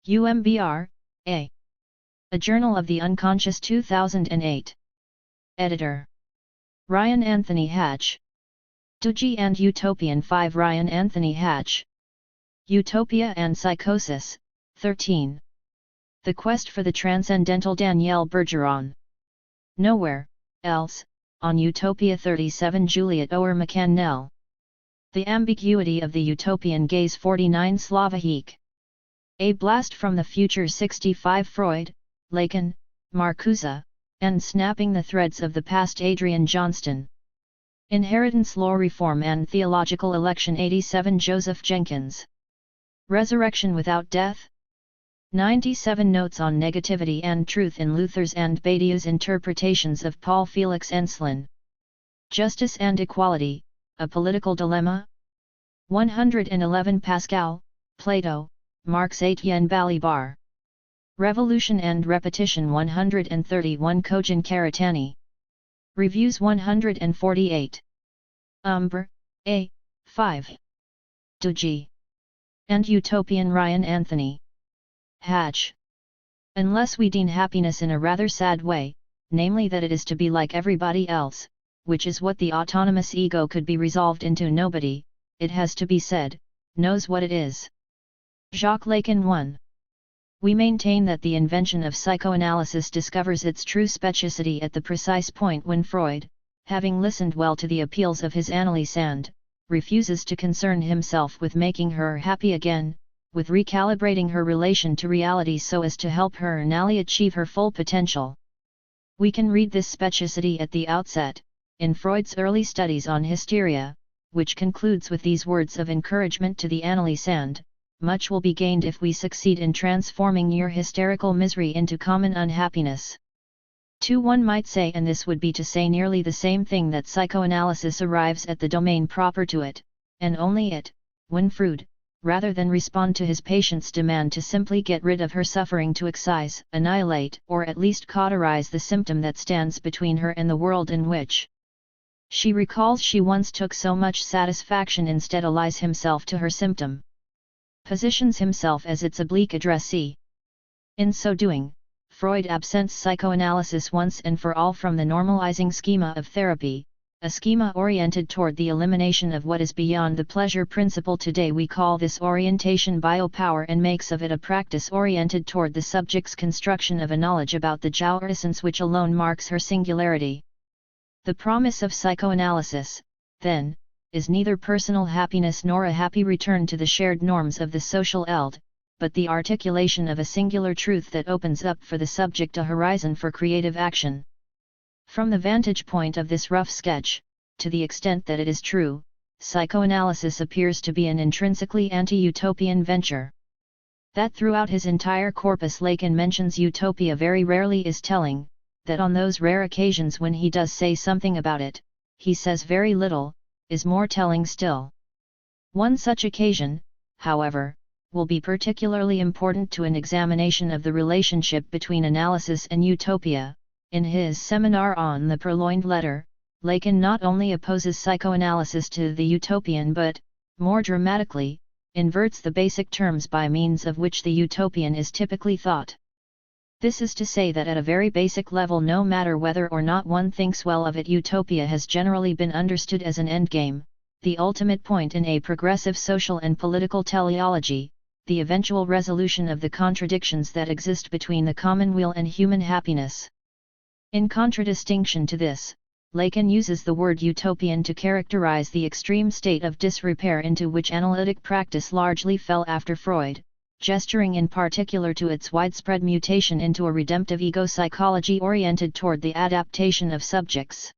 Umbra, A. A Journal of the Unconscious 2008. Editor. Ryan Anthony Hatch. THIRD and Utopian 5 Ryan Anthony Hatch. Utopia and Psychosis, 13. The Quest for the Transcendental Danielle Bergeron. Nowhere Else, on Utopia 37 Juliet Oer McCannell. The Ambiguity of the Utopian Gaze 49 Slavaheek. A Blast from the Future 65 Freud, Lacan, Marcuse, and Snapping the Threads of the Past Adrian Johnston. Inheritance Law Reform and Theological Election 87 Joseph Jenkins. Resurrection Without Death? 97 Notes on Negativity and Truth in Luther's and Badiou's Interpretations of Paul Felix Enslin. Justice and Equality, A Political Dilemma? 111 Pascal, Plato, Marx Etienne Balibar. Revolution and Repetition 131 Kojin Karatani. Reviews 148. Umbra, A. 5. THIRD and Utopian Ryan Anthony Hatch. Unless we deem happiness in a rather sad way, namely that it is to be like everybody else, which is what the autonomous ego could be resolved into, nobody, it has to be said, knows what it is. Jacques Lacan 1. We maintain that the invention of psychoanalysis discovers its true specificity at the precise point when Freud, having listened well to the appeals of his Anneliese and, refuses to concern himself with making her happy again, with recalibrating her relation to reality so as to help her Anneli achieve her full potential. We can read this specificity at the outset, in Freud's early studies on hysteria, which concludes with these words of encouragement to the Anneliese and, much will be gained if we succeed in transforming your hysterical misery into common unhappiness. 2. One might say, and this would be to say nearly the same thing, that psychoanalysis arrives at the domain proper to it, and only it, when Freud, rather than respond to his patient's demand to simply get rid of her suffering, to excise, annihilate, or at least cauterize the symptom that stands between her and the world in which she recalls she once took so much satisfaction, instead allies himself to her symptom, positions himself as its oblique addressee. In so doing, Freud absents psychoanalysis once and for all from the normalizing schema of therapy, a schema oriented toward the elimination of what is beyond the pleasure principle. Today we call this orientation biopower, and makes of it a practice oriented toward the subject's construction of a knowledge about the Jower essence which alone marks her singularity. The promise of psychoanalysis, then, is neither personal happiness nor a happy return to the shared norms of the social eld, but the articulation of a singular truth that opens up for the subject a horizon for creative action. From the vantage point of this rough sketch, to the extent that it is true, psychoanalysis appears to be an intrinsically anti-utopian venture. That throughout his entire corpus Lacan mentions utopia very rarely is telling, that on those rare occasions when he does say something about it, he says very little, is more telling still. One such occasion, however, will be particularly important to an examination of the relationship between analysis and utopia. In his seminar on the Purloined Letter, Lacan not only opposes psychoanalysis to the utopian but, more dramatically, inverts the basic terms by means of which the utopian is typically thought. This is to say that at a very basic level, no matter whether or not one thinks well of it, utopia has generally been understood as an endgame, the ultimate point in a progressive social and political teleology, the eventual resolution of the contradictions that exist between the commonweal and human happiness. In contradistinction to this, Lacan uses the word utopian to characterize the extreme state of disrepair into which analytic practice largely fell after Freud, gesturing in particular to its widespread mutation into a redemptive ego psychology oriented toward the adaptation of subjects.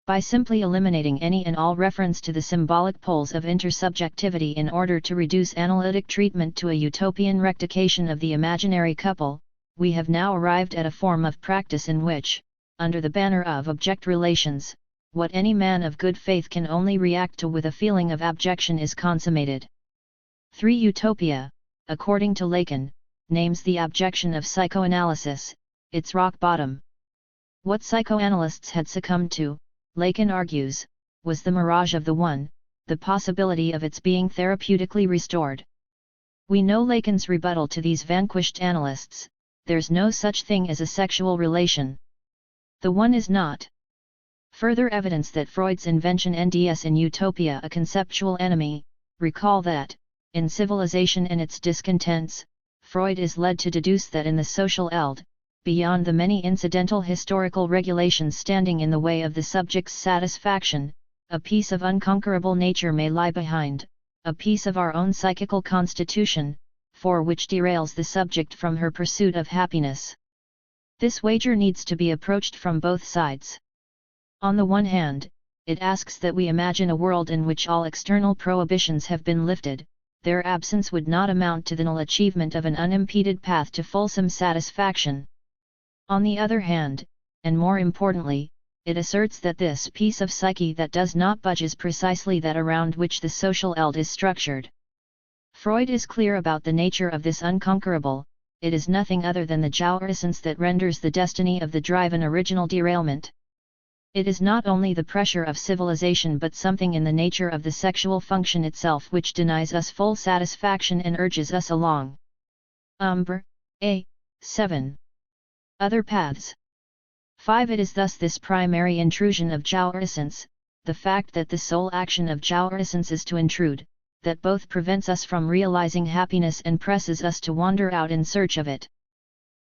By simply eliminating any and all reference to the symbolic poles of intersubjectivity in order to reduce analytic treatment to a utopian rectification of the imaginary couple, we have now arrived at a form of practice in which, under the banner of object relations, what any man of good faith can only react to with a feeling of abjection is consummated. 3. Utopia, according to Lacan, names the abjection of psychoanalysis, its rock bottom. What psychoanalysts had succumbed to, Lacan argues, was the mirage of the one, the possibility of its being therapeutically restored. We know Lacan's rebuttal to these vanquished analysts: there's no such thing as a sexual relation. The one is not. Further evidence that Freud's invention NDS in Utopia a conceptual enemy. Recall that, in Civilization and its Discontents, Freud is led to deduce that in the social eld, beyond the many incidental historical regulations standing in the way of the subject's satisfaction, a piece of unconquerable nature may lie behind, a piece of our own psychical constitution, for which derails the subject from her pursuit of happiness. This wager needs to be approached from both sides. On the one hand, it asks that we imagine a world in which all external prohibitions have been lifted. Their absence would not amount to the null achievement of an unimpeded path to fulsome satisfaction. On the other hand, and more importantly, it asserts that this piece of psyche that does not budge is precisely that around which the social eld is structured. Freud is clear about the nature of this unconquerable. It is nothing other than the jouissance that renders the destiny of the drive an original derailment. It is not only the pressure of civilization but something in the nature of the sexual function itself which denies us full satisfaction and urges us along. Umbra. A. 7. Other paths. 5. It is thus this primary intrusion of jouissance, the fact that the sole action of jouissance is to intrude, that both prevents us from realizing happiness and presses us to wander out in search of it.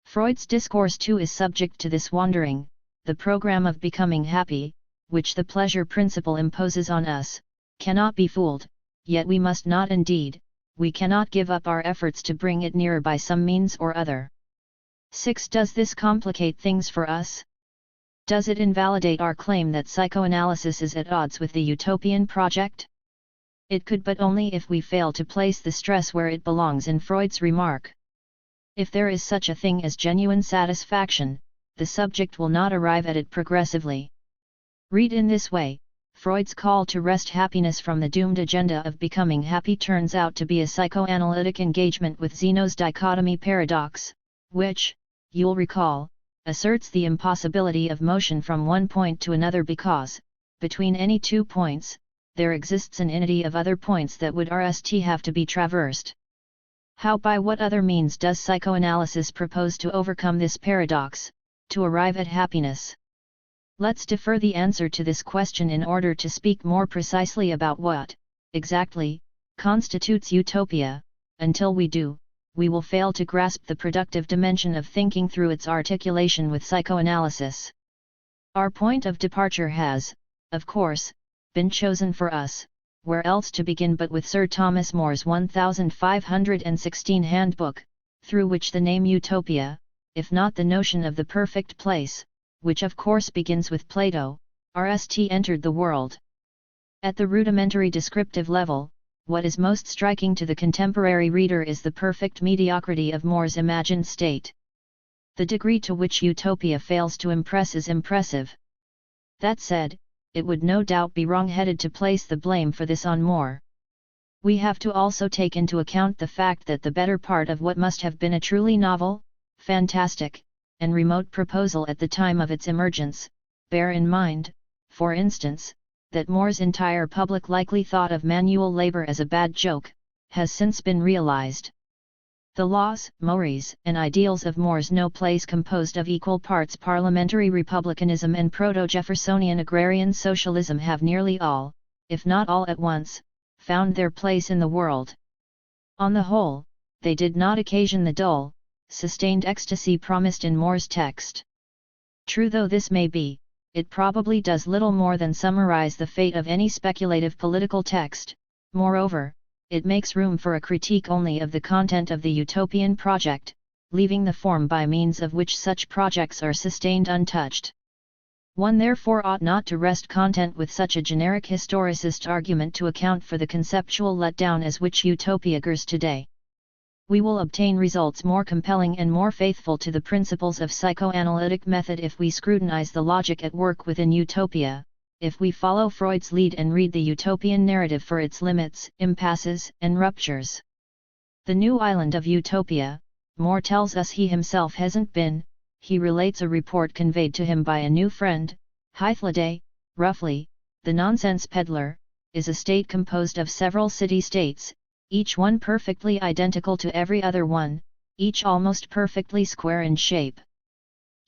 Freud's discourse too is subject to this wandering. The program of becoming happy, which the pleasure principle imposes on us, cannot be fooled, yet we must not indeed, we cannot give up our efforts to bring it nearer by some means or other. 6. Does this complicate things for us? Does it invalidate our claim that psychoanalysis is at odds with the utopian project? It could, but only if we fail to place the stress where it belongs in Freud's remark. If there is such a thing as genuine satisfaction, the subject will not arrive at it progressively. Read in this way, Freud's call to wrest happiness from the doomed agenda of becoming happy turns out to be a psychoanalytic engagement with Zeno's dichotomy paradox, which, you'll recall, asserts the impossibility of motion from one point to another because, between any 2 points, there exists an infinity of other points that would have to be traversed. How, by what other means does psychoanalysis propose to overcome this paradox, to arrive at happiness? Let's defer the answer to this question in order to speak more precisely about what, exactly, constitutes utopia. Until we do, we will fail to grasp the productive dimension of thinking through its articulation with psychoanalysis. Our point of departure has, of course, been chosen for us, where else to begin but with Sir Thomas More's 1516 handbook, through which the name Utopia, if not the notion of the perfect place, which of course begins with Plato, entered the world. At the rudimentary descriptive level, what is most striking to the contemporary reader is the perfect mediocrity of More's imagined state. The degree to which Utopia fails to impress is impressive. That said, it would no doubt be wrong-headed to place the blame for this on More. We have to also take into account the fact that the better part of what must have been a truly novel, fantastic, and remote proposal at the time of its emergence, bear in mind, for instance, that More's entire public likely thought of manual labor as a bad joke, has since been realized. The laws, mores, and ideals of More's no place composed of equal parts parliamentary republicanism and proto-Jeffersonian agrarian socialism have nearly all, if not all at once, found their place in the world. On the whole, they did not occasion the dull, sustained ecstasy promised in More's text. True though this may be, it probably does little more than summarize the fate of any speculative political text. Moreover, it makes room for a critique only of the content of the utopian project, leaving the form by means of which such projects are sustained untouched. One therefore ought not to rest content with such a generic historicist argument to account for the conceptual letdown as which utopia gurs today. We will obtain results more compelling and more faithful to the principles of psychoanalytic method if we scrutinize the logic at work within utopia, if we follow Freud's lead and read the utopian narrative for its limits, impasses, and ruptures. The new island of utopia, More tells us he himself hasn't been. He relates a report conveyed to him by a new friend. Hythloday, roughly, the nonsense peddler, is a state composed of several city-states, each one perfectly identical to every other one, each almost perfectly square in shape.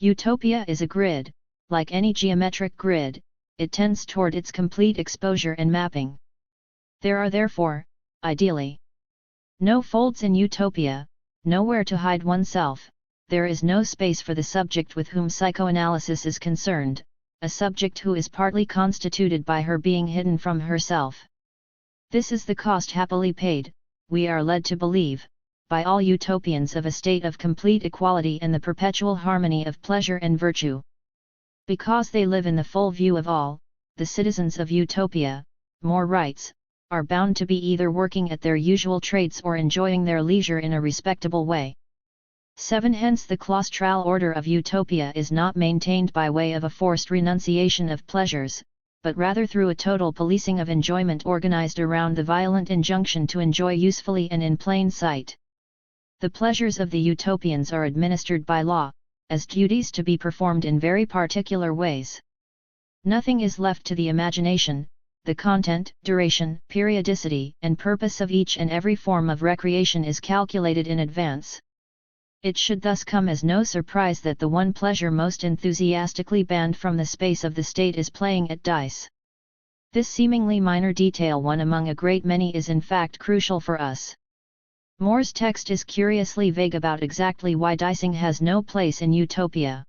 Utopia is a grid. Like any geometric grid, it tends toward its complete exposure and mapping. There are therefore, ideally, no folds in Utopia, nowhere to hide oneself. There is no space for the subject with whom psychoanalysis is concerned, a subject who is partly constituted by her being hidden from herself. This is the cost happily paid, we are led to believe, by all utopians of a state of complete equality and the perpetual harmony of pleasure and virtue. Because they live in the full view of all, the citizens of Utopia, more rights, are bound to be either working at their usual trades or enjoying their leisure in a respectable way. 7. Hence the claustral order of Utopia is not maintained by way of a forced renunciation of pleasures, but rather through a total policing of enjoyment organized around the violent injunction to enjoy usefully and in plain sight. The pleasures of the utopians are administered by law, as duties to be performed in very particular ways. Nothing is left to the imagination. The content, duration, periodicity, and purpose of each and every form of recreation is calculated in advance. It should thus come as no surprise that the one pleasure most enthusiastically banned from the space of the state is playing at dice. This seemingly minor detail, one among a great many, is in fact crucial for us. More's text is curiously vague about exactly why dicing has no place in Utopia.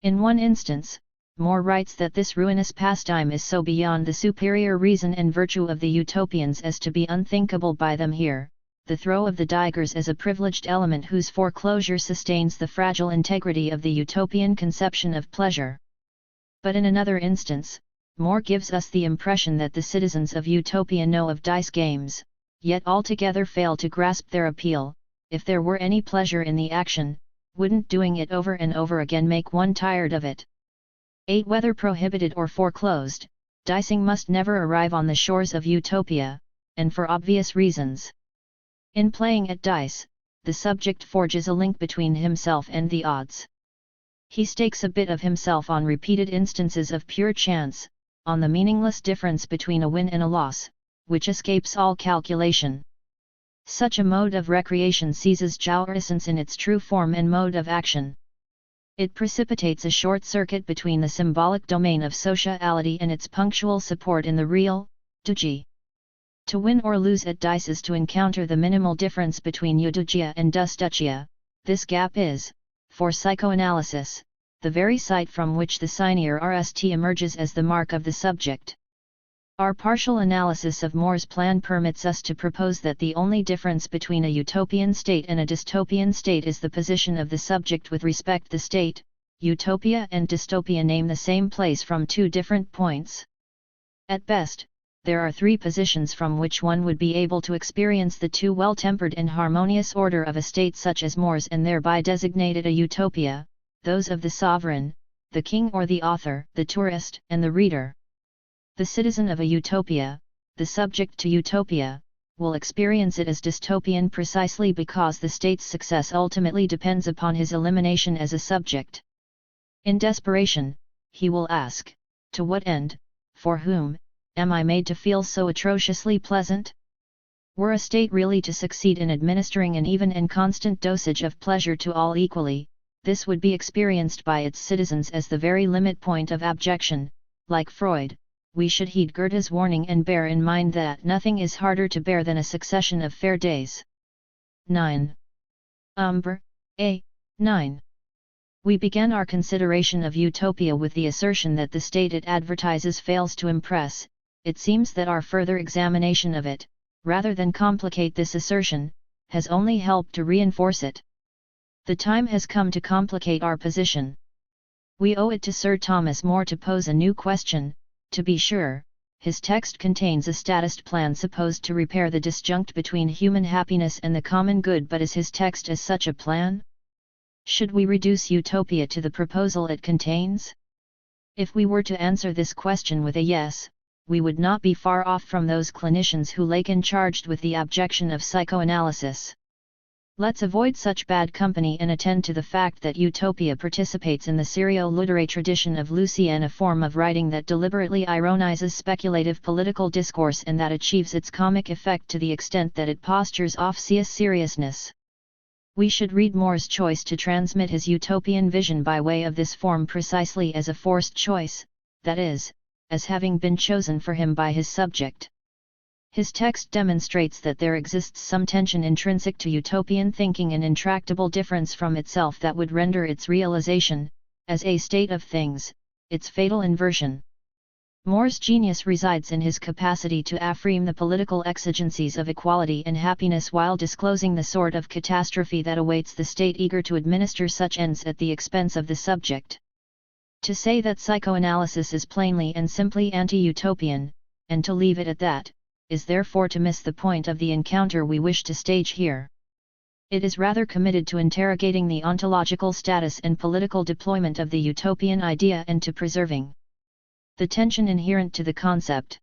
In one instance, More writes that this ruinous pastime is so beyond the superior reason and virtue of the Utopians as to be unthinkable by them here, the throw of the daggers as a privileged element whose foreclosure sustains the fragile integrity of the Utopian conception of pleasure. But in another instance, More gives us the impression that the citizens of Utopia know of dice games, yet altogether fail to grasp their appeal. If there were any pleasure in the action, wouldn't doing it over and over again make one tired of it? 8. Whether prohibited or foreclosed, dicing must never arrive on the shores of Utopia, and for obvious reasons. In playing at dice, the subject forges a link between himself and the odds. He stakes a bit of himself on repeated instances of pure chance, on the meaningless difference between a win and a loss, which escapes all calculation. Such a mode of recreation seizes jouissance in its true form and mode of action. It precipitates a short circuit between the symbolic domain of sociality and its punctual support in the real, duji. To win or lose at dice is to encounter the minimal difference between eudugia and dustugia. This gap is, for psychoanalysis, the very site from which the sinier RST emerges as the mark of the subject. Our partial analysis of More's plan permits us to propose that the only difference between a utopian state and a dystopian state is the position of the subject with respect to the state. Utopia and dystopia name the same place from two different points. At best, there are three positions from which one would be able to experience the two well-tempered and harmonious order of a state such as More's and thereby designated a utopia, those of the sovereign, the king or the author, the tourist, and the reader. The citizen of a utopia, the subject to utopia, will experience it as dystopian precisely because the state's success ultimately depends upon his elimination as a subject. In desperation, he will ask, to what end, for whom, am I made to feel so atrociously pleasant? Were a state really to succeed in administering an even and constant dosage of pleasure to all equally, this would be experienced by its citizens as the very limit point of abjection. Like Freud, we should heed Goethe's warning and bear in mind that nothing is harder to bear than a succession of fair days. 9. Umbra, A. 9. We began our consideration of Utopia with the assertion that the state it advertises fails to impress. It seems that our further examination of it, rather than complicate this assertion, has only helped to reinforce it. The time has come to complicate our position. We owe it to Sir Thomas More to pose a new question. To be sure, his text contains a statist plan supposed to repair the disjunct between human happiness and the common good, but is his text as such a plan? Should we reduce Utopia to the proposal it contains? If we were to answer this question with a yes, we would not be far off from those clinicians who Lacan charged with the abjection of psychoanalysis. Let's avoid such bad company and attend to the fact that Utopia participates in the serio-literary tradition of Lucien, a form of writing that deliberately ironizes speculative political discourse and that achieves its comic effect to the extent that it postures obvious seriousness. We should read More's choice to transmit his utopian vision by way of this form precisely as a forced choice, that is, as having been chosen for him by his subject. His text demonstrates that there exists some tension intrinsic to utopian thinking, an intractable difference from itself that would render its realization, as a state of things, its fatal inversion. More's genius resides in his capacity to affirm the political exigencies of equality and happiness while disclosing the sort of catastrophe that awaits the state eager to administer such ends at the expense of the subject. To say that psychoanalysis is plainly and simply anti-utopian, and to leave it at that, is therefore to miss the point of the encounter we wish to stage here. It is rather committed to interrogating the ontological status and political deployment of the utopian idea and to preserving the tension inherent to the concept.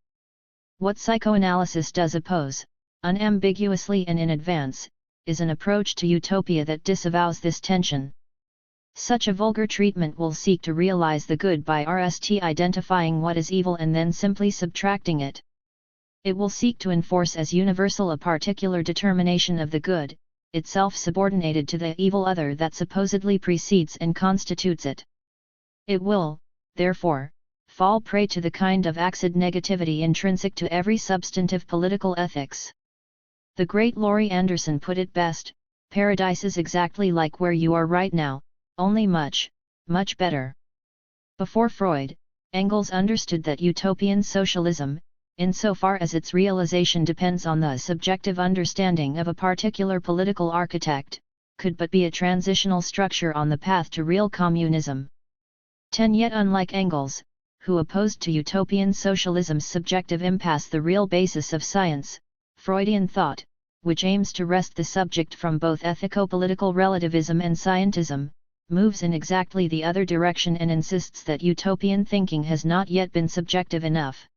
What psychoanalysis does oppose, unambiguously and in advance, is an approach to utopia that disavows this tension. Such a vulgar treatment will seek to realize the good by identifying what is evil and then simply subtracting it. It will seek to enforce as universal a particular determination of the good, itself subordinated to the evil other that supposedly precedes and constitutes it. It will, therefore, fall prey to the kind of acid negativity intrinsic to every substantive political ethics. The great Laurie Anderson put it best: paradise is exactly like where you are right now, only much, much better. Before Freud, Engels understood that utopian socialism, insofar as its realization depends on the subjective understanding of a particular political architect, could but be a transitional structure on the path to real communism. Yet unlike Engels, who opposed to utopian socialism's subjective impasse the real basis of science, Freudian thought, which aims to wrest the subject from both ethico-political relativism and scientism, moves in exactly the other direction and insists that utopian thinking has not yet been subjective enough.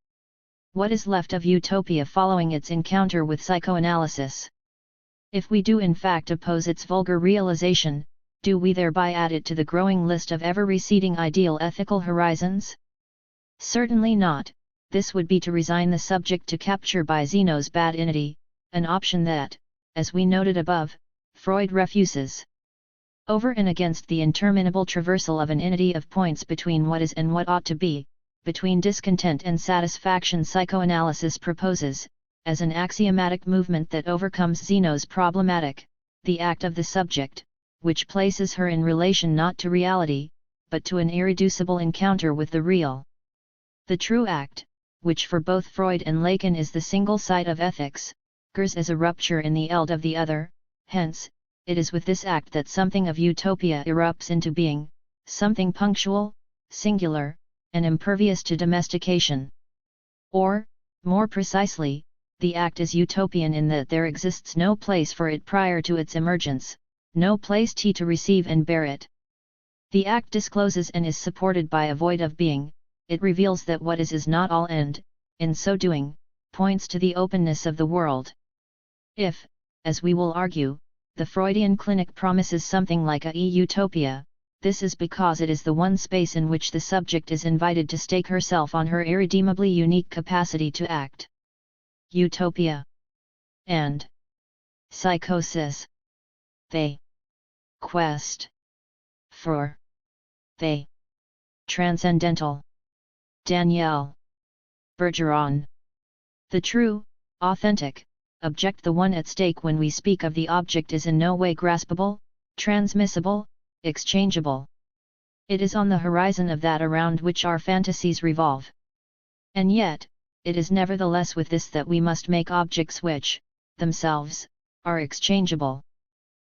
What is left of utopia following its encounter with psychoanalysis? If we do in fact oppose its vulgar realization, do we thereby add it to the growing list of ever-receding ideal ethical horizons? Certainly not. This would be to resign the subject to capture by Zeno's bad entity, an option that, as we noted above, Freud refuses. Over and against the interminable traversal of an entity of points between what is and what ought to be, between discontent and satisfaction, psychoanalysis proposes, as an axiomatic movement that overcomes Zeno's problematic, the act of the subject, which places her in relation not to reality, but to an irreducible encounter with the real. The true act, which for both Freud and Lacan is the single site of ethics, occurs as a rupture in the eld of the other. Hence, it is with this act that something of utopia erupts into being, something punctual, singular, and impervious to domestication. Or, more precisely, the act is utopian in that there exists no place for it prior to its emergence, no place to receive and bear it. The act discloses and is supported by a void of being. It reveals that what is not all and, in so doing, points to the openness of the world. If, as we will argue, the Freudian clinic promises something like a utopia, this is because it is the one space in which the subject is invited to stake herself on her irredeemably unique capacity to act. Utopia and psychosis. They quest for the transcendental. Danielle Bergeron. The true, authentic, object, the one at stake when we speak of the object, is in no way graspable, transmissible, exchangeable. It is on the horizon of that around which our fantasies revolve. And yet, it is nevertheless with this that we must make objects which, themselves, are exchangeable.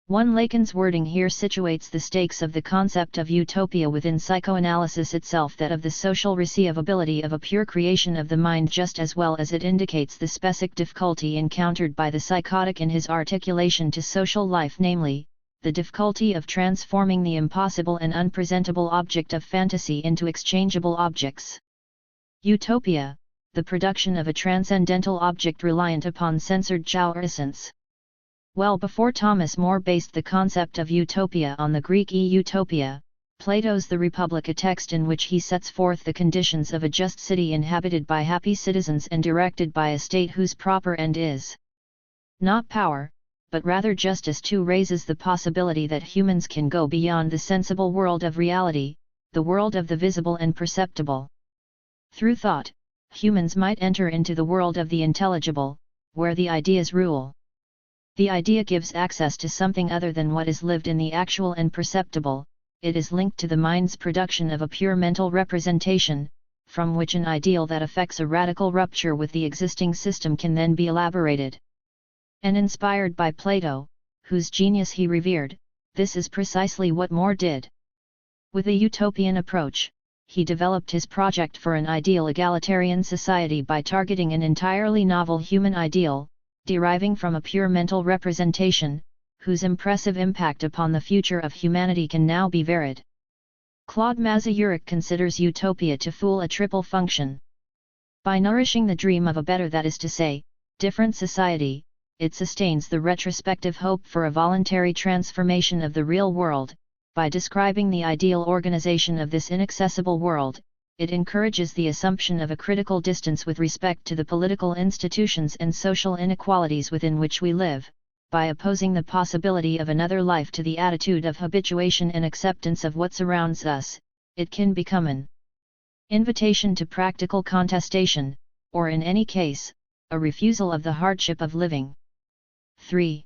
One Lacan's wording here situates the stakes of the concept of utopia within psychoanalysis itself, that of the social receivability of a pure creation of the mind, just as well as it indicates the specific difficulty encountered by the psychotic in his articulation to social life, namely, the difficulty of transforming the impossible and unpresentable object of fantasy into exchangeable objects. Utopia, the production of a transcendental object reliant upon censored jouissance. Well before Thomas More based the concept of utopia on the Greek Utopia, Plato's The Republic, a text in which he sets forth the conditions of a just city inhabited by happy citizens and directed by a state whose proper end is not power, but rather justice, too, raises the possibility that humans can go beyond the sensible world of reality, the world of the visible and perceptible. Through thought, humans might enter into the world of the intelligible, where the ideas rule. The idea gives access to something other than what is lived in the actual and perceptible. It is linked to the mind's production of a pure mental representation, from which an ideal that effects a radical rupture with the existing system can then be elaborated. And inspired by Plato, whose genius he revered, this is precisely what More did. With a utopian approach, he developed his project for an ideal egalitarian society by targeting an entirely novel human ideal, deriving from a pure mental representation, whose impressive impact upon the future of humanity can now be varied. Claude Mazurek considers utopia to fulfill a triple function. By nourishing the dream of a better, that is to say, different society, it sustains the retrospective hope for a voluntary transformation of the real world. By describing the ideal organization of this inaccessible world, it encourages the assumption of a critical distance with respect to the political institutions and social inequalities within which we live. By opposing the possibility of another life to the attitude of habituation and acceptance of what surrounds us, it can become an invitation to practical contestation, or in any case, a refusal of the hardship of living. 3.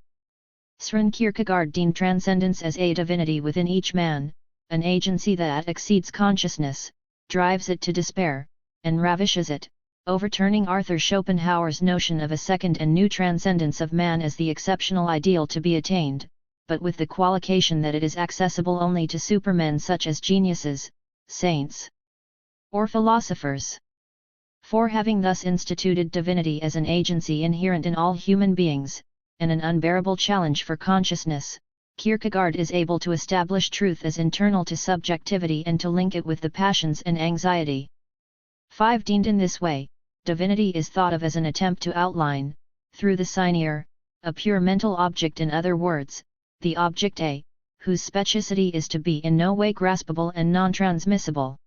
Søren Kierkegaard deemed transcendence as a divinity within each man, an agency that exceeds consciousness, drives it to despair, and ravishes it, overturning Arthur Schopenhauer's notion of a second and new transcendence of man as the exceptional ideal to be attained, but with the qualification that it is accessible only to supermen such as geniuses, saints, or philosophers. For having thus instituted divinity as an agency inherent in all human beings, and an unbearable challenge for consciousness, Kierkegaard is able to establish truth as internal to subjectivity and to link it with the passions and anxiety. 5. Deemed in this way, divinity is thought of as an attempt to outline, through the signier, a pure mental object, in other words, the object A, whose specificity is to be in no way graspable and non-transmissible.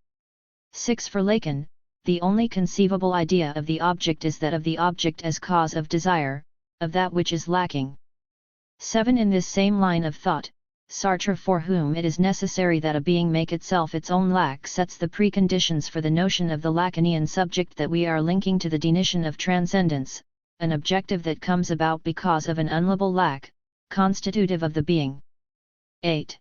6. For Lacan, the only conceivable idea of the object is that of the object as cause of desire, of that which is lacking. 7. In this same line of thought, Sartre, for whom it is necessary that a being make itself its own lack, sets the preconditions for the notion of the Lacanian subject that we are linking to the definition of transcendence, an objective that comes about because of an unlabel lack, constitutive of the being. 8.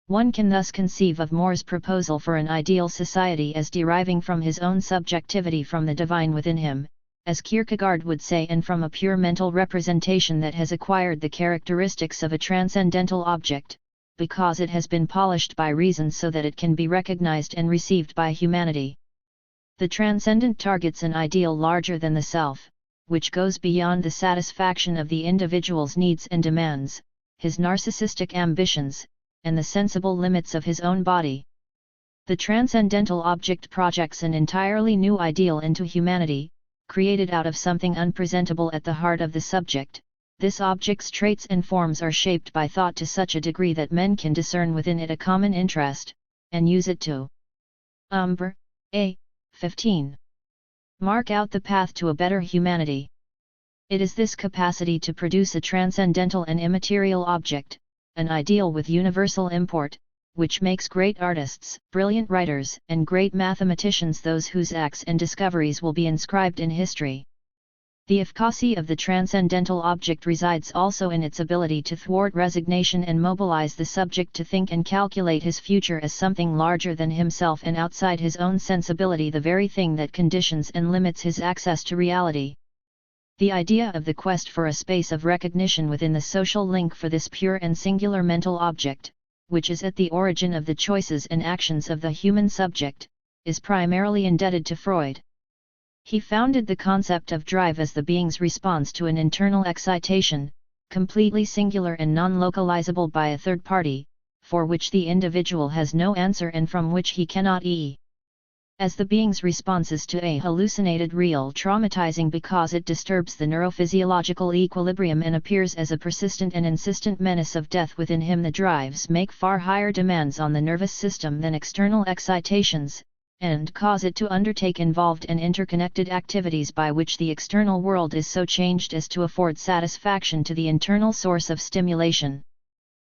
One can thus conceive of More's proposal for an ideal society as deriving from his own subjectivity, from the divine within him, as Kierkegaard would say, and from a pure mental representation that has acquired the characteristics of a transcendental object, because it has been polished by reason so that it can be recognized and received by humanity. The transcendent targets an ideal larger than the self, which goes beyond the satisfaction of the individual's needs and demands, his narcissistic ambitions, and the sensible limits of his own body. The transcendental object projects an entirely new ideal into humanity, created out of something unpresentable at the heart of the subject. This object's traits and forms are shaped by thought to such a degree that men can discern within it a common interest, and use it to Umbra, 15. Mark out the path to a better humanity. It is this capacity to produce a transcendental and immaterial object, an ideal with universal import, which makes great artists, brilliant writers, and great mathematicians those whose acts and discoveries will be inscribed in history. The efficacy of the transcendental object resides also in its ability to thwart resignation and mobilize the subject to think and calculate his future as something larger than himself and outside his own sensibility, the very thing that conditions and limits his access to reality. The idea of the quest for a space of recognition within the social link for this pure and singular mental object, which is at the origin of the choices and actions of the human subject, is primarily indebted to Freud. He founded the concept of drive as the being's response to an internal excitation, completely singular and non-localizable by a third party, for which the individual has no answer and from which he cannot as the being's responses to a hallucinated real traumatizing because it disturbs the neurophysiological equilibrium and appears as a persistent and insistent menace of death within him. The drives make far higher demands on the nervous system than external excitations, and cause it to undertake involved and interconnected activities by which the external world is so changed as to afford satisfaction to the internal source of stimulation.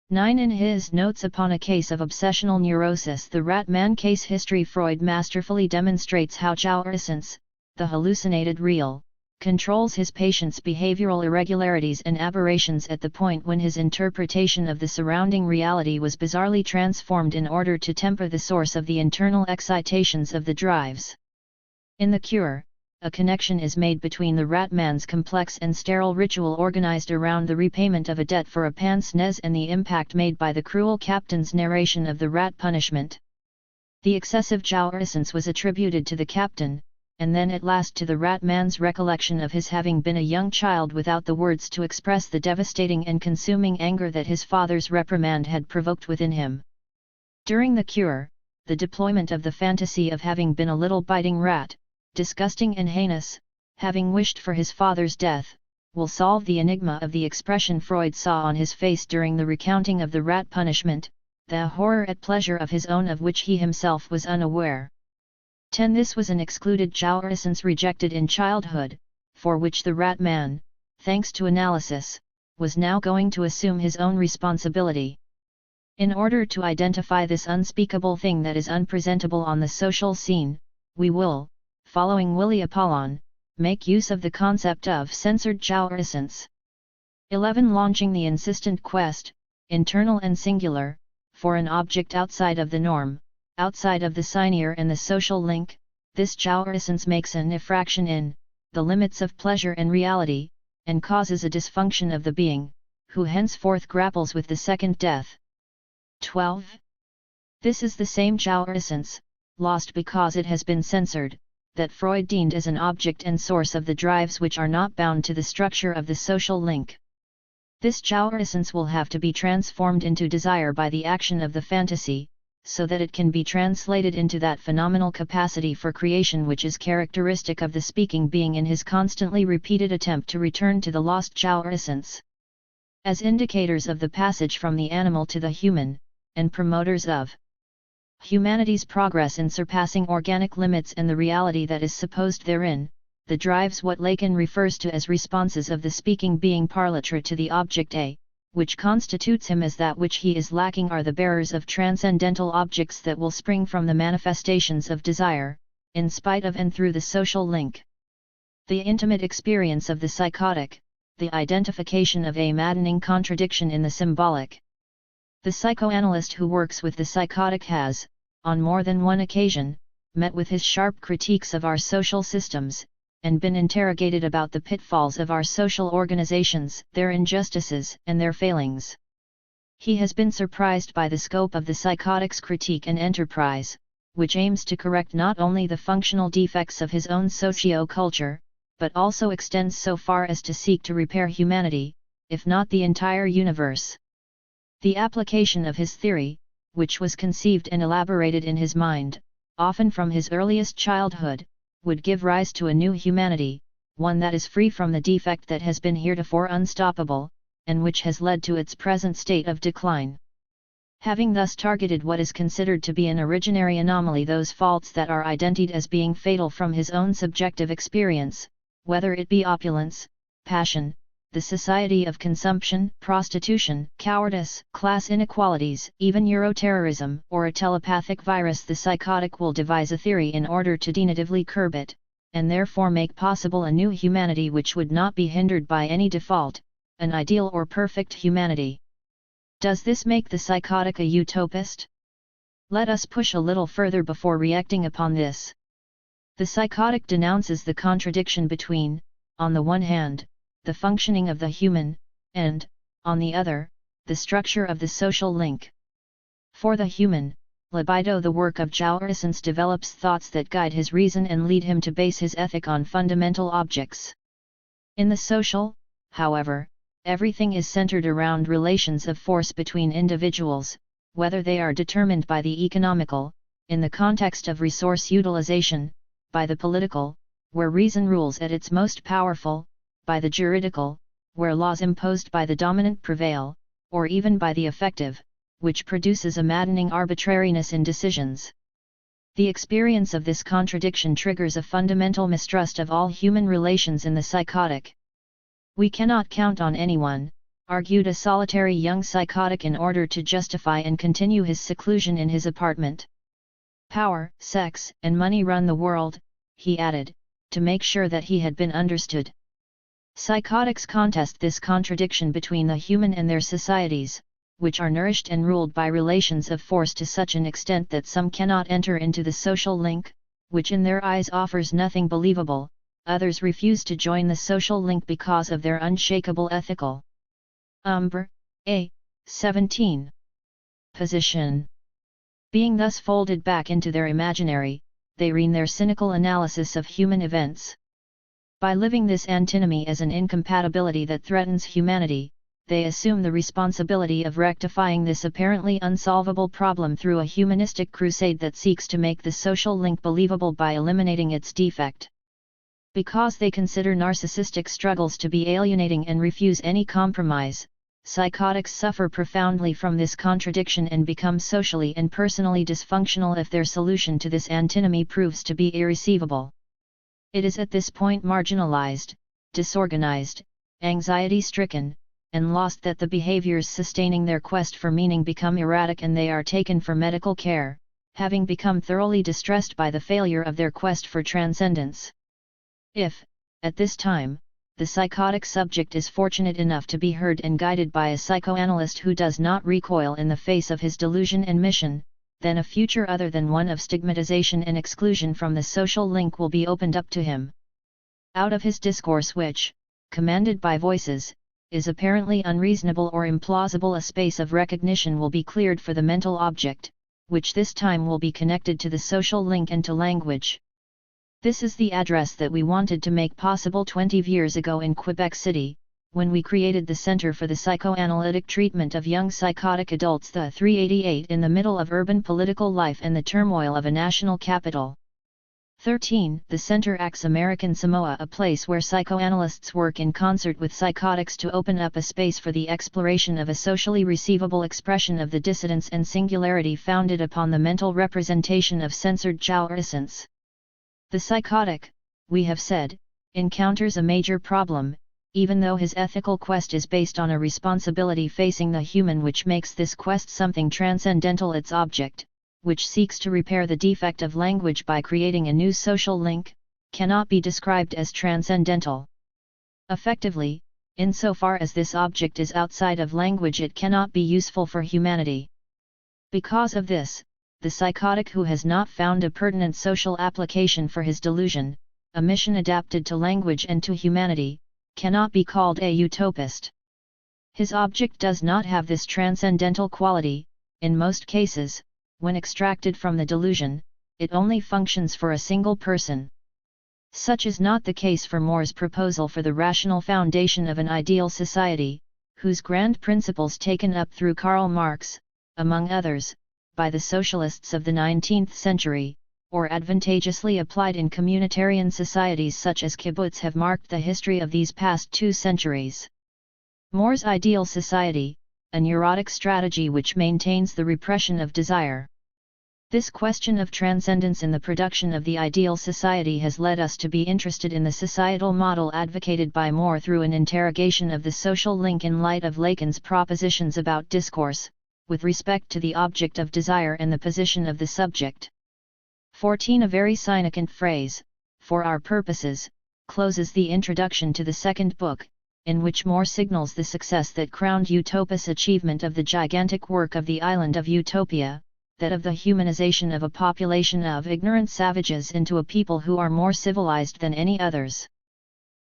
9. In his Notes upon a Case of Obsessional Neurosis, the Rat Man Case History, Freud masterfully demonstrates how jouissance, the hallucinated real, controls his patient's behavioral irregularities and aberrations at the point when his interpretation of the surrounding reality was bizarrely transformed in order to temper the source of the internal excitations of the drives. In The Cure, a connection is made between the Rat Man's complex and sterile ritual organized around the repayment of a debt for a pince nez and the impact made by the cruel captain's narration of the rat punishment. The excessive jouissance was attributed to the captain, and then at last to the Rat Man's recollection of his having been a young child without the words to express the devastating and consuming anger that his father's reprimand had provoked within him. During The Cure, the deployment of the fantasy of having been a little biting rat, disgusting and heinous, having wished for his father's death, will solve the enigma of the expression Freud saw on his face during the recounting of the rat punishment, the horror at pleasure of his own of which he himself was unaware. 10. This was an excluded jouissance rejected in childhood, for which the Rat Man, thanks to analysis, was now going to assume his own responsibility. In order to identify this unspeakable thing that is unpresentable on the social scene, we will, following Willie Apollon, make use of the concept of censored jouissance. 11. Launching the insistent quest, internal and singular, for an object outside of the norm, outside of the cynier and the social link, this jouissance makes an infraction in the limits of pleasure and reality, and causes a dysfunction of the being, who henceforth grapples with the second death. 12. This is the same jouissance, lost because it has been censored, that Freud deemed as an object and source of the drives which are not bound to the structure of the social link. This jouissance will have to be transformed into desire by the action of the fantasy, so that it can be translated into that phenomenal capacity for creation which is characteristic of the speaking being in his constantly repeated attempt to return to the lost jouissance. As indicators of the passage from the animal to the human, and promoters of humanity's progress in surpassing organic limits and the reality that is supposed therein, the drives what Lacan refers to as responses of the speaking being parlatre to the object A, which constitutes him as that which he is lacking, are the bearers of transcendental objects that will spring from the manifestations of desire, in spite of and through the social link. The intimate experience of the psychotic, the identification of a maddening contradiction in the symbolic. The psychoanalyst who works with the psychotic has, on more than one occasion, met with his sharp critiques of our social systems, and been interrogated about the pitfalls of our social organizations, their injustices and their failings. He has been surprised by the scope of the psychotic's critique and enterprise, which aims to correct not only the functional defects of his own socio-culture, but also extends so far as to seek to repair humanity, if not the entire universe. The application of his theory, which was conceived and elaborated in his mind, often from his earliest childhood, would give rise to a new humanity, one that is free from the defect that has been heretofore unstoppable, and which has led to its present state of decline. Having thus targeted what is considered to be an originary anomaly, those faults that are identified as being fatal from his own subjective experience, whether it be opulence, passion, the society of consumption, prostitution, cowardice, class inequalities, even Euroterrorism, or a telepathic virus, the psychotic will devise a theory in order to definitively curb it, and therefore make possible a new humanity which would not be hindered by any default, an ideal or perfect humanity. Does this make the psychotic a utopist? Let us push a little further before reacting upon this. The psychotic denounces the contradiction between, on the one hand, the functioning of the human, and, on the other, the structure of the social link. For the human, libido, the work of jouissance, develops thoughts that guide his reason and lead him to base his ethic on fundamental objects. In the social, however, everything is centered around relations of force between individuals, whether they are determined by the economical, in the context of resource utilization, by the political, where reason rules at its most powerful, by the juridical, where laws imposed by the dominant prevail, or even by the affective, which produces a maddening arbitrariness in decisions. The experience of this contradiction triggers a fundamental mistrust of all human relations in the psychotic. "We cannot count on anyone," argued a solitary young psychotic in order to justify and continue his seclusion in his apartment. "Power, sex, and money run the world," he added, to make sure that he had been understood. Psychotics contest this contradiction between the human and their societies, which are nourished and ruled by relations of force to such an extent that some cannot enter into the social link, which in their eyes offers nothing believable. Others refuse to join the social link because of their unshakable ethical Umbra, 17 position. Being thus folded back into their imaginary, they rein their cynical analysis of human events. By living this antinomy as an incompatibility that threatens humanity, they assume the responsibility of rectifying this apparently unsolvable problem through a humanistic crusade that seeks to make the social link believable by eliminating its defect. Because they consider narcissistic struggles to be alienating and refuse any compromise, psychotics suffer profoundly from this contradiction and become socially and personally dysfunctional if their solution to this antinomy proves to be irreceivable. It is at this point marginalized, disorganized, anxiety-stricken, and lost that the behaviors sustaining their quest for meaning become erratic and they are taken for medical care, having become thoroughly distressed by the failure of their quest for transcendence. If, at this time, the psychotic subject is fortunate enough to be heard and guided by a psychoanalyst who does not recoil in the face of his delusion and mission, then a future other than one of stigmatization and exclusion from the social link will be opened up to him. Out of his discourse which, commanded by voices, is apparently unreasonable or implausible, a space of recognition will be cleared for the mental object, which this time will be connected to the social link and to language. This is the address that we wanted to make possible 20 years ago in Quebec City, when we created the Center for the Psychoanalytic Treatment of Young Psychotic Adults, the 388, in the middle of urban political life and the turmoil of a national capital. 13. The Center acts American Samoa, a place where psychoanalysts work in concert with psychotics to open up a space for the exploration of a socially receivable expression of the dissidence and singularity founded upon the mental representation of censored Chow essence. The psychotic, we have said, encounters a major problem, even though his ethical quest is based on a responsibility facing the human which makes this quest something transcendental. Its object, which seeks to repair the defect of language by creating a new social link, cannot be described as transcendental. Effectively, insofar as this object is outside of language, it cannot be useful for humanity. Because of this, the psychotic who has not found a pertinent social application for his delusion, a mission adapted to language and to humanity, cannot be called a utopist. His object does not have this transcendental quality. In most cases, when extracted from the delusion, it only functions for a single person. Such is not the case for More's proposal for the rational foundation of an ideal society, whose grand principles taken up through Karl Marx, among others, by the socialists of the 19th century, or advantageously applied in communitarian societies such as kibbutz, have marked the history of these past 2 centuries. More's ideal society, a neurotic strategy which maintains the repression of desire. This question of transcendence in the production of the ideal society has led us to be interested in the societal model advocated by More through an interrogation of the social link in light of Lacan's propositions about discourse, with respect to the object of desire and the position of the subject. 14. A very significant phrase, "for our purposes," closes the introduction to the second book, in which More signals the success that crowned Utopia's achievement of the gigantic work of the island of Utopia, that of the humanization of a population of ignorant savages into a people who are more civilized than any others.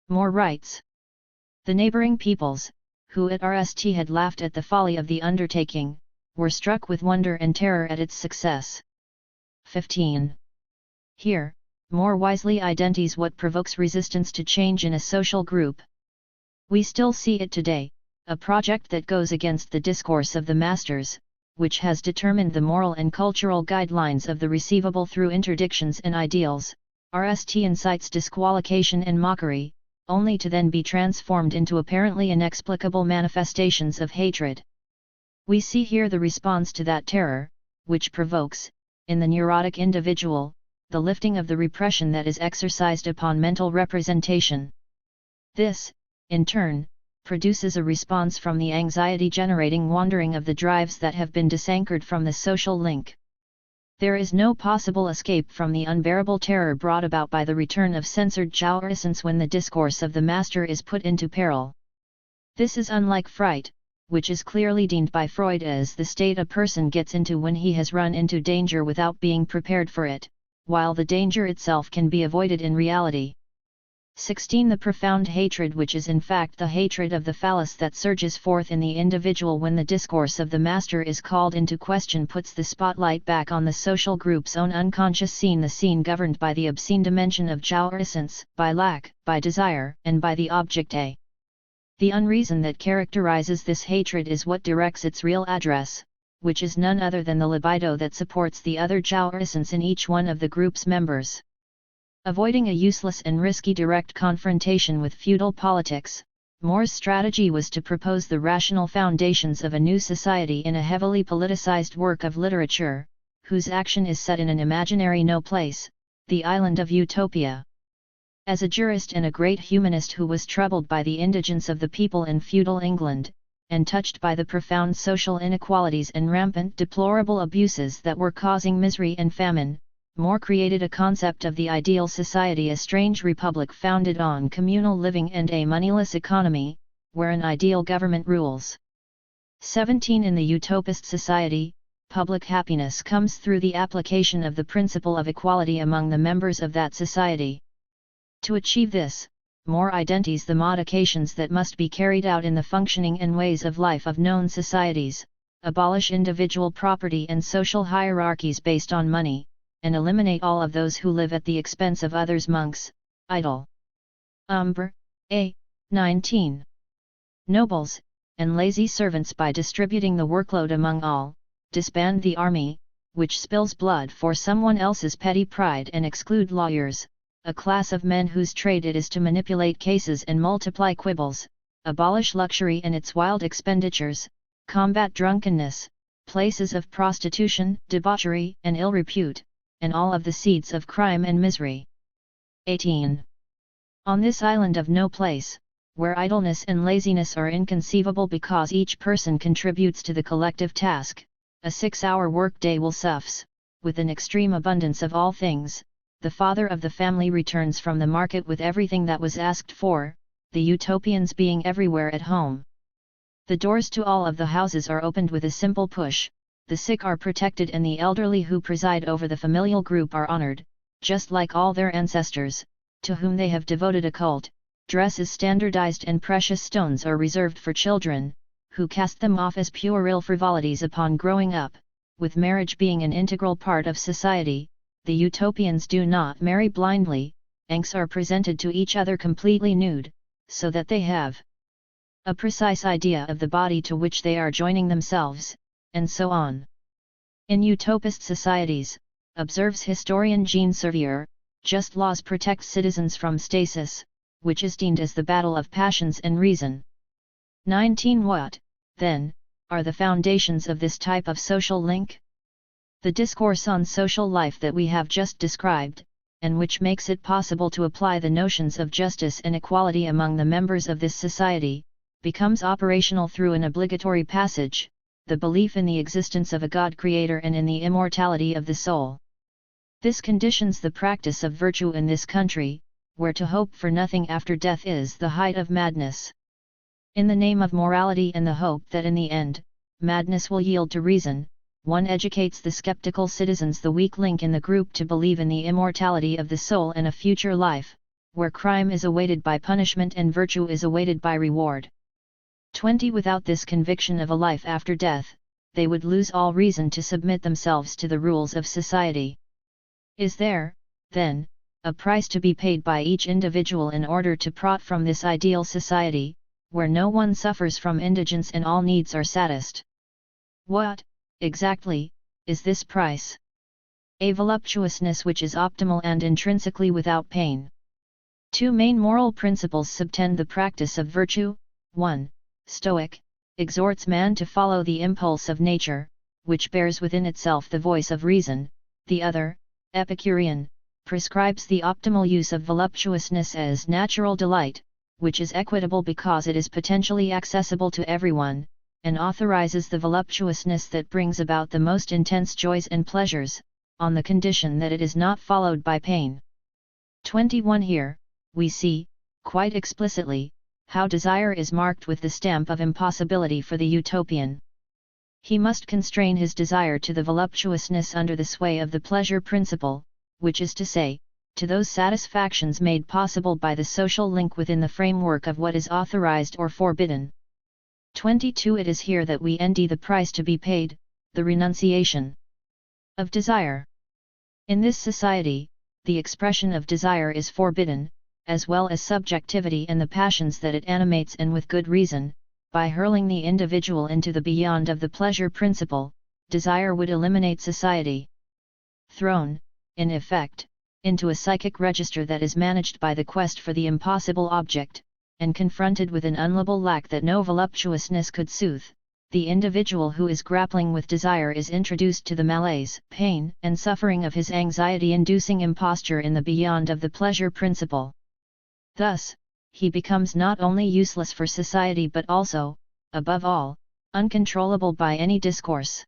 More writes, "The neighboring peoples, who at RST had laughed at the folly of the undertaking, were struck with wonder and terror at its success." 15. Here, More wisely identifies what provokes resistance to change in a social group. We still see it today, a project that goes against the discourse of the masters, which has determined the moral and cultural guidelines of the receivable through interdictions and ideals, RST incites disqualification and mockery, only to then be transformed into apparently inexplicable manifestations of hatred. We see here the response to that terror, which provokes, in the neurotic individual, the lifting of the repression that is exercised upon mental representation. This, in turn, produces a response from the anxiety-generating wandering of the drives that have been disanchored from the social link. There is no possible escape from the unbearable terror brought about by the return of censored jouissance when the discourse of the master is put into peril. This is unlike fright, which is clearly deemed by Freud as the state a person gets into when he has run into danger without being prepared for it, while the danger itself can be avoided in reality. 16. The profound hatred, which is in fact the hatred of the phallus that surges forth in the individual when the discourse of the master is called into question, puts the spotlight back on the social group's own unconscious scene, the scene governed by the obscene dimension of jouissance, by lack, by desire, and by the object A. The unreason that characterizes this hatred is what directs its real address, which is none other than the libido that supports the other jouissance in each one of the group's members. Avoiding a useless and risky direct confrontation with feudal politics, More's strategy was to propose the rational foundations of a new society in a heavily politicized work of literature, whose action is set in an imaginary no place, the island of Utopia. As a jurist and a great humanist who was troubled by the indigence of the people in feudal England, and touched by the profound social inequalities and rampant deplorable abuses that were causing misery and famine, More created a concept of the ideal society, a strange republic founded on communal living and a moneyless economy, where an ideal government rules. 17. In the utopist society, public happiness comes through the application of the principle of equality among the members of that society. To achieve this, More identifies the modifications that must be carried out in the functioning and ways of life of known societies, abolish individual property and social hierarchies based on money, and eliminate all of those who live at the expense of others. Monks, idle. Umbra, A. 19. Nobles, and lazy servants, by distributing the workload among all, disband the army, which spills blood for someone else's petty pride, and exclude lawyers, a class of men whose trade it is to manipulate cases and multiply quibbles, abolish luxury and its wild expenditures, combat drunkenness, places of prostitution, debauchery, and ill repute, and all of the seeds of crime and misery. 18. On this island of no place, where idleness and laziness are inconceivable because each person contributes to the collective task, a 6-hour workday will suffice. With an extreme abundance of all things, the father of the family returns from the market with everything that was asked for, the utopians being everywhere at home. The doors to all of the houses are opened with a simple push, the sick are protected, and the elderly who preside over the familial group are honored, just like all their ancestors, to whom they have devoted a cult. Dress is standardized and precious stones are reserved for children, who cast them off as puerile frivolities upon growing up. With marriage being an integral part of society, the utopians do not marry blindly, anks are presented to each other completely nude, so that they have a precise idea of the body to which they are joining themselves, and so on. In utopist societies, observes historian Jean Servier, just laws protect citizens from stasis, which is deemed as the battle of passions and reason. 19. What, then, are the foundations of this type of social link? The discourse on social life that we have just described, and which makes it possible to apply the notions of justice and equality among the members of this society, becomes operational through an obligatory passage, the belief in the existence of a God-creator and in the immortality of the soul. This conditions the practice of virtue in this country, where to hope for nothing after death is the height of madness. In the name of morality and the hope that in the end, madness will yield to reason, one educates the skeptical citizens, the weak link in the group, to believe in the immortality of the soul and a future life, where crime is awaited by punishment and virtue is awaited by reward. 20. Without this conviction of a life after death, they would lose all reason to submit themselves to the rules of society. Is there, then, a price to be paid by each individual in order to prot from this ideal society, where no one suffers from indigence and all needs are satisfied? What, exactly, is this price? A voluptuousness which is optimal and intrinsically without pain. Two main moral principles subtend the practice of virtue. 1. Stoic, exhorts man to follow the impulse of nature, which bears within itself the voice of reason. The other, Epicurean, prescribes the optimal use of voluptuousness as natural delight, which is equitable because it is potentially accessible to everyone, and authorizes the voluptuousness that brings about the most intense joys and pleasures, on the condition that it is not followed by pain. 21. Here, we see, quite explicitly, how desire is marked with the stamp of impossibility for the utopian. He must constrain his desire to the voluptuousness under the sway of the pleasure principle, which is to say, to those satisfactions made possible by the social link within the framework of what is authorized or forbidden. 22. It is here that we endy the price to be paid, the renunciation of desire. In this society, the expression of desire is forbidden, as well as subjectivity and the passions that it animates, and with good reason. By hurling the individual into the beyond of the pleasure principle, desire would eliminate society. Thrown, in effect, into a psychic register that is managed by the quest for the impossible object, and confronted with an unlovable lack that no voluptuousness could soothe, the individual who is grappling with desire is introduced to the malaise, pain, and suffering of his anxiety-inducing imposture in the beyond of the pleasure principle. Thus, he becomes not only useless for society but also, above all, uncontrollable by any discourse.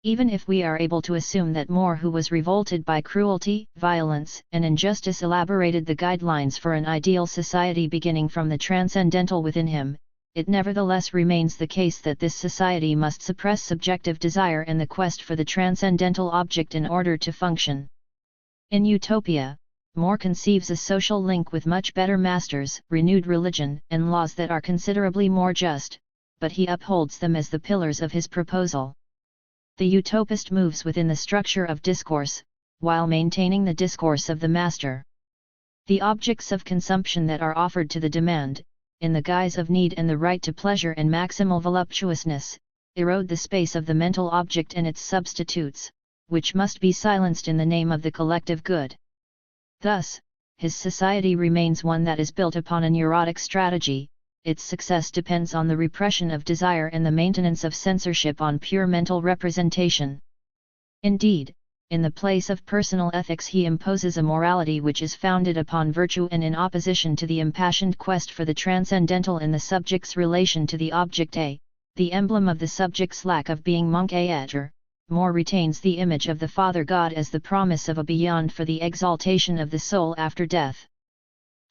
Even if we are able to assume that Moore, who was revolted by cruelty, violence, and injustice, elaborated the guidelines for an ideal society beginning from the transcendental within him, it nevertheless remains the case that this society must suppress subjective desire and the quest for the transcendental object in order to function. In Utopia, Moore conceives a social link with much better masters, renewed religion, and laws that are considerably more just, but he upholds them as the pillars of his proposal. The utopist moves within the structure of discourse, while maintaining the discourse of the master. The objects of consumption that are offered to the demand, in the guise of need and the right to pleasure and maximal voluptuousness, erode the space of the mental object and its substitutes, which must be silenced in the name of the collective good. Thus, his society remains one that is built upon a neurotic strategy. Its success depends on the repression of desire and the maintenance of censorship on pure mental representation. Indeed, in the place of personal ethics he imposes a morality which is founded upon virtue and in opposition to the impassioned quest for the transcendental in the subject's relation to the object A, the emblem of the subject's lack of being monk aeter. Moore retains the image of the Father God as the promise of a beyond for the exaltation of the soul after death.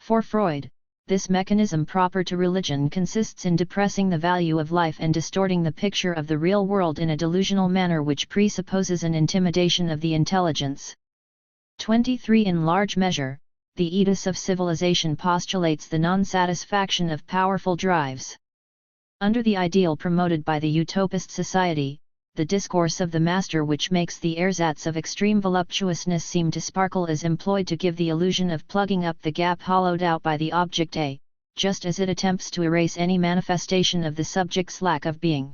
For Freud, this mechanism proper to religion consists in depressing the value of life and distorting the picture of the real world in a delusional manner which presupposes an intimidation of the intelligence. 23. In large measure, the Oedipus of civilization postulates the non-satisfaction of powerful drives. Under the ideal promoted by the utopist society, the discourse of the master which makes the ersatz of extreme voluptuousness seem to sparkle is employed to give the illusion of plugging up the gap hollowed out by the object A, just as it attempts to erase any manifestation of the subject's lack of being.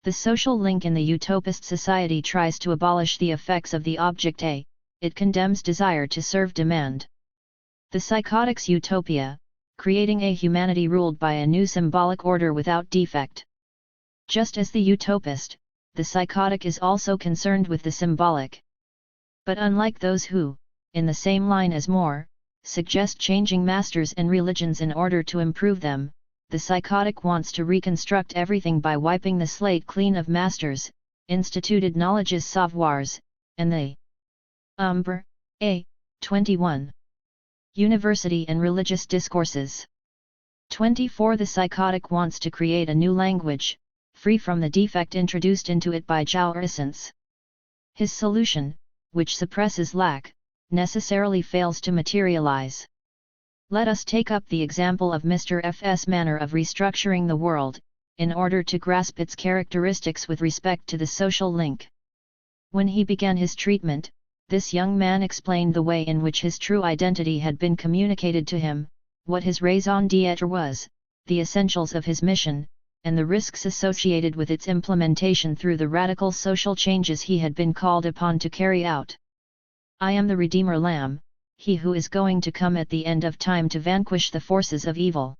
The social link in the utopist society tries to abolish the effects of the object A, it condemns desire to serve demand. The psychotic's utopia, creating a humanity ruled by a new symbolic order without defect. Just as the utopist, the psychotic is also concerned with the symbolic. But unlike those who, in the same line as Moore, suggest changing masters and religions in order to improve them, the psychotic wants to reconstruct everything by wiping the slate clean of masters, instituted knowledges savoirs, and the Umbra. 21. University and religious discourses. 24. The psychotic wants to create a new language, free from the defect introduced into it by jouissance. His solution, which suppresses lack, necessarily fails to materialize. Let us take up the example of Mr. F's manner of restructuring the world, in order to grasp its characteristics with respect to the social link. When he began his treatment, this young man explained the way in which his true identity had been communicated to him, what his raison d'être was, the essentials of his mission, and the risks associated with its implementation through the radical social changes he had been called upon to carry out. I am the Redeemer Lamb, he who is going to come at the end of time to vanquish the forces of evil.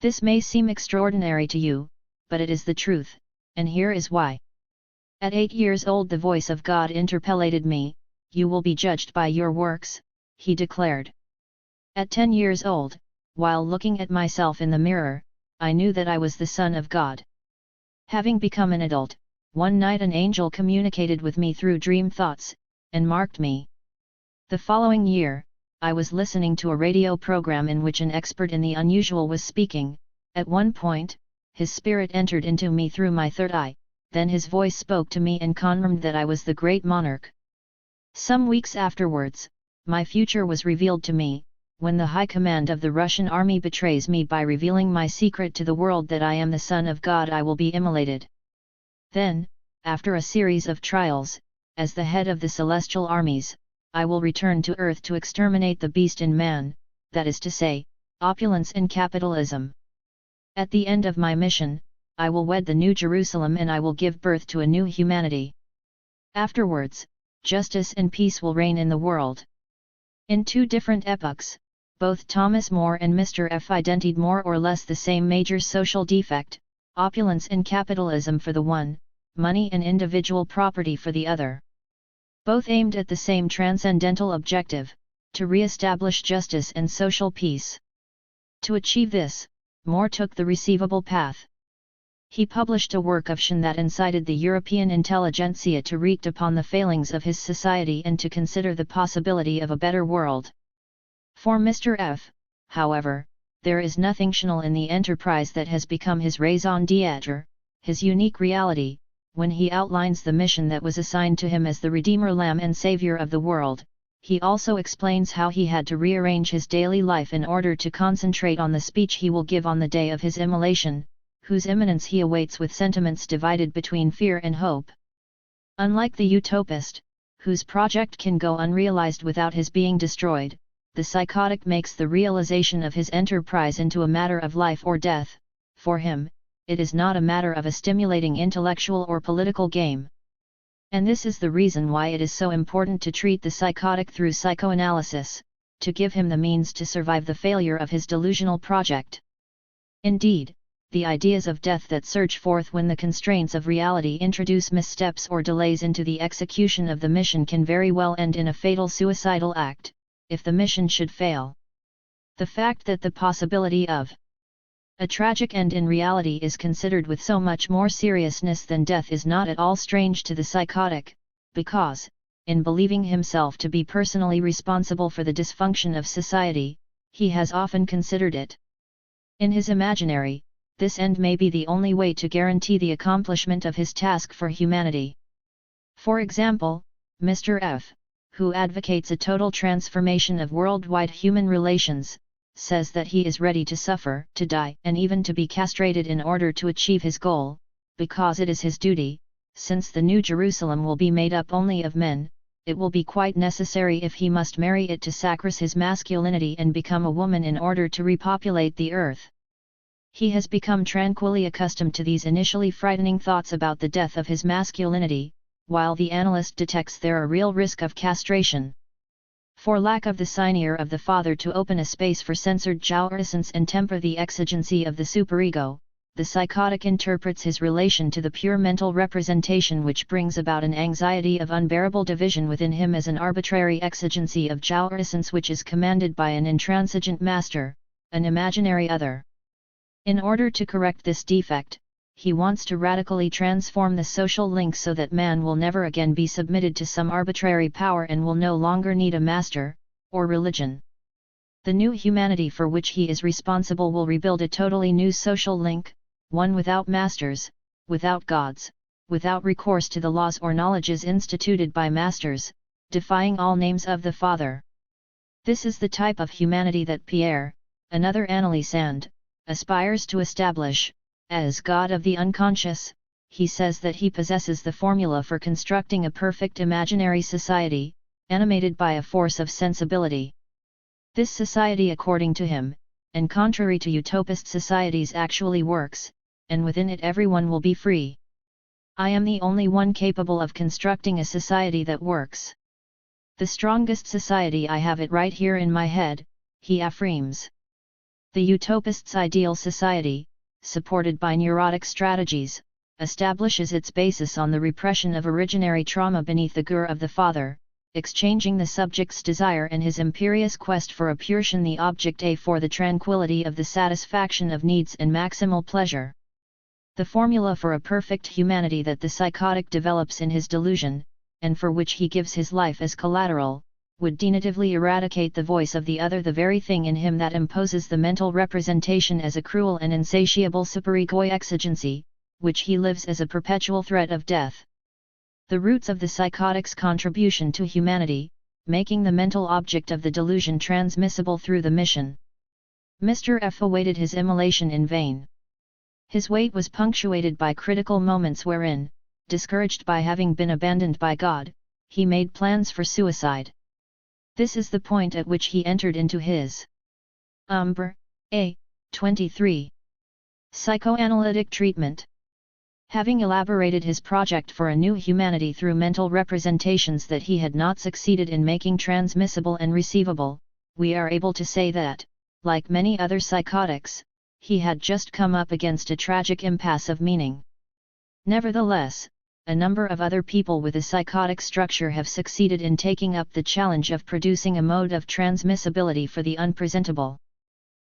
This may seem extraordinary to you, but it is the truth, and here is why. At 8 years old the voice of God interpellated me, "You will be judged by your works," he declared. At 10 years old, while looking at myself in the mirror, I knew that I was the Son of God. Having become an adult, one night an angel communicated with me through dream thoughts, and marked me. The following year, I was listening to a radio program in which an expert in the unusual was speaking. At one point, his spirit entered into me through my third eye, then his voice spoke to me and confirmed that I was the great monarch. Some weeks afterwards, my future was revealed to me, when the high command of the Russian army betrays me by revealing my secret to the world that I am the Son of God, I will be immolated. Then, after a series of trials, as the head of the celestial armies, I will return to earth to exterminate the beast in man, that is to say, opulence and capitalism. At the end of my mission, I will wed the New Jerusalem and I will give birth to a new humanity. Afterwards, justice and peace will reign in the world. In two different epochs, both Thomas More and Mr. F identified more or less the same major social defect, opulence and capitalism for the one, money and individual property for the other. Both aimed at the same transcendental objective, to re-establish justice and social peace. To achieve this, More took the receivable path. He published a work of fiction that incited the European intelligentsia to reflect upon the failings of his society and to consider the possibility of a better world. For Mr. F, however, there is nothing fictional in the enterprise that has become his raison d'être, his unique reality, when he outlines the mission that was assigned to him as the Redeemer Lamb and Savior of the world. He also explains how he had to rearrange his daily life in order to concentrate on the speech he will give on the day of his immolation, whose imminence he awaits with sentiments divided between fear and hope. Unlike the utopist, whose project can go unrealized without his being destroyed, the psychotic makes the realization of his enterprise into a matter of life or death. For him, it is not a matter of a stimulating intellectual or political game. And this is the reason why it is so important to treat the psychotic through psychoanalysis, to give him the means to survive the failure of his delusional project. Indeed, the ideas of death that surge forth when the constraints of reality introduce missteps or delays into the execution of the mission can very well end in a fatal suicidal act, if the mission should fail. The fact that the possibility of a tragic end in reality is considered with so much more seriousness than death is not at all strange to the psychotic, because, in believing himself to be personally responsible for the dysfunction of society, he has often considered it. In his imaginary, this end may be the only way to guarantee the accomplishment of his task for humanity. For example, Mr. F, who advocates a total transformation of worldwide human relations, says that he is ready to suffer, to die, and even to be castrated in order to achieve his goal, because it is his duty. Since the New Jerusalem will be made up only of men, it will be quite necessary if he must marry it to sacrifice his masculinity and become a woman in order to repopulate the earth. He has become tranquilly accustomed to these initially frightening thoughts about the death of his masculinity, while the analyst detects there a real risk of castration. For lack of the signature of the father to open a space for censored jouissance and temper the exigency of the superego, the psychotic interprets his relation to the pure mental representation which brings about an anxiety of unbearable division within him as an arbitrary exigency of jouissance which is commanded by an intransigent master, an imaginary other. In order to correct this defect, he wants to radically transform the social link so that man will never again be submitted to some arbitrary power and will no longer need a master, or religion. The new humanity for which he is responsible will rebuild a totally new social link, one without masters, without gods, without recourse to the laws or knowledges instituted by masters, defying all names of the Father. This is the type of humanity that Pierre, another analysand, aspires to establish. As God of the unconscious, he says that he possesses the formula for constructing a perfect imaginary society, animated by a force of sensibility. This society, according to him, and contrary to utopist societies, actually works, and within it everyone will be free. I am the only one capable of constructing a society that works. The strongest society, I have it right here in my head, he affirms. The utopist's ideal society, supported by neurotic strategies, establishes its basis on the repression of originary trauma beneath the gur of the father, exchanging the subject's desire and his imperious quest for a purtion the object A for the tranquility of the satisfaction of needs and maximal pleasure. The formula for a perfect humanity that the psychotic develops in his delusion, and for which he gives his life as collateral, would definitively eradicate the voice of the other, the very thing in him that imposes the mental representation as a cruel and insatiable superegoi exigency, which he lives as a perpetual threat of death. The roots of the psychotic's contribution to humanity, making the mental object of the delusion transmissible through the mission. Mr. F awaited his immolation in vain. His wait was punctuated by critical moments wherein, discouraged by having been abandoned by God, he made plans for suicide. This is the point at which he entered into his Umbra, A. 23. Psychoanalytic treatment. Having elaborated his project for a new humanity through mental representations that he had not succeeded in making transmissible and receivable, we are able to say that, like many other psychotics, he had just come up against a tragic impasse of meaning. Nevertheless, a number of other people with a psychotic structure have succeeded in taking up the challenge of producing a mode of transmissibility for the unpresentable.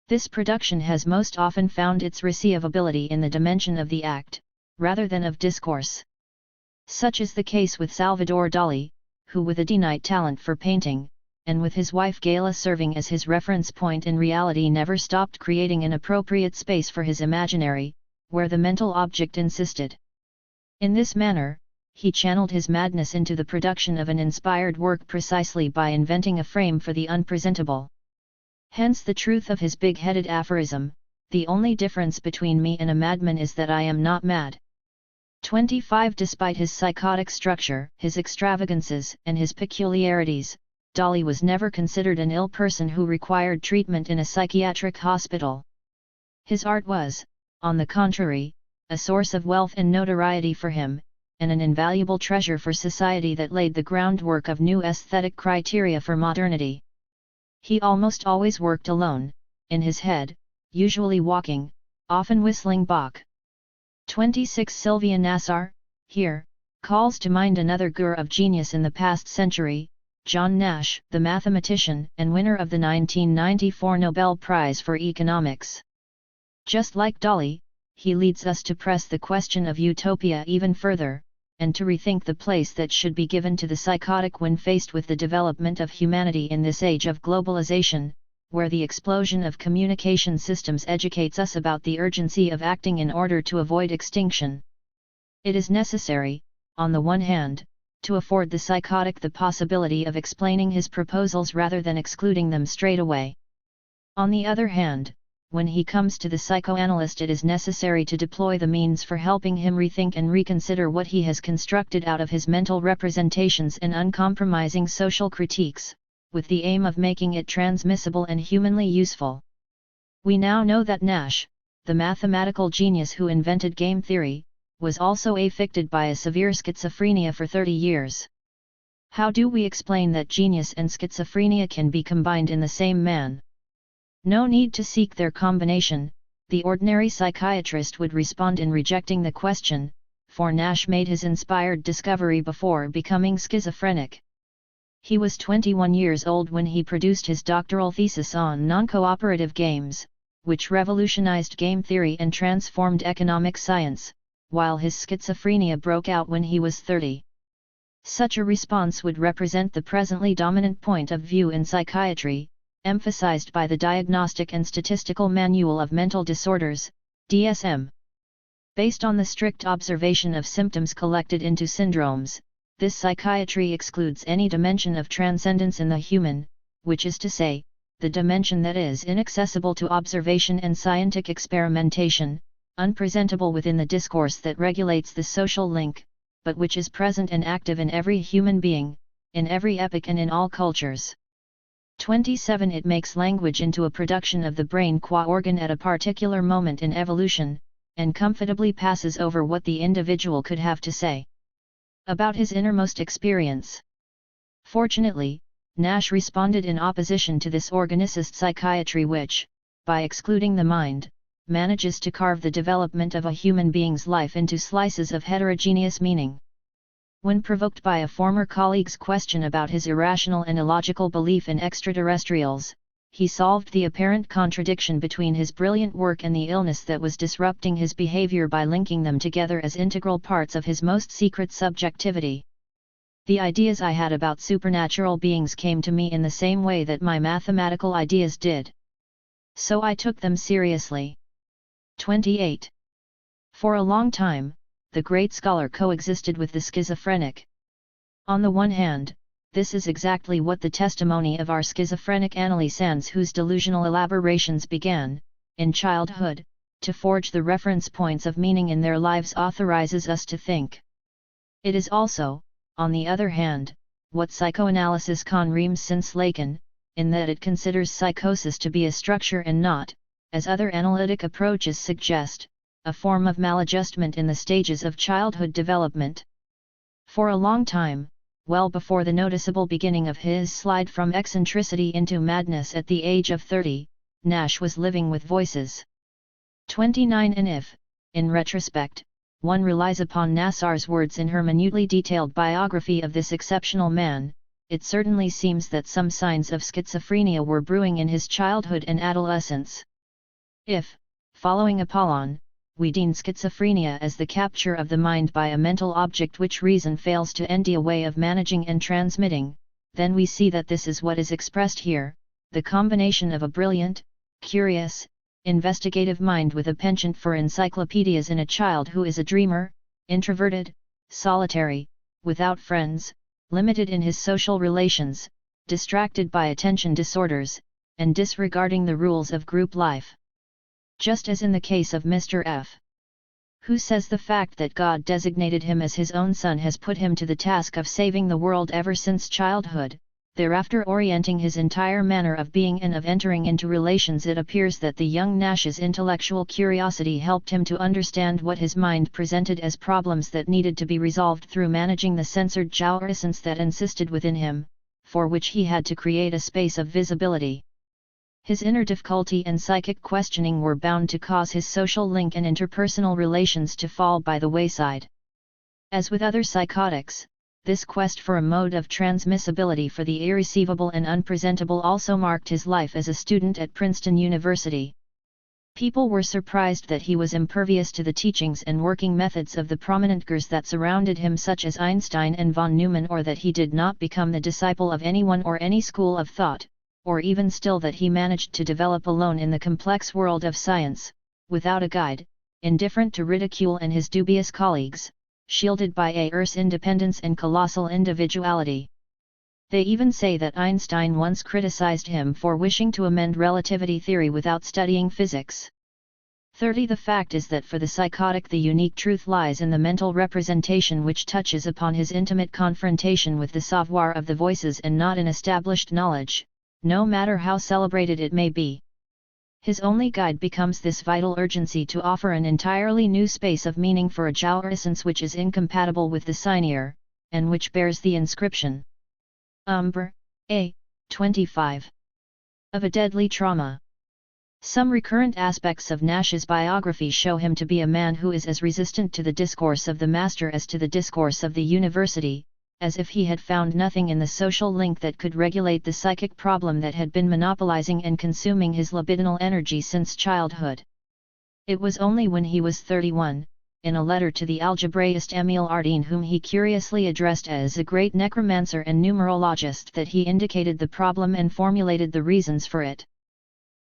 This production has most often found its receivability in the dimension of the act, rather than of discourse. Such is the case with Salvador Dali, who with a innate talent for painting, and with his wife Gala serving as his reference point in reality, never stopped creating an appropriate space for his imaginary, where the mental object insisted. In this manner, he channeled his madness into the production of an inspired work precisely by inventing a frame for the unpresentable. Hence the truth of his big-headed aphorism, "The only difference between me and a madman is that I am not mad." 25. Despite his psychotic structure, his extravagances, and his peculiarities, Dali was never considered an ill person who required treatment in a psychiatric hospital. His art was, on the contrary, a source of wealth and notoriety for him, and an invaluable treasure for society that laid the groundwork of new aesthetic criteria for modernity. He almost always worked alone, in his head, usually walking, often whistling Bach. 26. Sylvia Nassar, here, calls to mind another gur of genius in the past century, John Nash, the mathematician and winner of the 1994 Nobel Prize for Economics. Just like Dali, he leads us to press the question of utopia even further, and to rethink the place that should be given to the psychotic when faced with the development of humanity in this age of globalization, where the explosion of communication systems educates us about the urgency of acting in order to avoid extinction. It is necessary, on the one hand, to afford the psychotic the possibility of explaining his proposals rather than excluding them straight away. On the other hand, when he comes to the psychoanalyst, it is necessary to deploy the means for helping him rethink and reconsider what he has constructed out of his mental representations and uncompromising social critiques, with the aim of making it transmissible and humanly useful. We now know that Nash, the mathematical genius who invented game theory, was also afflicted by a severe schizophrenia for 30 years. How do we explain that genius and schizophrenia can be combined in the same man? No need to seek their combination, the ordinary psychiatrist would respond in rejecting the question, for Nash made his inspired discovery before becoming schizophrenic. He was 21 years old when he produced his doctoral thesis on non-cooperative games, which revolutionized game theory and transformed economic science, while his schizophrenia broke out when he was 30. Such a response would represent the presently dominant point of view in psychiatry, emphasized by the Diagnostic and Statistical Manual of Mental Disorders, DSM. Based on the strict observation of symptoms collected into syndromes, this psychiatry excludes any dimension of transcendence in the human, which is to say, the dimension that is inaccessible to observation and scientific experimentation, unpresentable within the discourse that regulates the social link, but which is present and active in every human being, in every epoch and in all cultures. 27. It makes language into a production of the brain qua organ at a particular moment in evolution, and comfortably passes over what the individual could have to say about his innermost experience. Fortunately, Nash responded in opposition to this organicist psychiatry which, by excluding the mind, manages to carve the development of a human being's life into slices of heterogeneous meaning. When provoked by a former colleague's question about his irrational and illogical belief in extraterrestrials, he solved the apparent contradiction between his brilliant work and the illness that was disrupting his behavior by linking them together as integral parts of his most secret subjectivity. The ideas I had about supernatural beings came to me in the same way that my mathematical ideas did. So I took them seriously. 28. For a long time, the great scholar coexisted with the schizophrenic. On the one hand, this is exactly what the testimony of our schizophrenic adolescents whose delusional elaborations began, in childhood, to forge the reference points of meaning in their lives authorizes us to think. It is also, on the other hand, what psychoanalysis confirms since Lacan, in that it considers psychosis to be a structure and not, as other analytic approaches suggest, a form of maladjustment in the stages of childhood development. For a long time, well before the noticeable beginning of his slide from eccentricity into madness at the age of 30, Nash was living with voices. 29. And if, in retrospect, one relies upon Nassar's words in her minutely detailed biography of this exceptional man, it certainly seems that some signs of schizophrenia were brewing in his childhood and adolescence. If, following Apollon, we deem schizophrenia as the capture of the mind by a mental object which reason fails to endy a way of managing and transmitting, then we see that this is what is expressed here, the combination of a brilliant, curious, investigative mind with a penchant for encyclopedias in a child who is a dreamer, introverted, solitary, without friends, limited in his social relations, distracted by attention disorders, and disregarding the rules of group life. Just as in the case of Mr. F., who says the fact that God designated him as his own son has put him to the task of saving the world ever since childhood, thereafter orienting his entire manner of being and of entering into relations. It appears that the young Nash's intellectual curiosity helped him to understand what his mind presented as problems that needed to be resolved through managing the censored jouissance that insisted within him, for which he had to create a space of visibility. His inner difficulty and psychic questioning were bound to cause his social link and interpersonal relations to fall by the wayside. As with other psychotics, this quest for a mode of transmissibility for the irreceivable and unpresentable also marked his life as a student at Princeton University. People were surprised that he was impervious to the teachings and working methods of the prominent figures that surrounded him such as Einstein and von Neumann, or that he did not become the disciple of anyone or any school of thought, or even still that he managed to develop alone in the complex world of science, without a guide, indifferent to ridicule and his dubious colleagues, shielded by Earth's independence and colossal individuality. They even say that Einstein once criticized him for wishing to amend relativity theory without studying physics. 30. The fact is that for the psychotic the unique truth lies in the mental representation which touches upon his intimate confrontation with the savoir of the voices and not in established knowledge, no matter how celebrated it may be. His only guide becomes this vital urgency to offer an entirely new space of meaning for a jouissance which is incompatible with the seigneur, and which bears the inscription Umbra, A. 25. Of a deadly trauma. Some recurrent aspects of Nash's biography show him to be a man who is as resistant to the discourse of the master as to the discourse of the university, as if he had found nothing in the social link that could regulate the psychic problem that had been monopolizing and consuming his libidinal energy since childhood. It was only when he was 31, in a letter to the algebraist Émile Ardenne, whom he curiously addressed as a great necromancer and numerologist, that he indicated the problem and formulated the reasons for it.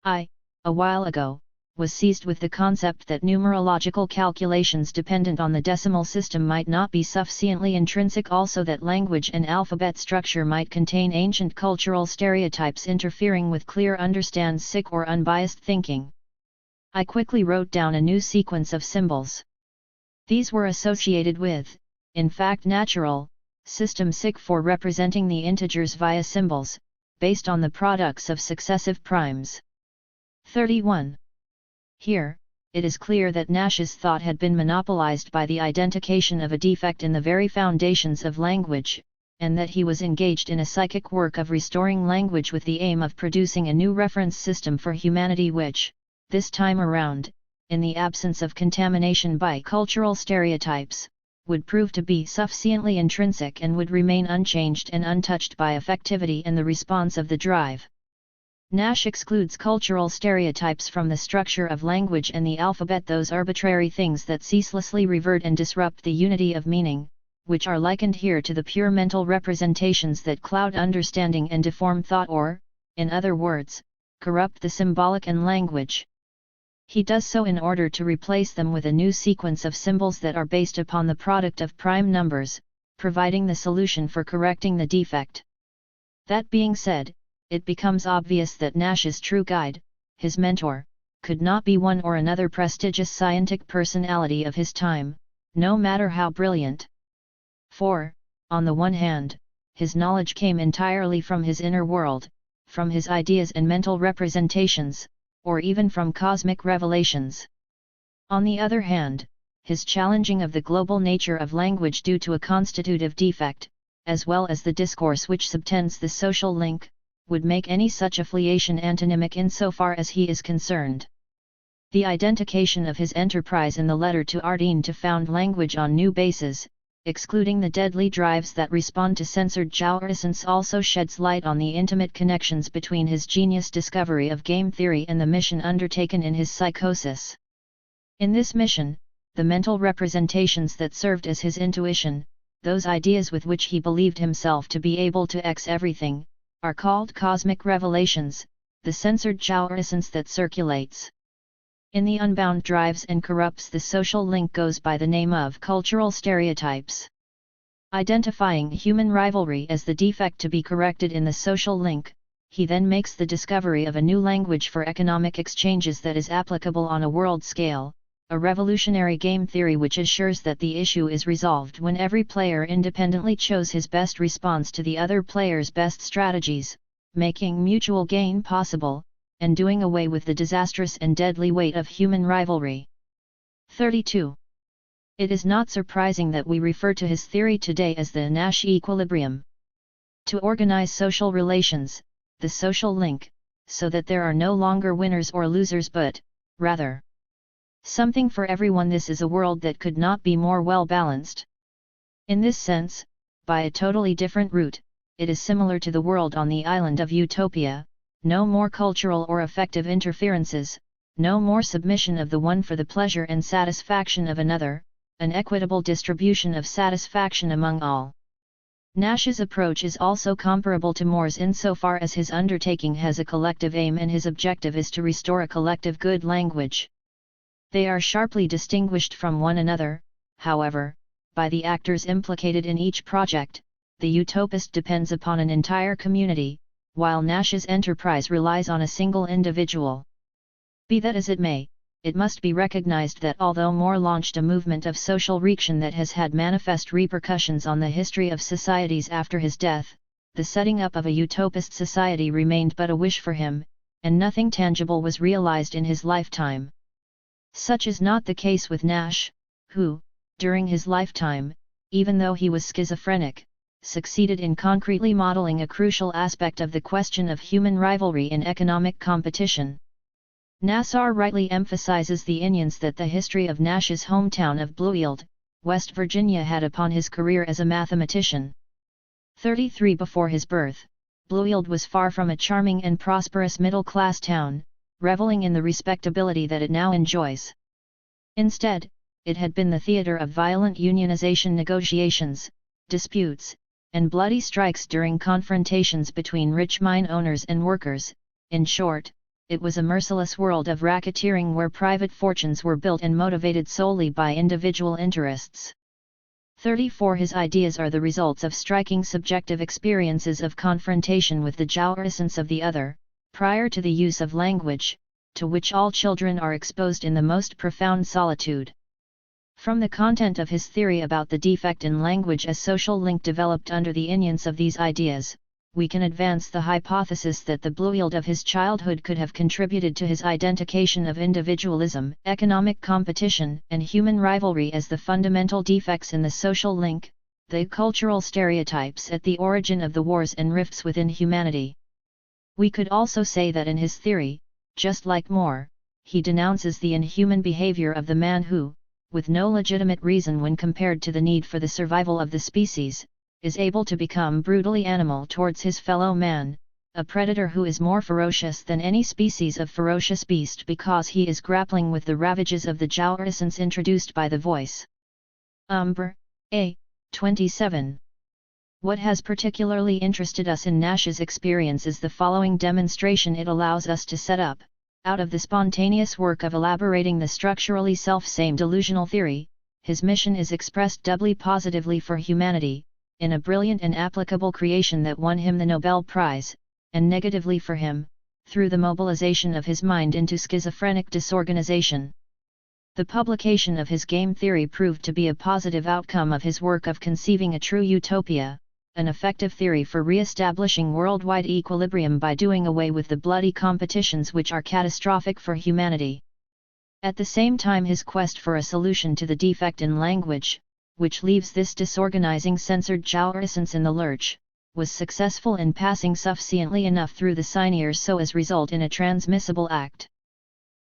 A while ago, was seized with the concept that numerological calculations dependent on the decimal system might not be sufficiently intrinsic, also that language and alphabet structure might contain ancient cultural stereotypes interfering with clear understands sick or unbiased thinking. I quickly wrote down a new sequence of symbols. These were associated with, in fact, natural system sick for representing the integers via symbols, based on the products of successive primes. 31. Here, it is clear that Nash's thought had been monopolized by the identification of a defect in the very foundations of language, and that he was engaged in a psychic work of restoring language with the aim of producing a new reference system for humanity which, this time around, in the absence of contamination by cultural stereotypes, would prove to be sufficiently intrinsic and would remain unchanged and untouched by affectivity and the response of the drive. Nash excludes cultural stereotypes from the structure of language and the alphabet, those arbitrary things that ceaselessly revert and disrupt the unity of meaning, which are likened here to the pure mental representations that cloud understanding and deform thought or, in other words, corrupt the symbolic and language. He does so in order to replace them with a new sequence of symbols that are based upon the product of prime numbers, providing the solution for correcting the defect. That being said, it becomes obvious that Nash's true guide, his mentor, could not be one or another prestigious scientific personality of his time, no matter how brilliant. For, on the one hand, his knowledge came entirely from his inner world, from his ideas and mental representations, or even from cosmic revelations. On the other hand, his challenging of the global nature of language due to a constitutive defect, as well as the discourse which subtends the social link, would make any such affiliation antonymic insofar as he is concerned. The identification of his enterprise in the letter to Ardeen to found language on new bases, excluding the deadly drives that respond to censored jouissance, also sheds light on the intimate connections between his genius discovery of game theory and the mission undertaken in his psychosis. In this mission, the mental representations that served as his intuition, those ideas with which he believed himself to be able to X everything, are called cosmic revelations, the censored jouissance that circulates in the unbound drives and corrupts the social link goes by the name of cultural stereotypes. Identifying human rivalry as the defect to be corrected in the social link, he then makes the discovery of a new language for economic exchanges that is applicable on a world scale, a revolutionary game theory which assures that the issue is resolved when every player independently chose his best response to the other player's best strategies, making mutual gain possible, and doing away with the disastrous and deadly weight of human rivalry. 32. It is not surprising that we refer to his theory today as the Nash equilibrium. To organize social relations, the social link, so that there are no longer winners or losers but, rather, something for everyone. This is a world that could not be more well balanced. In this sense, by a totally different route, it is similar to the world on the island of Utopia. No more cultural or affective interferences, no more submission of the one for the pleasure and satisfaction of another, an equitable distribution of satisfaction among all. Nash's approach is also comparable to More's insofar as his undertaking has a collective aim and his objective is to restore a collective good language. They are sharply distinguished from one another, however, by the actors implicated in each project. The utopist depends upon an entire community, while Nash's enterprise relies on a single individual. Be that as it may, it must be recognized that although More launched a movement of social reaction that has had manifest repercussions on the history of societies after his death, the setting up of a utopist society remained but a wish for him, and nothing tangible was realized in his lifetime. Such is not the case with Nash, who, during his lifetime, even though he was schizophrenic, succeeded in concretely modeling a crucial aspect of the question of human rivalry in economic competition. Nassar rightly emphasizes the influence that the history of Nash's hometown of Bluefield, West Virginia had upon his career as a mathematician. 33 Before his birth, Bluefield was far from a charming and prosperous middle-class town, reveling in the respectability that it now enjoys. Instead, it had been the theater of violent unionization negotiations, disputes, and bloody strikes during confrontations between rich mine owners and workers. In short, it was a merciless world of racketeering where private fortunes were built and motivated solely by individual interests. 34 His ideas are the results of striking subjective experiences of confrontation with the jouissance of the other, prior to the use of language, to which all children are exposed in the most profound solitude. From the content of his theory about the defect in language as social link developed under the influence of these ideas, we can advance the hypothesis that the Bluefield of his childhood could have contributed to his identification of individualism, economic competition, and human rivalry as the fundamental defects in the social link, the cultural stereotypes at the origin of the wars and rifts within humanity. We could also say that in his theory, just like More, he denounces the inhuman behavior of the man who, with no legitimate reason when compared to the need for the survival of the species, is able to become brutally animal towards his fellow man, a predator who is more ferocious than any species of ferocious beast because he is grappling with the ravages of the jouissance introduced by the voice. Umbra, A. 27. What has particularly interested us in Nash's experience is the following demonstration it allows us to set up. Out of the spontaneous work of elaborating the structurally self-same delusional theory, his mission is expressed doubly positively for humanity, in a brilliant and applicable creation that won him the Nobel Prize, and negatively for him, through the mobilization of his mind into schizophrenic disorganization. The publication of his game theory proved to be a positive outcome of his work of conceiving a true utopia, an effective theory for re-establishing worldwide equilibrium by doing away with the bloody competitions which are catastrophic for humanity. At the same time, his quest for a solution to the defect in language, which leaves this disorganizing censored jouissance in the lurch, was successful in passing sufficiently enough through the signeers so as result in a transmissible act.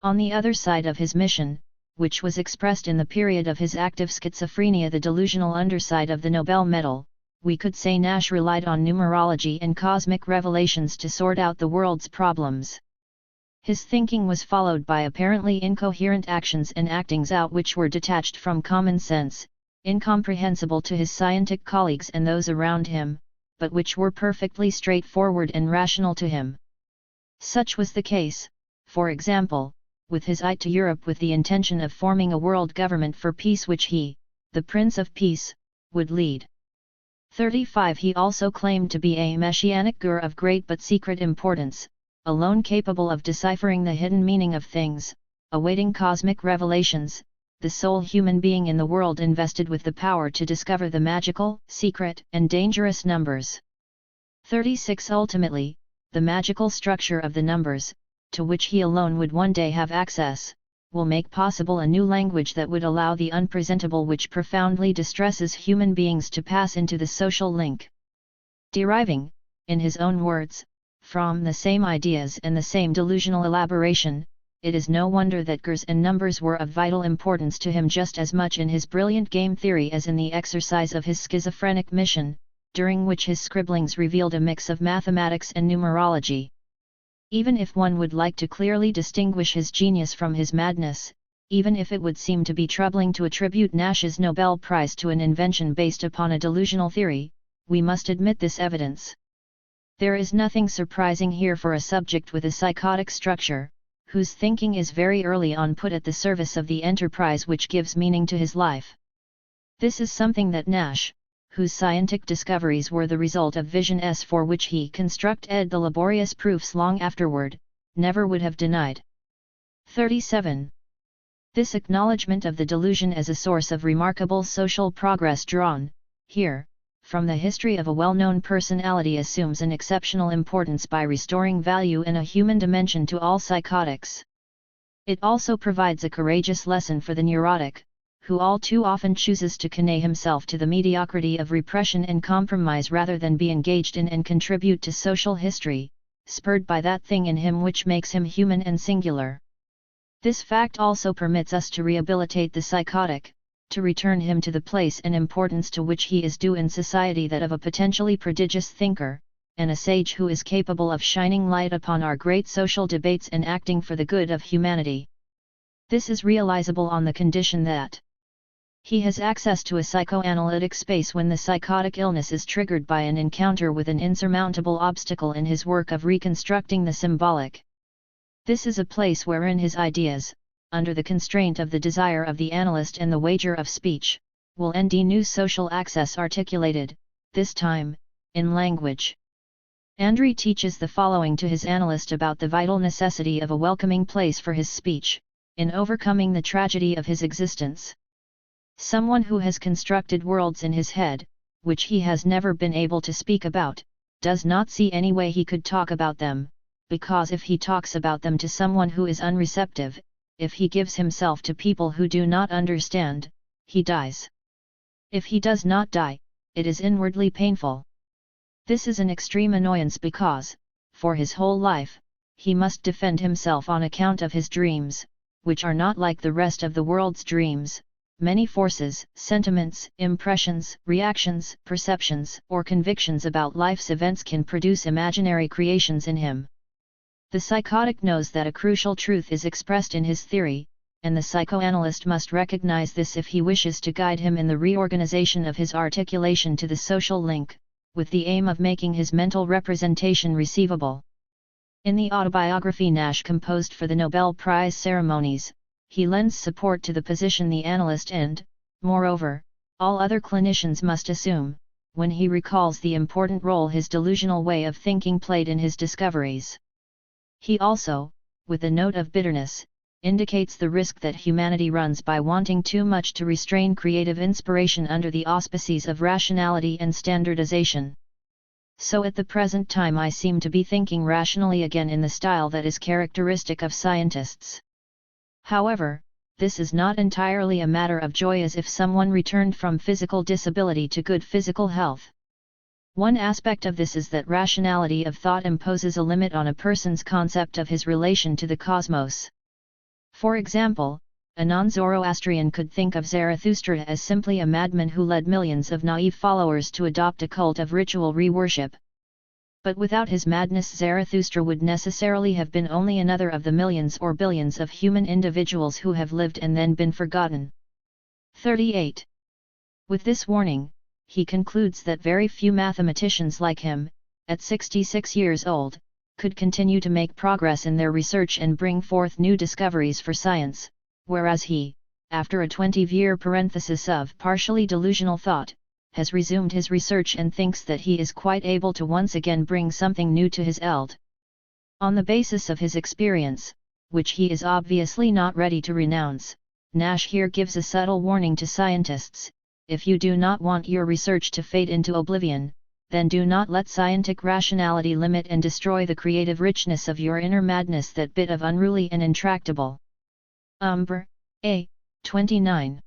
On the other side of his mission, which was expressed in the period of his active schizophrenia, the delusional underside of the Nobel medal, we could say Nash relied on numerology and cosmic revelations to sort out the world's problems. His thinking was followed by apparently incoherent actions and actings out which were detached from common sense, incomprehensible to his scientific colleagues and those around him, but which were perfectly straightforward and rational to him. Such was the case, for example, with his eye to Europe with the intention of forming a world government for peace which he, the Prince of Peace, would lead. 35. He also claimed to be a messianic gur of great but secret importance, alone capable of deciphering the hidden meaning of things, awaiting cosmic revelations, the sole human being in the world invested with the power to discover the magical, secret, and dangerous numbers. 36. Ultimately, the magical structure of the numbers, to which he alone would one day have access, will make possible a new language that would allow the unpresentable which profoundly distresses human beings to pass into the social link. Deriving, in his own words, from the same ideas and the same delusional elaboration, it is no wonder that gurs and numbers were of vital importance to him just as much in his brilliant game theory as in the exercise of his schizophrenic mission, during which his scribblings revealed a mix of mathematics and numerology. Even if one would like to clearly distinguish his genius from his madness, even if it would seem to be troubling to attribute Nash's Nobel Prize to an invention based upon a delusional theory, we must admit this evidence. There is nothing surprising here for a subject with a psychotic structure, whose thinking is very early on put at the service of the enterprise which gives meaning to his life. This is something that Nash, whose scientific discoveries were the result of visions for which he constructed the laborious proofs long afterward, never would have denied. 37. This acknowledgement of the delusion as a source of remarkable social progress drawn, here, from the history of a well-known personality assumes an exceptional importance by restoring value and a human dimension to all psychotics. It also provides a courageous lesson for the neurotic, who all too often chooses to convey himself to the mediocrity of repression and compromise rather than be engaged in and contribute to social history, spurred by that thing in him which makes him human and singular. This fact also permits us to rehabilitate the psychotic, to return him to the place and importance to which he is due in society, that of a potentially prodigious thinker, and a sage who is capable of shining light upon our great social debates and acting for the good of humanity. This is realizable on the condition that he has access to a psychoanalytic space when the psychotic illness is triggered by an encounter with an insurmountable obstacle in his work of reconstructing the symbolic. This is a place wherein his ideas, under the constraint of the desire of the analyst and the wager of speech, will end new social access articulated, this time, in language. André teaches the following to his analyst about the vital necessity of a welcoming place for his speech, in overcoming the tragedy of his existence. Someone who has constructed worlds in his head, which he has never been able to speak about, does not see any way he could talk about them, because if he talks about them to someone who is unreceptive, if he gives himself to people who do not understand, he dies. If he does not die, it is inwardly painful. This is an extreme annoyance because, for his whole life, he must defend himself on account of his dreams, which are not like the rest of the world's dreams. Many forces, sentiments, impressions, reactions, perceptions, or convictions about life's events can produce imaginary creations in him. The psychotic knows that a crucial truth is expressed in his theory, and the psychoanalyst must recognize this if he wishes to guide him in the reorganization of his articulation to the social link, with the aim of making his mental representation receivable. In the autobiography Nash composed for the Nobel Prize ceremonies, he lends support to the position the analyst and, moreover, all other clinicians must assume, when he recalls the important role his delusional way of thinking played in his discoveries. He also, with a note of bitterness, indicates the risk that humanity runs by wanting too much to restrain creative inspiration under the auspices of rationality and standardization. So at the present time I seem to be thinking rationally again in the style that is characteristic of scientists. However, this is not entirely a matter of joy as if someone returned from physical disability to good physical health. One aspect of this is that rationality of thought imposes a limit on a person's concept of his relation to the cosmos. For example, a non-Zoroastrian could think of Zarathustra as simply a madman who led millions of naive followers to adopt a cult of ritual re-worship. But without his madness Zarathustra would necessarily have been only another of the millions or billions of human individuals who have lived and then been forgotten. 38. With this warning, he concludes that very few mathematicians like him, at 66 years old, could continue to make progress in their research and bring forth new discoveries for science, whereas he, after a 20-year parenthesis of partially delusional thought, has resumed his research and thinks that he is quite able to once again bring something new to his eld. On the basis of his experience, which he is obviously not ready to renounce, Nash here gives a subtle warning to scientists: if you do not want your research to fade into oblivion, then do not let scientific rationality limit and destroy the creative richness of your inner madness, that bit of unruly and intractable. Umbra, A. 29.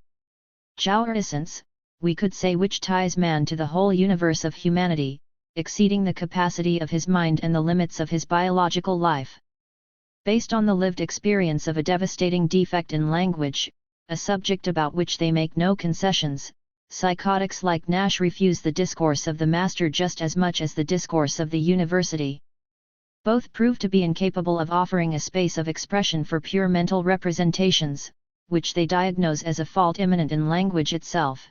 Our essence, we could say, which ties man to the whole universe of humanity, exceeding the capacity of his mind and the limits of his biological life. Based on the lived experience of a devastating defect in language, a subject about which they make no concessions, psychotics like Nash refuse the discourse of the master just as much as the discourse of the university. Both prove to be incapable of offering a space of expression for pure mental representations, which they diagnose as a fault immanent in language itself.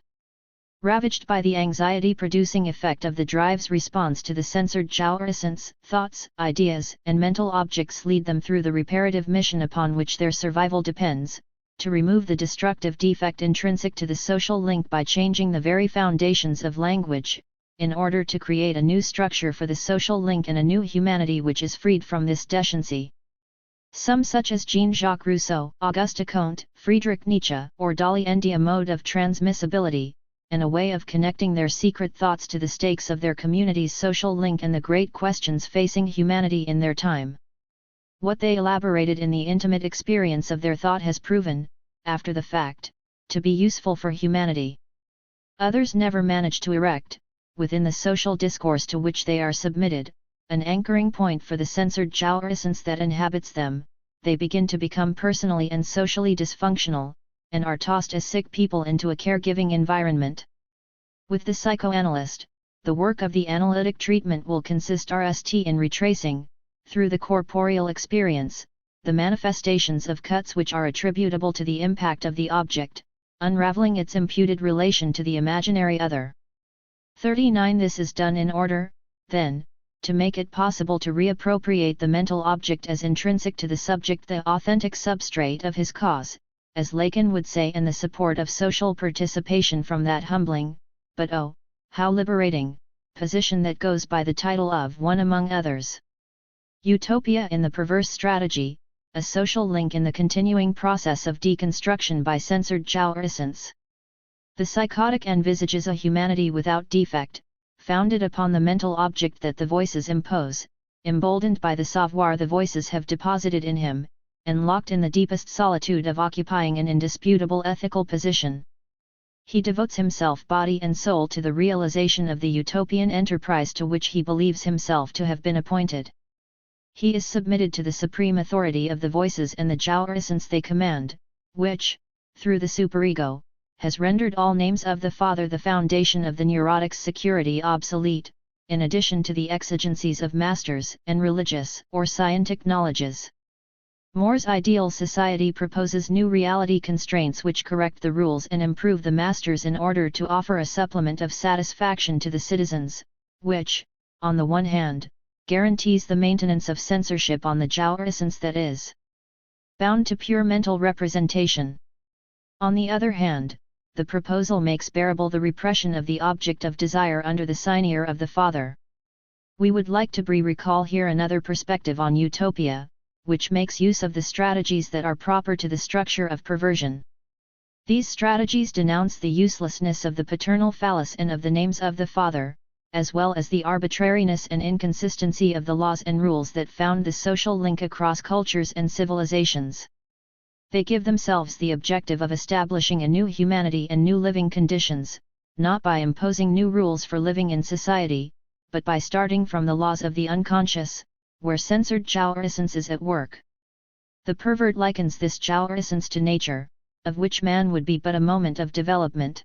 Ravaged by the anxiety-producing effect of the drive's response to the censored jouissance, thoughts, ideas, and mental objects lead them through the reparative mission upon which their survival depends, to remove the destructive defect intrinsic to the social link by changing the very foundations of language, in order to create a new structure for the social link and a new humanity which is freed from this deficiency. Some such as Jean-Jacques Rousseau, Auguste Comte, Friedrich Nietzsche, or Dolly envy a mode of transmissibility, and a way of connecting their secret thoughts to the stakes of their community's social link and the great questions facing humanity in their time. What they elaborated in the intimate experience of their thought has proven, after the fact, to be useful for humanity. Others never manage to erect, within the social discourse to which they are submitted, an anchoring point for the censored jouissance that inhabits them. They begin to become personally and socially dysfunctional, and are tossed as sick people into a caregiving environment. With the psychoanalyst, the work of the analytic treatment will consist in retracing, through the corporeal experience, the manifestations of cuts which are attributable to the impact of the object, unraveling its imputed relation to the imaginary other. 39. This is done in order, then, to make it possible to reappropriate the mental object as intrinsic to the subject, the authentic substrate of his cause, as Lacan would say, and the support of social participation from that humbling, but oh, how liberating, position that goes by the title of one among others. Utopia in the perverse strategy, a social link in the continuing process of deconstruction by censored jouissance. The psychotic envisages a humanity without defect, founded upon the mental object that the voices impose, emboldened by the savoir the voices have deposited in him, and locked in the deepest solitude of occupying an indisputable ethical position. He devotes himself body and soul to the realization of the utopian enterprise to which he believes himself to have been appointed. He is submitted to the supreme authority of the voices and the Jiao essence they command, which, through the superego, has rendered all names of the Father the foundation of the neurotic's security obsolete, in addition to the exigencies of masters and religious or scientific knowledges. Moore's ideal society proposes new reality constraints which correct the rules and improve the masters in order to offer a supplement of satisfaction to the citizens, which, on the one hand, guarantees the maintenance of censorship on the Jiao essence that is bound to pure mental representation. On the other hand, the proposal makes bearable the repression of the object of desire under the signeer of the Father. We would like to recall here another perspective on utopia, which makes use of the strategies that are proper to the structure of perversion. These strategies denounce the uselessness of the paternal phallus and of the names of the Father, as well as the arbitrariness and inconsistency of the laws and rules that found the social link across cultures and civilizations. They give themselves the objective of establishing a new humanity and new living conditions, not by imposing new rules for living in society, but by starting from the laws of the unconscious, where censored Jiao essence is at work. The pervert likens this Jiao essence to nature, of which man would be but a moment of development.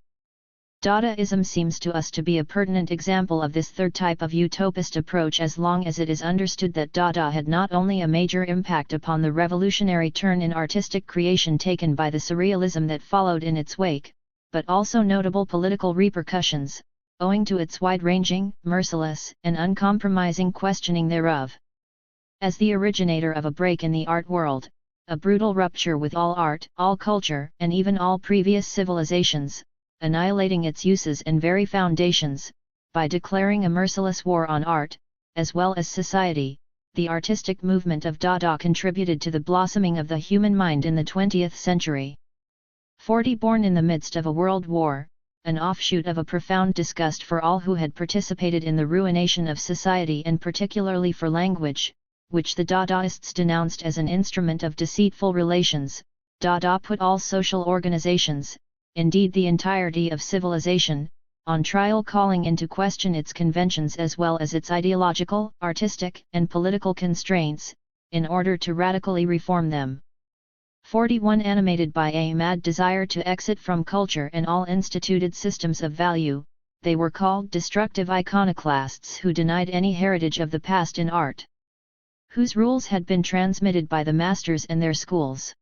Dadaism seems to us to be a pertinent example of this third type of utopist approach as long as it is understood that Dada had not only a major impact upon the revolutionary turn in artistic creation taken by the surrealism that followed in its wake, but also notable political repercussions, owing to its wide-ranging, merciless, and uncompromising questioning thereof. As the originator of a break in the art world, a brutal rupture with all art, all culture, and even all previous civilizations, annihilating its uses and very foundations, by declaring a merciless war on art, as well as society, the artistic movement of Dada contributed to the blossoming of the human mind in the 20th century. 40 Born in the midst of a world war, an offshoot of a profound disgust for all who had participated in the ruination of society and particularly for language, which the Dadaists denounced as an instrument of deceitful relations, Dada put all social organizations, indeed the entirety of civilization, on trial, calling into question its conventions as well as its ideological, artistic, and political constraints, in order to radically reform them. 41 Animated by a mad desire to exit from culture and all instituted systems of value, they were called destructive iconoclasts who denied any heritage of the past in art, whose rules had been transmitted by the masters and their schools.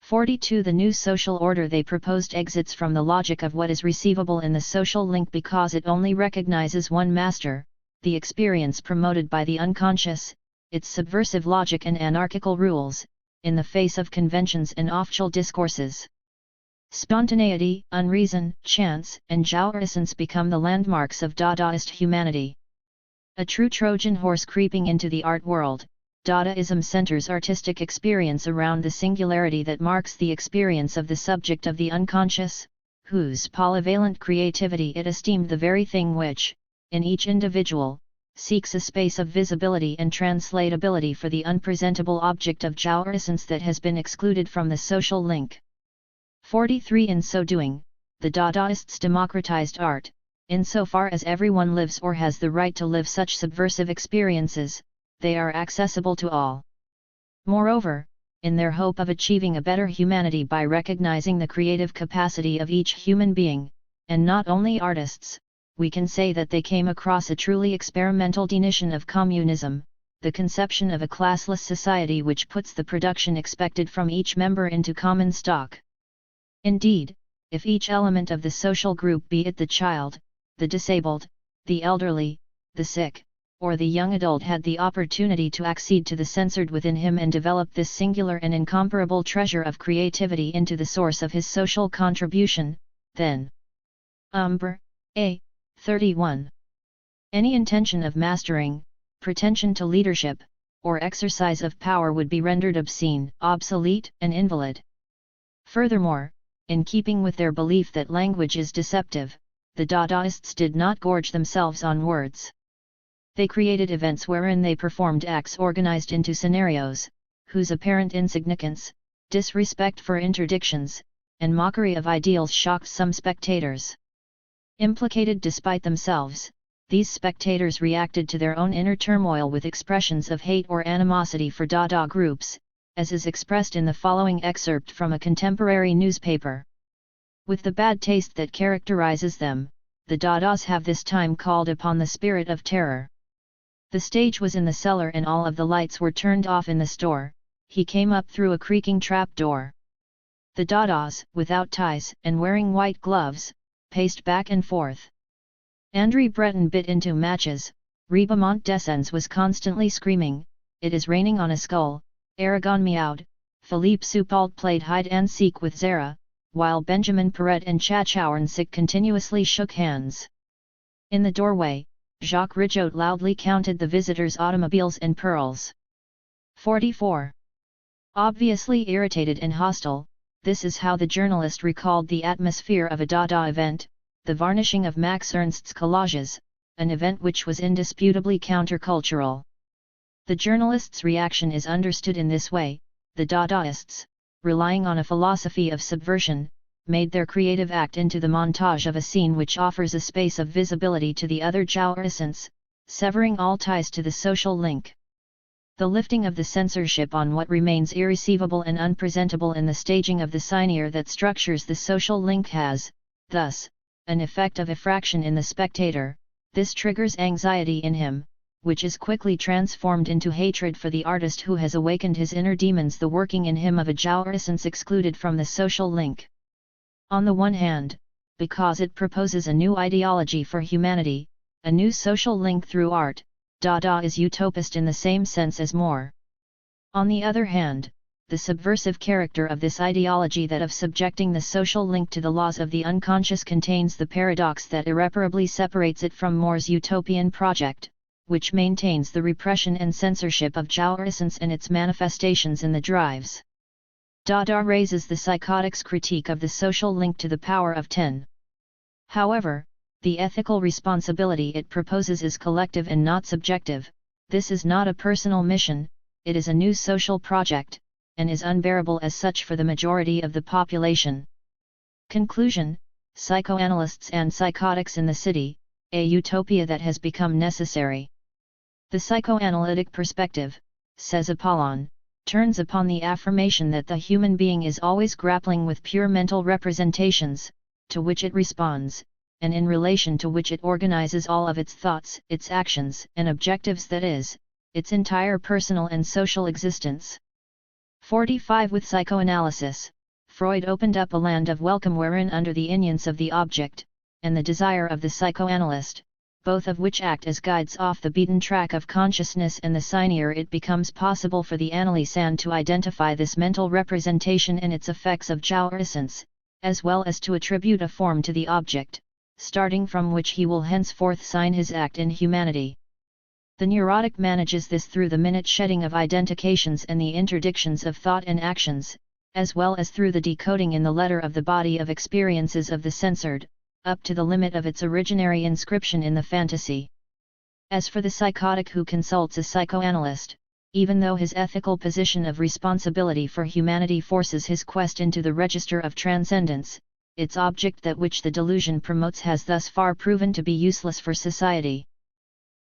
42 The new social order they proposed exits from the logic of what is receivable in the social link because it only recognizes one master, the experience promoted by the unconscious, its subversive logic and anarchical rules, in the face of conventions and official discourses. Spontaneity, unreason, chance, and Jiao essence become the landmarks of Dadaist humanity. A true Trojan horse creeping into the art world, Dadaism centers artistic experience around the singularity that marks the experience of the subject of the unconscious, whose polyvalent creativity it esteemed the very thing which, in each individual, seeks a space of visibility and translatability for the unpresentable object of Jiao essence that has been excluded from the social link. 43 In so doing, the Dadaists democratized art, insofar as everyone lives or has the right to live such subversive experiences, they are accessible to all. Moreover, in their hope of achieving a better humanity by recognizing the creative capacity of each human being, and not only artists, we can say that they came across a truly experimental definition of communism, the conception of a classless society which puts the production expected from each member into common stock. Indeed, if each element of the social group, be it the child, the disabled, the elderly, the sick, or the young adult, had the opportunity to accede to the censored within him and develop this singular and incomparable treasure of creativity into the source of his social contribution, then Umbra, A. 31. Any intention of mastering, pretension to leadership, or exercise of power would be rendered obscene, obsolete, and invalid. Furthermore, in keeping with their belief that language is deceptive, the Dadaists did not gorge themselves on words. They created events wherein they performed acts organized into scenarios, whose apparent insignificance, disrespect for interdictions, and mockery of ideals shocked some spectators. Implicated despite themselves, these spectators reacted to their own inner turmoil with expressions of hate or animosity for Dada groups, as is expressed in the following excerpt from a contemporary newspaper. With the bad taste that characterizes them, the Dadas have this time called upon the spirit of terror. The stage was in the cellar and all of the lights were turned off in the store. He came up through a creaking trap door. The Dadas, without ties and wearing white gloves, paced back and forth. Andre Breton bit into matches. Reba Montesens was constantly screaming, "It is raining on a skull." Aragon meowed. Philippe Soupalt played hide-and-seek with Zara, while Benjamin Perret and Chachauernsik continuously shook hands. In the doorway, Jacques Rigaud loudly counted the visitors' automobiles and pearls. 44. Obviously irritated and hostile, this is how the journalist recalled the atmosphere of a Dada event, the varnishing of Max Ernst's collages, an event which was indisputably countercultural. The journalist's reaction is understood in this way: the Dadaists, relying on a philosophy of subversion, made their creative act into the montage of a scene which offers a space of visibility to the other Jaurisants, severing all ties to the social link. The lifting of the censorship on what remains irreceivable and unpresentable in the staging of the scenario that structures the social link has, thus, an effect of effraction in the spectator. This triggers anxiety in him, which is quickly transformed into hatred for the artist who has awakened his inner demons, the working in him of a Jaurisance excluded from the social link. On the one hand, because it proposes a new ideology for humanity, a new social link through art, Dada is utopist in the same sense as Moore. On the other hand, the subversive character of this ideology, that of subjecting the social link to the laws of the unconscious, contains the paradox that irreparably separates it from Moore's utopian project, which maintains the repression and censorship of Jaurisance and its manifestations in the drives. Dada raises the psychotic's critique of the social link to the power of 10. However, the ethical responsibility it proposes is collective and not subjective. This is not a personal mission, it is a new social project, and is unbearable as such for the majority of the population. Conclusion: Psychoanalysts and Psychotics in the City, a utopia that has become necessary. The psychoanalytic perspective, says Apollon, turns upon the affirmation that the human being is always grappling with pure mental representations, to which it responds, and in relation to which it organizes all of its thoughts, its actions and objectives, that is, its entire personal and social existence. 45. With psychoanalysis, Freud opened up a land of welcome wherein, under the influence of the object, and the desire of the psychoanalyst, both of which act as guides off the beaten track of consciousness and the scenario, it becomes possible for the analysand to identify this mental representation and its effects of Jaurisance, as well as to attribute a form to the object, starting from which he will henceforth sign his act in humanity. The neurotic manages this through the minute shedding of identifications and the interdictions of thought and actions, as well as through the decoding in the letter of the body of experiences of the censored, up to the limit of its originary inscription in the fantasy. As for the psychotic who consults a psychoanalyst, even though his ethical position of responsibility for humanity forces his quest into the register of transcendence, its object, that which the delusion promotes, has thus far proven to be useless for society.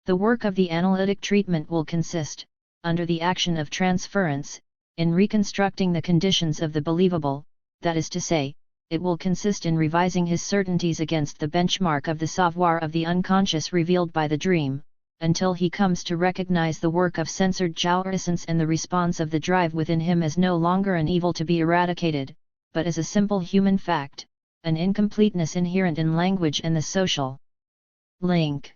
The work of the analytic treatment will consist, under the action of transference, in reconstructing the conditions of the believable, that is to say, it will consist in revising his certainties against the benchmark of the savoir of the unconscious revealed by the dream, until he comes to recognize the work of censored Jaurisance and the response of the drive within him as no longer an evil to be eradicated, but as a simple human fact, an incompleteness inherent in language and the social link.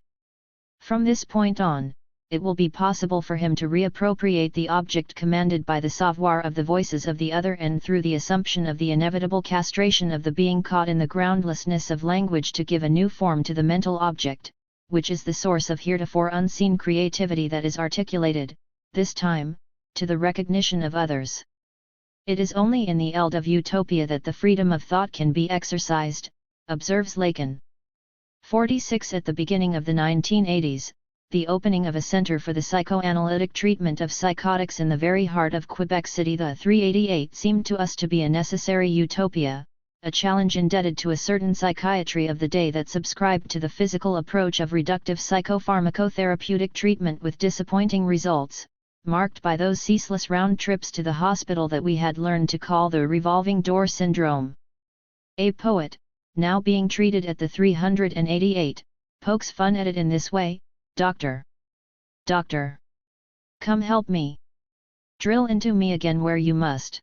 From this point on, it will be possible for him to reappropriate the object commanded by the savoir of the voices of the other, and through the assumption of the inevitable castration of the being caught in the groundlessness of language, to give a new form to the mental object, which is the source of heretofore unseen creativity that is articulated, this time, to the recognition of others. It is only in the eld of utopia that the freedom of thought can be exercised, observes Lacan. 46 At the beginning of the 1980s, the opening of a center for the psychoanalytic treatment of psychotics in the very heart of Quebec City, the 388, seemed to us to be a necessary utopia, a challenge indebted to a certain psychiatry of the day that subscribed to the physical approach of reductive psychopharmacotherapeutic treatment with disappointing results, marked by those ceaseless round trips to the hospital that we had learned to call the revolving door syndrome. A poet, now being treated at the 388, pokes fun at it in this way: "Doctor, doctor, come help me. Drill into me again where you must."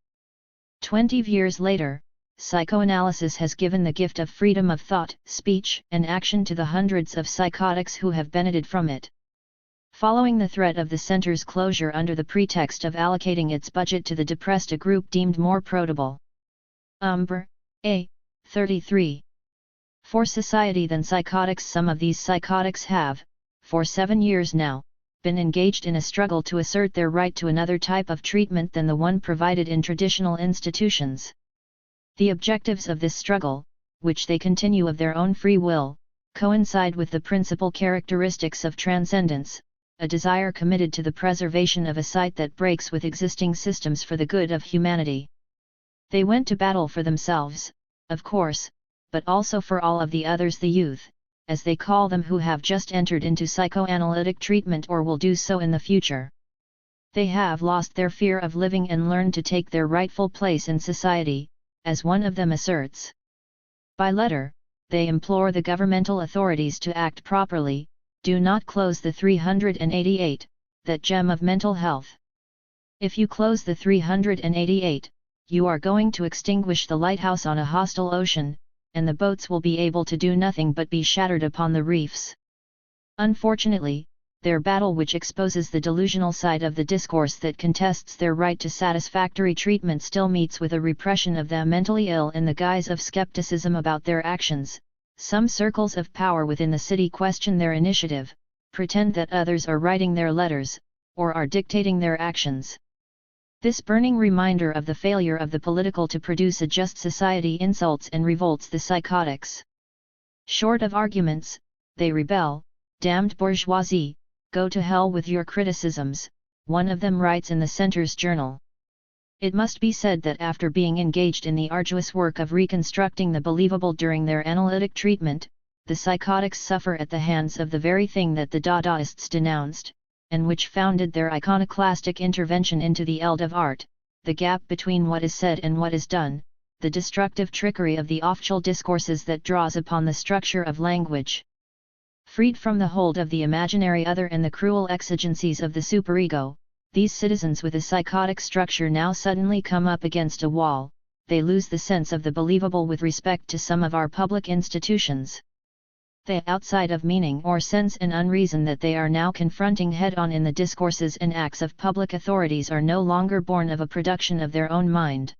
20 years later, psychoanalysis has given the gift of freedom of thought, speech, and action to the hundreds of psychotics who have benefited from it. Following the threat of the center's closure under the pretext of allocating its budget to the depressed, a group deemed more protable, Umbra, a. 33. For society than psychotics, some of these psychotics have, for 7 years now, been engaged in a struggle to assert their right to another type of treatment than the one provided in traditional institutions. The objectives of this struggle, which they continue of their own free will, coincide with the principal characteristics of transcendence, a desire committed to the preservation of a site that breaks with existing systems for the good of humanity. They went to battle for themselves, of course, but also for all of the others, the youth, as they call them, who have just entered into psychoanalytic treatment or will do so in the future. They have lost their fear of living and learned to take their rightful place in society, as one of them asserts. By letter, they implore the governmental authorities to act properly, do not close the 388, that gem of mental health. If you close the 388, you are going to extinguish the lighthouse on a hostile ocean, and the boats will be able to do nothing but be shattered upon the reefs. Unfortunately, their battle, which exposes the delusional side of the discourse that contests their right to satisfactory treatment, still meets with a repression of the mentally ill in the guise of skepticism about their actions. Some circles of power within the city question their initiative, pretend that others are writing their letters, or are dictating their actions. This burning reminder of the failure of the political to produce a just society insults and revolts the psychotics. Short of arguments, they rebel. "Damned bourgeoisie, go to hell with your criticisms," one of them writes in the center's journal. It must be said that after being engaged in the arduous work of reconstructing the believable during their analytic treatment, the psychotics suffer at the hands of the very thing that the Dadaists denounced, and which founded their iconoclastic intervention into the eld of art: the gap between what is said and what is done, the destructive trickery of the official discourses that draws upon the structure of language. Freed from the hold of the imaginary other and the cruel exigencies of the superego, these citizens with a psychotic structure now suddenly come up against a wall. They lose the sense of the believable with respect to some of our public institutions. The outside of meaning or sense and unreason that they are now confronting head-on in the discourses and acts of public authorities are no longer born of a production of their own mind.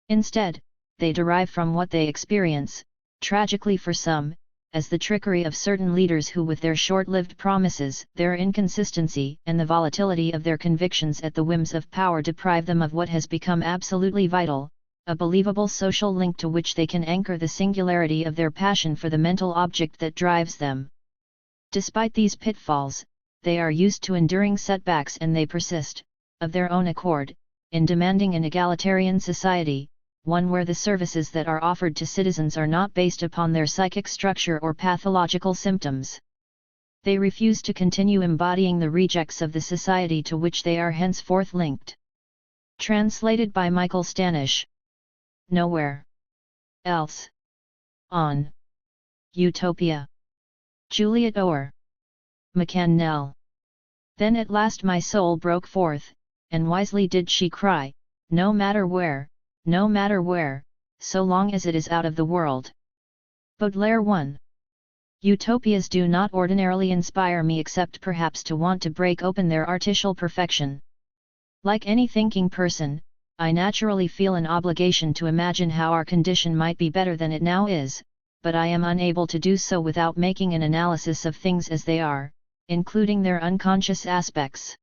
Instead, they derive from what they experience, tragically for some, as the trickery of certain leaders who, with their short-lived promises, their inconsistency, and the volatility of their convictions at the whims of power, deprive them of what has become absolutely vital, a believable social link to which they can anchor the singularity of their passion for the mental object that drives them. Despite these pitfalls, they are used to enduring setbacks, and they persist, of their own accord, in demanding an egalitarian society, one where the services that are offered to citizens are not based upon their psychic structure or pathological symptoms. They refuse to continue embodying the rejects of the society to which they are henceforth linked. Translated by Michael Stanish. Nowhere else on Utopia. Juliet Orr. McCann Nell. Then at last my soul broke forth, and wisely did she cry, no matter where, so long as it is out of the world. Baudelaire 1. Utopias do not ordinarily inspire me, except perhaps to want to break open their artificial perfection. Like any thinking person, I naturally feel an obligation to imagine how our condition might be better than it now is, but I am unable to do so without making an analysis of things as they are, including their unconscious aspects.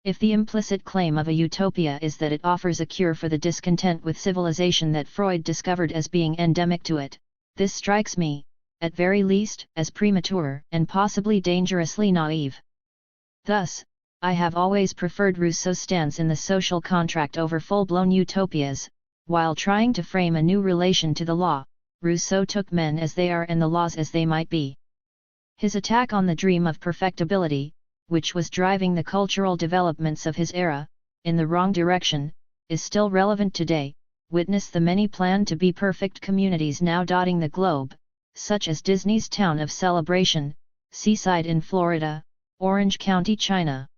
If the implicit claim of a utopia is that it offers a cure for the discontent with civilization that Freud discovered as being endemic to it, this strikes me, at very least, as premature and possibly dangerously naive. Thus, I have always preferred Rousseau's stance in the social contract over full-blown utopias. While trying to frame a new relation to the law, Rousseau took men as they are and the laws as they might be. His attack on the dream of perfectibility, which was driving the cultural developments of his era, in the wrong direction, is still relevant today. Witness the many planned to be perfect communities now dotting the globe, such as Disney's Town of Celebration, Seaside in Florida, Orange County, China.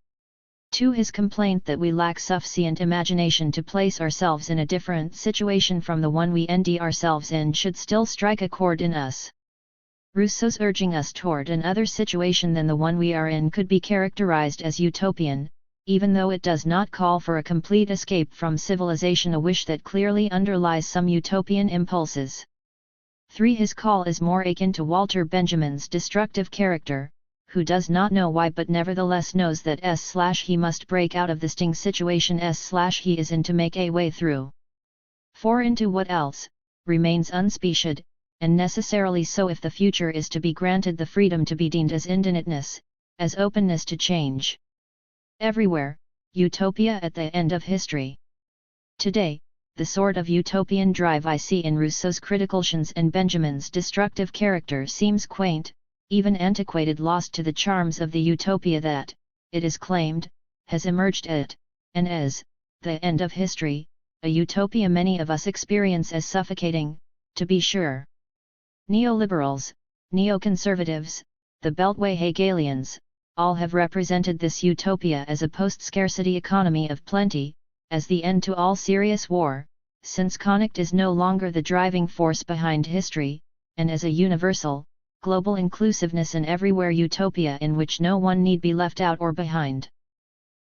To his complaint that we lack sufficient imagination to place ourselves in a different situation from the one we end ourselves in should still strike a chord in us. Rousseau's urging us toward another situation than the one we are in could be characterized as utopian, even though it does not call for a complete escape from civilization, a wish that clearly underlies some utopian impulses. 3. His call is more akin to Walter Benjamin's destructive character, who does not know why but nevertheless knows that he must break out of the sting situation he is in to make a way through. 4. Into what else, remains unspecified, and necessarily so if the future is to be granted the freedom to be deemed as indefiniteness, as openness to change. Everywhere, utopia at the end of history. Today, the sort of utopian drive I see in Rousseau's criticaltions and Benjamin's destructive character seems quaint, even antiquated, lost to the charms of the utopia that, it is claimed, has emerged at, and as, the end of history, a utopia many of us experience as suffocating, to be sure. Neoliberals, neoconservatives, the Beltway Hegelians, all have represented this utopia as a post-scarcity economy of plenty, as the end to all serious war, since conflict is no longer the driving force behind history, and as a universal, global inclusiveness and everywhere utopia in which no one need be left out or behind.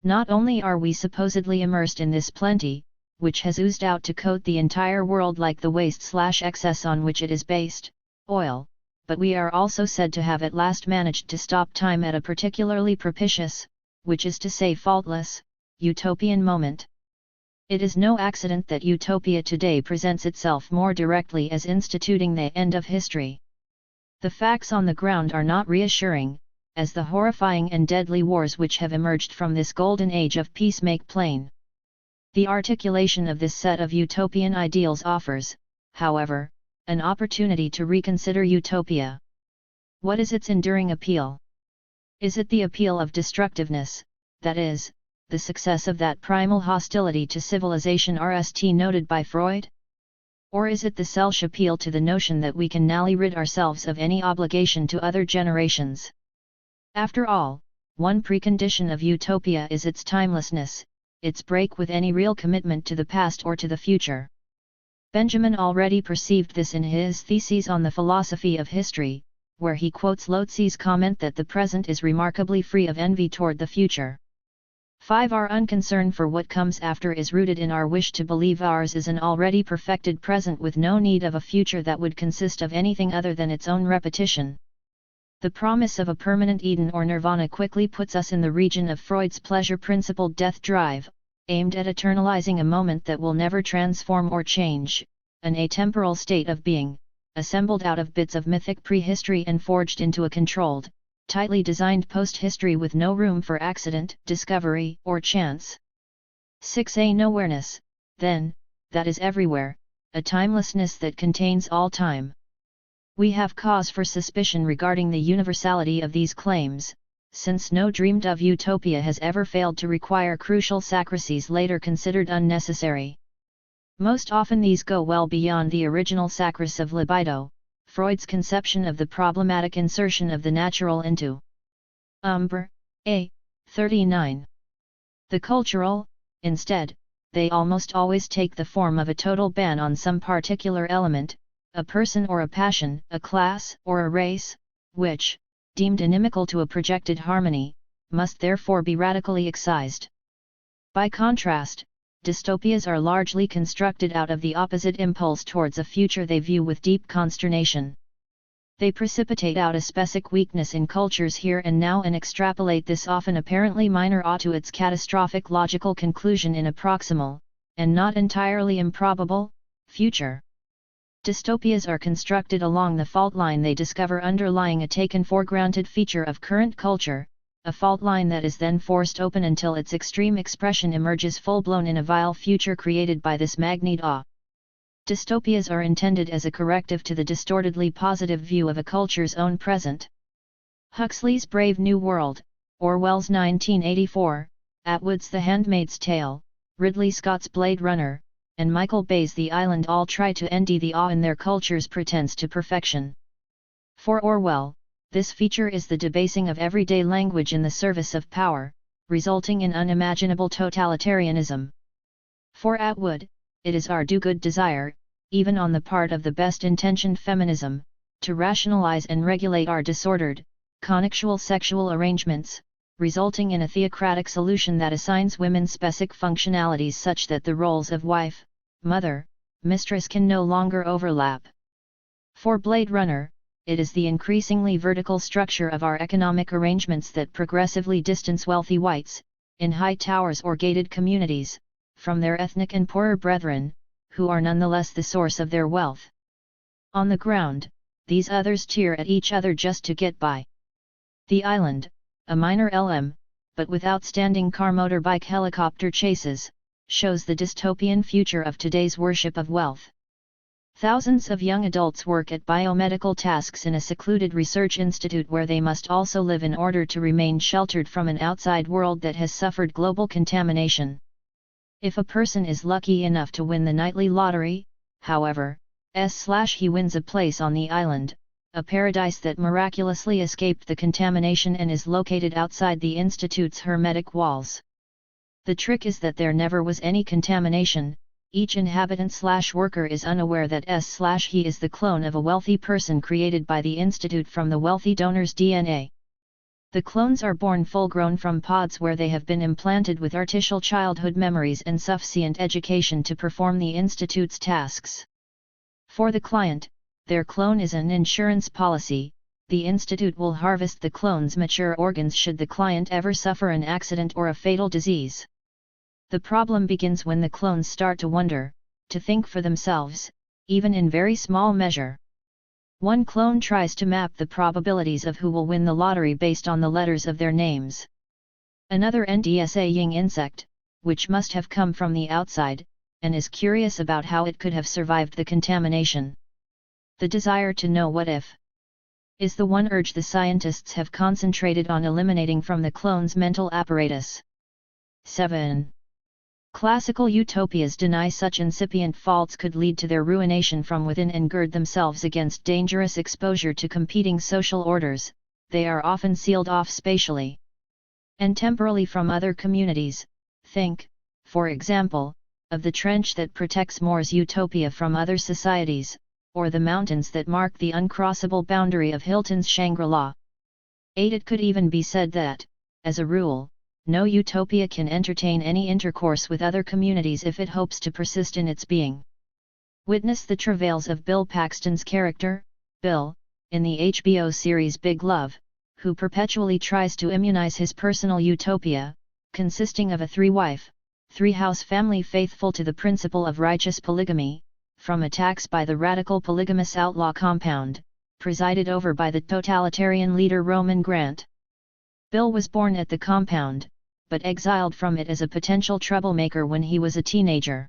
Not only are we supposedly immersed in this plenty, which has oozed out to coat the entire world like the waste/excess on which it is based, oil, but we are also said to have at last managed to stop time at a particularly propitious, which is to say faultless, utopian moment. It is no accident that utopia today presents itself more directly as instituting the end of history. The facts on the ground are not reassuring, as the horrifying and deadly wars which have emerged from this golden age of peace make plain. The articulation of this set of utopian ideals offers, however, an opportunity to reconsider utopia. What is its enduring appeal? Is it the appeal of destructiveness, that is, the success of that primal hostility to civilization noted by Freud? Or is it the selfish appeal to the notion that we can now rid ourselves of any obligation to other generations? After all, one precondition of utopia is its timelessness, its break with any real commitment to the past or to the future. Benjamin already perceived this in his Theses on the Philosophy of History, where he quotes Lotze's comment that the present is remarkably free of envy toward the future. 5. Our unconcern for what comes after is rooted in our wish to believe ours is an already perfected present with no need of a future that would consist of anything other than its own repetition. The promise of a permanent Eden or nirvana quickly puts us in the region of Freud's pleasure-principled death drive, aimed at eternalizing a moment that will never transform or change, an atemporal state of being, assembled out of bits of mythic prehistory and forged into a controlled, tightly designed post-history with no room for accident, discovery, or chance. 6. A nowhereness, then, that is everywhere, a timelessness that contains all time. We have cause for suspicion regarding the universality of these claims, since no dreamed-of utopia has ever failed to require crucial sacrifices later considered unnecessary. Most often these go well beyond the original sacrifice of libido, Freud's conception of the problematic insertion of the natural into Umbra, A. 39. The cultural, instead, they almost always take the form of a total ban on some particular element, a person or a passion, a class or a race, which, deemed inimical to a projected harmony, must therefore be radically excised. By contrast, dystopias are largely constructed out of the opposite impulse towards a future they view with deep consternation. They precipitate out a specific weakness in cultures here and now and extrapolate this often apparently minor ought to its catastrophic logical conclusion in a proximal, and not entirely improbable, future. Dystopias are constructed along the fault line they discover underlying a taken-for-granted feature of current culture, a fault line that is then forced open until its extreme expression emerges full-blown in a vile future created by this magnet awe. Dystopias are intended as a corrective to the distortedly positive view of a culture's own present. Huxley's Brave New World, Orwell's 1984, Atwood's The Handmaid's Tale, Ridley Scott's Blade Runner, and Michael Bay's The Island all try to end the awe in their culture's pretense to perfection. For Orwell, this feature is the debasing of everyday language in the service of power, resulting in unimaginable totalitarianism. For Atwood, it is our do-good desire, even on the part of the best-intentioned feminism, to rationalize and regulate our disordered, connexual sexual arrangements, resulting in a theocratic solution that assigns women specific functionalities such that the roles of wife, mother, mistress can no longer overlap. For Blade Runner, it is the increasingly vertical structure of our economic arrangements that progressively distance wealthy whites, in high towers or gated communities, from their ethnic and poorer brethren, who are nonetheless the source of their wealth. On the ground, these others tear at each other just to get by. The Island, a minor LM, but with outstanding car motorbike helicopter chases, shows the dystopian future of today's worship of wealth. Thousands of young adults work at biomedical tasks in a secluded research institute where they must also live in order to remain sheltered from an outside world that has suffered global contamination. If a person is lucky enough to win the nightly lottery, however, he wins a place on the island, a paradise that miraculously escaped the contamination and is located outside the institute's hermetic walls. The trick is that there never was any contamination. Each inhabitant/worker is unaware that he is the clone of a wealthy person created by the institute from the wealthy donor's DNA. The clones are born full-grown from pods where they have been implanted with artificial childhood memories and sufficient education to perform the institute's tasks. For the client, their clone is an insurance policy. The institute will harvest the clone's mature organs should the client ever suffer an accident or a fatal disease. The problem begins when the clones start to wonder, to think for themselves, even in very small measure. One clone tries to map the probabilities of who will win the lottery based on the letters of their names. Another NDSA-ing insect, which must have come from the outside, and is curious about how it could have survived the contamination. The desire to know what if is the one urge the scientists have concentrated on eliminating from the clone's mental apparatus. 7. Classical utopias deny such incipient faults could lead to their ruination from within and gird themselves against dangerous exposure to competing social orders. They are often sealed off spatially and temporally from other communities. Think, for example, of the trench that protects More's utopia from other societies, or the mountains that mark the uncrossable boundary of Hilton's Shangri-La. 8. It could even be said that, as a rule, no utopia can entertain any intercourse with other communities if it hopes to persist in its being. Witness the travails of Bill Paxton's character, Bill, in the HBO series Big Love, who perpetually tries to immunize his personal utopia, consisting of a three-wife, three-house family faithful to the principle of righteous polygamy, from attacks by the radical polygamous outlaw compound, presided over by the totalitarian leader Roman Grant. Bill was born at the compound, but exiled from it as a potential troublemaker when he was a teenager.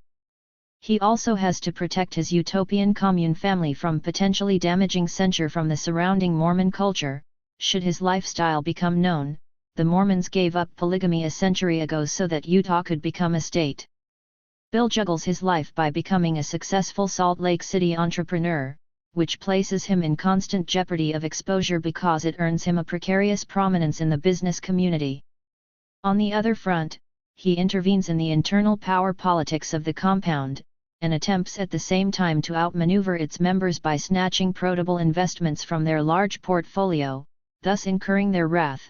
He also has to protect his utopian commune family from potentially damaging censure from the surrounding Mormon culture. Should his lifestyle become known, the Mormons gave up polygamy a century ago so that Utah could become a state. Bill juggles his life by becoming a successful Salt Lake City entrepreneur, which places him in constant jeopardy of exposure because it earns him a precarious prominence in the business community. On the other front, he intervenes in the internal power politics of the compound, and attempts at the same time to outmaneuver its members by snatching profitable investments from their large portfolio, thus incurring their wrath.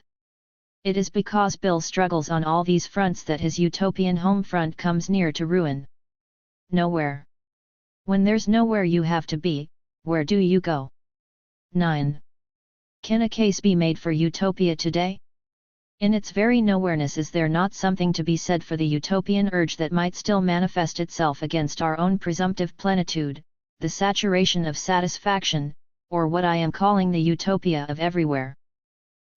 It is because Bill struggles on all these fronts that his utopian home front comes near to ruin. Nowhere. When there's nowhere you have to be, where do you go? 9. Can a case be made for utopia today? In its very nowhereness, is there not something to be said for the utopian urge that might still manifest itself against our own presumptive plenitude, the saturation of satisfaction, or what I am calling the utopia of everywhere.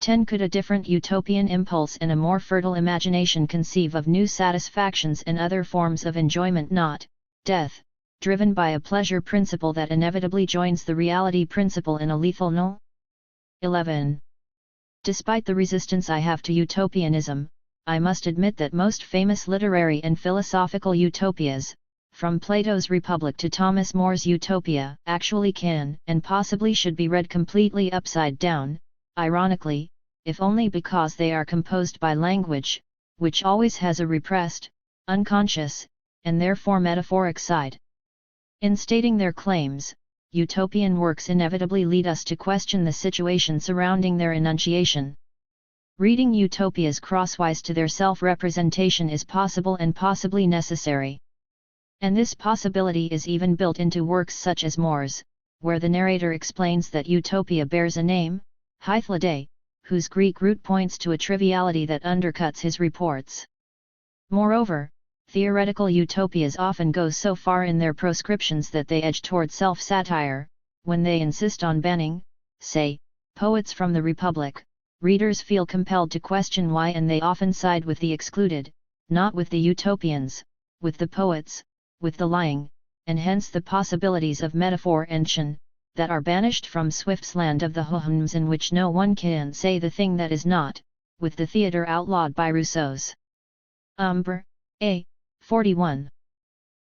10. Could a different utopian impulse and a more fertile imagination conceive of new satisfactions and other forms of enjoyment not, death, driven by a pleasure principle that inevitably joins the reality principle in a lethal null? 11. Despite the resistance I have to utopianism, I must admit that most famous literary and philosophical utopias, from Plato's Republic to Thomas More's Utopia, actually can and possibly should be read completely upside down, ironically, if only because they are composed by language, which always has a repressed, unconscious, and therefore metaphoric side. In stating their claims, utopian works inevitably lead us to question the situation surrounding their enunciation. Reading utopias crosswise to their self-representation is possible and possibly necessary. And this possibility is even built into works such as More's, where the narrator explains that utopia bears a name, Hythlade, whose Greek root points to a triviality that undercuts his reports. Moreover, theoretical utopias often go so far in their proscriptions that they edge toward self-satire. When they insist on banning, say, poets from the Republic, readers feel compelled to question why, and they often side with the excluded, not with the utopians, with the poets, with the lying, and hence the possibilities of metaphor and shun, that are banished from Swift's land of the Hohums, in which no one can say the thing that is not, with the theatre outlawed by Rousseau's Umbra, A. 41.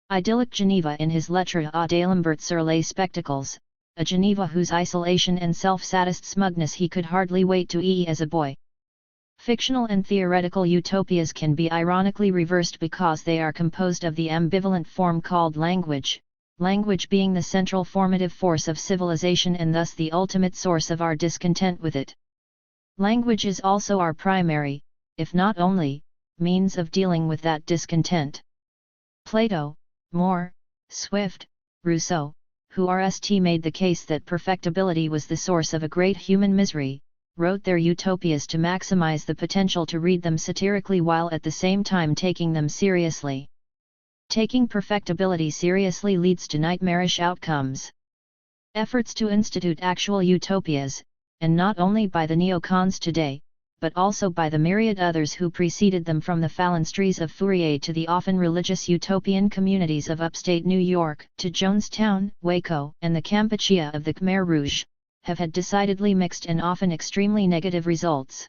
Idyllic Geneva in his Lettre à d'Alembert sur les spectacles, a Geneva whose isolation and self-satisfied smugness he could hardly wait to see as a boy. Fictional and theoretical utopias can be ironically reversed because they are composed of the ambivalent form called language, language being the central formative force of civilization and thus the ultimate source of our discontent with it. Language is also our primary, if not only, means of dealing with that discontent. Plato, More, Swift, Rousseau, who made the case that perfectibility was the source of a great human misery, wrote their utopias to maximize the potential to read them satirically while at the same time taking them seriously. Taking perfectibility seriously leads to nightmarish outcomes. Efforts to institute actual utopias, and not only by the neocons today, but also by the myriad others who preceded them, from the phalansteries of Fourier to the often religious utopian communities of upstate New York to Jonestown, Waco, and the Kampuchea of the Khmer Rouge, have had decidedly mixed and often extremely negative results.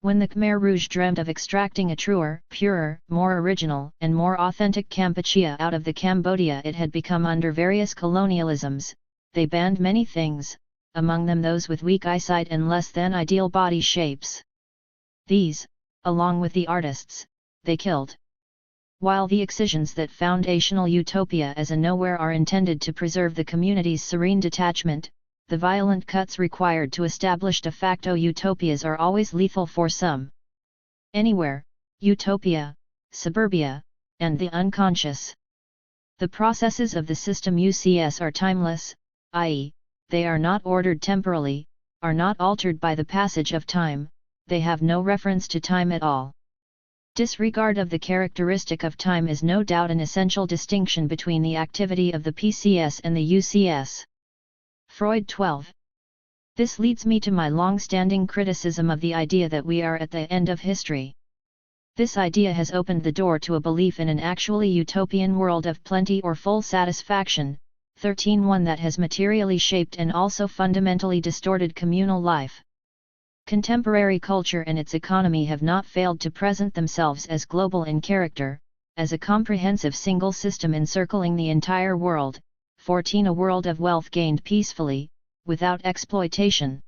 When the Khmer Rouge dreamt of extracting a truer, purer, more original, and more authentic Kampuchea out of the Cambodia it had become under various colonialisms, they banned many things, among them those with weak eyesight and less than ideal body shapes. These, along with the artists, they killed. While the excisions that foundational utopia as a nowhere are intended to preserve the community's serene detachment, the violent cuts required to establish de facto utopias are always lethal for some. Anywhere, utopia, suburbia, and the unconscious. The processes of the system UCS are timeless, i.e., they are not ordered temporally, are not altered by the passage of time, they have no reference to time at all. Disregard of the characteristic of time is no doubt an essential distinction between the activity of the PCS and the UCS. Freud 12. This leads me to my long-standing criticism of the idea that we are at the end of history. This idea has opened the door to a belief in an actually utopian world of plenty or full satisfaction, 13. That has materially shaped and also fundamentally distorted communal life. Contemporary culture and its economy have not failed to present themselves as global in character, as a comprehensive single system encircling the entire world. 14. A world of wealth gained peacefully, without exploitation.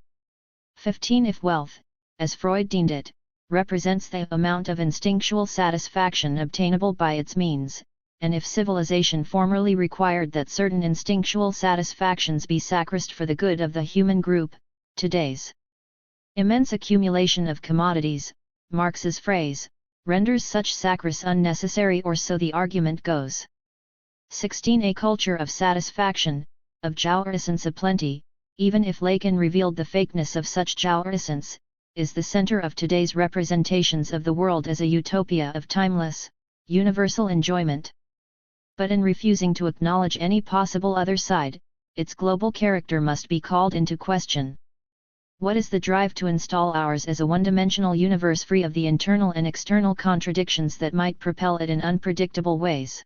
15. If wealth, as Freud deemed it, represents the amount of instinctual satisfaction obtainable by its means, and if civilization formerly required that certain instinctual satisfactions be sacrificed for the good of the human group, today's immense accumulation of commodities, Marx's phrase, renders such sacrifice unnecessary, or so the argument goes. 16. A culture of satisfaction, of jouissance aplenty, even if Lacan revealed the fakeness of such jouissance, is the center of today's representations of the world as a utopia of timeless, universal enjoyment. But in refusing to acknowledge any possible other side, its global character must be called into question. What is the drive to install ours as a one-dimensional universe free of the internal and external contradictions that might propel it in unpredictable ways?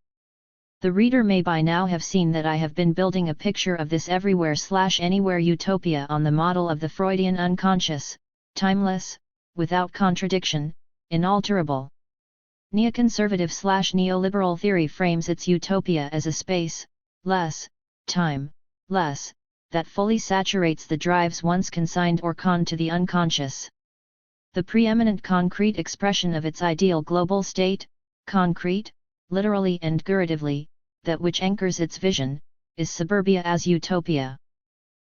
The reader may by now have seen that I have been building a picture of this everywhere/anywhere utopia on the model of the Freudian unconscious, timeless, without contradiction, inalterable. Neoconservative/neoliberal theory frames its utopia as a space-less, time-less, that fully saturates the drives once consigned or conned to the unconscious. The preeminent concrete expression of its ideal global state, concrete, literally and figuratively, that which anchors its vision, is suburbia as utopia.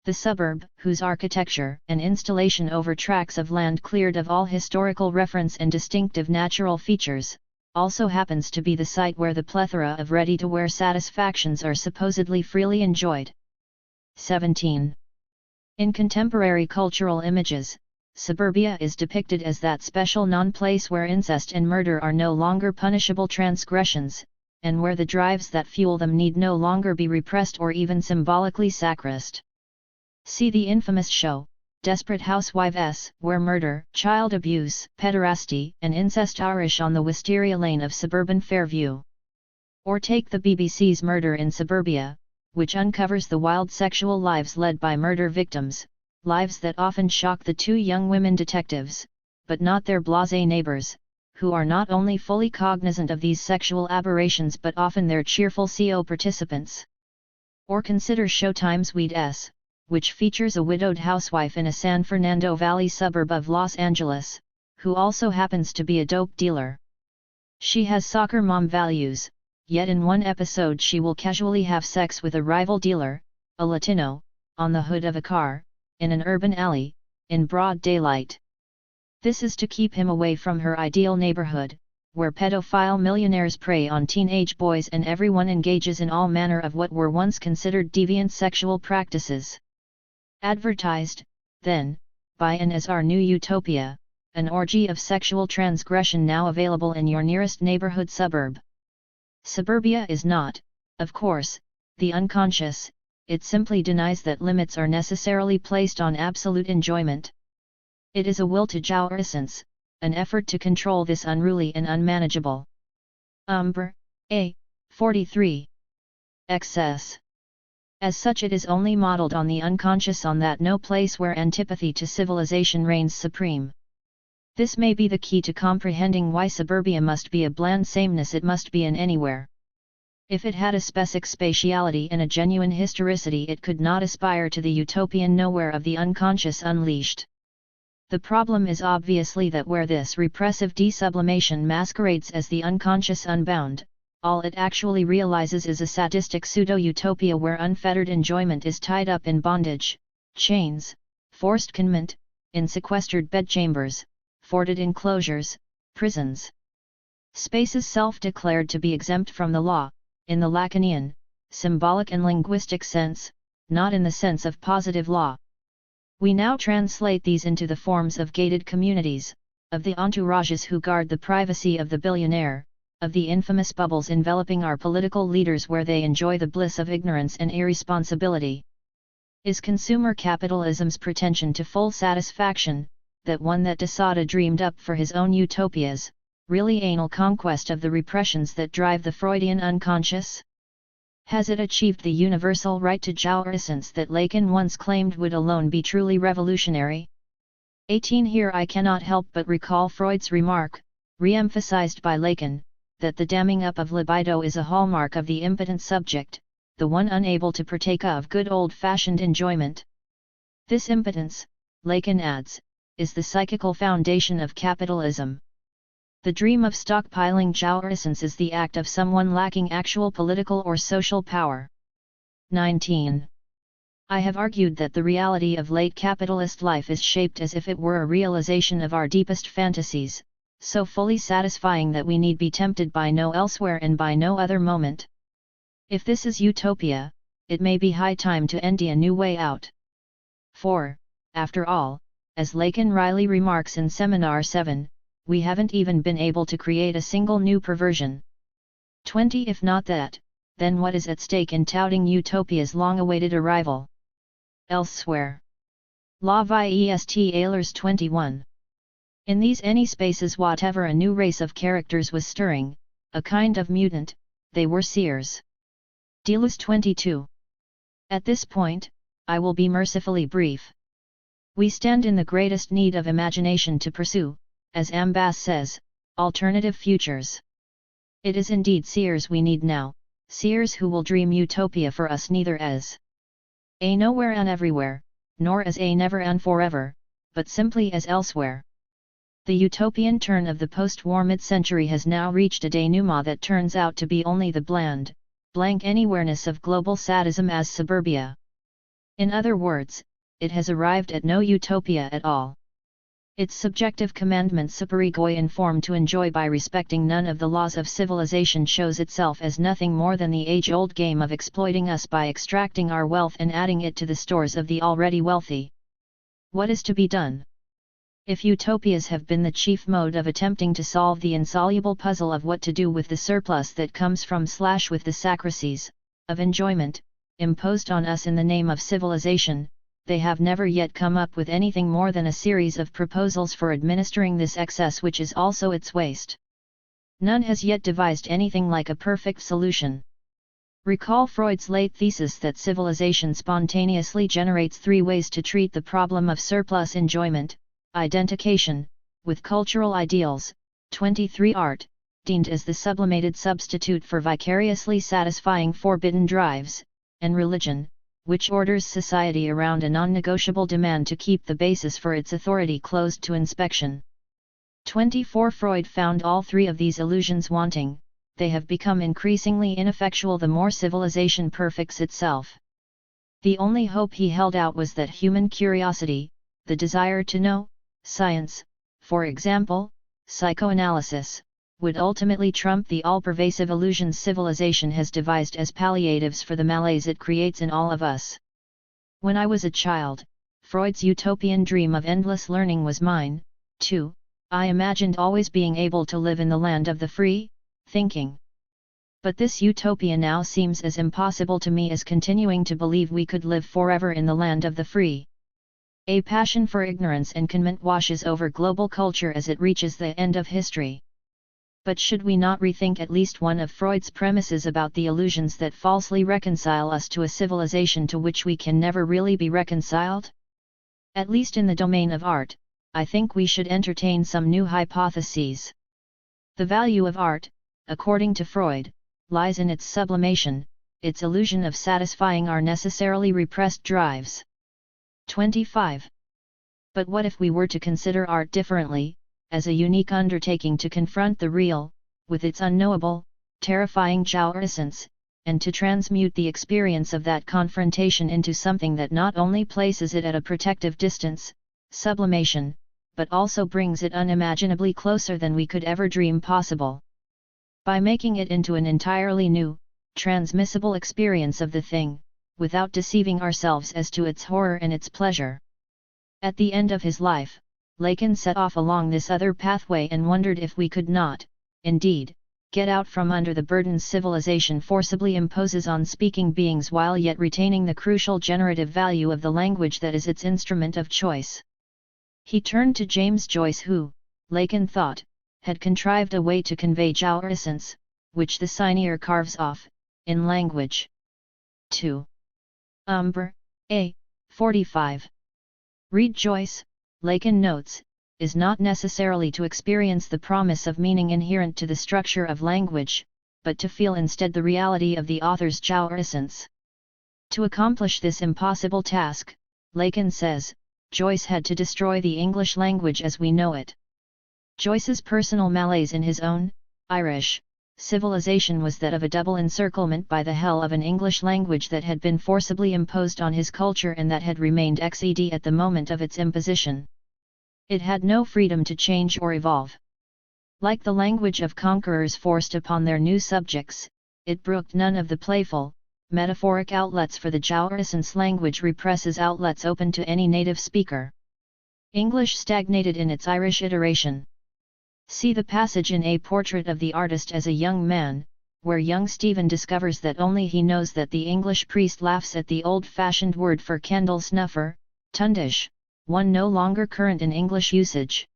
The suburb, whose architecture and installation over tracts of land cleared of all historical reference and distinctive natural features, also happens to be the site where the plethora of ready-to-wear satisfactions are supposedly freely enjoyed. 17. In contemporary cultural images, suburbia is depicted as that special non-place where incest and murder are no longer punishable transgressions, and where the drives that fuel them need no longer be repressed or even symbolically sacrificed. See the infamous show, Desperate Housewives, where murder, child abuse, pederasty, and incest irish on the wisteria lane of suburban Fairview. Or take the BBC's Murder in Suburbia, which uncovers the wild sexual lives led by murder victims, lives that often shock the two young women detectives, but not their blasé neighbors, who are not only fully cognizant of these sexual aberrations but often their cheerful CO participants. Or consider Showtime's Weeds, which features a widowed housewife in a San Fernando Valley suburb of Los Angeles, who also happens to be a dope dealer. She has soccer mom values, yet in one episode she will casually have sex with a rival dealer, a Latino, on the hood of a car, in an urban alley, in broad daylight. This is to keep him away from her ideal neighborhood, where pedophile millionaires prey on teenage boys and everyone engages in all manner of what were once considered deviant sexual practices. Advertised, then, by and as our new utopia, an orgy of sexual transgression now available in your nearest neighborhood suburb. Suburbia is not, of course, the unconscious, it simply denies that limits are necessarily placed on absolute enjoyment. It is a will to jouissance, an effort to control this unruly and unmanageable. Umbra, A. 43. Excess. As such it is only modeled on the unconscious, on that no place where antipathy to civilization reigns supreme. This may be the key to comprehending why suburbia must be a bland sameness it must be in anywhere. If it had a specific spatiality and a genuine historicity it could not aspire to the utopian nowhere of the unconscious unleashed. The problem is obviously that where this repressive desublimation masquerades as the unconscious unbound, all it actually realizes is a sadistic pseudo-utopia where unfettered enjoyment is tied up in bondage, chains, forced confinement, in sequestered bedchambers, forted enclosures, prisons. Spaces self-declared to be exempt from the law, in the Lacanian, symbolic and linguistic sense, not in the sense of positive law. We now translate these into the forms of gated communities, of the entourages who guard the privacy of the billionaire, of the infamous bubbles enveloping our political leaders where they enjoy the bliss of ignorance and irresponsibility. Is consumer capitalism's pretension to full satisfaction, that one that de Sada dreamed up for his own utopias, really anal conquest of the repressions that drive the Freudian unconscious? Has it achieved the universal right to jouissance that Lacan once claimed would alone be truly revolutionary? 18. Here I cannot help but recall Freud's remark, re-emphasized by Lacan, that the damming up of libido is a hallmark of the impotent subject, the one unable to partake of good old-fashioned enjoyment. This impotence, Lacan adds, is the psychical foundation of capitalism. The dream of stockpiling jouissance is the act of someone lacking actual political or social power. 19. I have argued that the reality of late capitalist life is shaped as if it were a realization of our deepest fantasies, so fully satisfying that we need be tempted by no elsewhere and by no other moment. If this is utopia, it may be high time to end a new way out. For, after all, as Lacan Riley remarks in Seminar 7, we haven't even been able to create a single new perversion. 20. If not that, then what is at stake in touting Utopia's long-awaited arrival? Elsewhere. La vie est Ehlers 21. In these any spaces whatever a new race of characters was stirring, a kind of mutant, they were seers. Deleuze 22. At this point, I will be mercifully brief. We stand in the greatest need of imagination to pursue, as Ambas says, alternative futures. It is indeed seers we need now, seers who will dream utopia for us neither as a nowhere and everywhere, nor as a never and forever, but simply as elsewhere. The utopian turn of the post-war mid-century has now reached a denouement that turns out to be only the bland, blank anywhereness of global sadism as suburbia. In other words, it has arrived at no utopia at all. Its subjective commandment superegoi informed to enjoy by respecting none of the laws of civilization shows itself as nothing more than the age-old game of exploiting us by extracting our wealth and adding it to the stores of the already wealthy. What is to be done? If utopias have been the chief mode of attempting to solve the insoluble puzzle of what to do with the surplus that comes from / with the sacristies, of enjoyment, imposed on us in the name of civilization, they have never yet come up with anything more than a series of proposals for administering this excess which is also its waste. None has yet devised anything like a perfect solution. Recall Freud's late thesis that civilization spontaneously generates 3 ways to treat the problem of surplus enjoyment: identification, with cultural ideals, 23 art, deemed as the sublimated substitute for vicariously satisfying forbidden drives, and religion, which orders society around a non-negotiable demand to keep the basis for its authority closed to inspection. 24 Freud found all 3 of these illusions wanting, they have become increasingly ineffectual the more civilization perfects itself. The only hope he held out was that human curiosity, the desire to know, science, for example, psychoanalysis, would ultimately trump the all-pervasive illusions civilization has devised as palliatives for the malaise it creates in all of us. When I was a child, Freud's utopian dream of endless learning was mine, too. I imagined always being able to live in the land of the free, thinking. But this utopia now seems as impossible to me as continuing to believe we could live forever in the land of the free. A passion for ignorance and contempt washes over global culture as it reaches the end of history. But should we not rethink at least one of Freud's premises about the illusions that falsely reconcile us to a civilization to which we can never really be reconciled? At least in the domain of art, I think we should entertain some new hypotheses. The value of art, according to Freud, lies in its sublimation, its illusion of satisfying our necessarily repressed drives. 25. But what if we were to consider art differently, as a unique undertaking to confront the real, with its unknowable, terrifying jouissance, and to transmute the experience of that confrontation into something that not only places it at a protective distance, sublimation, but also brings it unimaginably closer than we could ever dream possible. By making it into an entirely new, transmissible experience of the thing, without deceiving ourselves as to its horror and its pleasure. At the end of his life, Lacan set off along this other pathway and wondered if we could not, indeed, get out from under the burdens civilization forcibly imposes on speaking beings while yet retaining the crucial generative value of the language that is its instrument of choice. He turned to James Joyce who, Lacan thought, had contrived a way to convey jouissance, which the cynier carves off, in language. 2. Umbra, A. 45. Read Joyce, Lacan notes, is not necessarily to experience the promise of meaning inherent to the structure of language, but to feel instead the reality of the author's jouissance. To accomplish this impossible task, Lacan says, Joyce had to destroy the English language as we know it. Joyce's personal malaise in his own, Irish, civilization was that of a double encirclement by the hell of an English language that had been forcibly imposed on his culture and that had remained XED at the moment of its imposition. It had no freedom to change or evolve. Like the language of conquerors forced upon their new subjects, it brooked none of the playful, metaphoric outlets for the jouissance language represses outlets open to any native speaker. English stagnated in its Irish iteration. See the passage in A Portrait of the Artist as a Young Man, where young Stephen discovers that only he knows that the English priest laughs at the old-fashioned word for candle snuffer, tundish, one no longer current in English usage.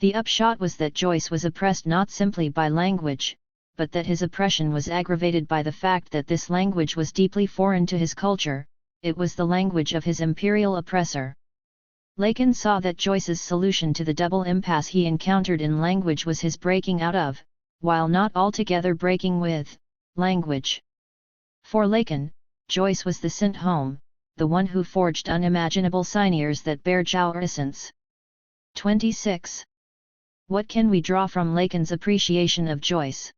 The upshot was that Joyce was oppressed not simply by language, but that his oppression was aggravated by the fact that this language was deeply foreign to his culture. It was the language of his imperial oppressor. Lacan saw that Joyce's solution to the double impasse he encountered in language was his breaking out of, while not altogether breaking with, language. For Lacan, Joyce was the Saint Home, the one who forged unimaginable signiers that bear our essence. 26. What can we draw from Lacan's appreciation of Joyce?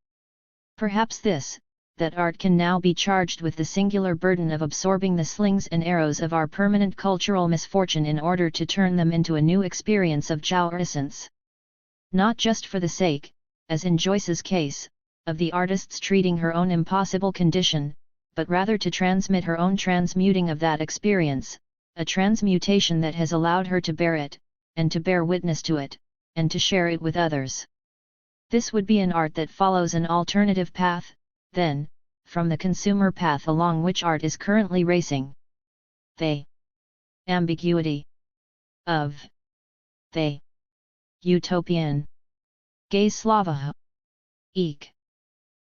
Perhaps this, that art can now be charged with the singular burden of absorbing the slings and arrows of our permanent cultural misfortune in order to turn them into a new experience of our essence. Not just for the sake, as in Joyce's case, of the artist's treating her own impossible condition, but rather to transmit her own transmuting of that experience, a transmutation that has allowed her to bear it, and to bear witness to it, and to share it with others. This would be an art that follows an alternative path, then, from the consumer path along which art is currently racing. The ambiguity of the utopian gaze Slavaha. Eek.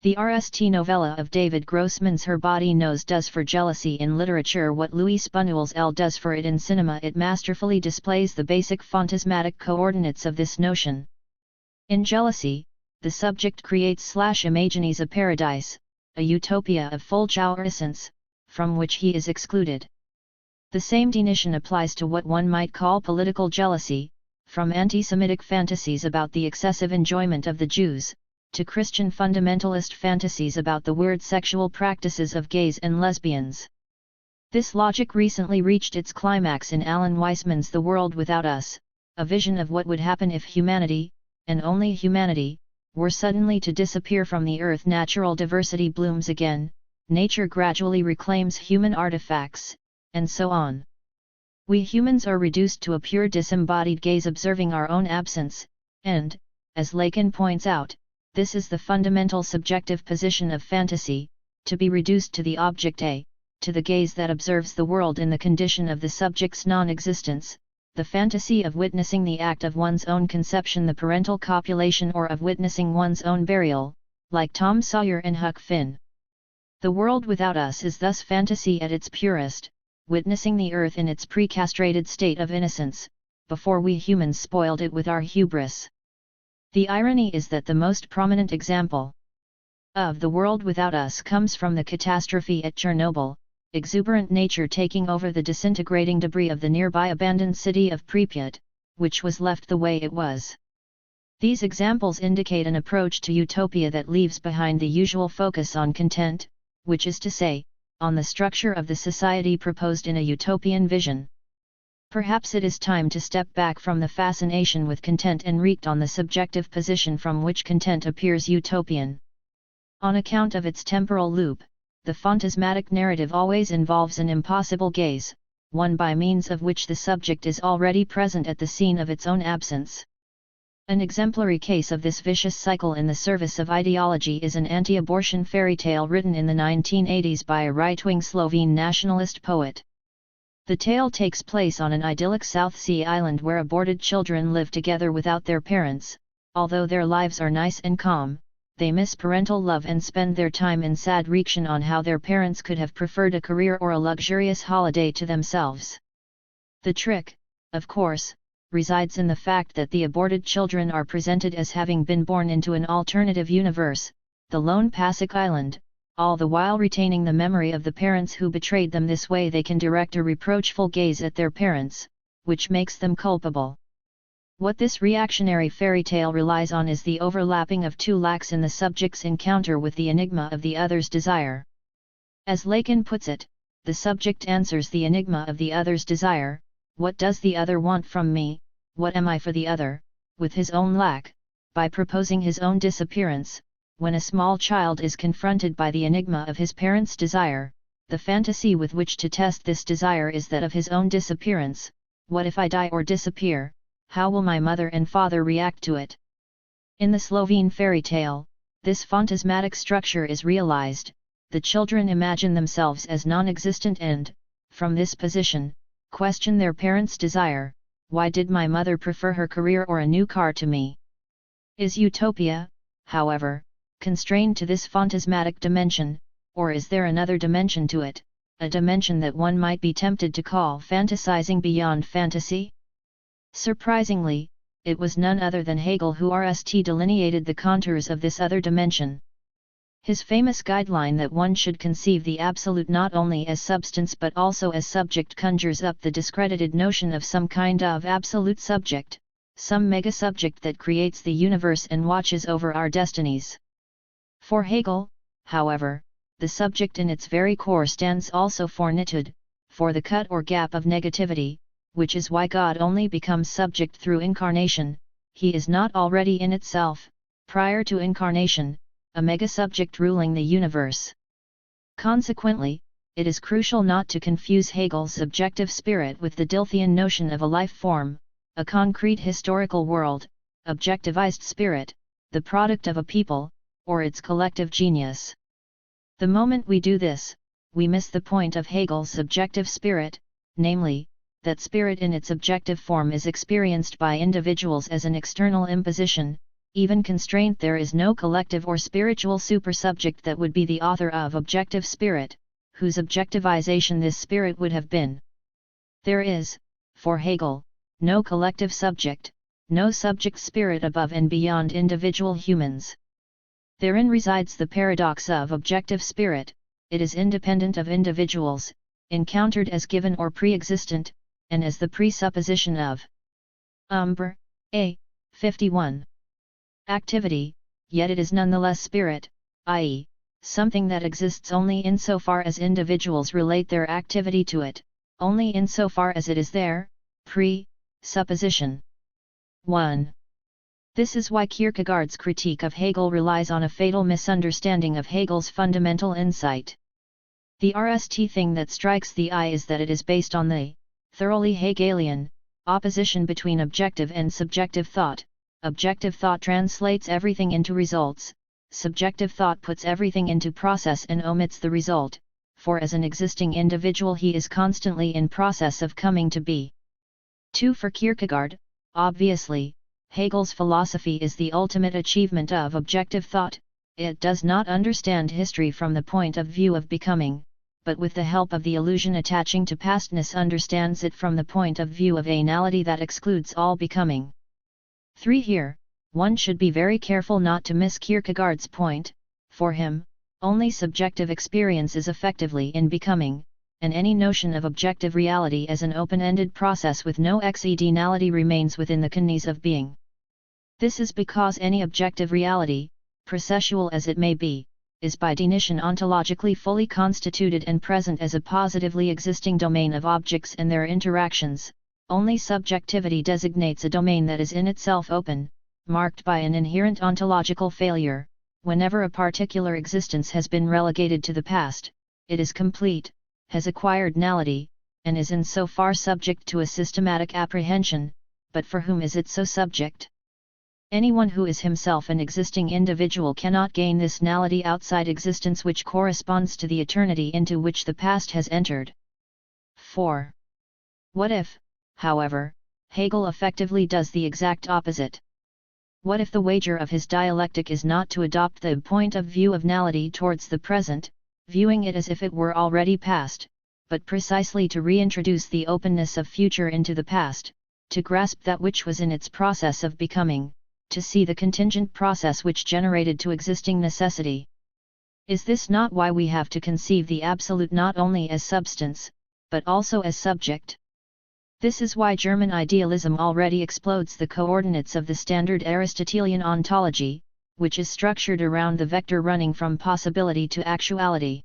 The RST novella of David Grossman's Her Body Knows does for jealousy in literature what Louis Buñuel's Elle does for it in cinema. It masterfully displays the basic phantasmatic coordinates of this notion. In jealousy, the subject creates/imagines a paradise, a utopia of full jouissance, from which he is excluded. The same definition applies to what one might call political jealousy, from anti-Semitic fantasies about the excessive enjoyment of the Jews, to Christian fundamentalist fantasies about the weird sexual practices of gays and lesbians. This logic recently reached its climax in Alan Weisman's The World Without Us, a vision of what would happen if humanity, and only humanity, were suddenly to disappear from the earth. Natural diversity blooms again, nature gradually reclaims human artifacts, and so on. We humans are reduced to a pure disembodied gaze observing our own absence, and, as Lacan points out, this is the fundamental subjective position of fantasy, to be reduced to the object A, to the gaze that observes the world in the condition of the subject's non-existence, the fantasy of witnessing the act of one's own conception, the parental copulation, or of witnessing one's own burial, like Tom Sawyer and Huck Finn. The world without us is thus fantasy at its purest, witnessing the earth in its pre-castrated state of innocence, before we humans spoiled it with our hubris. The irony is that the most prominent example of the world without us comes from the catastrophe at Chernobyl, exuberant nature taking over the disintegrating debris of the nearby abandoned city of Pripyat, which was left the way it was. These examples indicate an approach to utopia that leaves behind the usual focus on content, which is to say, on the structure of the society proposed in a utopian vision. Perhaps it is time to step back from the fascination with content and react on the subjective position from which content appears utopian. On account of its temporal loop, the phantasmatic narrative always involves an impossible gaze, one by means of which the subject is already present at the scene of its own absence. An exemplary case of this vicious cycle in the service of ideology is an anti-abortion fairy tale written in the 1980s by a right-wing Slovene nationalist poet. The tale takes place on an idyllic South Sea island where aborted children live together without their parents. Although their lives are nice and calm, they miss parental love and spend their time in sad reflection on how their parents could have preferred a career or a luxurious holiday to themselves. The trick, of course, resides in the fact that the aborted children are presented as having been born into an alternative universe, the lone Pasek Island, all the while retaining the memory of the parents who betrayed them. This way they can direct a reproachful gaze at their parents, which makes them culpable. What this reactionary fairy tale relies on is the overlapping of two lacks in the subject's encounter with the enigma of the other's desire. As Lacan puts it, the subject answers the enigma of the other's desire: what does the other want from me, what am I for the other, with his own lack, by proposing his own disappearance. When a small child is confronted by the enigma of his parents' desire, the fantasy with which to test this desire is that of his own disappearance. What if I die or disappear? How will my mother and father react to it? In the Slovene fairy tale, this phantasmatic structure is realized, the children imagine themselves as non-existent and, from this position, question their parents' desire. Why did my mother prefer her career or a new car to me? Is utopia, however, constrained to this phantasmatic dimension, or is there another dimension to it, a dimension that one might be tempted to call fantasizing beyond fantasy? Surprisingly, it was none other than Hegel who delineated the contours of this other dimension. His famous guideline that one should conceive the absolute not only as substance but also as subject conjures up the discredited notion of some kind of absolute subject, some mega-subject that creates the universe and watches over our destinies. For Hegel, however, the subject in its very core stands also for nitude, for the cut or gap of negativity, which is why God only becomes subject through incarnation. He is not already in itself, prior to incarnation, a mega-subject ruling the universe. Consequently, it is crucial not to confuse Hegel's subjective spirit with the Dilthian notion of a life form, a concrete historical world, objectivized spirit, the product of a people, or its collective genius. The moment we do this, we miss the point of Hegel's subjective spirit, namely, that spirit in its objective form is experienced by individuals as an external imposition, even constraint. There is no collective or spiritual supersubject that would be the author of objective spirit, whose objectivization this spirit would have been. There is, for Hegel, no collective subject, no subject spirit above and beyond individual humans. Therein resides the paradox of objective spirit. It is independent of individuals, encountered as given or pre-existent, and as the presupposition of Umbra, A. 51. Activity, yet it is nonetheless spirit, i.e., something that exists only insofar as individuals relate their activity to it, only insofar as it is their pre-supposition. 1. This is why Kierkegaard's critique of Hegel relies on a fatal misunderstanding of Hegel's fundamental insight. The RST thing that strikes the eye is that it is based on the thoroughly Hegelian opposition between objective and subjective thought. Objective thought translates everything into results, subjective thought puts everything into process and omits the result, for as an existing individual he is constantly in process of coming to be. 2. For Kierkegaard, obviously, Hegel's philosophy is the ultimate achievement of objective thought. It does not understand history from the point of view of becoming, but with the help of the illusion attaching to pastness understands it from the point of view of anality that excludes all becoming. 3. Here, one should be very careful not to miss Kierkegaard's point. For him, only subjective experience is effectively in becoming, and any notion of objective reality as an open-ended process with no externality remains within the canons of being. This is because any objective reality, processual as it may be, is by definition ontologically fully constituted and present as a positively existing domain of objects and their interactions. Only subjectivity designates a domain that is in itself open, marked by an inherent ontological failure. Whenever a particular existence has been relegated to the past, it is complete, has acquired nullity, and is in so far subject to a systematic apprehension. But for whom is it so subject? Anyone who is himself an existing individual cannot gain this nullity outside existence which corresponds to the eternity into which the past has entered. 4. What if, however, Hegel effectively does the exact opposite? What if the wager of his dialectic is not to adopt the point of view of nullity towards the present, viewing it as if it were already past, but precisely to reintroduce the openness of future into the past, to grasp that which was in its process of becoming, to see the contingent process which generated to existing necessity? Is this not why we have to conceive the absolute not only as substance, but also as subject? This is why German idealism already explodes the coordinates of the standard Aristotelian ontology, which is structured around the vector running from possibility to actuality.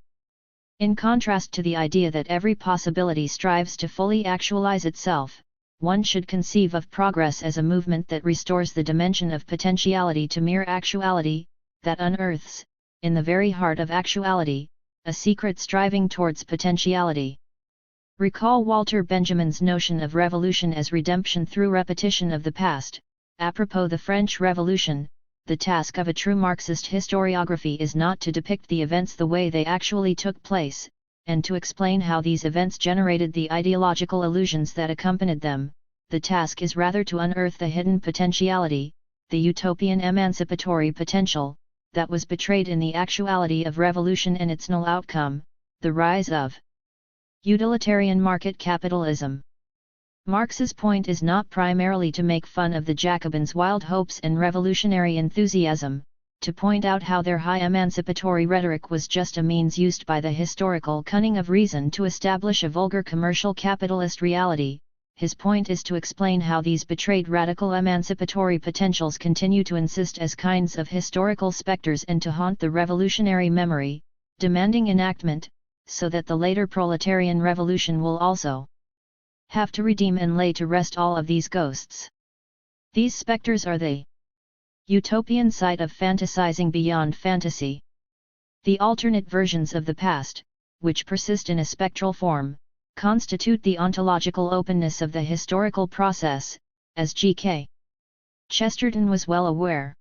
In contrast to the idea that every possibility strives to fully actualize itself, one should conceive of progress as a movement that restores the dimension of potentiality to mere actuality, that unearths, in the very heart of actuality, a secret striving towards potentiality. Recall Walter Benjamin's notion of revolution as redemption through repetition of the past. Apropos the French Revolution, the task of a true Marxist historiography is not to depict the events the way they actually took place, and to explain how these events generated the ideological illusions that accompanied them. The task is rather to unearth the hidden potentiality, the utopian emancipatory potential, that was betrayed in the actuality of revolution and its null outcome, the rise of utilitarian market capitalism. Marx's point is not primarily to make fun of the Jacobins' wild hopes and revolutionary enthusiasm, to point out how their high emancipatory rhetoric was just a means used by the historical cunning of reason to establish a vulgar commercial capitalist reality. His point is to explain how these betrayed radical emancipatory potentials continue to insist as kinds of historical specters and to haunt the revolutionary memory, demanding enactment, so that the later proletarian revolution will also have to redeem and lay to rest all of these ghosts. These specters are the utopian side of fantasizing beyond fantasy. The alternate versions of the past, which persist in a spectral form, constitute the ontological openness of the historical process, as G.K. Chesterton was well aware.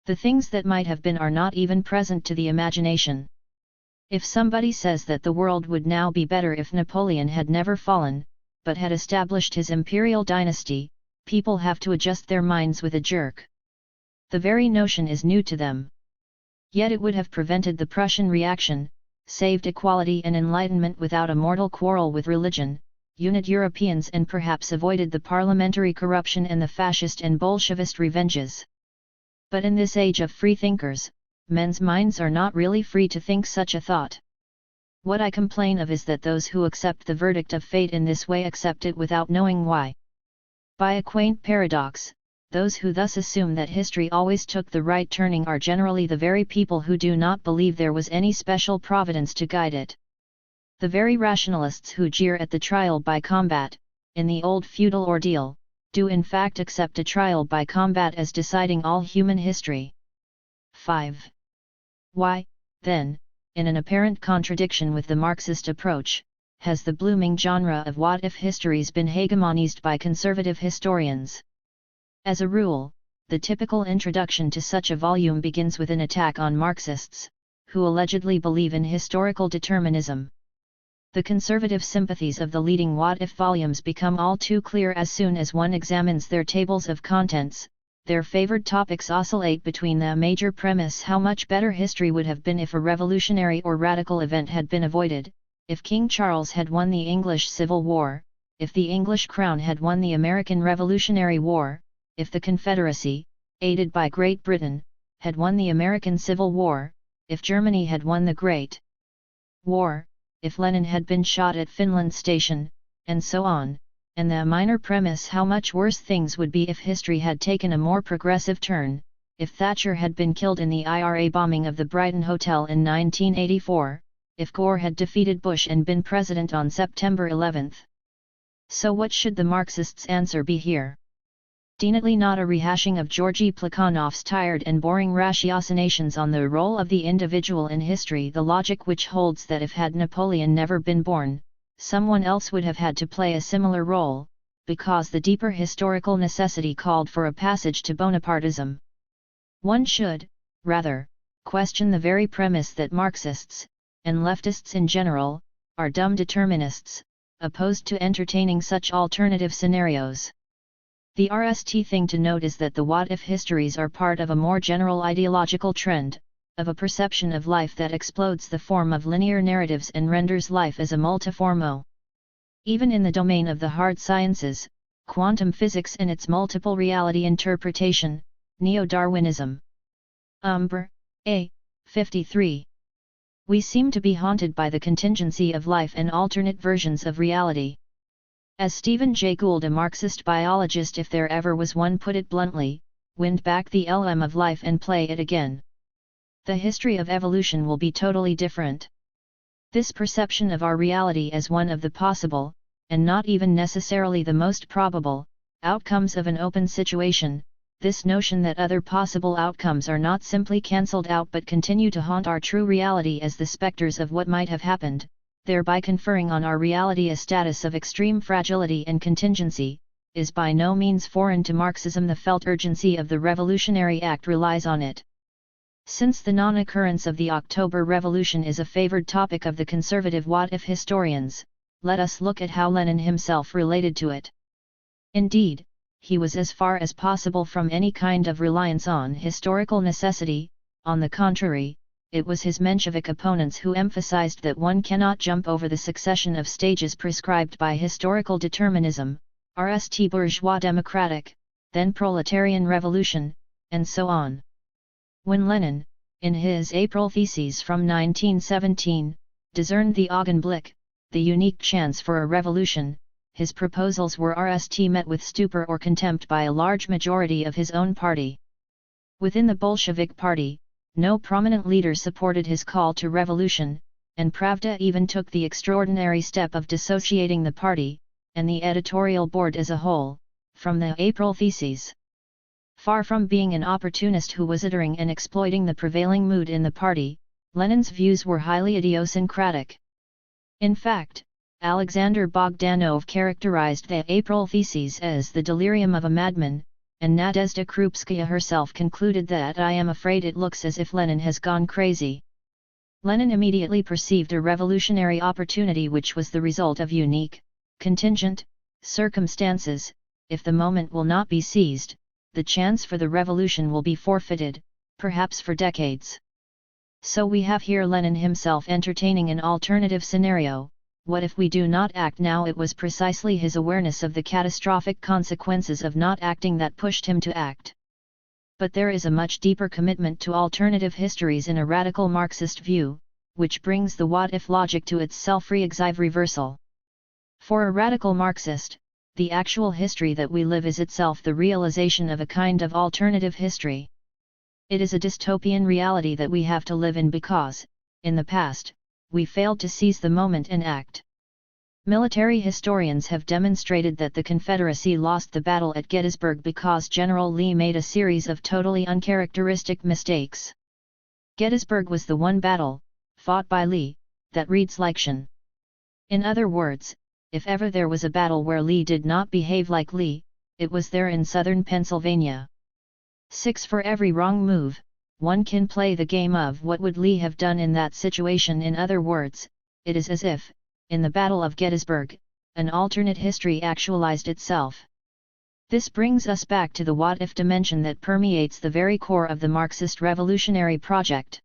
The things that might have been are not even present to the imagination. If somebody says that the world would now be better if Napoleon had never fallen, but had established his imperial dynasty, people have to adjust their minds with a jerk. The very notion is new to them. Yet it would have prevented the Prussian reaction, saved equality and enlightenment without a mortal quarrel with religion, united Europeans and perhaps avoided the parliamentary corruption and the fascist and Bolshevist revenges. But in this age of freethinkers, men's minds are not really free to think such a thought. What I complain of is that those who accept the verdict of fate in this way accept it without knowing why. By a quaint paradox, those who thus assume that history always took the right turning are generally the very people who do not believe there was any special providence to guide it. The very rationalists who jeer at the trial by combat, in the old feudal ordeal, do in fact accept a trial by combat as deciding all human history. 5. Why, then, in an apparent contradiction with the Marxist approach, has the blooming genre of what-if histories been hegemonized by conservative historians? As a rule, the typical introduction to such a volume begins with an attack on Marxists, who allegedly believe in historical determinism. The conservative sympathies of the leading what-if volumes become all too clear as soon as one examines their tables of contents. Their favored topics oscillate between the major premise: how much better history would have been if a revolutionary or radical event had been avoided, if King Charles had won the English Civil War, if the English Crown had won the American Revolutionary War, if the Confederacy, aided by Great Britain, had won the American Civil War, if Germany had won the Great War, if Lenin had been shot at Finland Station, and so on. And the minor premise: how much worse things would be if history had taken a more progressive turn, if Thatcher had been killed in the IRA bombing of the Brighton Hotel in 1984, if Gore had defeated Bush and been president on September 11. So what should the Marxists' answer be here? Definitely not a rehashing of Georgy Plekhanov's tired and boring ratiocinations on the role of the individual in history, the logic which holds that if had Napoleon never been born, someone else would have had to play a similar role, because the deeper historical necessity called for a passage to Bonapartism. One should, rather, question the very premise that Marxists, and leftists in general, are dumb determinists, opposed to entertaining such alternative scenarios. The RST thing to note is that the what-if histories are part of a more general ideological trend, of a perception of life that explodes the form of linear narratives and renders life as a multiformo. Even in the domain of the hard sciences, quantum physics and its multiple reality interpretation, Neo-Darwinism. Umbra, A. 53. We seem to be haunted by the contingency of life and alternate versions of reality. As Stephen Jay Gould, a Marxist biologist if there ever was one, put it bluntly, wind back the LM of life and play it again. The history of evolution will be totally different. This perception of our reality as one of the possible, and not even necessarily the most probable, outcomes of an open situation, this notion that other possible outcomes are not simply cancelled out but continue to haunt our true reality as the specters of what might have happened, thereby conferring on our reality a status of extreme fragility and contingency, is by no means foreign to Marxism. The felt urgency of the revolutionary act relies on it. Since the non-occurrence of the October Revolution is a favored topic of the conservative what-if historians, let us look at how Lenin himself related to it. Indeed, he was as far as possible from any kind of reliance on historical necessity. On the contrary, it was his Menshevik opponents who emphasized that one cannot jump over the succession of stages prescribed by historical determinism, RST bourgeois democratic, then proletarian revolution, and so on. When Lenin, in his April theses from 1917, discerned the Augenblick, the unique chance for a revolution, his proposals were RST met with stupor or contempt by a large majority of his own party. Within the Bolshevik party, no prominent leader supported his call to revolution, and Pravda even took the extraordinary step of dissociating the party, and the editorial board as a whole, from the April theses. Far from being an opportunist who was uttering and exploiting the prevailing mood in the party, Lenin's views were highly idiosyncratic. In fact, Alexander Bogdanov characterized the April theses as the delirium of a madman, and Nadezhda Krupskaya herself concluded that "I am afraid it looks as if Lenin has gone crazy." Lenin immediately perceived a revolutionary opportunity which was the result of unique, contingent, circumstances. If the moment will not be seized, the chance for the revolution will be forfeited, perhaps for decades. So we have here Lenin himself entertaining an alternative scenario. What if we do not act now? It was precisely his awareness of the catastrophic consequences of not acting that pushed him to act. But there is a much deeper commitment to alternative histories in a radical Marxist view, which brings the what-if logic to its self-reexhive reversal. For a radical Marxist, the actual history that we live is itself the realization of a kind of alternative history. It is a dystopian reality that we have to live in because, in the past, we failed to seize the moment and act. Military historians have demonstrated that the Confederacy lost the battle at Gettysburg because General Lee made a series of totally uncharacteristic mistakes. Gettysburg was the one battle, fought by Lee, that reads like-tion. In other words, if ever there was a battle where Lee did not behave like Lee, it was there in southern Pennsylvania. 6 For every wrong move, one can play the game of what would Lee have done in that situation. In other words, it is as if, in the Battle of Gettysburg, an alternate history actualized itself. This brings us back to the what-if dimension that permeates the very core of the Marxist revolutionary project.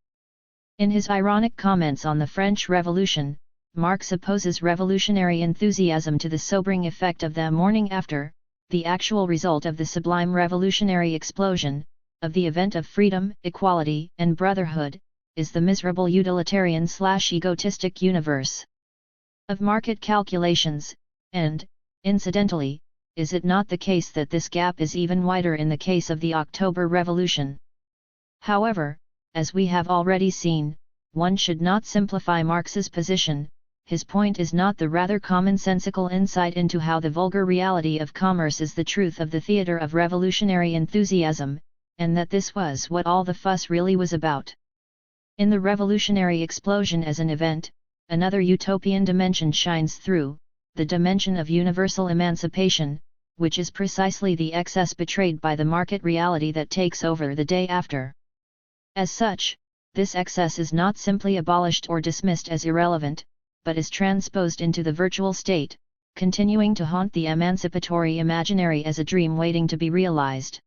In his ironic comments on the French Revolution, Marx opposes revolutionary enthusiasm to the sobering effect of the morning after, the actual result of the sublime revolutionary explosion, of the event of freedom, equality, and brotherhood, is the miserable utilitarian/egotistic universe of market calculations, and, incidentally, is it not the case that this gap is even wider in the case of the October Revolution? However, as we have already seen, one should not simplify Marx's position. His point is not the rather commonsensical insight into how the vulgar reality of commerce is the truth of the theater of revolutionary enthusiasm, and that this was what all the fuss really was about. In the revolutionary explosion as an event, another utopian dimension shines through, the dimension of universal emancipation, which is precisely the excess betrayed by the market reality that takes over the day after. As such, this excess is not simply abolished or dismissed as irrelevant, but is transposed into the virtual state, continuing to haunt the emancipatory imaginary as a dream waiting to be realized.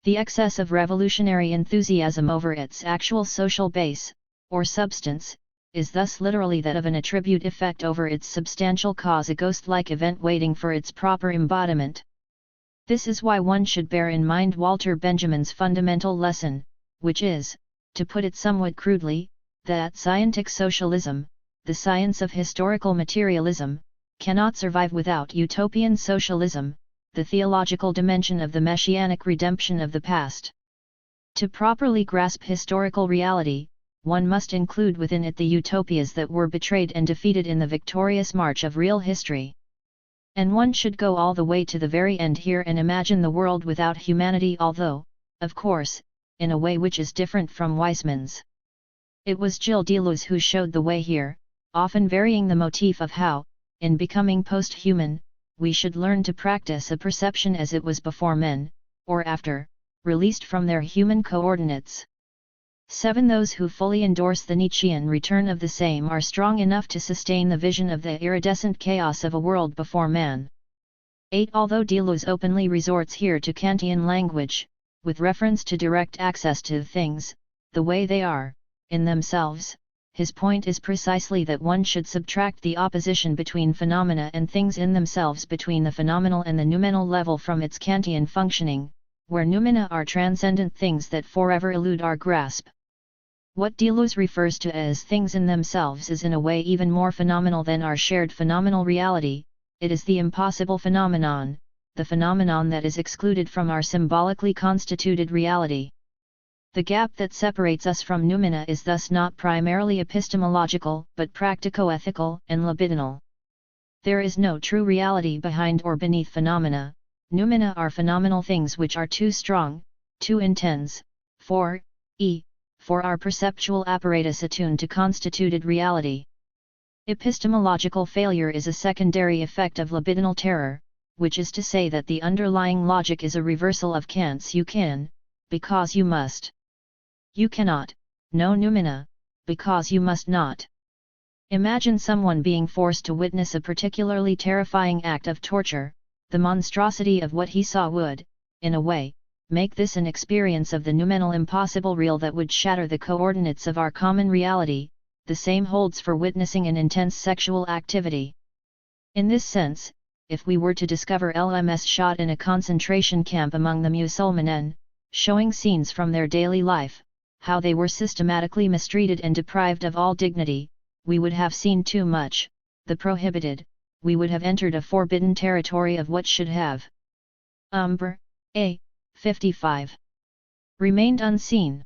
The excess of revolutionary enthusiasm over its actual social base, or substance, is thus literally that of an attribute effect over its substantial cause, a ghost-like event waiting for its proper embodiment. This is why one should bear in mind Walter Benjamin's fundamental lesson, which is, to put it somewhat crudely, that scientific socialism, the science of historical materialism, cannot survive without utopian socialism, the theological dimension of the messianic redemption of the past. To properly grasp historical reality, one must include within it the utopias that were betrayed and defeated in the victorious march of real history. And one should go all the way to the very end here and imagine the world without humanity, although, of course, in a way which is different from Weissmann's. It was Gilles Deleuze who showed the way here, often varying the motif of how, in becoming post-human, we should learn to practice a perception as it was before men, or after, released from their human coordinates. 7. Those who fully endorse the Nietzschean return of the same are strong enough to sustain the vision of the iridescent chaos of a world before man. 8. Although Deleuze openly resorts here to Kantian language, with reference to direct access to things, the way they are, in themselves, his point is precisely that one should subtract the opposition between phenomena and things in themselves between the phenomenal and the noumenal level from its Kantian functioning, where noumena are transcendent things that forever elude our grasp. What Deleuze refers to as things in themselves is in a way even more phenomenal than our shared phenomenal reality. It is the impossible phenomenon, the phenomenon that is excluded from our symbolically constituted reality. The gap that separates us from noumena is thus not primarily epistemological but practico-ethical and libidinal. There is no true reality behind or beneath phenomena. Noumena are phenomenal things which are too strong, too intense, for our perceptual apparatus attuned to constituted reality. Epistemological failure is a secondary effect of libidinal terror, which is to say that the underlying logic is a reversal of Kant's you can, because you must. You cannot, no noumena, because you must not. Imagine someone being forced to witness a particularly terrifying act of torture. The monstrosity of what he saw would, in a way, make this an experience of the noumenal impossible real that would shatter the coordinates of our common reality. The same holds for witnessing an intense sexual activity. In this sense, if we were to discover LMS shot in a concentration camp among the Musulmanen, showing scenes from their daily life, how they were systematically mistreated and deprived of all dignity, we would have seen too much, the prohibited, we would have entered a forbidden territory of what should have. Umbra, A. 55. Remained unseen.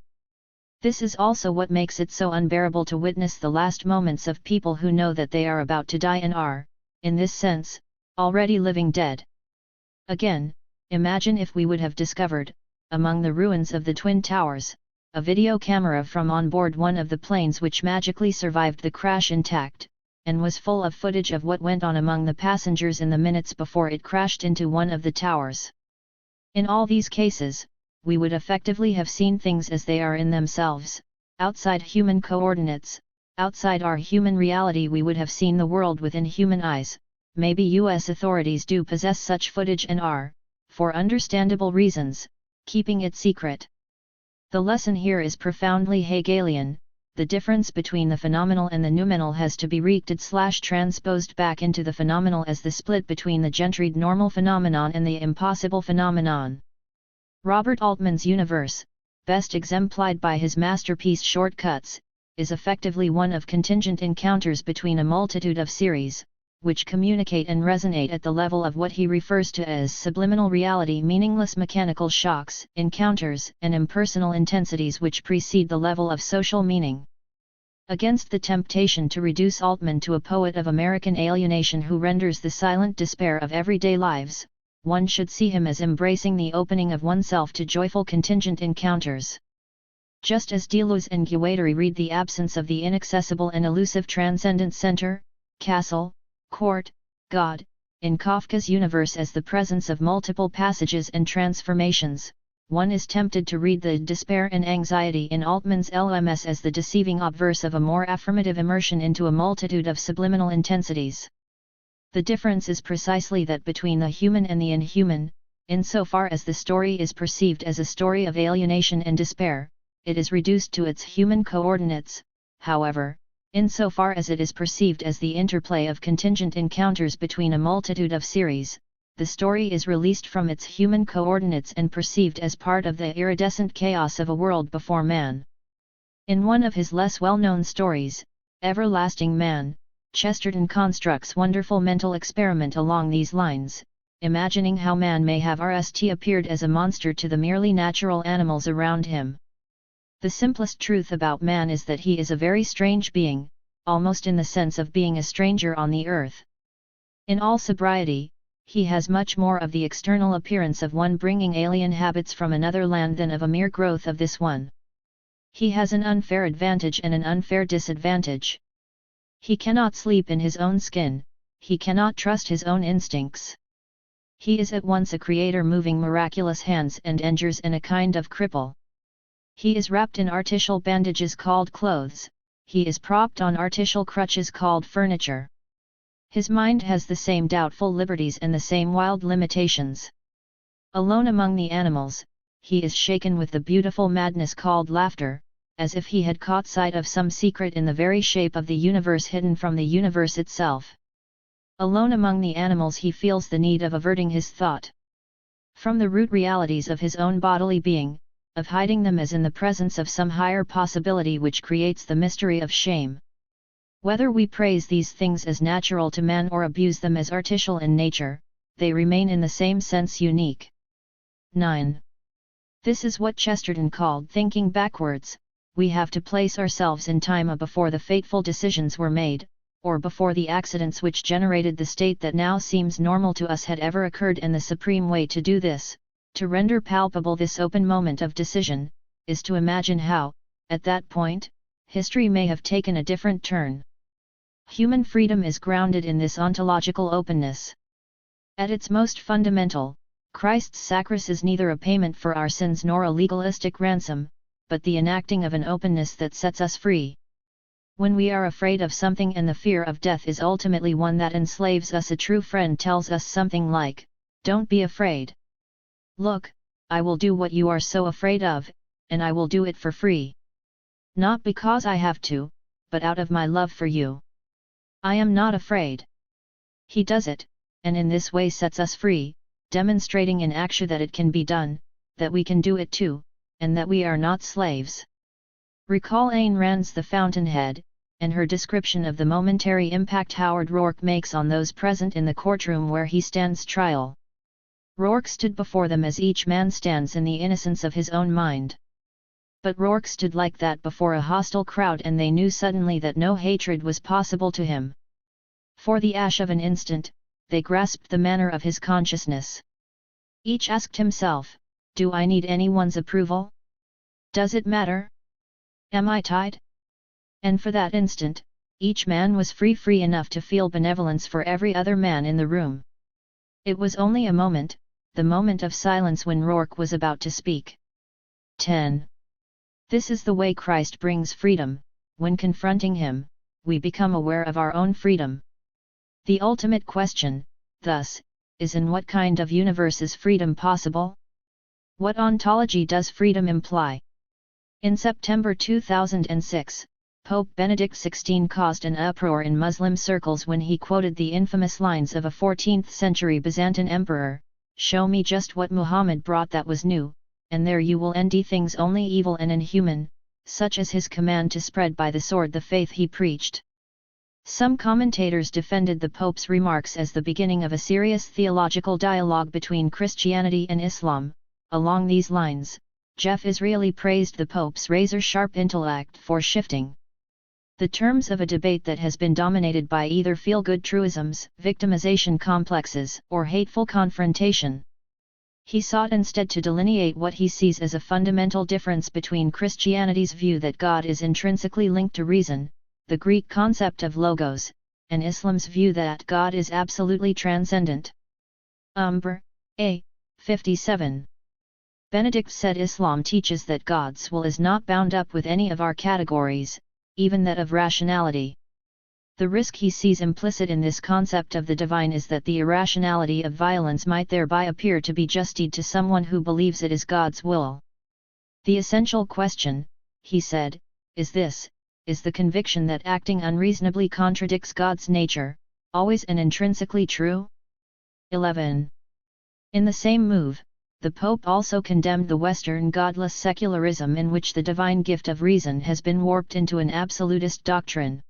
This is also what makes it so unbearable to witness the last moments of people who know that they are about to die and are, in this sense, already living dead. Again, imagine if we would have discovered, among the ruins of the Twin Towers, a video camera from on board one of the planes which magically survived the crash intact, and was full of footage of what went on among the passengers in the minutes before it crashed into one of the towers. In all these cases, we would effectively have seen things as they are in themselves, outside human coordinates, outside our human reality. We would have seen the world within human eyes. Maybe US authorities do possess such footage and are, for understandable reasons, keeping it secret. The lesson here is profoundly Hegelian. The difference between the phenomenal and the noumenal has to be reacted/transposed back into the phenomenal as the split between the gentried normal phenomenon and the impossible phenomenon. Robert Altman's universe, best exemplified by his masterpiece Shortcuts, is effectively one of contingent encounters between a multitude of series, which communicate and resonate at the level of what he refers to as subliminal reality, meaningless mechanical shocks, encounters, and impersonal intensities which precede the level of social meaning. Against the temptation to reduce Altman to a poet of American alienation who renders the silent despair of everyday lives, one should see him as embracing the opening of oneself to joyful contingent encounters. Just as Deleuze and Guattari read the absence of the inaccessible and elusive transcendent center, castle, court, God, in Kafka's universe as the presence of multiple passages and transformations, one is tempted to read the despair and anxiety in Altman's LMS as the deceiving obverse of a more affirmative immersion into a multitude of subliminal intensities. The difference is precisely that between the human and the inhuman. Insofar as the story is perceived as a story of alienation and despair, it is reduced to its human coordinates. However, insofar as it is perceived as the interplay of contingent encounters between a multitude of series, the story is released from its human coordinates and perceived as part of the iridescent chaos of a world before man. In one of his less well-known stories, Everlasting Man, Chesterton constructs wonderful mental experiment along these lines, imagining how man may have appeared as a monster to the merely natural animals around him. The simplest truth about man is that he is a very strange being, almost in the sense of being a stranger on the earth. In all sobriety, he has much more of the external appearance of one bringing alien habits from another land than of a mere growth of this one. He has an unfair advantage and an unfair disadvantage. He cannot sleep in his own skin, he cannot trust his own instincts. He is at once a creator moving miraculous hands and endures in a kind of cripple. He is wrapped in artificial bandages called clothes, he is propped on artificial crutches called furniture. His mind has the same doubtful liberties and the same wild limitations. Alone among the animals, he is shaken with the beautiful madness called laughter, as if he had caught sight of some secret in the very shape of the universe hidden from the universe itself. Alone among the animals he feels the need of averting his thought from the root realities of his own bodily being, of hiding them as in the presence of some higher possibility which creates the mystery of shame. Whether we praise these things as natural to man or abuse them as artificial in nature, they remain in the same sense unique. 9. This is what Chesterton called thinking backwards. We have to place ourselves in time before the fateful decisions were made, or before the accidents which generated the state that now seems normal to us had ever occurred, and the supreme way to do this, to render palpable this open moment of decision, is to imagine how, at that point, history may have taken a different turn. Human freedom is grounded in this ontological openness. At its most fundamental, Christ's sacrifice is neither a payment for our sins nor a legalistic ransom, but the enacting of an openness that sets us free. When we are afraid of something and the fear of death is ultimately one that enslaves us, a true friend tells us something like, "Don't be afraid. Look, I will do what you are so afraid of, and I will do it for free. Not because I have to, but out of my love for you. I am not afraid." He does it, and in this way sets us free, demonstrating in action that it can be done, that we can do it too, and that we are not slaves. Recall Ayn Rand's The Fountainhead, and her description of the momentary impact Howard Rourke makes on those present in the courtroom where he stands trial. Rourke stood before them as each man stands in the innocence of his own mind. But Rourke stood like that before a hostile crowd, and they knew suddenly that no hatred was possible to him. For the ash of an instant, they grasped the manner of his consciousness. Each asked himself, "Do I need anyone's approval? Does it matter? Am I tied?" And for that instant, each man was free enough to feel benevolence for every other man in the room. It was only a moment, the moment of silence when Rourke was about to speak. 10. This is the way Christ brings freedom. When confronting him, we become aware of our own freedom. The ultimate question, thus, is in what kind of universe is freedom possible? What ontology does freedom imply? In September 2006, Pope Benedict XVI caused an uproar in Muslim circles when he quoted the infamous lines of a 14th-century Byzantine emperor, "Show me just what Muhammad brought that was new, and there you will end things only evil and inhuman," such as his command to spread by the sword the faith he preached. Some commentators defended the Pope's remarks as the beginning of a serious theological dialogue between Christianity and Islam. Along these lines, Jeff Israeli praised the Pope's razor-sharp intellect for shifting the terms of a debate that has been dominated by either feel-good truisms, victimization complexes, or hateful confrontation. He sought instead to delineate what he sees as a fundamental difference between Christianity's view that God is intrinsically linked to reason, the Greek concept of logos, and Islam's view that God is absolutely transcendent. Umbra, A. 57. Benedict said Islam teaches that God's will is not bound up with any of our categories, even that of rationality. The risk he sees implicit in this concept of the divine is that the irrationality of violence might thereby appear to be justified to someone who believes it is God's will. The essential question, he said, is this: is the conviction that acting unreasonably contradicts God's nature, always and intrinsically true? 11. In the same move, the Pope also condemned the Western godless secularism in which the divine gift of reason has been warped into an absolutist doctrine.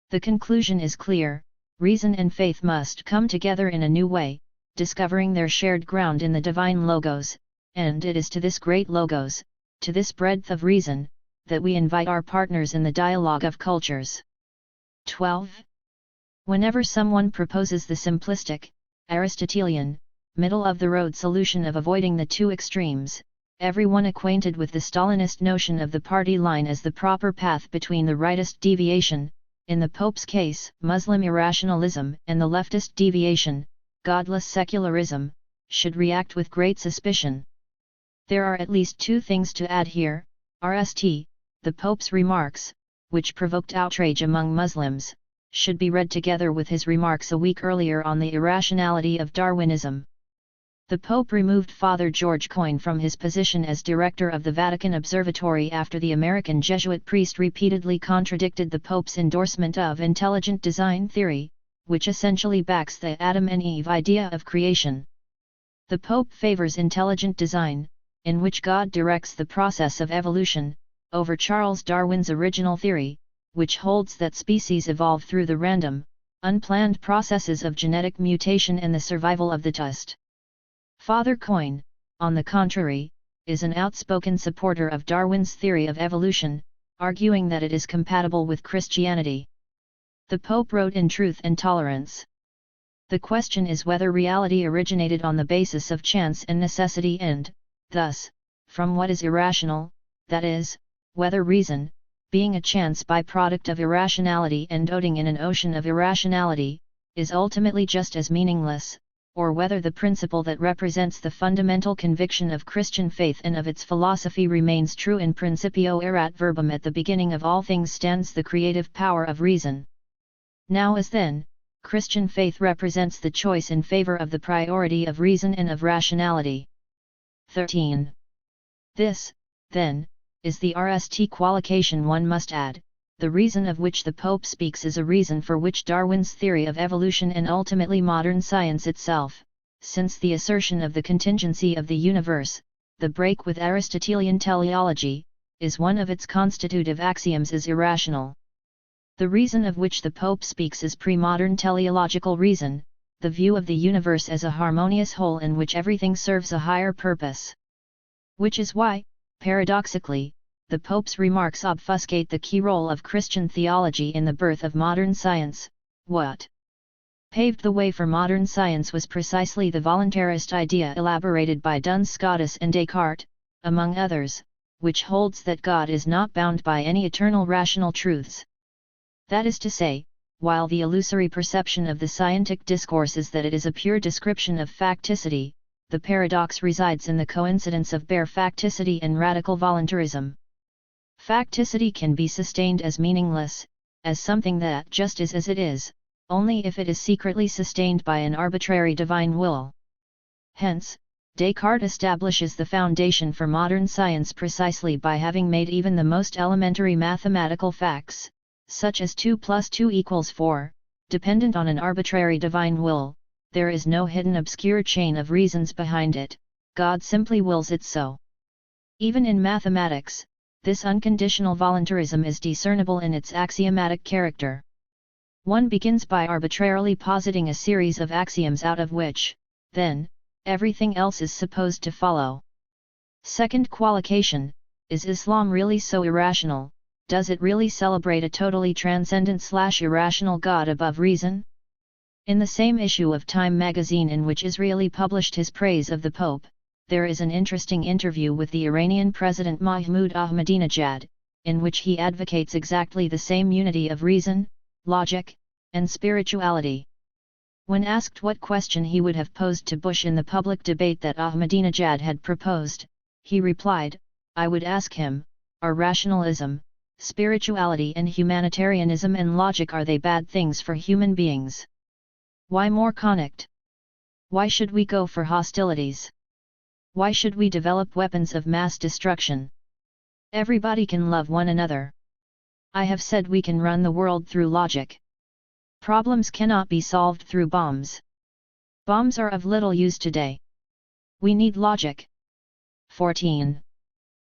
The conclusion is clear: reason and faith must come together in a new way, discovering their shared ground in the divine logos, and it is to this great logos, to this breadth of reason, that we invite our partners in the dialogue of cultures. 12. Whenever someone proposes the simplistic, Aristotelian, middle-of-the-road solution of avoiding the two extremes, everyone acquainted with the Stalinist notion of the party line as the proper path between the rightist deviation, in the Pope's case, Muslim irrationalism, and the leftist deviation, godless secularism, should react with great suspicion. There are at least two things to add here. RST, the Pope's remarks, which provoked outrage among Muslims, should be read together with his remarks a week earlier on the irrationality of Darwinism. The Pope removed Father George Coyne from his position as director of the Vatican Observatory after the American Jesuit priest repeatedly contradicted the Pope's endorsement of intelligent design theory, which essentially backs the Adam and Eve idea of creation. The Pope favors intelligent design, in which God directs the process of evolution, over Charles Darwin's original theory, which holds that species evolve through the random, unplanned processes of genetic mutation and the survival of the fittest. Father Coyne, on the contrary, is an outspoken supporter of Darwin's theory of evolution, arguing that it is compatible with Christianity. The Pope wrote in Truth and Tolerance. The question is whether reality originated on the basis of chance and necessity and, thus, from what is irrational, that is, whether reason, being a chance byproduct of irrationality and floating in an ocean of irrationality, is ultimately just as meaningless, or whether the principle that represents the fundamental conviction of Christian faith and of its philosophy remains true in principio erat verbum at the beginning of all things stands the creative power of reason. Now as then, Christian faith represents the choice in favor of the priority of reason and of rationality. 13. This, then, is the RST qualification one must add. The reason of which the Pope speaks is a reason for which Darwin's theory of evolution and ultimately modern science itself, since the assertion of the contingency of the universe, the break with Aristotelian teleology, is one of its constitutive axioms is irrational. The reason of which the Pope speaks is pre-modern teleological reason, the view of the universe as a harmonious whole in which everything serves a higher purpose. Which is why, paradoxically, the Pope's remarks obfuscate the key role of Christian theology in the birth of modern science. What paved the way for modern science was precisely the voluntarist idea elaborated by Duns Scotus and Descartes, among others, which holds that God is not bound by any eternal rational truths. That is to say, while the illusory perception of the scientific discourse is that it is a pure description of facticity, the paradox resides in the coincidence of bare facticity and radical voluntarism. Facticity can be sustained as meaningless, as something that just is as it is, only if it is secretly sustained by an arbitrary divine will. Hence, Descartes establishes the foundation for modern science precisely by having made even the most elementary mathematical facts, such as 2 + 2 = 4, dependent on an arbitrary divine will. There is no hidden obscure chain of reasons behind it, God simply wills it so. Even in mathematics, this unconditional voluntarism is discernible in its axiomatic character. One begins by arbitrarily positing a series of axioms out of which, then, everything else is supposed to follow. Second qualification, is Islam really so irrational? Does it really celebrate a totally transcendent/irrational God above reason? In the same issue of Time magazine in which Israeli published his praise of the Pope, there is an interesting interview with the Iranian President Mahmoud Ahmadinejad, in which he advocates exactly the same unity of reason, logic, and spirituality. When asked what question he would have posed to Bush in the public debate that Ahmadinejad had proposed, he replied, "I would ask him, are rationalism, spirituality and humanitarianism and logic, are they bad things for human beings? Why more conflict? Why should we go for hostilities? Why should we develop weapons of mass destruction? Everybody can love one another. I have said we can run the world through logic. Problems cannot be solved through bombs. Bombs are of little use today. We need logic." 14.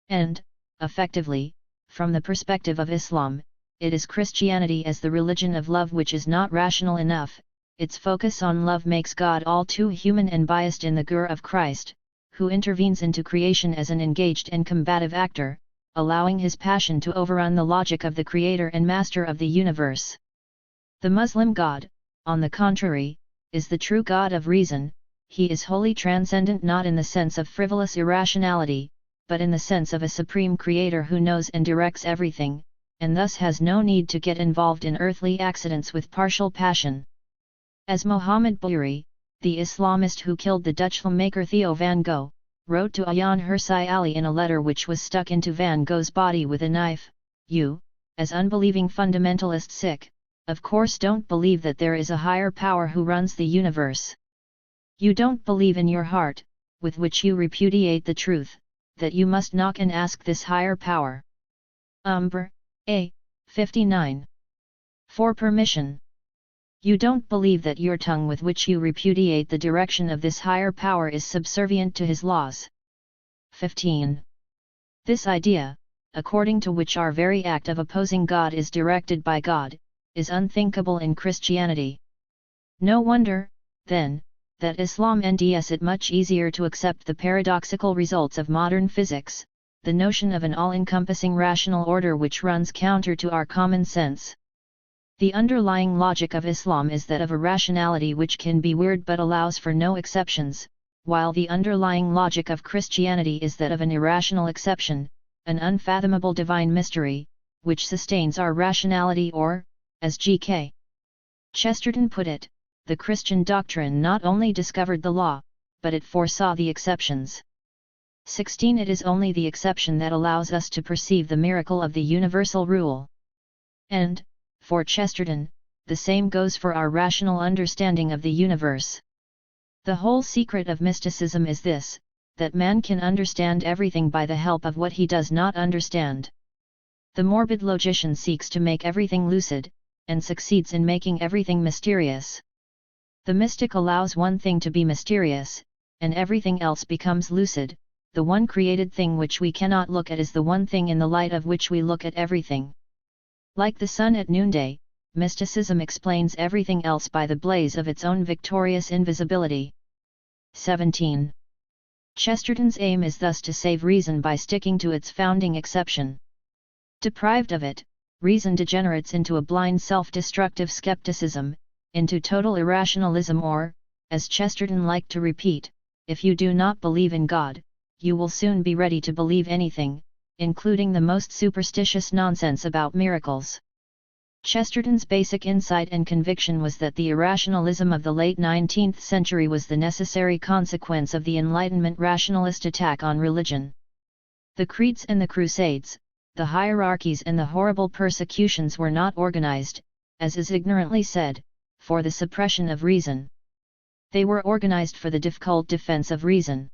And, effectively, from the perspective of Islam, it is Christianity as the religion of love which is not rational enough. Its focus on love makes God all too human and biased in the gur of Christ, who intervenes into creation as an engaged and combative actor, allowing his passion to overrun the logic of the Creator and Master of the universe. The Muslim God, on the contrary, is the true God of reason. He is wholly transcendent, not in the sense of frivolous irrationality, but in the sense of a supreme Creator who knows and directs everything, and thus has no need to get involved in earthly accidents with partial passion. As Muhammad Buri, the Islamist who killed the Dutch filmmaker Theo van Gogh, wrote to Ayaan Hirsi Ali in a letter which was stuck into Van Gogh's body with a knife, "You, as unbelieving fundamentalist sick, of course don't believe that there is a higher power who runs the universe. You don't believe in your heart, with which you repudiate the truth, that you must knock and ask this higher power. Umbra, A. 59. For permission. You don't believe that your tongue with which you repudiate the direction of this higher power is subservient to his laws. 15. This idea, according to which our very act of opposing God is directed by God, is unthinkable in Christianity. No wonder, then, that Islam finds it much easier to accept the paradoxical results of modern physics, the notion of an all-encompassing rational order which runs counter to our common sense. The underlying logic of Islam is that of a rationality which can be weird but allows for no exceptions, while the underlying logic of Christianity is that of an irrational exception, an unfathomable divine mystery, which sustains our rationality or, as G.K. Chesterton put it, the Christian doctrine not only discovered the law, but it foresaw the exceptions. 16. It is only the exception that allows us to perceive the miracle of the universal rule. And, for Chesterton, the same goes for our rational understanding of the universe. The whole secret of mysticism is this, that man can understand everything by the help of what he does not understand. The morbid logician seeks to make everything lucid, and succeeds in making everything mysterious. The mystic allows one thing to be mysterious, and everything else becomes lucid. The one created thing which we cannot look at is the one thing in the light of which we look at everything. Like the sun at noonday, mysticism explains everything else by the blaze of its own victorious invisibility. 17. Chesterton's aim is thus to save reason by sticking to its founding exception. Deprived of it, reason degenerates into a blind self-destructive skepticism, into total irrationalism or, as Chesterton liked to repeat, if you do not believe in God, you will soon be ready to believe anything, including the most superstitious nonsense about miracles. Chesterton's basic insight and conviction was that the irrationalism of the late 19th century was the necessary consequence of the Enlightenment rationalist attack on religion. The creeds and the crusades, the hierarchies and the horrible persecutions were not organized, as is ignorantly said, for the suppression of reason. They were organized for the difficult defense of reason.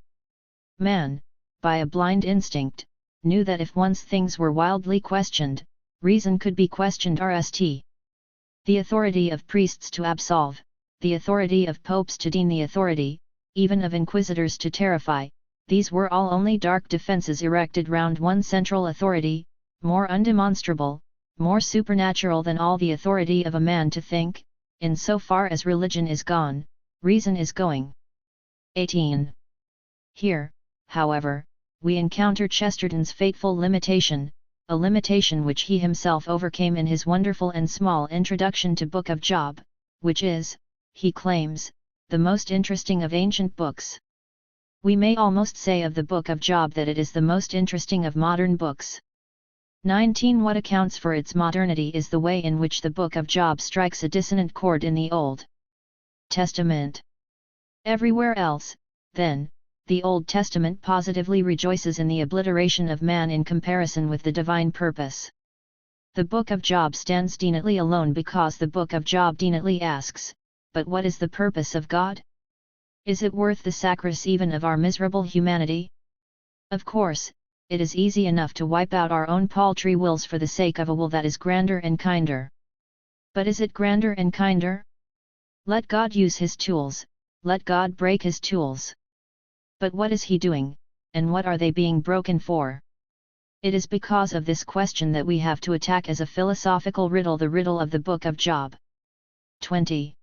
Man, by a blind instinct, knew that if once things were wildly questioned, reason could be questioned. The authority of priests to absolve, the authority of popes to dean, the authority, even of inquisitors to terrify, these were all only dark defenses erected round one central authority, more undemonstrable, more supernatural than all the authority of a man to think. In so far as religion is gone, reason is going. 18. Here, however, we encounter Chesterton's fateful limitation, a limitation which he himself overcame in his wonderful and small introduction to Book of Job, which is, he claims, the most interesting of ancient books. We may almost say of the Book of Job that it is the most interesting of modern books. 19. What accounts for its modernity is the way in which the Book of Job strikes a dissonant chord in the Old Testament. Everywhere else, then, the Old Testament positively rejoices in the obliteration of man in comparison with the divine purpose. The Book of Job stands definitely alone because the Book of Job definitely asks, but what is the purpose of God? Is it worth the sacrifice even of our miserable humanity? Of course, it is easy enough to wipe out our own paltry wills for the sake of a will that is grander and kinder. But is it grander and kinder? Let God use his tools, let God break his tools. But what is he doing, and what are they being broken for? It is because of this question that we have to attack as a philosophical riddle the riddle of the Book of Job. 20.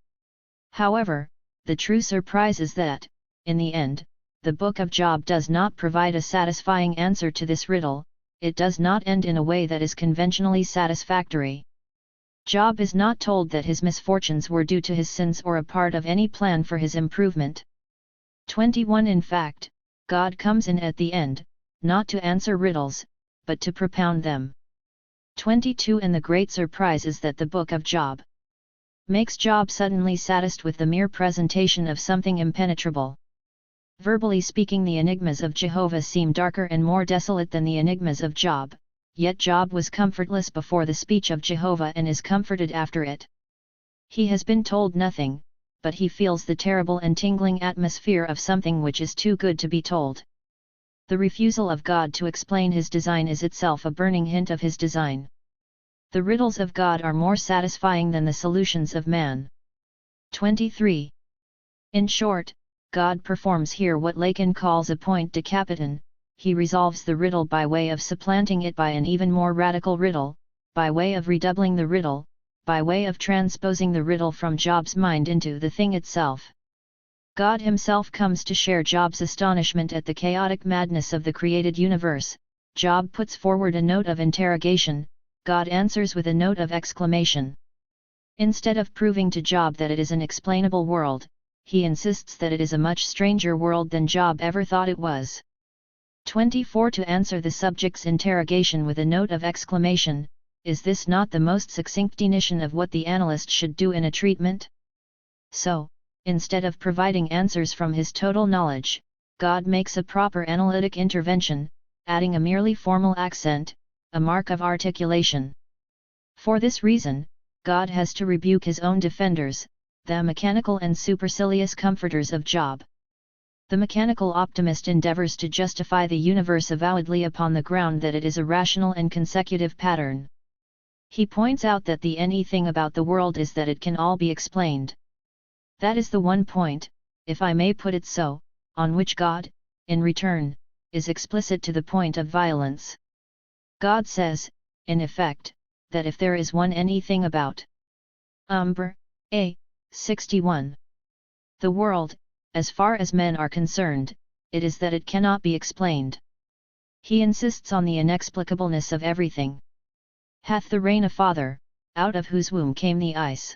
However, the true surprise is that, in the end, the Book of Job does not provide a satisfying answer to this riddle. It does not end in a way that is conventionally satisfactory. Job is not told that his misfortunes were due to his sins or a part of any plan for his improvement. 21. In fact, God comes in at the end, not to answer riddles, but to propound them. 22. And the great surprise is that the Book of Job Makes Job suddenly saddest with the mere presentation of something impenetrable. Verbally speaking, the enigmas of Jehovah seem darker and more desolate than the enigmas of Job, yet Job was comfortless before the speech of Jehovah and is comforted after it. He has been told nothing, but he feels the terrible and tingling atmosphere of something which is too good to be told. The refusal of God to explain his design is itself a burning hint of his design. The riddles of God are more satisfying than the solutions of man. 23. In short, God performs here what Lacan calls a point de capitan. He resolves the riddle by way of supplanting it by an even more radical riddle, by way of redoubling the riddle, by way of transposing the riddle from Job's mind into the thing itself. God himself comes to share Job's astonishment at the chaotic madness of the created universe. Job puts forward a note of interrogation, God answers with a note of exclamation. Instead of proving to Job that it is an explainable world, he insists that it is a much stranger world than Job ever thought it was. 24. To answer the subject's interrogation with a note of exclamation, is this not the most succinct definition of what the analyst should do in a treatment? So, instead of providing answers from his total knowledge, God makes a proper analytic intervention, adding a merely formal accent, a mark of articulation. For this reason, God has to rebuke his own defenders, the mechanical and supercilious comforters of Job. The mechanical optimist endeavors to justify the universe avowedly upon the ground that it is a rational and consecutive pattern. He points out that the anything about the world is that it can all be explained. That is the one point, if I may put it so, on which God, in return, is explicit to the point of violence. God says, in effect, that if there is one anything about Umbra, 61. The world, as far as men are concerned, it is that it cannot be explained. He insists on the inexplicableness of everything. Hath the rain a father, out of whose womb came the ice?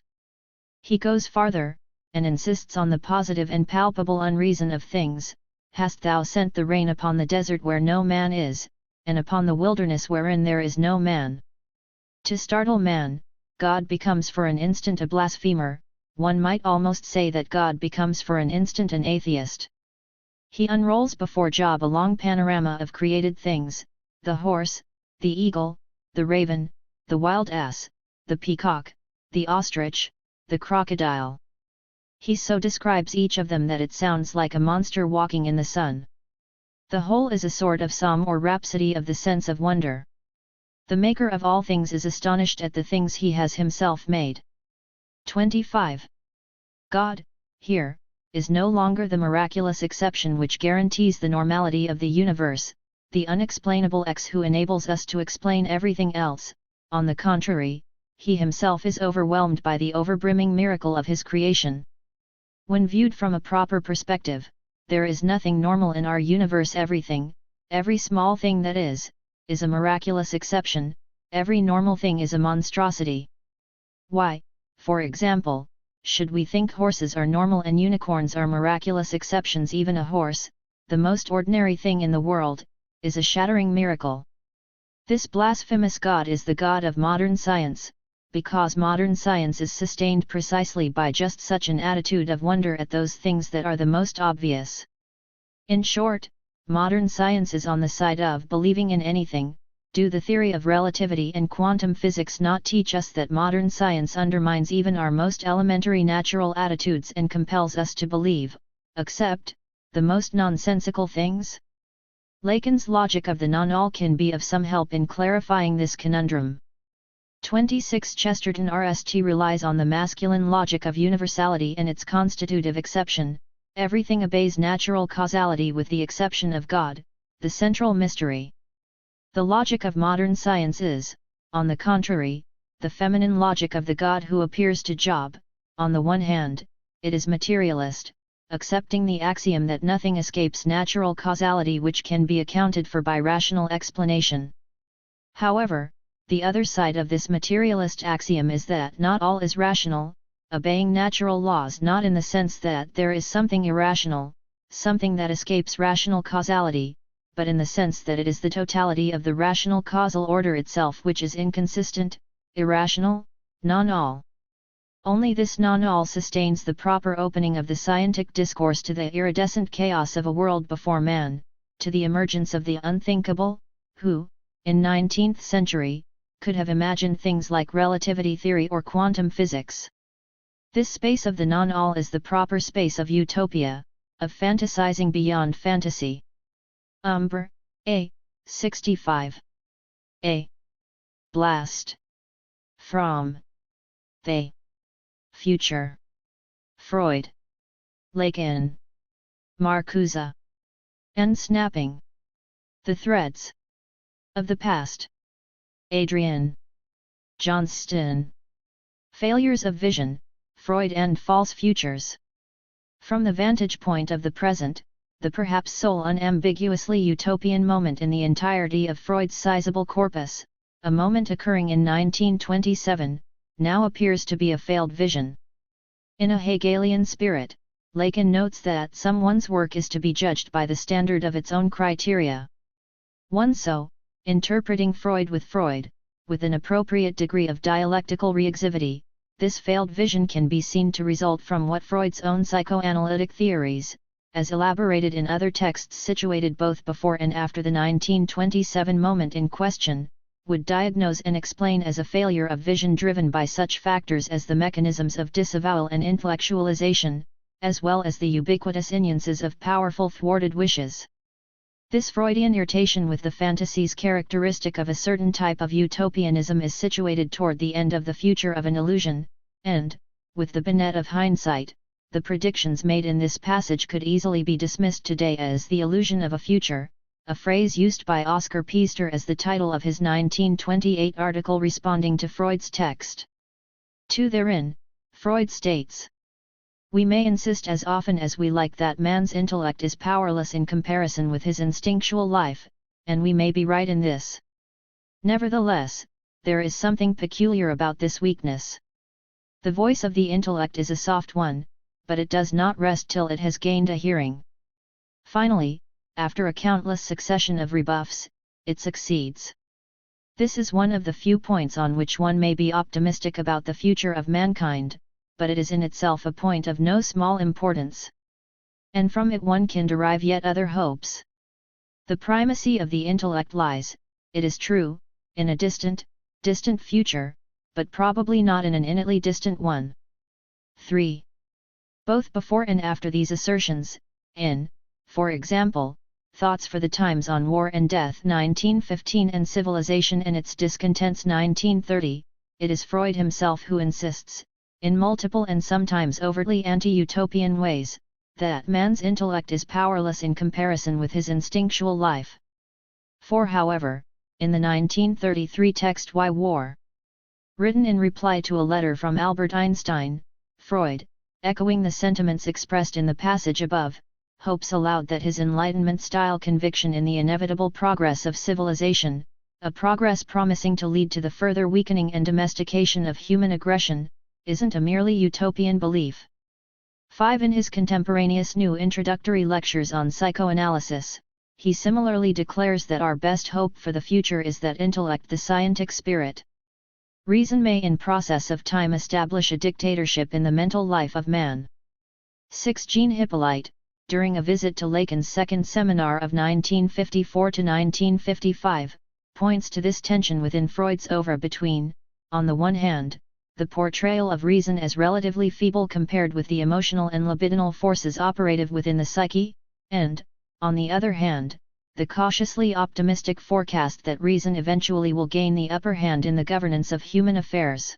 He goes farther, and insists on the positive and palpable unreason of things. Hast thou sent the rain upon the desert where no man is, and upon the wilderness wherein there is no man? To startle man, God becomes for an instant a blasphemer. One might almost say that God becomes for an instant an atheist. He unrolls before Job a long panorama of created things, the horse, the eagle, the raven, the wild ass, the peacock, the ostrich, the crocodile. He so describes each of them that it sounds like a monster walking in the sun. The whole is a sort of psalm or rhapsody of the sense of wonder. The maker of all things is astonished at the things he has himself made. 25. God, here, is no longer the miraculous exception which guarantees the normality of the universe, the unexplainable X who enables us to explain everything else. On the contrary, he himself is overwhelmed by the overbrimming miracle of his creation. When viewed from a proper perspective, there is nothing normal in our universe. Everything, every small thing that is a miraculous exception. Every normal thing is a monstrosity. Why, for example, should we think horses are normal and unicorns are miraculous exceptions? Even a horse, the most ordinary thing in the world, is a shattering miracle. This blasphemous God is the God of modern science, because modern science is sustained precisely by just such an attitude of wonder at those things that are the most obvious. In short, modern science is on the side of believing in anything. Do the theory of relativity and quantum physics not teach us that modern science undermines even our most elementary natural attitudes and compels us to believe, accept, the most nonsensical things? Lacan's logic of the non-all can be of some help in clarifying this conundrum. 26. Chesterton RST relies on the masculine logic of universality and its constitutive exception. Everything obeys natural causality with the exception of God, the central mystery. The logic of modern science is, on the contrary, the feminine logic of the God who appears to Job. On the one hand, it is materialist, accepting the axiom that nothing escapes natural causality which can be accounted for by rational explanation. However, the other side of this materialist axiom is that not all is rational, obeying natural laws not in the sense that there is something irrational, something that escapes rational causality, but in the sense that it is the totality of the rational causal order itself which is inconsistent, irrational, non-all. Only this non-all sustains the proper opening of the scientific discourse to the iridescent chaos of a world before man, to the emergence of the unthinkable, who, in 19th century, could have imagined things like relativity theory or quantum physics. This space of the non-all is the proper space of utopia, of fantasizing beyond fantasy. Umbra, A. 65. A. Blast. From. The. Future. Freud. Lacan. Marcuse. And snapping. The threads. Of the past. Adrian. Johnston. Failures of vision, Freud and false futures. From the vantage point of the present, the perhaps sole unambiguously utopian moment in the entirety of Freud's sizable corpus, a moment occurring in 1927, now appears to be a failed vision. In a Hegelian spirit, Lacan notes that someone's work is to be judged by the standard of its own criteria. One so, interpreting Freud, with an appropriate degree of dialectical reexivity, this failed vision can be seen to result from what Freud's own psychoanalytic theories, as elaborated in other texts situated both before and after the 1927 moment in question, would diagnose and explain as a failure of vision driven by such factors as the mechanisms of disavowal and intellectualization, as well as the ubiquitous instances of powerful thwarted wishes. This Freudian irritation with the fantasies characteristic of a certain type of utopianism is situated toward the end of the future of an illusion, and, with the benefit of hindsight, the predictions made in this passage could easily be dismissed today as the illusion of a future, a phrase used by Oscar Pfister as the title of his 1928 article responding to Freud's text. 2. Therein, Freud states, "We may insist as often as we like that man's intellect is powerless in comparison with his instinctual life, and we may be right in this. Nevertheless, there is something peculiar about this weakness. The voice of the intellect is a soft one, but it does not rest till it has gained a hearing. Finally, after a countless succession of rebuffs, it succeeds. This is one of the few points on which one may be optimistic about the future of mankind, but it is in itself a point of no small importance. And from it one can derive yet other hopes. The primacy of the intellect lies, it is true, in a distant future, but probably not in an innately distant one." 3. Both before and after these assertions, in, for example, Thoughts for the Times on War and Death 1915 and Civilization and its Discontents 1930, it is Freud himself who insists, in multiple and sometimes overtly anti-utopian ways, that man's intellect is powerless in comparison with his instinctual life. 4. However, in the 1933 text Why War? Written in reply to a letter from Albert Einstein, Freud, echoing the sentiments expressed in the passage above, hopes aloud that his Enlightenment-style conviction in the inevitable progress of civilization, a progress promising to lead to the further weakening and domestication of human aggression, isn't a merely utopian belief. 5. In his contemporaneous new introductory lectures on psychoanalysis, he similarly declares that our best hope for the future is that intellect, the scientific spirit. Reason may in process of time establish a dictatorship in the mental life of man. 6. Jean Hippolyte, during a visit to Lacan's second seminar of 1954 to 1955, points to this tension within Freud's oeuvre between, on the one hand, the portrayal of reason as relatively feeble compared with the emotional and libidinal forces operative within the psyche, and, on the other hand, the cautiously optimistic forecast that reason eventually will gain the upper hand in the governance of human affairs.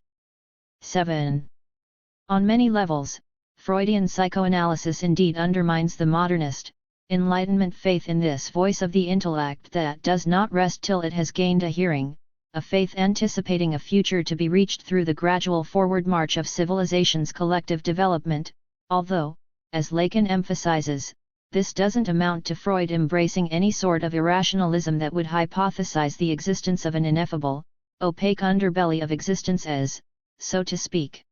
7. On many levels, Freudian psychoanalysis indeed undermines the modernist, Enlightenment faith in this voice of the intellect that does not rest till it has gained a hearing, a faith anticipating a future to be reached through the gradual forward march of civilization's collective development, although, as Lacan emphasizes, this doesn't amount to Freud embracing any sort of irrationalism that would hypothesize the existence of an ineffable, opaque underbelly of existence as, so to speak,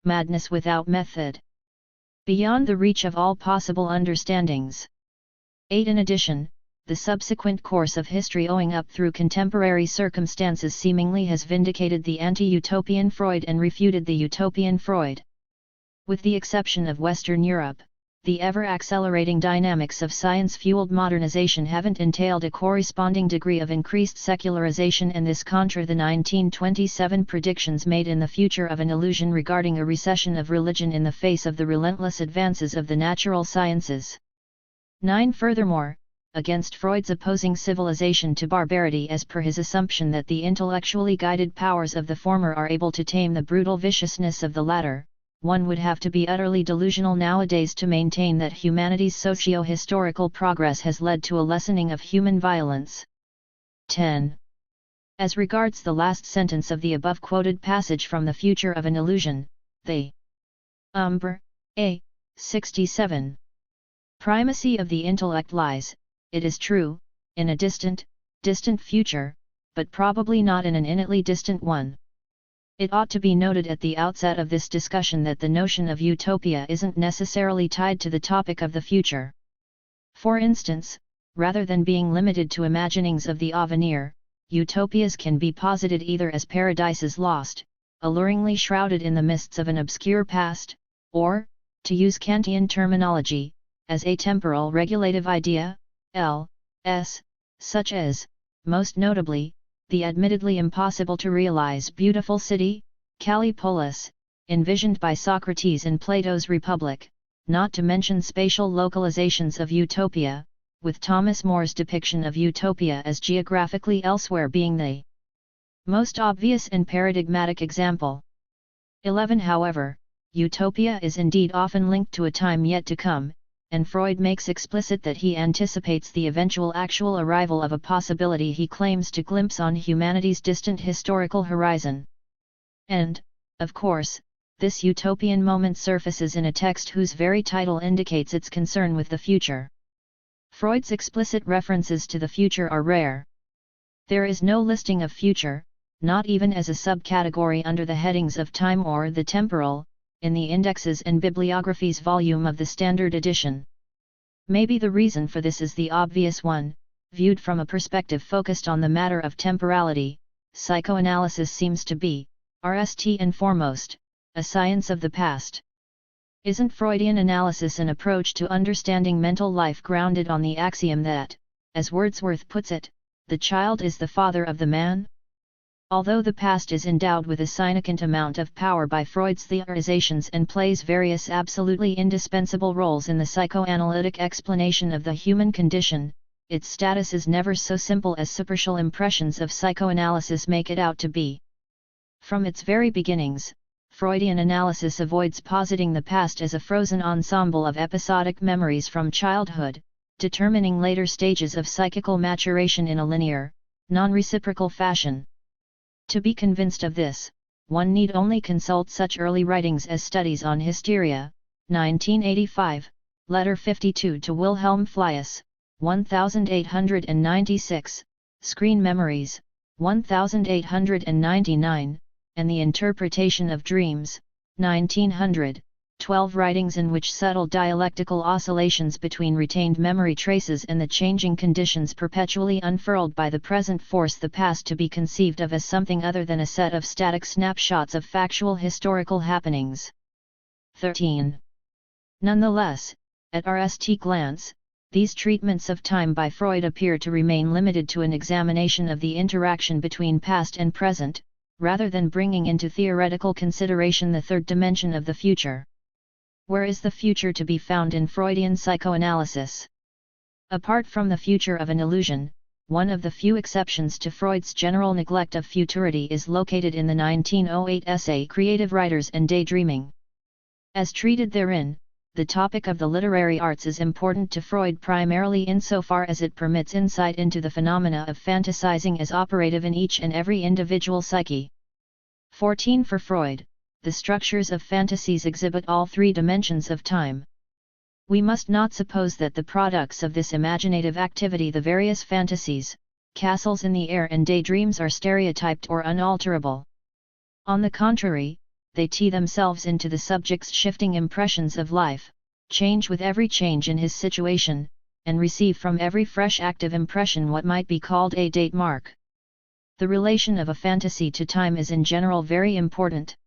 madness without method, beyond the reach of all possible understandings. 8. In addition, the subsequent course of history owing up through contemporary circumstances seemingly has vindicated the anti-utopian Freud and refuted the utopian Freud. With the exception of Western Europe, the ever-accelerating dynamics of science-fueled modernization haven't entailed a corresponding degree of increased secularization, and this contra the 1927 predictions made in The Future of an Illusion regarding a recession of religion in the face of the relentless advances of the natural sciences. 9. Furthermore, against Freud's opposing civilization to barbarity as per his assumption that the intellectually guided powers of the former are able to tame the brutal viciousness of the latter, one would have to be utterly delusional nowadays to maintain that humanity's socio-historical progress has led to a lessening of human violence. 10. As regards the last sentence of the above-quoted passage from The Future of an Illusion, the Umbra. A. 67. Primacy of the intellect lies, it is true, in a distant future, but probably not in an innately distant one. It ought to be noted at the outset of this discussion that the notion of utopia isn't necessarily tied to the topic of the future. For instance, rather than being limited to imaginings of the avenir, utopias can be posited either as paradises lost, alluringly shrouded in the mists of an obscure past, or, to use Kantian terminology, as a temporal regulative idea, such as, most notably, the admittedly impossible to realize beautiful city, Callipolis, envisioned by Socrates in Plato's Republic, not to mention spatial localizations of utopia, with Thomas More's depiction of utopia as geographically elsewhere being the most obvious and paradigmatic example. 11. However, utopia is indeed often linked to a time yet to come, and Freud makes explicit that he anticipates the eventual actual arrival of a possibility he claims to glimpse on humanity's distant historical horizon. And, of course, this utopian moment surfaces in a text whose very title indicates its concern with the future. Freud's explicit references to the future are rare. There is no listing of future, not even as a subcategory under the headings of time or the temporal, in the Indexes and Bibliographies volume of the Standard Edition. Maybe the reason for this is the obvious one: viewed from a perspective focused on the matter of temporality, psychoanalysis seems to be, first and foremost, a science of the past. Isn't Freudian analysis an approach to understanding mental life grounded on the axiom that, as Wordsworth puts it, the child is the father of the man? Although the past is endowed with a significant amount of power by Freud's theorizations and plays various absolutely indispensable roles in the psychoanalytic explanation of the human condition, its status is never so simple as superficial impressions of psychoanalysis make it out to be. From its very beginnings, Freudian analysis avoids positing the past as a frozen ensemble of episodic memories from childhood, determining later stages of psychical maturation in a linear, non-reciprocal fashion. To be convinced of this, one need only consult such early writings as Studies on Hysteria, 1985, Letter 52 to Wilhelm Fliess, 1896, Screen Memories, 1899, and The Interpretation of Dreams, 1900, 12 writings in which subtle dialectical oscillations between retained memory traces and the changing conditions perpetually unfurled by the present force the past to be conceived of as something other than a set of static snapshots of factual historical happenings. 13. Nonetheless, at first glance, these treatments of time by Freud appear to remain limited to an examination of the interaction between past and present, rather than bringing into theoretical consideration the third dimension of the future. Where is the future to be found in Freudian psychoanalysis? Apart from The Future of an Illusion, one of the few exceptions to Freud's general neglect of futurity is located in the 1908 essay Creative Writers and Daydreaming. As treated therein, the topic of the literary arts is important to Freud primarily insofar as it permits insight into the phenomena of fantasizing as operative in each and every individual psyche. 14. For Freud, the structures of fantasies exhibit all three dimensions of time. We must not suppose that the products of this imaginative activity, the various fantasies, castles in the air and daydreams, are stereotyped or unalterable. On the contrary, they tee themselves into the subject's shifting impressions of life, change with every change in his situation, and receive from every fresh active impression what might be called a date mark. The relation of a fantasy to time is in general very important.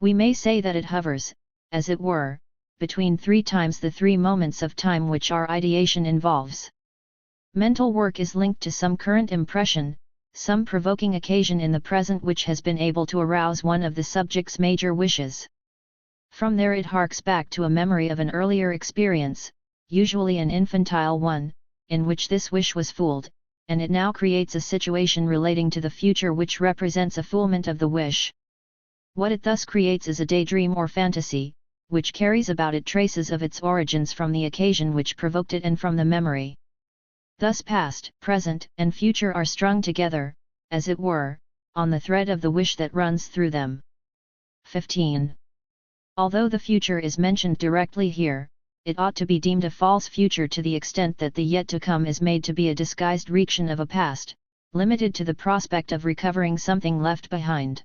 We may say that it hovers, as it were, between 3 times the 3 moments of time which our ideation involves. Mental work is linked to some current impression, some provoking occasion in the present which has been able to arouse one of the subject's major wishes. From there it harks back to a memory of an earlier experience, usually an infantile one, in which this wish was fooled, and it now creates a situation relating to the future which represents a fulfillment of the wish. What it thus creates is a daydream or fantasy, which carries about it traces of its origins from the occasion which provoked it and from the memory. Thus past, present, and future are strung together, as it were, on the thread of the wish that runs through them. 15. Although the future is mentioned directly here, it ought to be deemed a false future to the extent that the yet to come is made to be a disguised reaction of a past, limited to the prospect of recovering something left behind.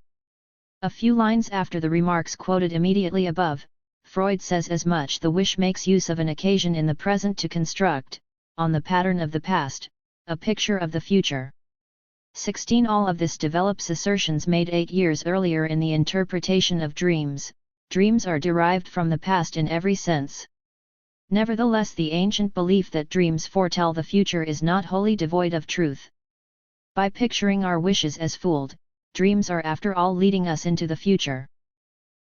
A few lines after the remarks quoted immediately above, Freud says as much: the wish makes use of an occasion in the present to construct, on the pattern of the past, a picture of the future. 16. All of this develops assertions made 8 years earlier in the interpretation of dreams. Dreams are derived from the past in every sense. Nevertheless, the ancient belief that dreams foretell the future is not wholly devoid of truth. By picturing our wishes as fooled, dreams are after all leading us into the future.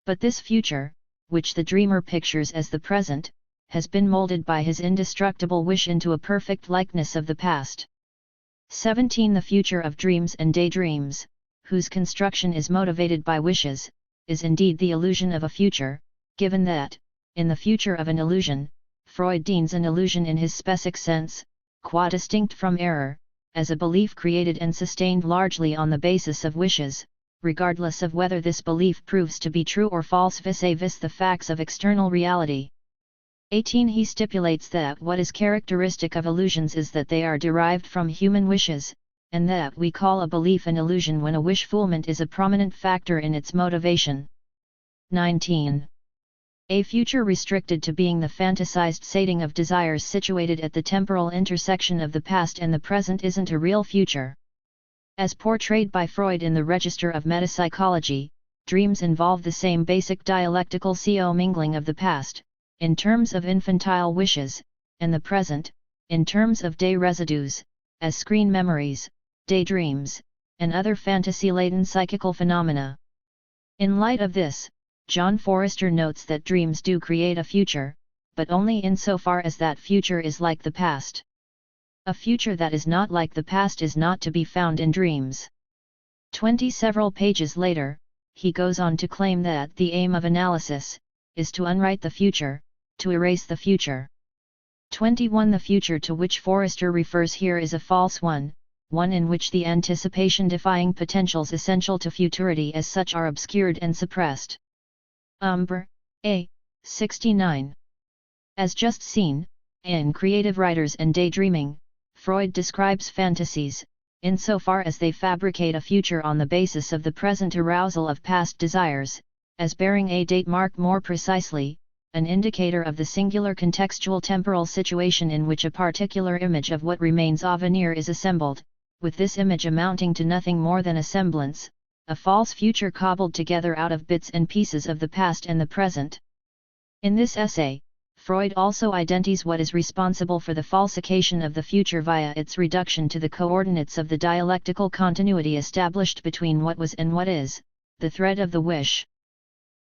But this future, which the dreamer pictures as the present, has been molded by his indestructible wish into a perfect likeness of the past. 17. The future of dreams and daydreams, whose construction is motivated by wishes, is indeed the illusion of a future, given that, in the future of an illusion, Freud deems an illusion in his specific sense, qua distinct from error, as a belief created and sustained largely on the basis of wishes, regardless of whether this belief proves to be true or false vis-a-vis the facts of external reality. 18. He stipulates that what is characteristic of illusions is that they are derived from human wishes, and that we call a belief an illusion when a wish fulfillment is a prominent factor in its motivation. 19. A future restricted to being the fantasized sating of desires situated at the temporal intersection of the past and the present isn't a real future. As portrayed by Freud in the Register of Metapsychology, dreams involve the same basic dialectical co-mingling of the past, in terms of infantile wishes, and the present, in terms of day residues, as screen memories, daydreams, and other fantasy-laden psychical phenomena. In light of this, John Forrester notes that dreams do create a future, but only insofar as that future is like the past. A future that is not like the past is not to be found in dreams. 20. Several pages later, he goes on to claim that the aim of analysis is to unwrite the future, to erase the future. 21. The future to which Forrester refers here is a false one in which the anticipation-defying potentials essential to futurity as such are obscured and suppressed. Umbra, A. 69. As just seen, in Creative Writers and Daydreaming, Freud describes fantasies, insofar as they fabricate a future on the basis of the present arousal of past desires, as bearing a date mark, more precisely, an indicator of the singular contextual temporal situation in which a particular image of what remains a veneer is assembled, with this image amounting to nothing more than a semblance, a false future cobbled together out of bits and pieces of the past and the present. In this essay, Freud also identifies what is responsible for the falsification of the future via its reduction to the coordinates of the dialectical continuity established between what was and what is, the thread of the wish.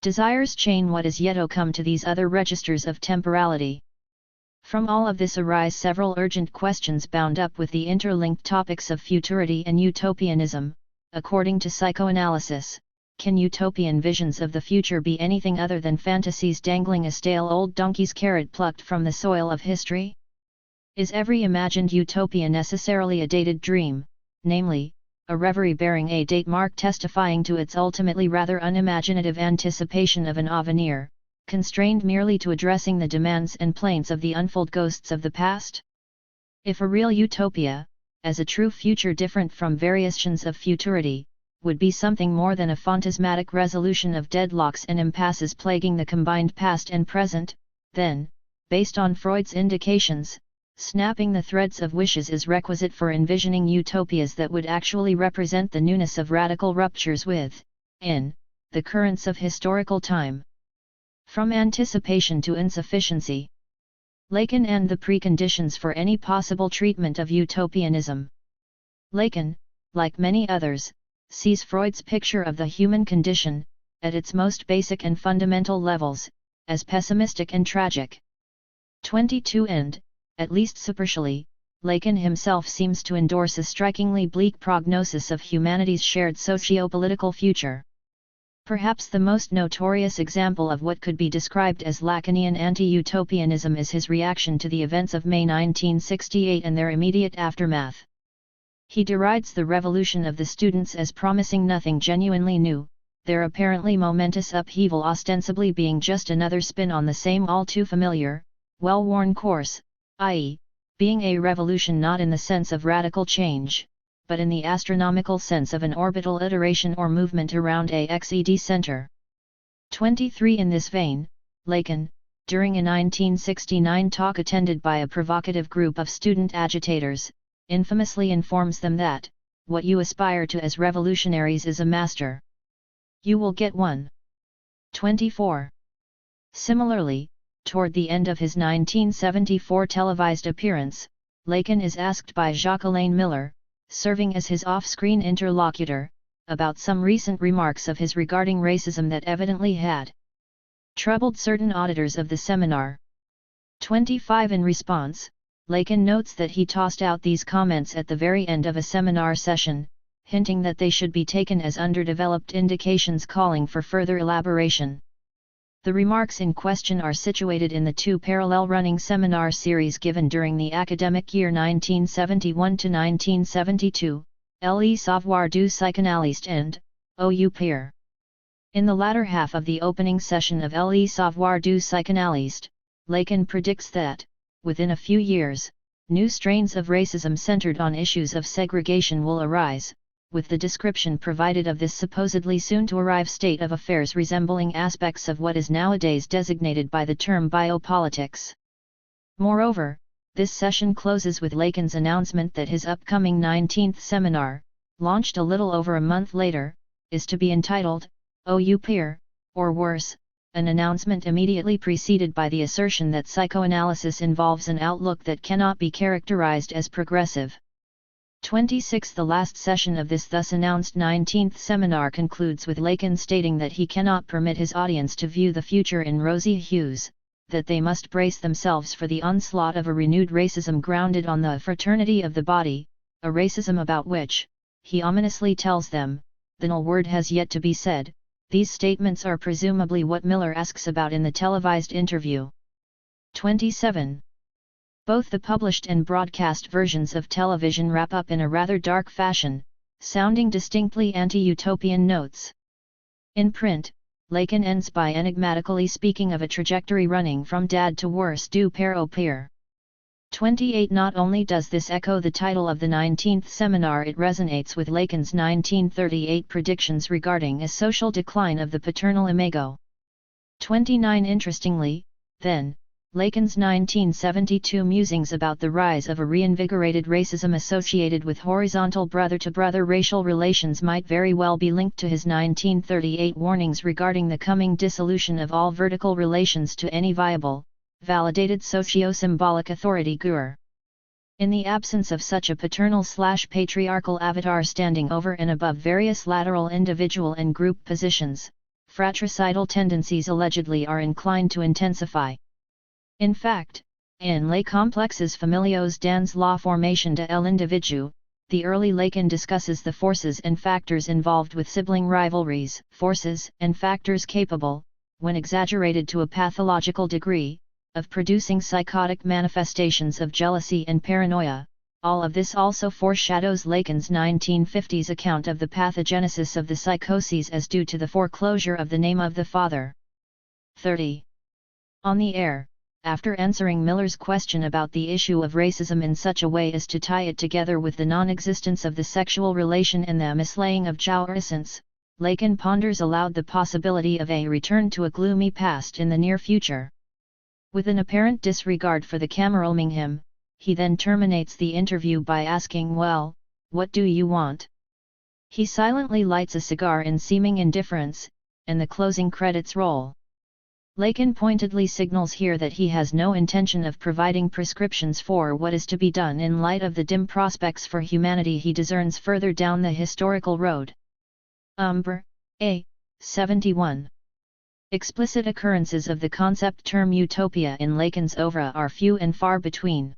Desires chain what is yet to come to these other registers of temporality. From all of this arise several urgent questions bound up with the interlinked topics of futurity and utopianism. According to psychoanalysis, can utopian visions of the future be anything other than fantasies dangling a stale old donkey's carrot plucked from the soil of history? Is every imagined utopia necessarily a dated dream, namely, a reverie bearing a date mark testifying to its ultimately rather unimaginative anticipation of an avenir, constrained merely to addressing the demands and plaints of the unfold ghosts of the past? If a real utopia, as a true future different from variations of futurity, would be something more than a phantasmatic resolution of deadlocks and impasses plaguing the combined past and present, then, based on Freud's indications, snapping the threads of wishes is requisite for envisioning utopias that would actually represent the newness of radical ruptures with, the currents of historical time. From anticipation to insufficiency. Lacan and the preconditions for any possible treatment of utopianism. Lacan, like many others, sees Freud's picture of the human condition, at its most basic and fundamental levels, as pessimistic and tragic. 22 And, at least superficially, Lacan himself seems to endorse a strikingly bleak prognosis of humanity's shared socio-political future. Perhaps the most notorious example of what could be described as Lacanian anti-utopianism is his reaction to the events of May 1968 and their immediate aftermath. He derides the revolution of the students as promising nothing genuinely new, their apparently momentous upheaval ostensibly being just another spin on the same all-too-familiar, well-worn course, i.e., being a revolution not in the sense of radical change, but in the astronomical sense of an orbital iteration or movement around a XED center. 23 In this vein, Lacan, during a 1969 talk attended by a provocative group of student agitators, infamously informs them that, what you aspire to as revolutionaries is a master. You will get one. 24. Similarly, toward the end of his 1974 televised appearance, Lacan is asked by Jacques-Alain Miller, serving as his off-screen interlocutor, about some recent remarks of his regarding racism that evidently had troubled certain auditors of the seminar. 25 In response, Lacan notes that he tossed out these comments at the very end of a seminar session, hinting that they should be taken as underdeveloped indications calling for further elaboration. The remarks in question are situated in the two parallel running seminar series given during the academic year 1971 to 1972, Le Savoir du Psychanalyste and Utopia. In the latter half of the opening session of Le Savoir du Psychanalyste, Lacan predicts that, within a few years, new strains of racism centered on issues of segregation will arise, with the description provided of this supposedly soon-to-arrive state of affairs resembling aspects of what is nowadays designated by the term biopolitics. Moreover, this session closes with Lacan's announcement that his upcoming 19th seminar, launched a little over a month later, is to be entitled, Utopia, or worse, an announcement immediately preceded by the assertion that psychoanalysis involves an outlook that cannot be characterized as progressive. 26 The last session of this thus announced 19th seminar concludes with Lacan stating that he cannot permit his audience to view the future in rosy hues, that they must brace themselves for the onslaught of a renewed racism grounded on the fraternity of the body, a racism about which, he ominously tells them, the null word has yet to be said. These statements are presumably what Miller asks about in the televised interview. 27. Both the published and broadcast versions of television wrap up in a rather dark fashion, sounding distinctly anti-utopian notes. In print, Lacan ends by enigmatically speaking of a trajectory running from dad to worse du père au pire. 28 Not only does this echo the title of the 19th seminar, it resonates with Lacan's 1938 predictions regarding a social decline of the paternal imago. 29 Interestingly, then, Lacan's 1972 musings about the rise of a reinvigorated racism associated with horizontal brother-to-brother racial relations might very well be linked to his 1938 warnings regarding the coming dissolution of all vertical relations to any viable, validated socio-symbolic authority figure. In the absence of such a paternal/patriarchal avatar standing over and above various lateral individual and group positions, fratricidal tendencies allegedly are inclined to intensify. In fact, in Les Complexes Familiaux dans la formation de l'individu, the early Lacan discusses the forces and factors involved with sibling rivalries, forces and factors capable, when exaggerated to a pathological degree, of producing psychotic manifestations of jealousy and paranoia. All of this also foreshadows Lacan's 1950s account of the pathogenesis of the psychoses as due to the foreclosure of the name of the father. 30. On the air, after answering Miller's question about the issue of racism in such a way as to tie it together with the non-existence of the sexual relation and the mislaying of jouissance, Lacan ponders aloud the possibility of a return to a gloomy past in the near future. With an apparent disregard for the Cameralmingham, he then terminates the interview by asking, "Well, what do you want?" He silently lights a cigar in seeming indifference, and the closing credits roll. Lacan pointedly signals here that he has no intention of providing prescriptions for what is to be done in light of the dim prospects for humanity he discerns further down the historical road. Umbra, A. 71. Explicit occurrences of the concept term utopia in Lacan's oeuvre are few and far between.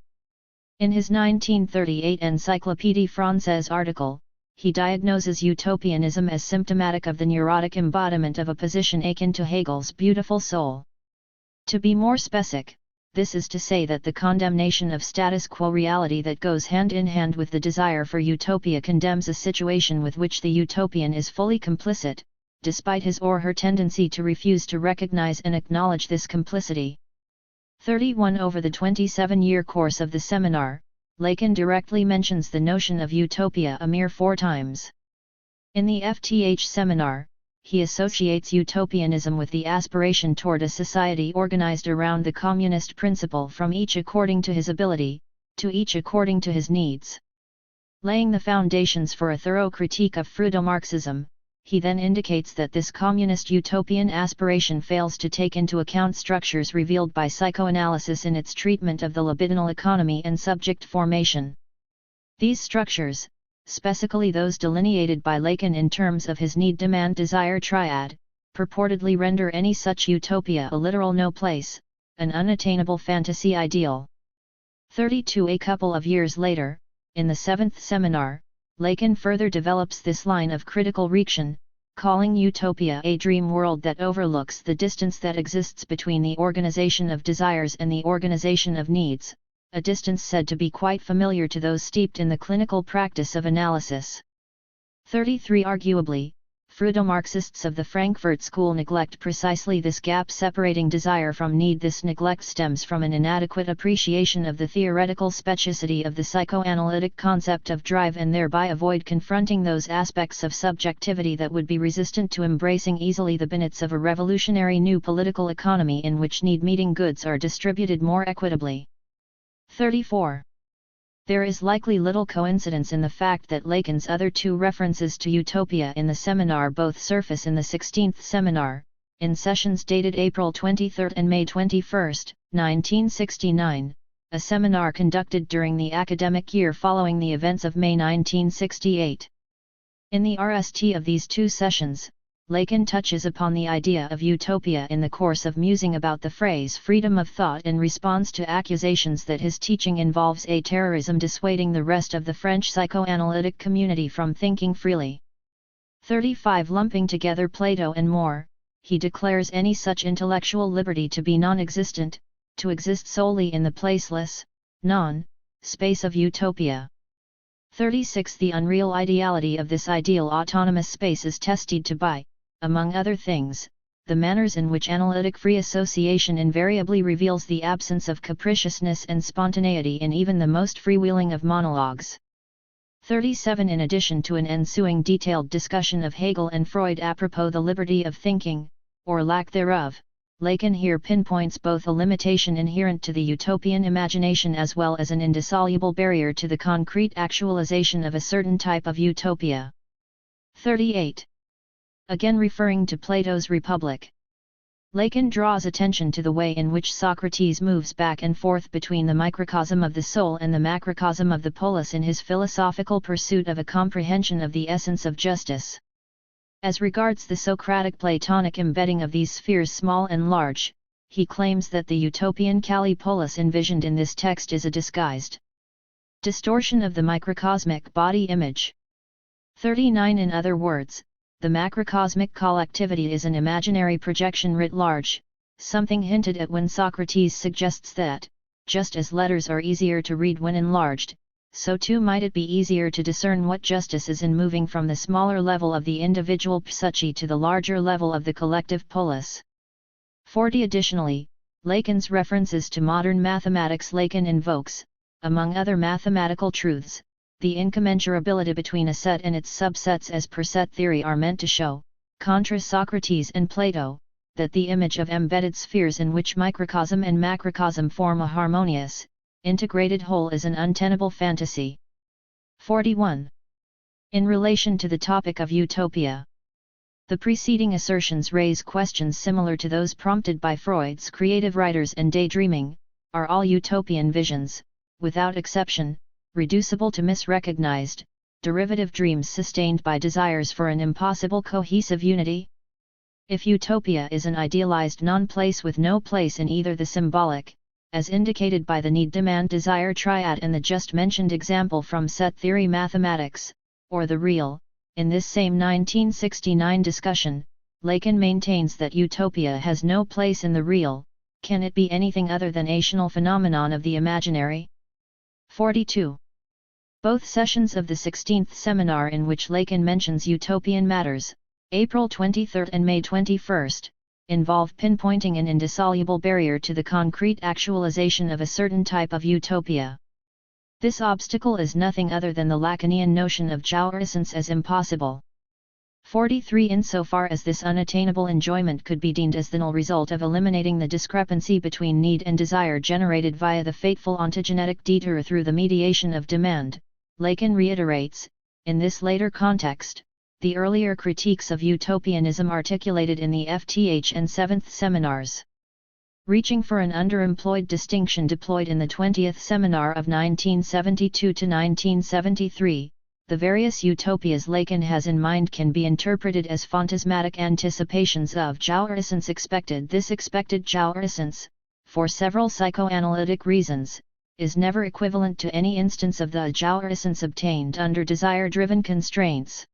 In his 1938 Encyclopédie Française article, he diagnoses utopianism as symptomatic of the neurotic embodiment of a position akin to Hegel's beautiful soul. To be more specific, this is to say that the condemnation of status quo reality that goes hand in hand with the desire for utopia condemns a situation with which the utopian is fully complicit, despite his or her tendency to refuse to recognize and acknowledge this complicity. 31 Over the 27-year course of the seminar, Lacan directly mentions the notion of utopia a mere 4 times. In the FTH seminar, he associates utopianism with the aspiration toward a society organized around the communist principle, from each according to his ability, to each according to his needs. Laying the foundations for a thorough critique of Freudo-Marxism, he then indicates that this communist utopian aspiration fails to take into account structures revealed by psychoanalysis in its treatment of the libidinal economy and subject formation. These structures, specifically those delineated by Lacan in terms of his need-demand-desire triad, purportedly render any such utopia a literal no place, an unattainable fantasy ideal. 32 A couple of years later, in the 7th seminar, Lacan further develops this line of critical reaction, calling utopia a dream world that overlooks the distance that exists between the organization of desires and the organization of needs, a distance said to be quite familiar to those steeped in the clinical practice of analysis. 33 Arguably, Freudo-Marxists of the Frankfurt School neglect precisely this gap separating desire from need. This neglect stems from an inadequate appreciation of the theoretical specificity of the psychoanalytic concept of drive, and thereby avoid confronting those aspects of subjectivity that would be resistant to embracing easily the benefits of a revolutionary new political economy in which need-meeting goods are distributed more equitably. 34. There is likely little coincidence in the fact that Lacan's other 2 references to utopia in the seminar both surface in the 16th seminar, in sessions dated April 23 and May 21, 1969, a seminar conducted during the academic year following the events of May 1968. In the RST of these 2 sessions, Lacan touches upon the idea of utopia in the course of musing about the phrase freedom of thought in response to accusations that his teaching involves a terrorism dissuading the rest of the French psychoanalytic community from thinking freely. 35 Lumping together Plato and more, he declares any such intellectual liberty to be non-existent, to exist solely in the placeless, space of utopia. 36 The unreal ideality of this ideal autonomous space is tested by, among other things, the manners in which analytic free association invariably reveals the absence of capriciousness and spontaneity in even the most freewheeling of monologues. 37 In addition to an ensuing detailed discussion of Hegel and Freud apropos the liberty of thinking, or lack thereof, Lacan here pinpoints both a limitation inherent to the utopian imagination as well as an indissoluble barrier to the concrete actualization of a certain type of utopia. 38. Again referring to Plato's Republic, Lacan draws attention to the way in which Socrates moves back and forth between the microcosm of the soul and the macrocosm of the polis in his philosophical pursuit of a comprehension of the essence of justice. As regards the Socratic Platonic embedding of these spheres small and large, he claims that the utopian polis envisioned in this text is a disguised distortion of the microcosmic body image. 39 In other words, the macrocosmic collectivity is an imaginary projection writ large, something hinted at when Socrates suggests that, just as letters are easier to read when enlarged, so too might it be easier to discern what justice is in moving from the smaller level of the individual psyche to the larger level of the collective polis. 40 Additionally, Lacan's references to modern mathematics. Lacan invokes, among other mathematical truths, the incommensurability between a set and its subsets as per set theory are meant to show, contra Socrates and Plato, that the image of embedded spheres in which microcosm and macrocosm form a harmonious, integrated whole is an untenable fantasy. 41. In relation to the topic of utopia, the preceding assertions raise questions similar to those prompted by Freud's creative writers and daydreaming. Are all utopian visions, without exception, reducible to misrecognized, derivative dreams sustained by desires for an impossible cohesive unity? If utopia is an idealized non-place with no place in either the symbolic, as indicated by the need-demand-desire triad and the just-mentioned example from set theory mathematics, or the real, in this same 1969 discussion, Lacan maintains that utopia has no place in the real. Can it be anything other than a ational phenomenon of the imaginary? 42. Both sessions of the 16th seminar in which Lacan mentions utopian matters, April 23 and May 21, involve pinpointing an indissoluble barrier to the concrete actualization of a certain type of utopia. This obstacle is nothing other than the Lacanian notion of jouissance as impossible. 43. Insofar as this unattainable enjoyment could be deemed as the null result of eliminating the discrepancy between need and desire generated via the fateful ontogenetic detour through the mediation of demand, Lacan reiterates, in this later context, the earlier critiques of utopianism articulated in the FTH and 7th seminars. Reaching for an underemployed distinction deployed in the 20th seminar of 1972 to 1973, the various utopias Lacan has in mind can be interpreted as phantasmatic anticipations of jouissance expected. This expected jouissance, for several psychoanalytic reasons, is never equivalent to any instance of the jouissance obtained under desire-driven constraints.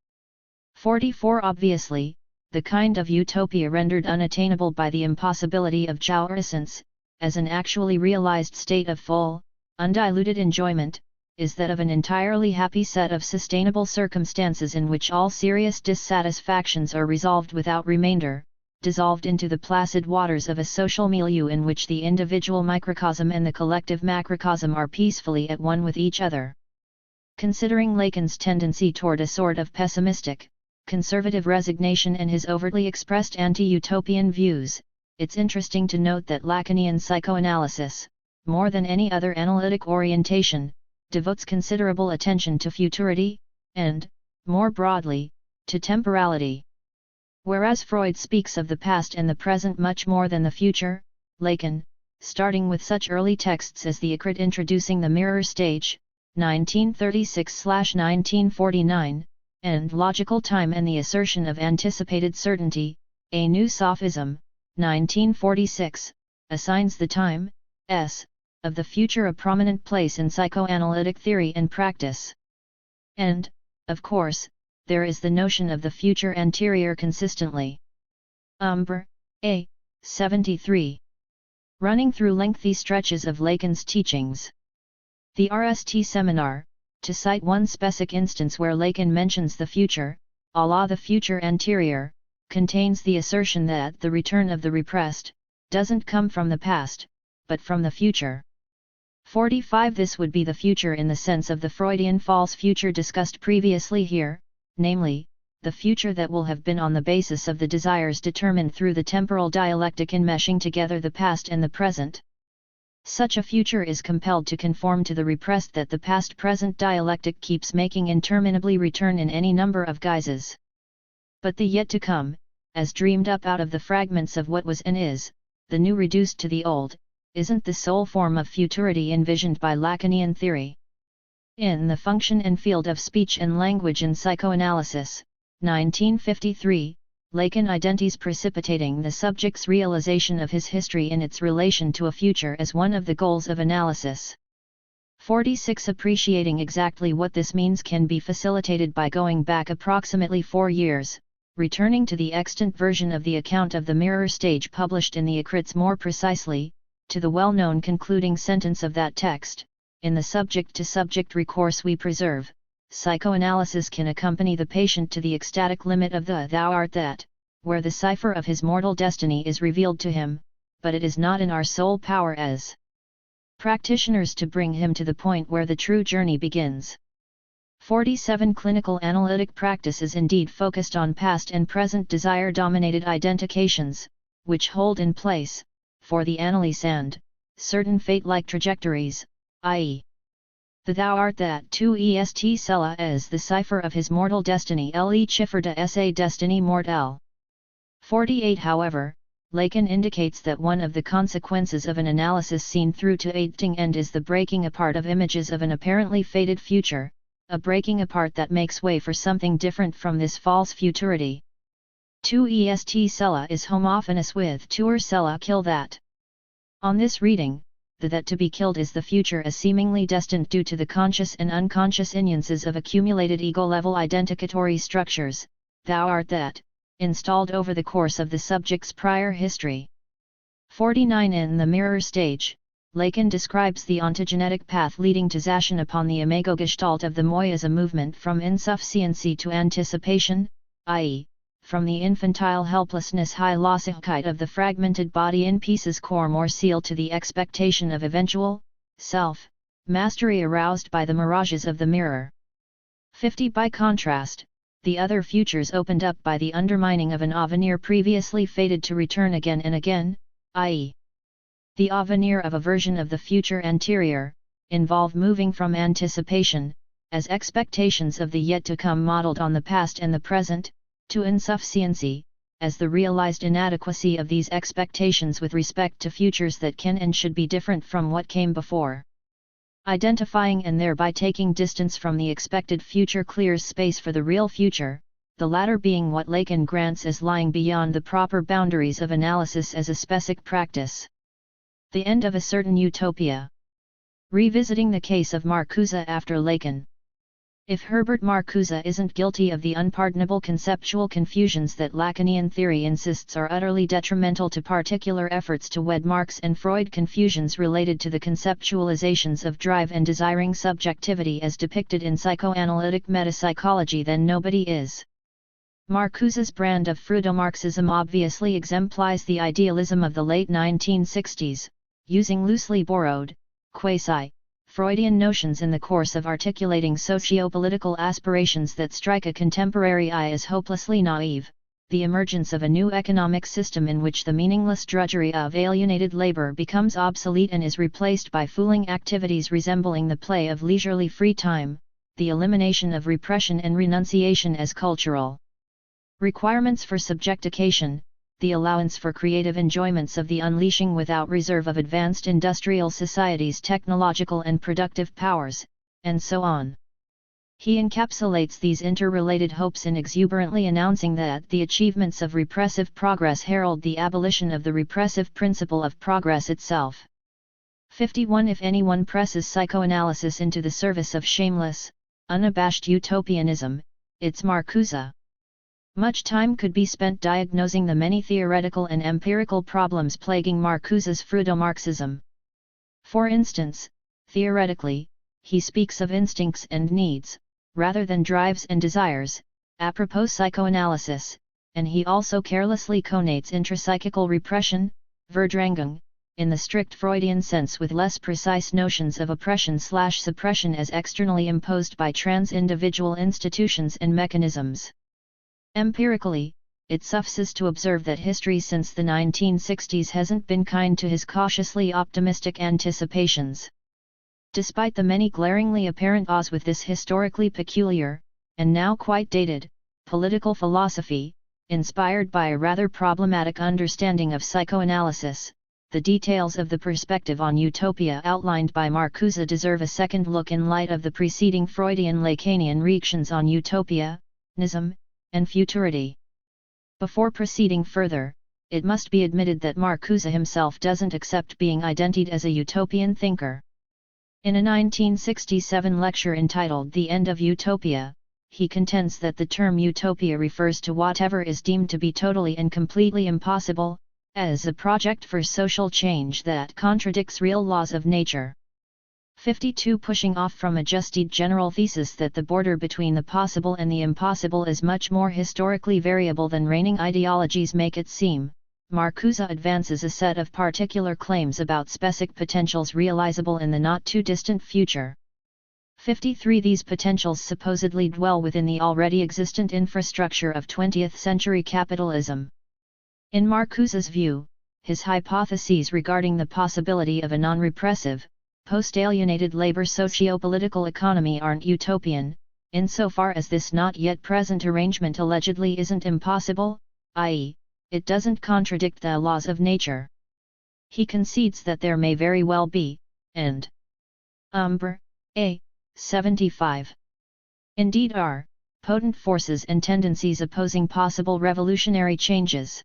44. Obviously, the kind of utopia rendered unattainable by the impossibility of jouissance, as an actually realized state of full, undiluted enjoyment, is that of an entirely happy set of sustainable circumstances in which all serious dissatisfactions are resolved without remainder, dissolved into the placid waters of a social milieu in which the individual microcosm and the collective macrocosm are peacefully at one with each other. Considering Lacan's tendency toward a sort of pessimistic, conservative resignation and his overtly expressed anti-utopian views, it's interesting to note that Lacanian psychoanalysis, more than any other analytic orientation, devotes considerable attention to futurity, and, more broadly, to temporality. Whereas Freud speaks of the past and the present much more than the future, Lacan, starting with such early texts as the Ecrit introducing the mirror stage, 1936-1949, and logical time and the assertion of anticipated certainty, a new sophism, 1946, assigns the time, of the future a prominent place in psychoanalytic theory and practice. And, of course, there is the notion of the future anterior consistently. Umbra, A. 73. Running through lengthy stretches of Lacan's teachings. The RST seminar, to cite one specific instance where Lacan mentions the future, a la the future anterior, contains the assertion that the return of the repressed doesn't come from the past, but from the future. 45. This would be the future in the sense of the Freudian false future discussed previously here, namely, the future that will have been on the basis of the desires determined through the temporal dialectic enmeshing together the past and the present. Such a future is compelled to conform to the repressed that the past-present dialectic keeps making interminably return in any number of guises. But the yet to come, as dreamed up out of the fragments of what was and is, the new reduced to the old, isn't the sole form of futurity envisioned by Lacanian theory. In The Function and Field of Speech and Language in Psychoanalysis, 1953, Lacan identifies precipitating the subject's realization of his history in its relation to a future as one of the goals of analysis. 46. Appreciating exactly what this means can be facilitated by going back approximately 4 years, returning to the extant version of the account of the mirror stage published in the Ecrits, more precisely, to the well-known concluding sentence of that text, in the subject-to-subject recourse we preserve, psychoanalysis can accompany the patient to the ecstatic limit of the thou art that, where the cipher of his mortal destiny is revealed to him, but it is not in our sole power as practitioners to bring him to the point where the true journey begins. 47. Clinical analytic practice is indeed focused on past and present desire-dominated identifications, which hold in place, for the analyse and certain fate-like trajectories, i.e. the thou art that tu est cella as the cipher of his mortal destiny le chiffre de sa destiny mortelle. 48. However, Lacan indicates that one of the consequences of an analysis seen through to its end is the breaking apart of images of an apparently fated future, a breaking apart that makes way for something different from this false futurity. Tu est cella is homophonous with tuer cella kill that. On this reading, the that to be killed is the future as seemingly destined due to the conscious and unconscious instances of accumulated ego-level identificatory structures, thou art that, installed over the course of the subject's prior history. 49. In the mirror stage, Lacan describes the ontogenetic path leading to Zaschen upon the imago-gestalt of the moi as a movement from insufficiency to anticipation, i.e., from the infantile helplessness Hilossigkeit of the fragmented body in pieces core more sealed to the expectation of eventual, self-mastery aroused by the mirages of the mirror. 50. By contrast, the other futures opened up by the undermining of an avenir previously fated to return again and again, i.e. the avenir of a version of the future anterior, involve moving from anticipation, as expectations of the yet to come modeled on the past and the present, to insufficiency, as the realized inadequacy of these expectations with respect to futures that can and should be different from what came before. Identifying and thereby taking distance from the expected future clears space for the real future, the latter being what Lacan grants as lying beyond the proper boundaries of analysis as a specific practice. The end of a certain utopia. Revisiting the case of Marcuse after Lacan. If Herbert Marcuse isn't guilty of the unpardonable conceptual confusions that Lacanian theory insists are utterly detrimental to particular efforts to wed Marx and Freud, confusions related to the conceptualizations of drive and desiring subjectivity as depicted in psychoanalytic metapsychology, then nobody is. Marcuse's brand of freudomarxism obviously exemplifies the idealism of the late 1960s, using loosely borrowed, quasi-Freudian notions in the course of articulating socio-political aspirations that strike a contemporary eye as hopelessly naive, the emergence of a new economic system in which the meaningless drudgery of alienated labor becomes obsolete and is replaced by fooling activities resembling the play of leisurely free time, the elimination of repression and renunciation as cultural requirements for subjectification, the allowance for creative enjoyments of the unleashing without reserve of advanced industrial society's technological and productive powers, and so on. He encapsulates these interrelated hopes in exuberantly announcing that the achievements of repressive progress herald the abolition of the repressive principle of progress itself. 51. If anyone presses psychoanalysis into the service of shameless, unabashed utopianism, it's Marcuse. Much time could be spent diagnosing the many theoretical and empirical problems plaguing Marcuse's freudomarxism. For instance, theoretically, he speaks of instincts and needs, rather than drives and desires, apropos psychoanalysis, and he also carelessly connotes intrapsychical repression, Verdrängung, in the strict Freudian sense with less precise notions of oppression/suppression as externally imposed by trans-individual institutions and mechanisms. Empirically, it suffices to observe that history since the 1960s hasn't been kind to his cautiously optimistic anticipations. Despite the many glaringly apparent odds with this historically peculiar, and now quite dated, political philosophy, inspired by a rather problematic understanding of psychoanalysis, the details of the perspective on utopia outlined by Marcuse deserve a second look in light of the preceding Freudian Lacanian reactions on utopianism and futurity. Before proceeding further, it must be admitted that Marcuse himself doesn't accept being identified as a utopian thinker. In a 1967 lecture entitled The End of Utopia, he contends that the term utopia refers to whatever is deemed to be totally and completely impossible, as a project for social change that contradicts real laws of nature. 52. Pushing off from a justed general thesis that the border between the possible and the impossible is much more historically variable than reigning ideologies make it seem, Marcuse advances a set of particular claims about specific potentials realizable in the not-too-distant future. 53. These potentials supposedly dwell within the already existent infrastructure of 20th-century capitalism. In Marcuse's view, his hypotheses regarding the possibility of a non-repressive, post-alienated labor socio-political economy aren't utopian, insofar as this not yet present arrangement allegedly isn't impossible, i.e., it doesn't contradict the laws of nature. He concedes that there may very well be, and Umbra, A. 75. Indeed are, potent forces and tendencies opposing possible revolutionary changes.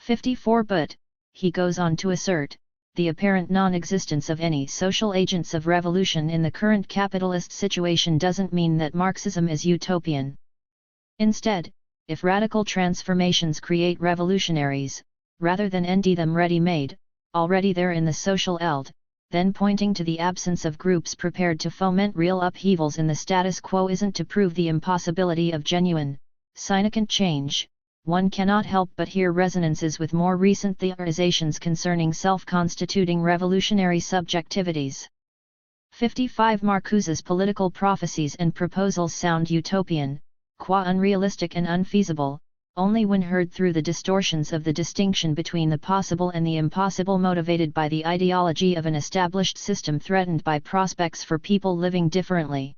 54. But, he goes on to assert, the apparent non-existence of any social agents of revolution in the current capitalist situation doesn't mean that Marxism is utopian. Instead, if radical transformations create revolutionaries, rather than endy them ready-made, already there in the social eld, then pointing to the absence of groups prepared to foment real upheavals in the status quo isn't to prove the impossibility of genuine, significant change, one cannot help but hear resonances with more recent theorizations concerning self-constituting revolutionary subjectivities. 55. Marcuse's political prophecies and proposals sound utopian, qua unrealistic and unfeasible, only when heard through the distortions of the distinction between the possible and the impossible motivated by the ideology of an established system threatened by prospects for people living differently.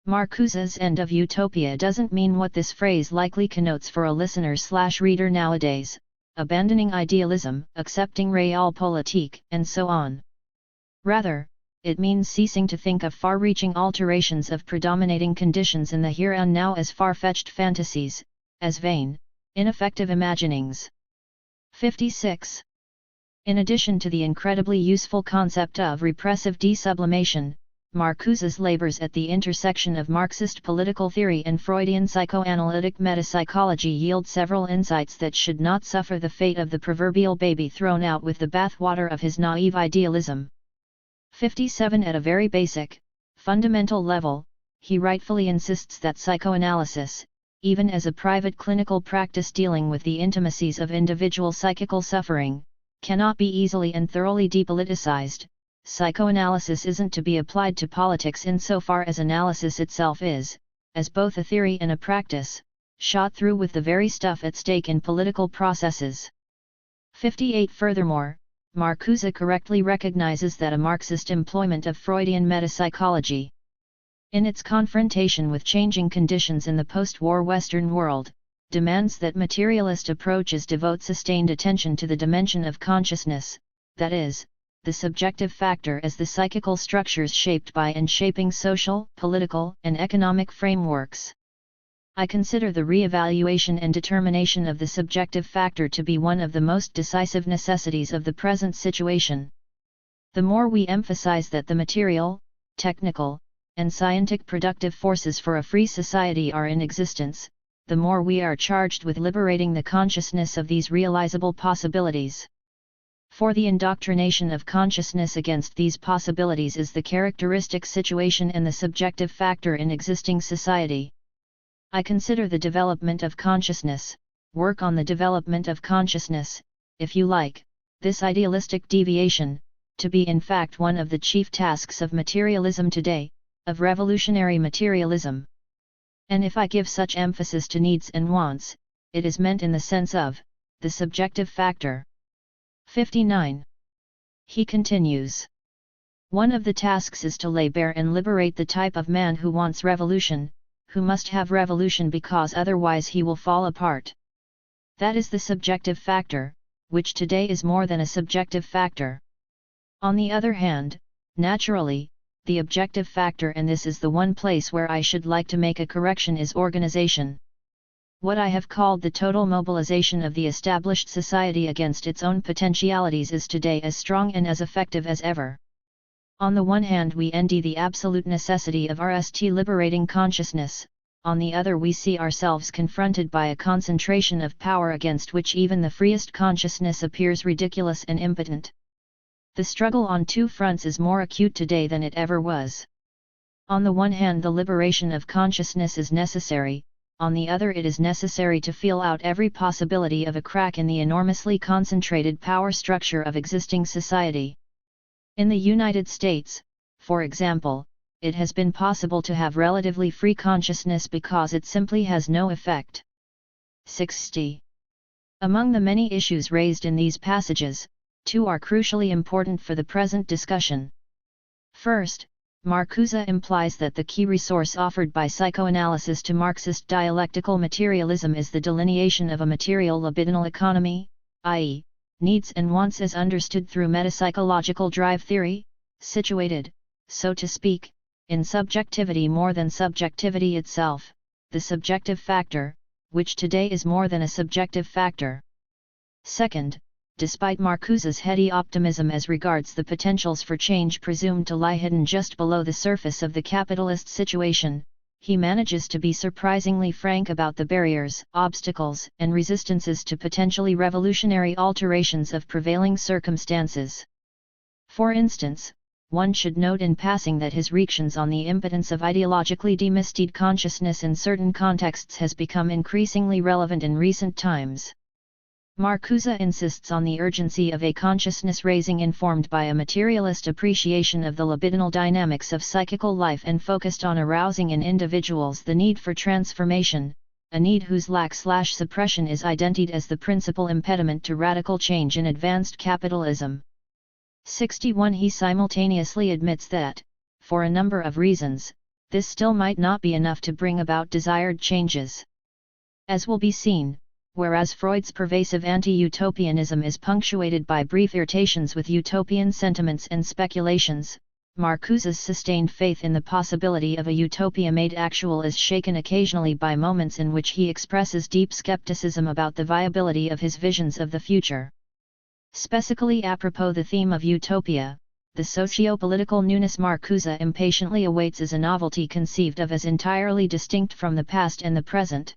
Marcuse's end of utopia doesn't mean what this phrase likely connotes for a listener/reader nowadays, abandoning idealism, accepting realpolitik, and so on. Rather, it means ceasing to think of far-reaching alterations of predominating conditions in the here and now as far-fetched fantasies, as vain, ineffective imaginings. 56. In addition to the incredibly useful concept of repressive desublimation, Marcuse's labors at the intersection of Marxist political theory and Freudian psychoanalytic metapsychology yield several insights that should not suffer the fate of the proverbial baby thrown out with the bathwater of his naive idealism. 57. At a very basic, fundamental level, he rightfully insists that psychoanalysis, even as a private clinical practice dealing with the intimacies of individual psychical suffering, cannot be easily and thoroughly depoliticized. Psychoanalysis isn't to be applied to politics insofar as analysis itself is, as both a theory and a practice, shot through with the very stuff at stake in political processes. 58. Furthermore, Marcuse correctly recognizes that a Marxist employment of Freudian metapsychology, in its confrontation with changing conditions in the post-war Western world, demands that materialist approaches devote sustained attention to the dimension of consciousness, that is, the subjective factor as the psychical structures shaped by and shaping social, political, and economic frameworks. I consider the re-evaluation and determination of the subjective factor to be one of the most decisive necessities of the present situation. The more we emphasize that the material, technical, and scientific productive forces for a free society are in existence, the more we are charged with liberating the consciousness of these realizable possibilities. For the indoctrination of consciousness against these possibilities is the characteristic situation and the subjective factor in existing society. I consider the development of consciousness, work on the development of consciousness, if you like, this idealistic deviation, to be in fact one of the chief tasks of materialism today, of revolutionary materialism. And if I give such emphasis to needs and wants, it is meant in the sense of the subjective factor. 59. He continues. One of the tasks is to lay bare and liberate the type of man who wants revolution, who must have revolution because otherwise he will fall apart. That is the subjective factor, which today is more than a subjective factor. On the other hand, naturally, the objective factor, and this is the one place where I should like to make a correction, is organization. What I have called the total mobilization of the established society against its own potentialities is today as strong and as effective as ever. On the one hand we envy the absolute necessity of RST liberating consciousness, on the other we see ourselves confronted by a concentration of power against which even the freest consciousness appears ridiculous and impotent. The struggle on two fronts is more acute today than it ever was. On the one hand the liberation of consciousness is necessary, on the other it is necessary to feel out every possibility of a crack in the enormously concentrated power structure of existing society. In the United States, for example, it has been possible to have relatively free consciousness because it simply has no effect. 60. Among the many issues raised in these passages, two are crucially important for the present discussion. First, Marcuse implies that the key resource offered by psychoanalysis to Marxist dialectical materialism is the delineation of a material libidinal economy, i.e., needs and wants as understood through metapsychological drive theory, situated, so to speak, in subjectivity more than subjectivity itself, the subjective factor, which today is more than a subjective factor. Second, despite Marcuse's heady optimism as regards the potentials for change presumed to lie hidden just below the surface of the capitalist situation, he manages to be surprisingly frank about the barriers, obstacles, and resistances to potentially revolutionary alterations of prevailing circumstances. For instance, one should note in passing that his reactions on the impotence of ideologically demystified consciousness in certain contexts has become increasingly relevant in recent times. Marcuse insists on the urgency of a consciousness raising informed by a materialist appreciation of the libidinal dynamics of psychical life and focused on arousing in individuals the need for transformation, a need whose lack/suppression is identified as the principal impediment to radical change in advanced capitalism. 61 He simultaneously admits that, for a number of reasons, this still might not be enough to bring about desired changes. As will be seen, whereas Freud's pervasive anti-utopianism is punctuated by brief irritations with utopian sentiments and speculations, Marcuse's sustained faith in the possibility of a utopia made actual is shaken occasionally by moments in which he expresses deep skepticism about the viability of his visions of the future. Specifically apropos the theme of utopia, the socio-political newness Marcuse impatiently awaits is a novelty conceived of as entirely distinct from the past and the present.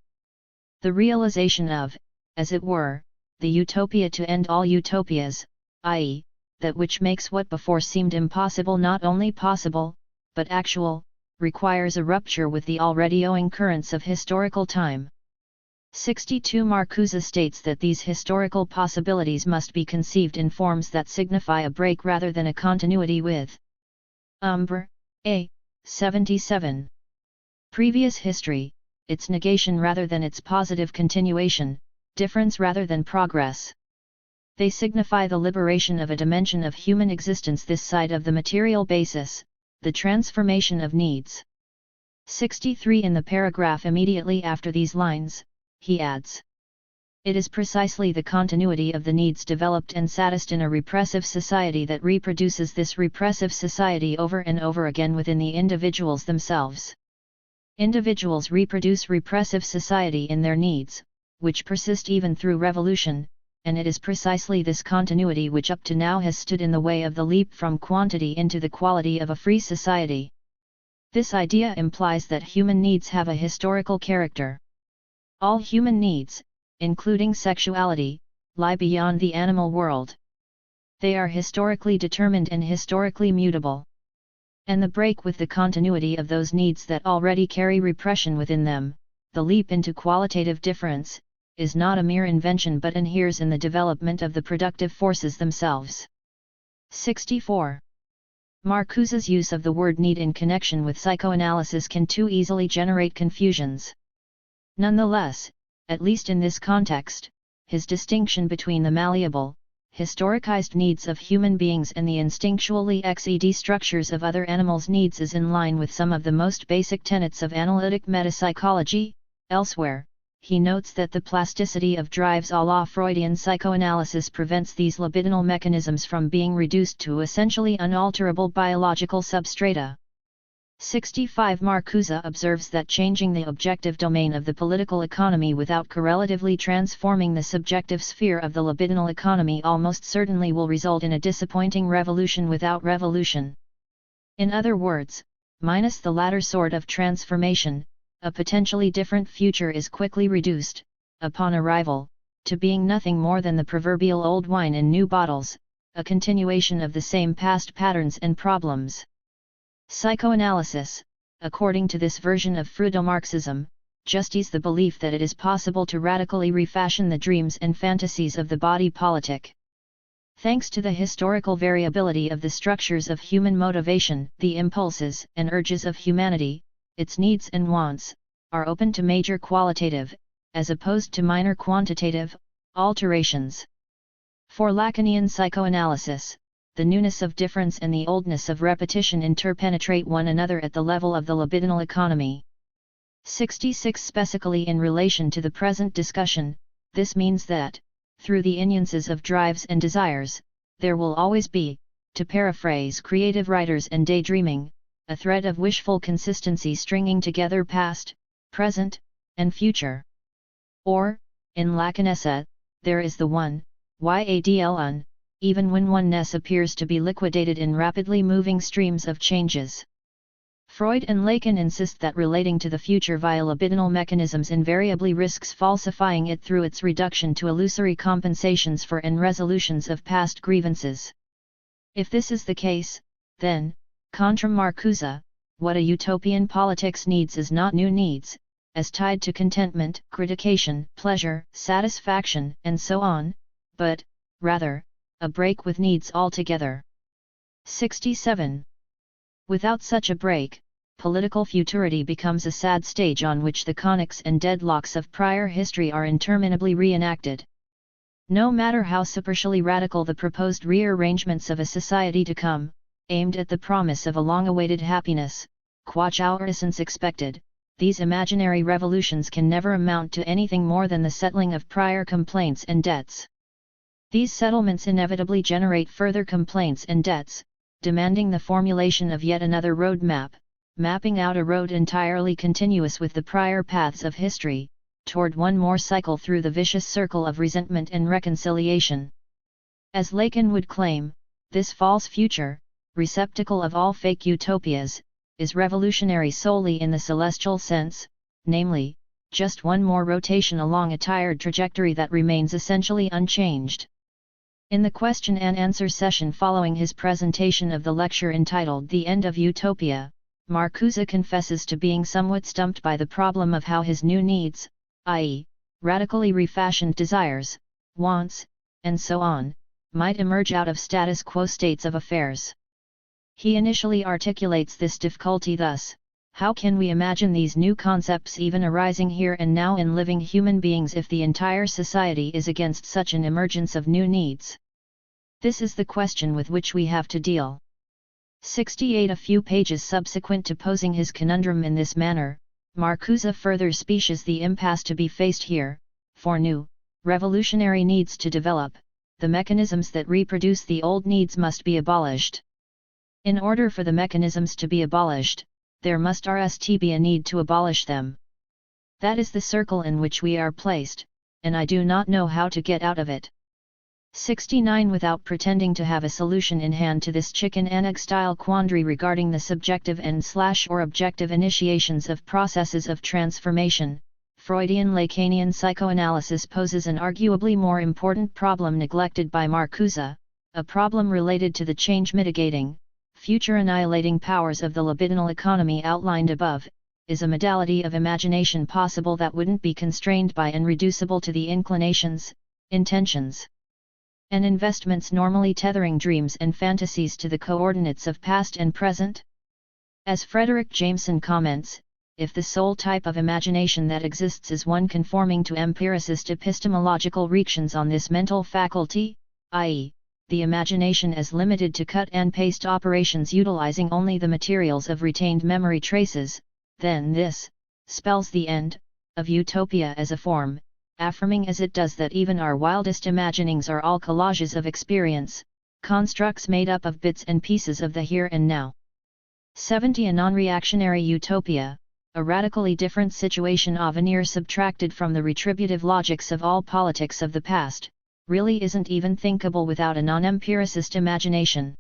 The realization of, as it were, the utopia to end all utopias, i.e., that which makes what before seemed impossible not only possible, but actual, requires a rupture with the already owing currents of historical time. 62 Marcuse states that these historical possibilities must be conceived in forms that signify a break rather than a continuity with. Umbra, A. 77. Previous history, its negation rather than its positive continuation, difference rather than progress. They signify the liberation of a dimension of human existence this side of the material basis, the transformation of needs. 63 In the paragraph immediately after these lines, he adds, "It is precisely the continuity of the needs developed and satisfied in a repressive society that reproduces this repressive society over and over again within the individuals themselves. Individuals reproduce repressive society in their needs, which persist even through revolution, and it is precisely this continuity which up to now has stood in the way of the leap from quantity into the quality of a free society. This idea implies that human needs have a historical character. All human needs, including sexuality, lie beyond the animal world. They are historically determined and historically mutable. And the break with the continuity of those needs that already carry repression within them, the leap into qualitative difference, is not a mere invention but inheres in the development of the productive forces themselves." 64. Marcuse's use of the word need in connection with psychoanalysis can too easily generate confusions. Nonetheless, at least in this context, his distinction between the malleable, historicized needs of human beings and the instinctually XED structures of other animals' needs is in line with some of the most basic tenets of analytic metapsychology. Elsewhere, he notes that the plasticity of drives a la Freudian psychoanalysis prevents these libidinal mechanisms from being reduced to essentially unalterable biological substrata. 65 Marcuse observes that changing the objective domain of the political economy without correlatively transforming the subjective sphere of the libidinal economy almost certainly will result in a disappointing revolution without revolution. In other words, minus the latter sort of transformation, a potentially different future is quickly reduced, upon arrival, to being nothing more than the proverbial old wine in new bottles, a continuation of the same past patterns and problems. Psychoanalysis, according to this version of Freudo-Marxism, justifies the belief that it is possible to radically refashion the dreams and fantasies of the body politic. Thanks to the historical variability of the structures of human motivation, the impulses and urges of humanity, its needs and wants, are open to major qualitative, as opposed to minor quantitative, alterations. For Lacanian psychoanalysis, the newness of difference and the oldness of repetition interpenetrate one another at the level of the libidinal economy. 66. Specifically in relation to the present discussion, this means that, through the nuances of drives and desires, there will always be, to paraphrase creative writers and daydreaming, a thread of wishful consistency stringing together past, present, and future. Or, in Lacanese, there is the one, yadl, even when oneness appears to be liquidated in rapidly moving streams of changes. Freud and Lacan insist that relating to the future via libidinal mechanisms invariably risks falsifying it through its reduction to illusory compensations for and resolutions of past grievances. If this is the case, then, contra Marcuse, what a utopian politics needs is not new needs, as tied to contentment, gratification, pleasure, satisfaction, and so on, but, rather, a break with needs altogether. 67. Without such a break, political futurity becomes a sad stage on which the conics and deadlocks of prior history are interminably reenacted. No matter how superficially radical the proposed rearrangements of a society to come, aimed at the promise of a long-awaited happiness, quachaurisance expected, these imaginary revolutions can never amount to anything more than the settling of prior complaints and debts. These settlements inevitably generate further complaints and debts, demanding the formulation of yet another roadmap, mapping out a road entirely continuous with the prior paths of history, toward one more cycle through the vicious circle of resentment and reconciliation. As Lacan would claim, this false future, receptacle of all fake utopias, is revolutionary solely in the celestial sense, namely, just one more rotation along a tired trajectory that remains essentially unchanged. In the question and answer session following his presentation of the lecture entitled The End of Utopia, Marcuse confesses to being somewhat stumped by the problem of how his new needs, i.e., radically refashioned desires, wants, and so on, might emerge out of status quo states of affairs. He initially articulates this difficulty thus: how can we imagine these new concepts even arising here and now in living human beings if the entire society is against such an emergence of new needs? This is the question with which we have to deal. 68. A few pages subsequent to posing his conundrum in this manner, Marcuse further specifies the impasse to be faced here: for new, revolutionary needs to develop, the mechanisms that reproduce the old needs must be abolished. In order for the mechanisms to be abolished, there must be a need to abolish them. That is the circle in which we are placed, and I do not know how to get out of it. 69. Without pretending to have a solution in hand to this chicken and egg style quandary regarding the subjective and/or objective initiations of processes of transformation, Freudian Lacanian psychoanalysis poses an arguably more important problem neglected by Marcuse, a problem related to the change mitigating, future annihilating powers of the libidinal economy outlined above. Is a modality of imagination possible that wouldn't be constrained by and reducible to the inclinations, intentions, and investments normally tethering dreams and fantasies to the coordinates of past and present? As Frederick Jameson comments, if the sole type of imagination that exists is one conforming to empiricist epistemological reactions on this mental faculty, i.e., the imagination as limited to cut and paste operations utilizing only the materials of retained memory traces, then this spells the end of utopia as a form, affirming as it does that even our wildest imaginings are all collages of experience, constructs made up of bits and pieces of the here and now. 70. A non-reactionary utopia, a radically different situation a veneer subtracted from the retributive logics of all politics of the past, really isn't even thinkable without a non-empiricist imagination.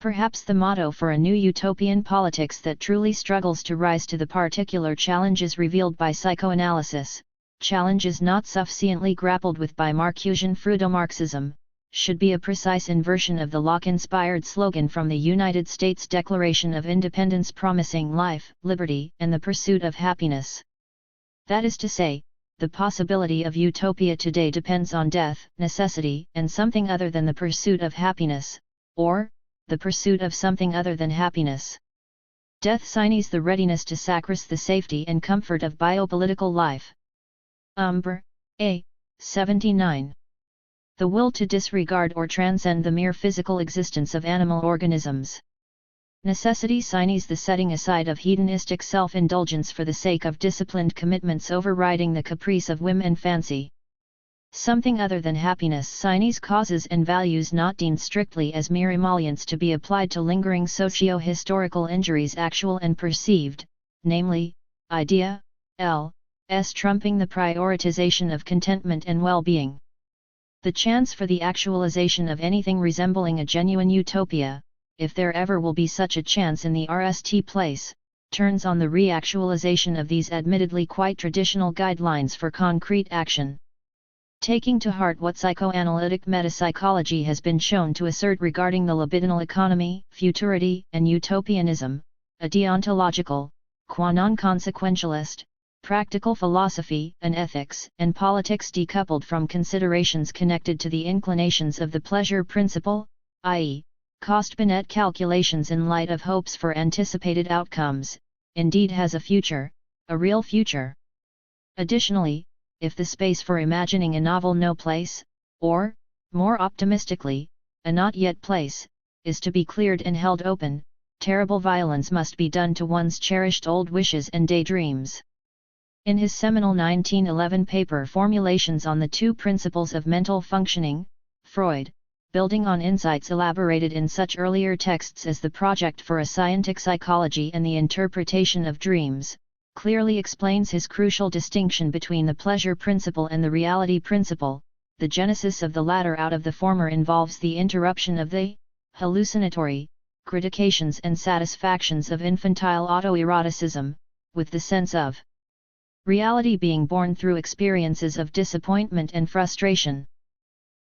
Perhaps the motto for a new utopian politics that truly struggles to rise to the particular challenges revealed by psychoanalysis, challenges not sufficiently grappled with by Marcusian freudomarxism, should be a precise inversion of the Locke-inspired slogan from the United States Declaration of Independence promising life, liberty, and the pursuit of happiness. That is to say, the possibility of utopia today depends on death, necessity, and something other than the pursuit of happiness, or, the pursuit of something other than happiness. Death signifies the readiness to sacrifice the safety and comfort of biopolitical life. Umbra, A. 79. The will to disregard or transcend the mere physical existence of animal organisms. Necessity signs the setting aside of hedonistic self-indulgence for the sake of disciplined commitments overriding the caprice of whim and fancy. Something other than happiness signs causes and values not deemed strictly as mere emollients to be applied to lingering socio-historical injuries actual and perceived, namely, idea, s trumping the prioritization of contentment and well-being. The chance for the actualization of anything resembling a genuine utopia, if there ever will be such a chance in the RST place, turns on the reactualization of these admittedly quite traditional guidelines for concrete action. Taking to heart what psychoanalytic metapsychology has been shown to assert regarding the libidinal economy, futurity, and utopianism, a deontological, qua non-consequentialist, practical philosophy, and ethics and politics decoupled from considerations connected to the inclinations of the pleasure principle, i.e., cost-benefit calculations in light of hopes for anticipated outcomes, indeed has a future, a real future. Additionally, if the space for imagining a novel no place, or, more optimistically, a not yet place, is to be cleared and held open, terrible violence must be done to one's cherished old wishes and daydreams. In his seminal 1911 paper Formulations on the Two Principles of Mental Functioning, Freud, building on insights elaborated in such earlier texts as the Project for a Scientific Psychology and the Interpretation of Dreams, clearly explains his crucial distinction between the pleasure principle and the reality principle. The genesis of the latter out of the former involves the interruption of the hallucinatory gratifications and satisfactions of infantile autoeroticism, with the sense of reality being born through experiences of disappointment and frustration.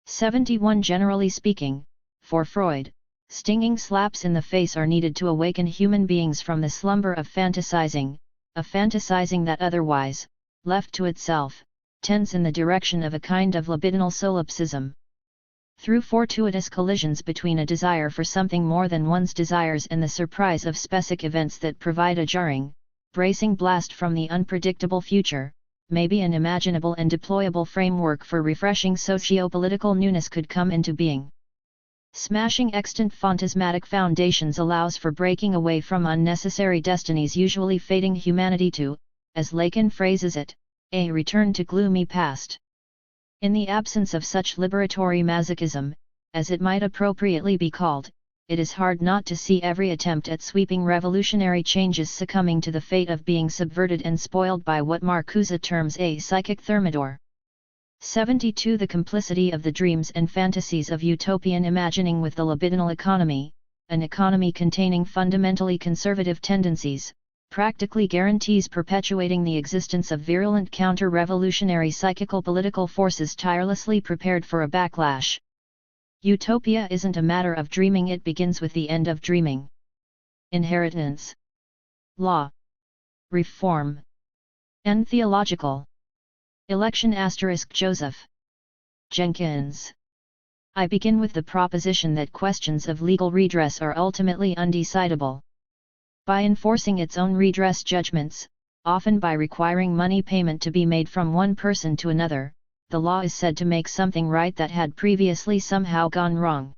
71 Generally speaking, for Freud, stinging slaps in the face are needed to awaken human beings from the slumber of fantasizing, a fantasizing that otherwise, left to itself, tends in the direction of a kind of libidinal solipsism. Through fortuitous collisions between a desire for something more than one's desires and the surprise of specific events that provide a jarring, bracing blast from the unpredictable future, maybe an imaginable and deployable framework for refreshing socio-political newness could come into being. Smashing extant phantasmatic foundations allows for breaking away from unnecessary destinies usually fating humanity to, as Lacan phrases it, a return to gloomy past. In the absence of such liberatory masochism, as it might appropriately be called, it is hard not to see every attempt at sweeping revolutionary changes succumbing to the fate of being subverted and spoiled by what Marcuse terms a psychic thermidor. 72 The complicity of the dreams and fantasies of utopian imagining with the libidinal economy, an economy containing fundamentally conservative tendencies, practically guarantees perpetuating the existence of virulent counter-revolutionary psychical political forces tirelessly prepared for a backlash. Utopia isn't a matter of dreaming, it begins with the end of dreaming. Inheritance. Law. Reform. And theological. Election * Joseph Jenkins. I begin with the proposition that questions of legal redress are ultimately undecidable. By enforcing its own redress judgments, often by requiring money payment to be made from one person to another, the law is said to make something right that had previously somehow gone wrong.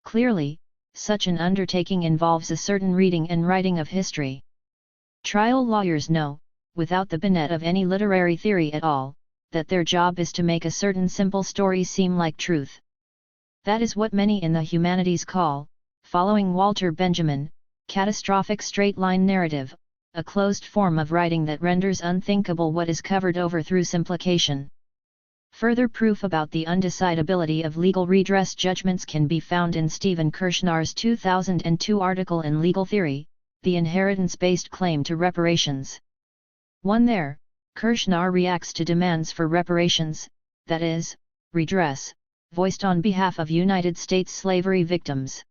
Clearly, such an undertaking involves a certain reading and writing of history. Trial lawyers know, without the bonnet of any literary theory at all, that their job is to make a certain simple story seem like truth. That is what many in the humanities call, following Walter Benjamin, catastrophic straight-line narrative, a closed form of writing that renders unthinkable what is covered over through simplification. Further proof about the undecidability of legal redress judgments can be found in Stephen Kirschner's 2002 article in Legal Theory, The Inheritance-Based Claim to Reparations. 1 There, Kirschner reacts to demands for reparations, that is, redress, voiced on behalf of United States slavery victims.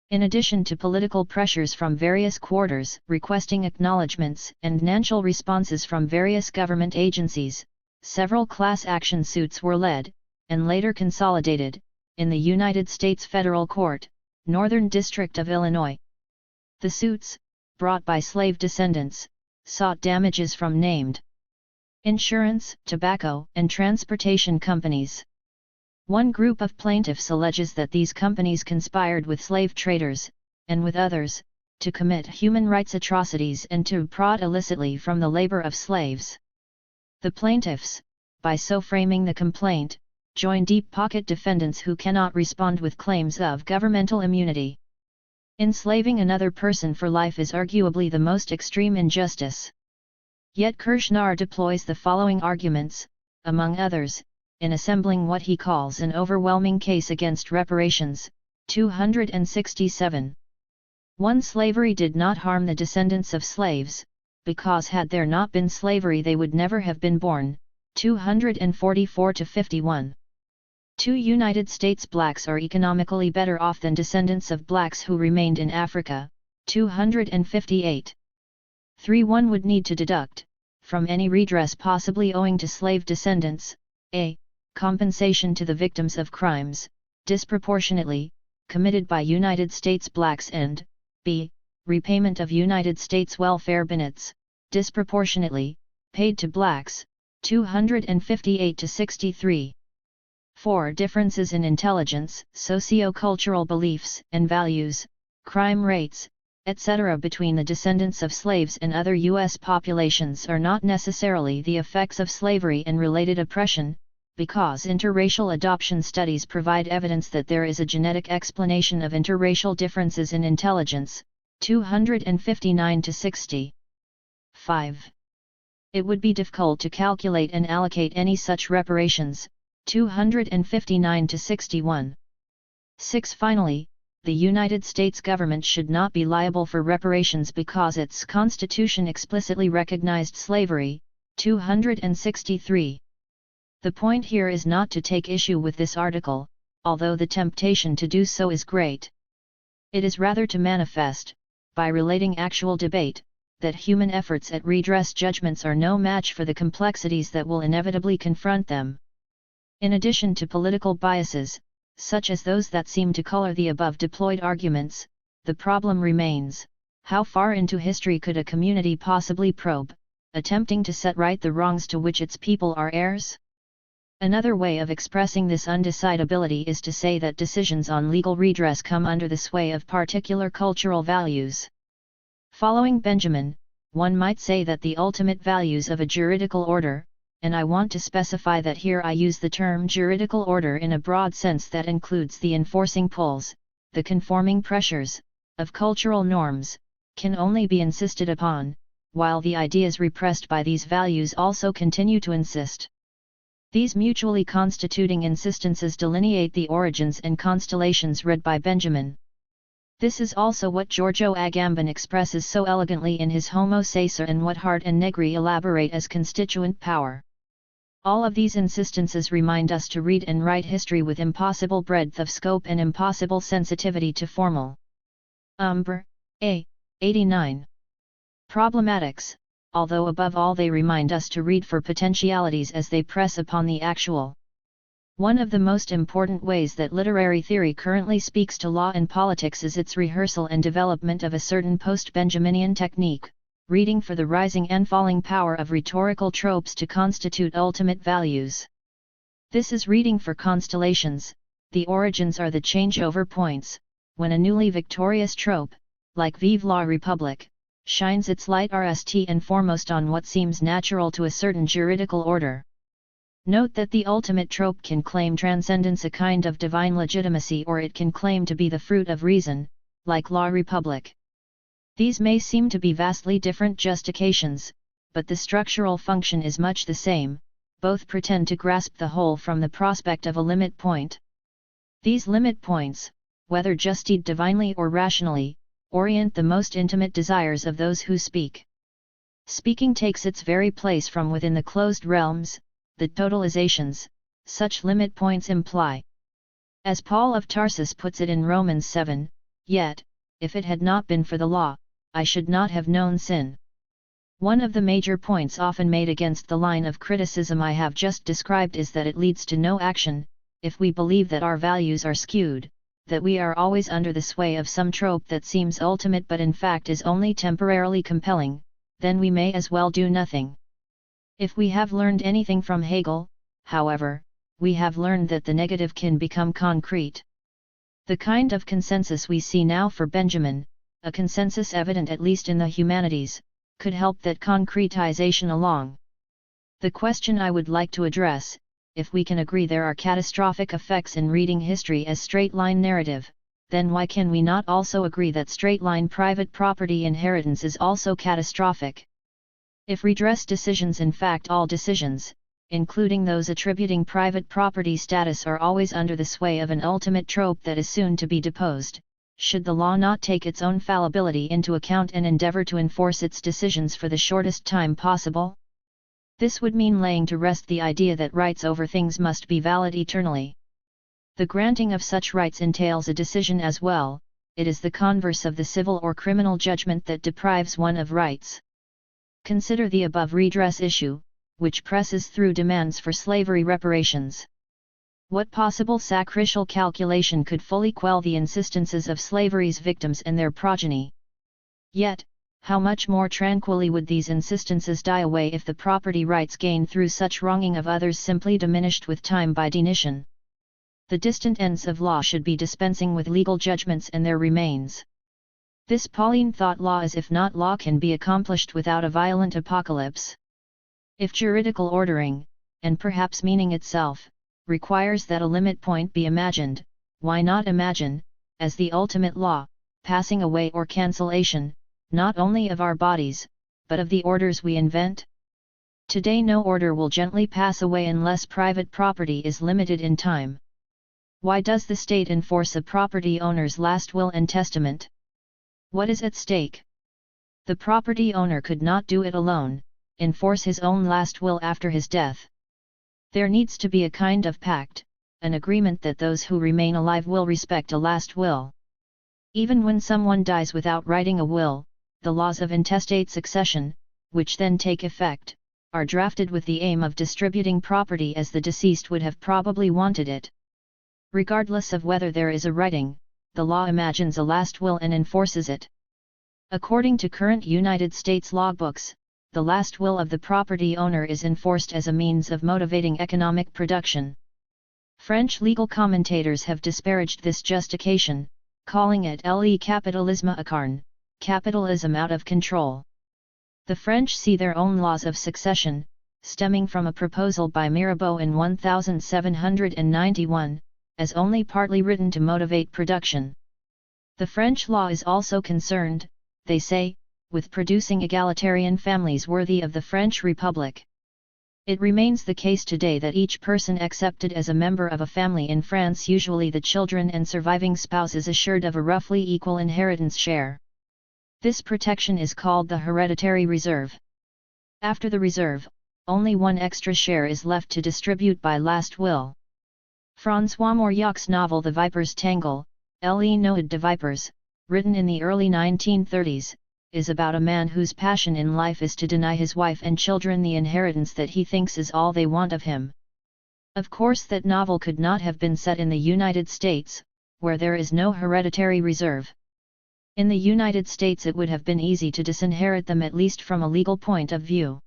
In addition to political pressures from various quarters requesting acknowledgments and financial responses from various government agencies, several class action suits were led, and later consolidated, in the United States Federal Court, Northern District of Illinois. The suits, brought by slave descendants, sought damages from named insurance, tobacco, and transportation companies. One group of plaintiffs alleges that these companies conspired with slave traders, and with others, to commit human rights atrocities and to profit illicitly from the labor of slaves. The plaintiffs, by so framing the complaint, join deep-pocket defendants who cannot respond with claims of governmental immunity. Enslaving another person for life is arguably the most extreme injustice. Yet Kirshner deploys the following arguments, among others, in assembling what he calls an overwhelming case against reparations. 267. 1. Slavery did not harm the descendants of slaves, because had there not been slavery they would never have been born. 244-51. 2. United States blacks are economically better off than descendants of blacks who remained in Africa. 258. 3. One would need to deduct, from any redress possibly owing to slave descendants, a. compensation to the victims of crimes, disproportionately, committed by United States blacks and, b. repayment of United States welfare benefits, disproportionately, paid to blacks. 258-63. 4. Differences in intelligence, socio-cultural beliefs and values, crime rates, etc. between the descendants of slaves and other U.S. populations are not necessarily the effects of slavery and related oppression, because interracial adoption studies provide evidence that there is a genetic explanation of interracial differences in intelligence. 259-60. 5. It would be difficult to calculate and allocate any such reparations. 259-61. 6. Finally, the United States government should not be liable for reparations because its Constitution explicitly recognized slavery. 263. The point here is not to take issue with this article, although the temptation to do so is great. It is rather to manifest, by relating actual debate, that human efforts at redress judgments are no match for the complexities that will inevitably confront them. In addition to political biases, such as those that seem to color the above deployed arguments, the problem remains: how far into history could a community possibly probe, attempting to set right the wrongs to which its people are heirs? Another way of expressing this undecidability is to say that decisions on legal redress come under the sway of particular cultural values. Following Benjamin, one might say that the ultimate values of a juridical order, and I want to specify that here I use the term juridical order in a broad sense that includes the enforcing pulls, the conforming pressures, of cultural norms, can only be insisted upon, while the ideas repressed by these values also continue to insist. These mutually constituting insistences delineate the origins and constellations read by Benjamin. This is also what Giorgio Agamben expresses so elegantly in his Homo Sacer and what Hart and Negri elaborate as constituent power. All of these insistences remind us to read and write history with impossible breadth of scope and impossible sensitivity to formal. Umbra, A. 89. Problematics, although above all they remind us to read for potentialities as they press upon the actual. One of the most important ways that literary theory currently speaks to law and politics is its rehearsal and development of a certain post-Benjaminian technique, reading for the rising and falling power of rhetorical tropes to constitute ultimate values. This is reading for constellations. The origins are the changeover points, when a newly victorious trope, like Vive la République, shines its light first and foremost on what seems natural to a certain juridical order. Note that the ultimate trope can claim transcendence, a kind of divine legitimacy, or it can claim to be the fruit of reason, like La République. These may seem to be vastly different justifications, but the structural function is much the same. Both pretend to grasp the whole from the prospect of a limit point. These limit points, whether justified divinely or rationally, orient the most intimate desires of those who speak. Speaking takes its very place from within the closed realms, the totalizations, such limit points imply. As Paul of Tarsus puts it in Romans 7, "Yet, if it had not been for the law, I should not have known sin." One of the major points often made against the line of criticism I have just described is that it leads to no action. If we believe that our values are skewed, that we are always under the sway of some trope that seems ultimate but in fact is only temporarily compelling, then we may as well do nothing. If we have learned anything from Hegel, however, we have learned that the negative can become concrete. The kind of consensus we see now for Benjamin, a consensus evident at least in the humanities, could help that concretization along. The question I would like to address, if we can agree there are catastrophic effects in reading history as straight-line narrative, then why can we not also agree that straight-line private property inheritance is also catastrophic? If redress decisions, in fact all decisions, including those attributing private property status, are always under the sway of an ultimate trope that is soon to be deposed, should the law not take its own fallibility into account and endeavor to enforce its decisions for the shortest time possible? This would mean laying to rest the idea that rights over things must be valid eternally. The granting of such rights entails a decision as well. It is the converse of the civil or criminal judgment that deprives one of rights. Consider the above redress issue, which presses through demands for slavery reparations. What possible sacrificial calculation could fully quell the insistences of slavery's victims and their progeny? Yet, how much more tranquilly would these insistences die away if the property rights gained through such wronging of others simply diminished with time by denition? The distant ends of law should be dispensing with legal judgments and their remains. This Pauline thought law as if not law can be accomplished without a violent apocalypse. If juridical ordering, and perhaps meaning itself, requires that a limit point be imagined, why not imagine, as the ultimate law, passing away or cancellation, not only of our bodies, but of the orders we invent? Today no order will gently pass away unless private property is limited in time. Why does the state enforce a property owner's last will and testament? What is at stake? The property owner could not do it alone, enforce his own last will after his death. There needs to be a kind of pact, an agreement that those who remain alive will respect a last will. Even when someone dies without writing a will, the laws of intestate succession, which then take effect, are drafted with the aim of distributing property as the deceased would have probably wanted it. Regardless of whether there is a writing, the law imagines a last will and enforces it. According to current United States logbooks, the last will of the property owner is enforced as a means of motivating economic production. French legal commentators have disparaged this justification, calling it le capitalisme acharné, capitalism out of control. The French see their own laws of succession, stemming from a proposal by Mirabeau in 1791, as only partly written to motivate production. The French law is also concerned, they say, with producing egalitarian families worthy of the French Republic. It remains the case today that each person accepted as a member of a family in France, usually the children and surviving spouse, is assured of a roughly equal inheritance share. This protection is called the hereditary reserve. After the reserve, only one extra share is left to distribute by last will. François Mauriac's novel The Viper's Tangle, Le Noid de Vipers, written in the early 1930s, is about a man whose passion in life is to deny his wife and children the inheritance that he thinks is all they want of him. Of course that novel could not have been set in the United States, where there is no hereditary reserve. In the United States it would have been easy to disinherit them, at least from a legal point of view.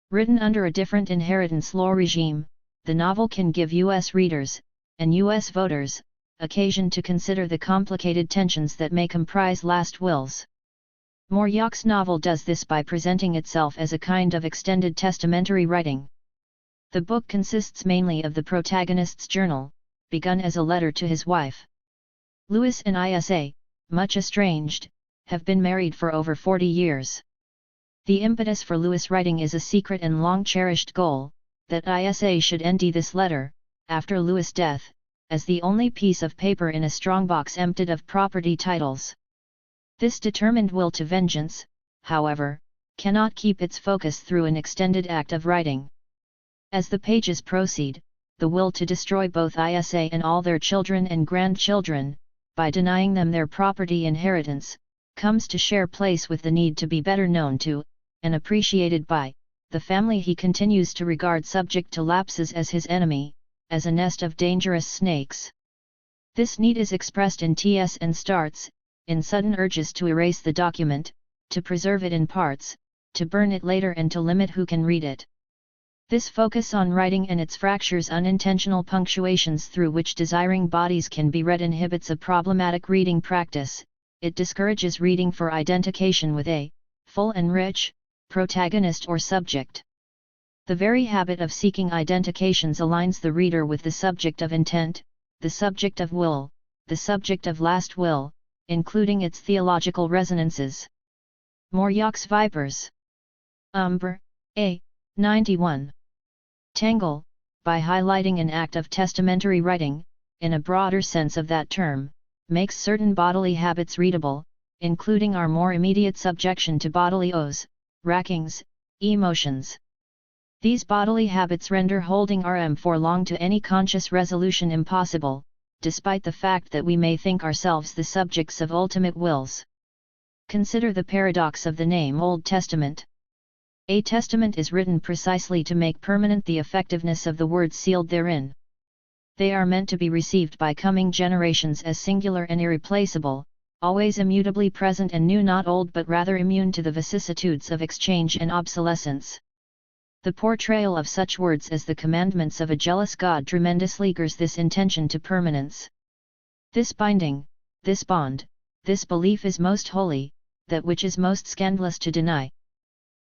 Written under a different inheritance law regime, the novel can give U.S. readers, and U.S. voters, occasion to consider the complicated tensions that may comprise last wills. Mauriac's novel does this by presenting itself as a kind of extended testamentary writing. The book consists mainly of the protagonist's journal, begun as a letter to his wife. Louis and Isa, much estranged, have been married for over 40 years. The impetus for Louis' writing is a secret and long-cherished goal, that Isa should end this letter, after Louis' death, as the only piece of paper in a strongbox emptied of property titles. This determined will to vengeance, however, cannot keep its focus through an extended act of writing. As the pages proceed, the will to destroy both Isa and all their children and grandchildren, by denying them their property inheritance, comes to share place with the need to be better known to, and appreciated by, the family he continues to regard subject to lapses as his enemy, as a nest of dangerous snakes. This need is expressed in T.S. and starts, in sudden urges to erase the document, to preserve it in parts, to burn it later and to limit who can read it. This focus on writing and its fractures unintentional punctuations through which desiring bodies can be read inhibits a problematic reading practice. It discourages reading for identification with a full and rich protagonist or subject. The very habit of seeking identifications aligns the reader with the subject of intent, the subject of will, the subject of last will, including its theological resonances. Moryok's Vipers. Umbra, A. 91. Tangle, by highlighting an act of testamentary writing, in a broader sense of that term, makes certain bodily habits readable, including our more immediate subjection to bodily oaths, rackings, emotions. These bodily habits render holding rm for long to any conscious resolution impossible, despite the fact that we may think ourselves the subjects of ultimate wills. Consider the paradox of the name Old Testament. A testament is written precisely to make permanent the effectiveness of the words sealed therein. They are meant to be received by coming generations as singular and irreplaceable, always immutably present and new, not old but rather immune to the vicissitudes of exchange and obsolescence. The portrayal of such words as the commandments of a jealous God tremendously gers this intention to permanence. This binding, this bond, this belief is most holy, that which is most scandalous to deny.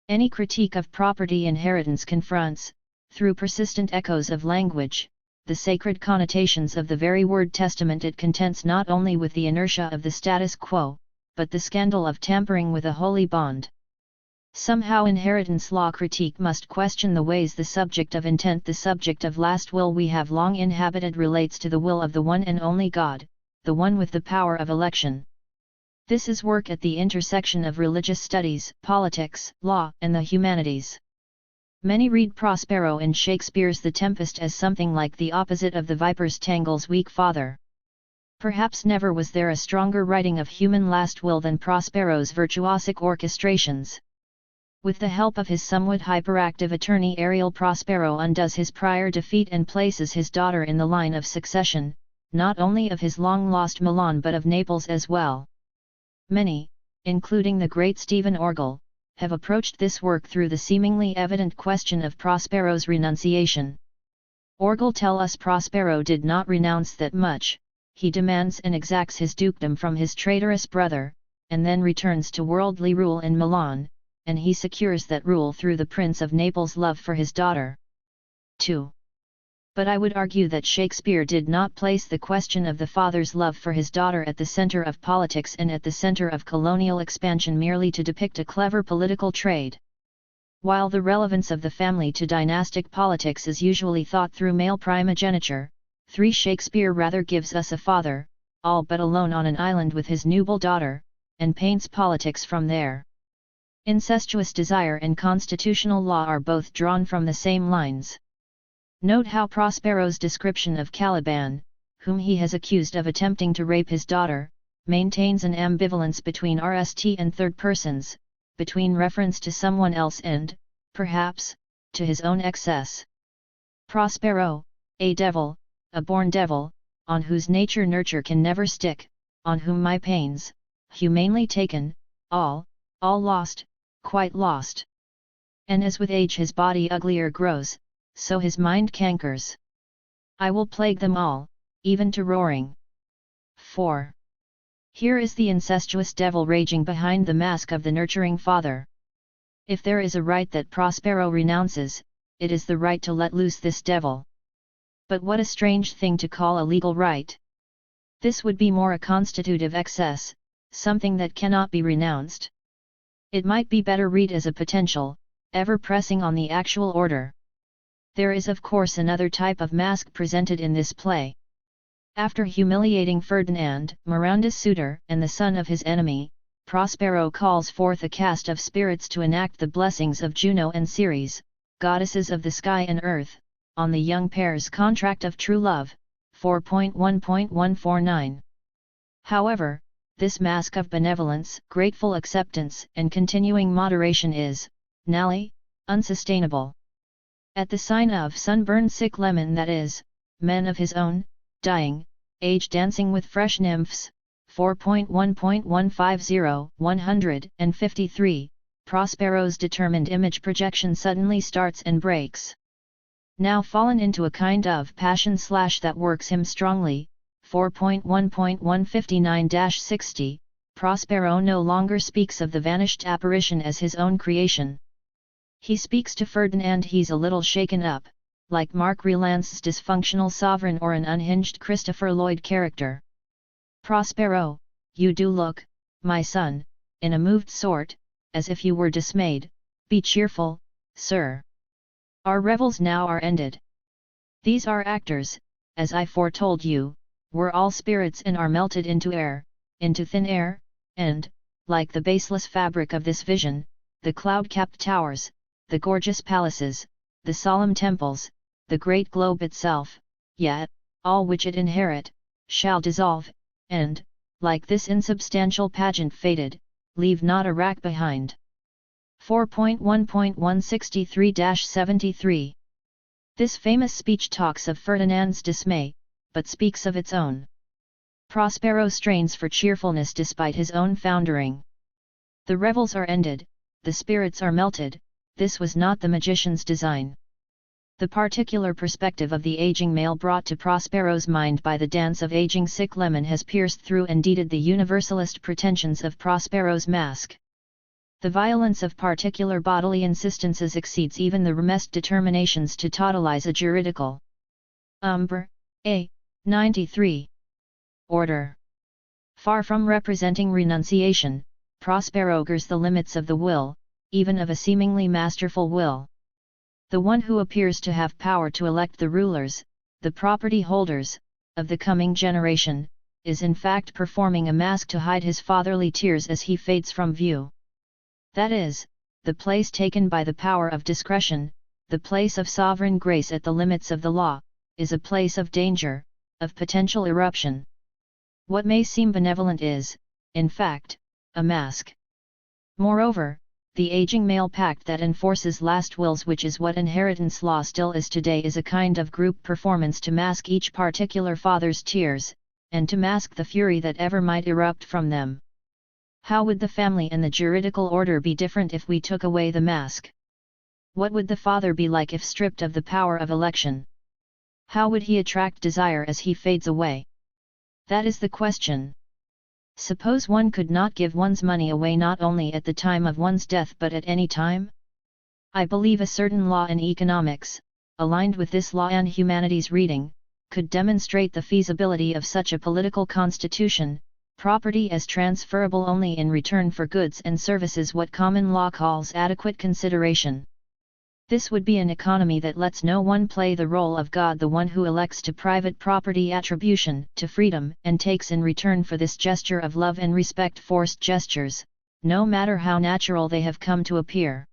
Any critique of property inheritance confronts, through persistent echoes of language, the sacred connotations of the very word testament. It contends not only with the inertia of the status quo, but the scandal of tampering with a holy bond. Somehow inheritance law critique must question the ways the subject of intent, the subject of last will we have long inhabited, relates to the will of the one and only God, the one with the power of election. This is work at the intersection of religious studies, politics, law, and the humanities. Many read Prospero in Shakespeare's The Tempest as something like the opposite of the viper's Tangle's weak father. Perhaps never was there a stronger writing of human last will than Prospero's virtuosic orchestrations. With the help of his somewhat hyperactive attorney Ariel, Prospero undoes his prior defeat and places his daughter in the line of succession, not only of his long-lost Milan but of Naples as well. Many, including the great Stephen Orgel, have approached this work through the seemingly evident question of Prospero's renunciation. Orgel tells us Prospero did not renounce that much. He demands and exacts his dukedom from his traitorous brother, and then returns to worldly rule in Milan, and he secures that rule through the Prince of Naples' love for his daughter. 2. But I would argue that Shakespeare did not place the question of the father's love for his daughter at the center of politics and at the center of colonial expansion merely to depict a clever political trade. While the relevance of the family to dynastic politics is usually thought through male primogeniture, 3 Shakespeare rather gives us a father, all but alone on an island with his nubile daughter, and paints politics from there. Incestuous desire and constitutional law are both drawn from the same lines. Note how Prospero's description of Caliban, whom he has accused of attempting to rape his daughter, maintains an ambivalence between RST and third persons, between reference to someone else and, perhaps, to his own excess. Prospero, a devil, a born devil, on whose nature nurture can never stick, on whom my pains, humanely taken, all lost, quite lost. And as with age his body uglier grows, so his mind cankers. I will plague them all, even to roaring. 4. Here is the incestuous devil raging behind the mask of the nurturing father. If there is a right that Prospero renounces, it is the right to let loose this devil. But what a strange thing to call a legal right! This would be more a constitutive excess, something that cannot be renounced. It might be better read as a potential, ever pressing on the actual order. There is of course another type of mask presented in this play. After humiliating Ferdinand, Miranda's suitor and the son of his enemy, Prospero calls forth a cast of spirits to enact the blessings of Juno and Ceres, goddesses of the sky and earth, on the young pair's contract of true love, 4.1.149. However, this mask of benevolence, grateful acceptance and continuing moderation is, nally, unsustainable. At the sign of sunburned sick lemon, that is, men of his own, dying, age dancing with fresh nymphs, 4.1.150, 153, Prospero's determined image projection suddenly starts and breaks. now fallen into a kind of passion / that works him strongly. 4.1.159-60, Prospero no longer speaks of the vanished apparition as his own creation. He speaks to Ferdinand he's a little shaken up, like Mark Rylance's dysfunctional sovereign or an unhinged Christopher Lloyd character. Prospero, you do look, my son, in a moved sort, as if you were dismayed. Be cheerful, sir. Our revels now are ended. These are actors, as I foretold you, were all spirits and are melted into air, into thin air, and, like the baseless fabric of this vision, the cloud-capped towers, the gorgeous palaces, the solemn temples, the great globe itself, yet, all which it inherit, shall dissolve, and, like this insubstantial pageant faded, leave not a rack behind. 4.1.163-73. This famous speech talks of Ferdinand's dismay, but speaks of its own. Prospero strains for cheerfulness despite his own foundering. The revels are ended, the spirits are melted. This was not the magician's design. The particular perspective of the aging male brought to Prospero's mind by the dance of aging sick Lemon has pierced through and deeded the universalist pretensions of Prospero's mask. The violence of particular bodily insistences exceeds even the remest determinations to totalize a juridical. Umbra, A. 93. Order. Far from representing renunciation, Prospero gers the limits of the will, even of a seemingly masterful will. The one who appears to have power to elect the rulers, the property holders, of the coming generation, is in fact performing a mask to hide his fatherly tears as he fades from view. That is, the place taken by the power of discretion, the place of sovereign grace at the limits of the law, is a place of danger, of potential eruption. What may seem benevolent is, in fact, a mask. Moreover, the aging male pact that enforces last wills, which is what inheritance law still is today, is a kind of group performance to mask each particular father's tears, and to mask the fury that ever might erupt from them. How would the family and the juridical order be different if we took away the mask? What would the father be like if stripped of the power of election? How would he attract desire as he fades away? That is the question. Suppose one could not give one's money away not only at the time of one's death but at any time? I believe a certain law in economics, aligned with this law and humanities reading, could demonstrate the feasibility of such a political constitution, property as transferable only in return for goods and services, what common law calls adequate consideration. This would be an economy that lets no one play the role of God, the one who elects to private property attribution to freedom and takes in return for this gesture of love and respect forced gestures, no matter how natural they have come to appear.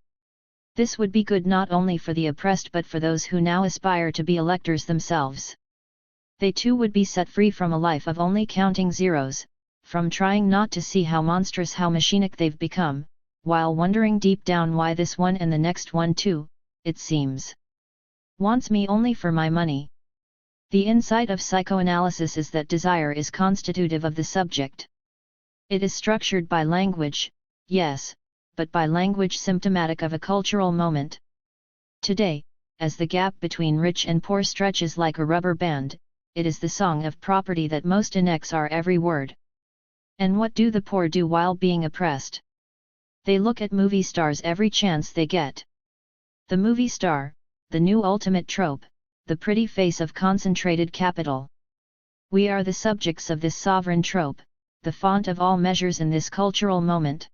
This would be good not only for the oppressed but for those who now aspire to be electors themselves. They too would be set free from a life of only counting zeros, from trying not to see how monstrous, how machinic they've become, while wondering deep down why this one and the next one too, it seems, wants me only for my money. The insight of psychoanalysis is that desire is constitutive of the subject. It is structured by language, yes, but by language symptomatic of a cultural moment. Today, as the gap between rich and poor stretches like a rubber band, it is the song of property that most annexes our every word. And what do the poor do while being oppressed? They look at movie stars every chance they get. The movie star, the new ultimate trope, the pretty face of concentrated capital. We are the subjects of this sovereign trope, the font of all measures in this cultural moment.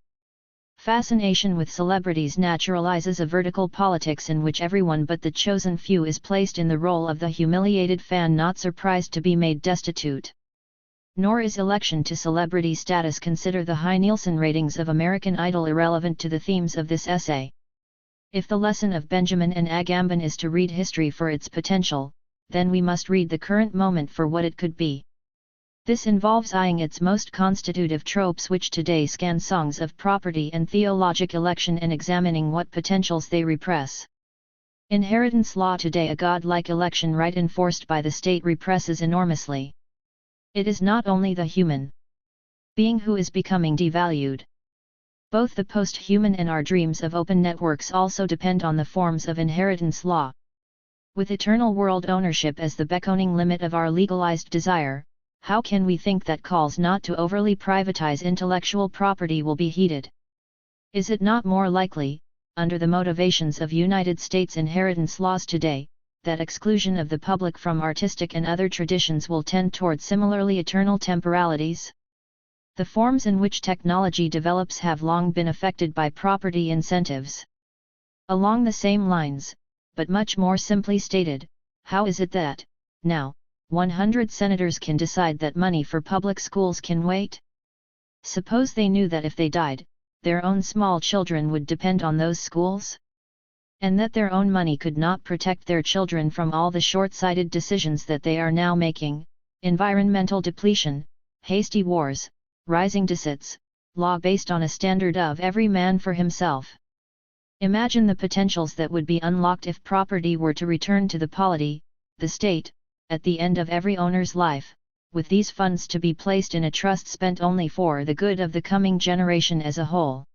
Fascination with celebrities naturalizes a vertical politics in which everyone but the chosen few is placed in the role of the humiliated fan not surprised to be made destitute. Nor is election to celebrity status. Consider the high Nielsen ratings of American Idol irrelevant to the themes of this essay. If the lesson of Benjamin and Agamben is to read history for its potential, then we must read the current moment for what it could be. This involves eyeing its most constitutive tropes which today scan songs of property and theologic election and examining what potentials they repress. Inheritance law today, a godlike election right enforced by the state, represses enormously. It is not only the human being who is becoming devalued. Both the post-human and our dreams of open networks also depend on the forms of inheritance law. With eternal world ownership as the beckoning limit of our legalized desire, how can we think that calls not to overly privatize intellectual property will be heeded? Is it not more likely, under the motivations of United States inheritance laws today, that exclusion of the public from artistic and other traditions will tend toward similarly eternal temporalities? The forms in which technology develops have long been affected by property incentives. Along the same lines, but much more simply stated, how is it that, now, 100 senators can decide that money for public schools can wait? Suppose they knew that if they died, their own small children would depend on those schools? And that their own money could not protect their children from all the short-sighted decisions that they are now making: environmental depletion, hasty wars, rising deficits, law based on a standard of every man for himself. Imagine the potentials that would be unlocked if property were to return to the polity, the state, at the end of every owner's life, with these funds to be placed in a trust spent only for the good of the coming generation as a whole.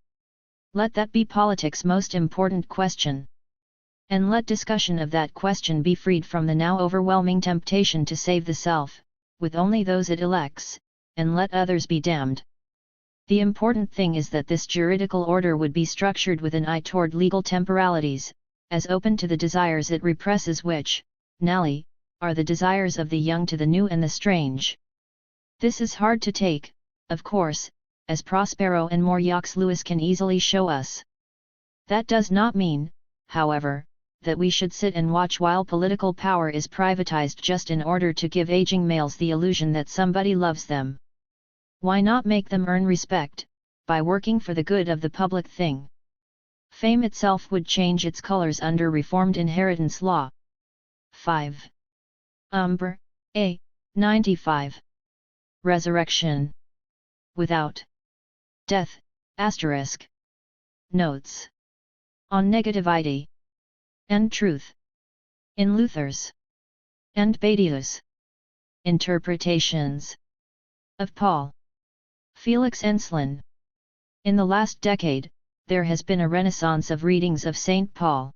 Let that be politics' most important question. And let discussion of that question be freed from the now overwhelming temptation to save the self, with only those it elects, and let others be damned. The important thing is that this juridical order would be structured with an eye toward legal temporalities, as open to the desires it represses which, nally, are the desires of the young to the new and the strange. This is hard to take, of course, as Prospero and Mourioux-Lewis can easily show us. That does not mean, however, that we should sit and watch while political power is privatized just in order to give aging males the illusion that somebody loves them. Why not make them earn respect, by working for the good of the public thing? Fame itself would change its colors under reformed inheritance law. 5. Umbra, A. 95. Resurrection. Without death, asterisk. Notes. On negativity and truth. In Luther's and Badiou's interpretations of Paul. Felix Ensslin. In the last decade, there has been a renaissance of readings of St. Paul.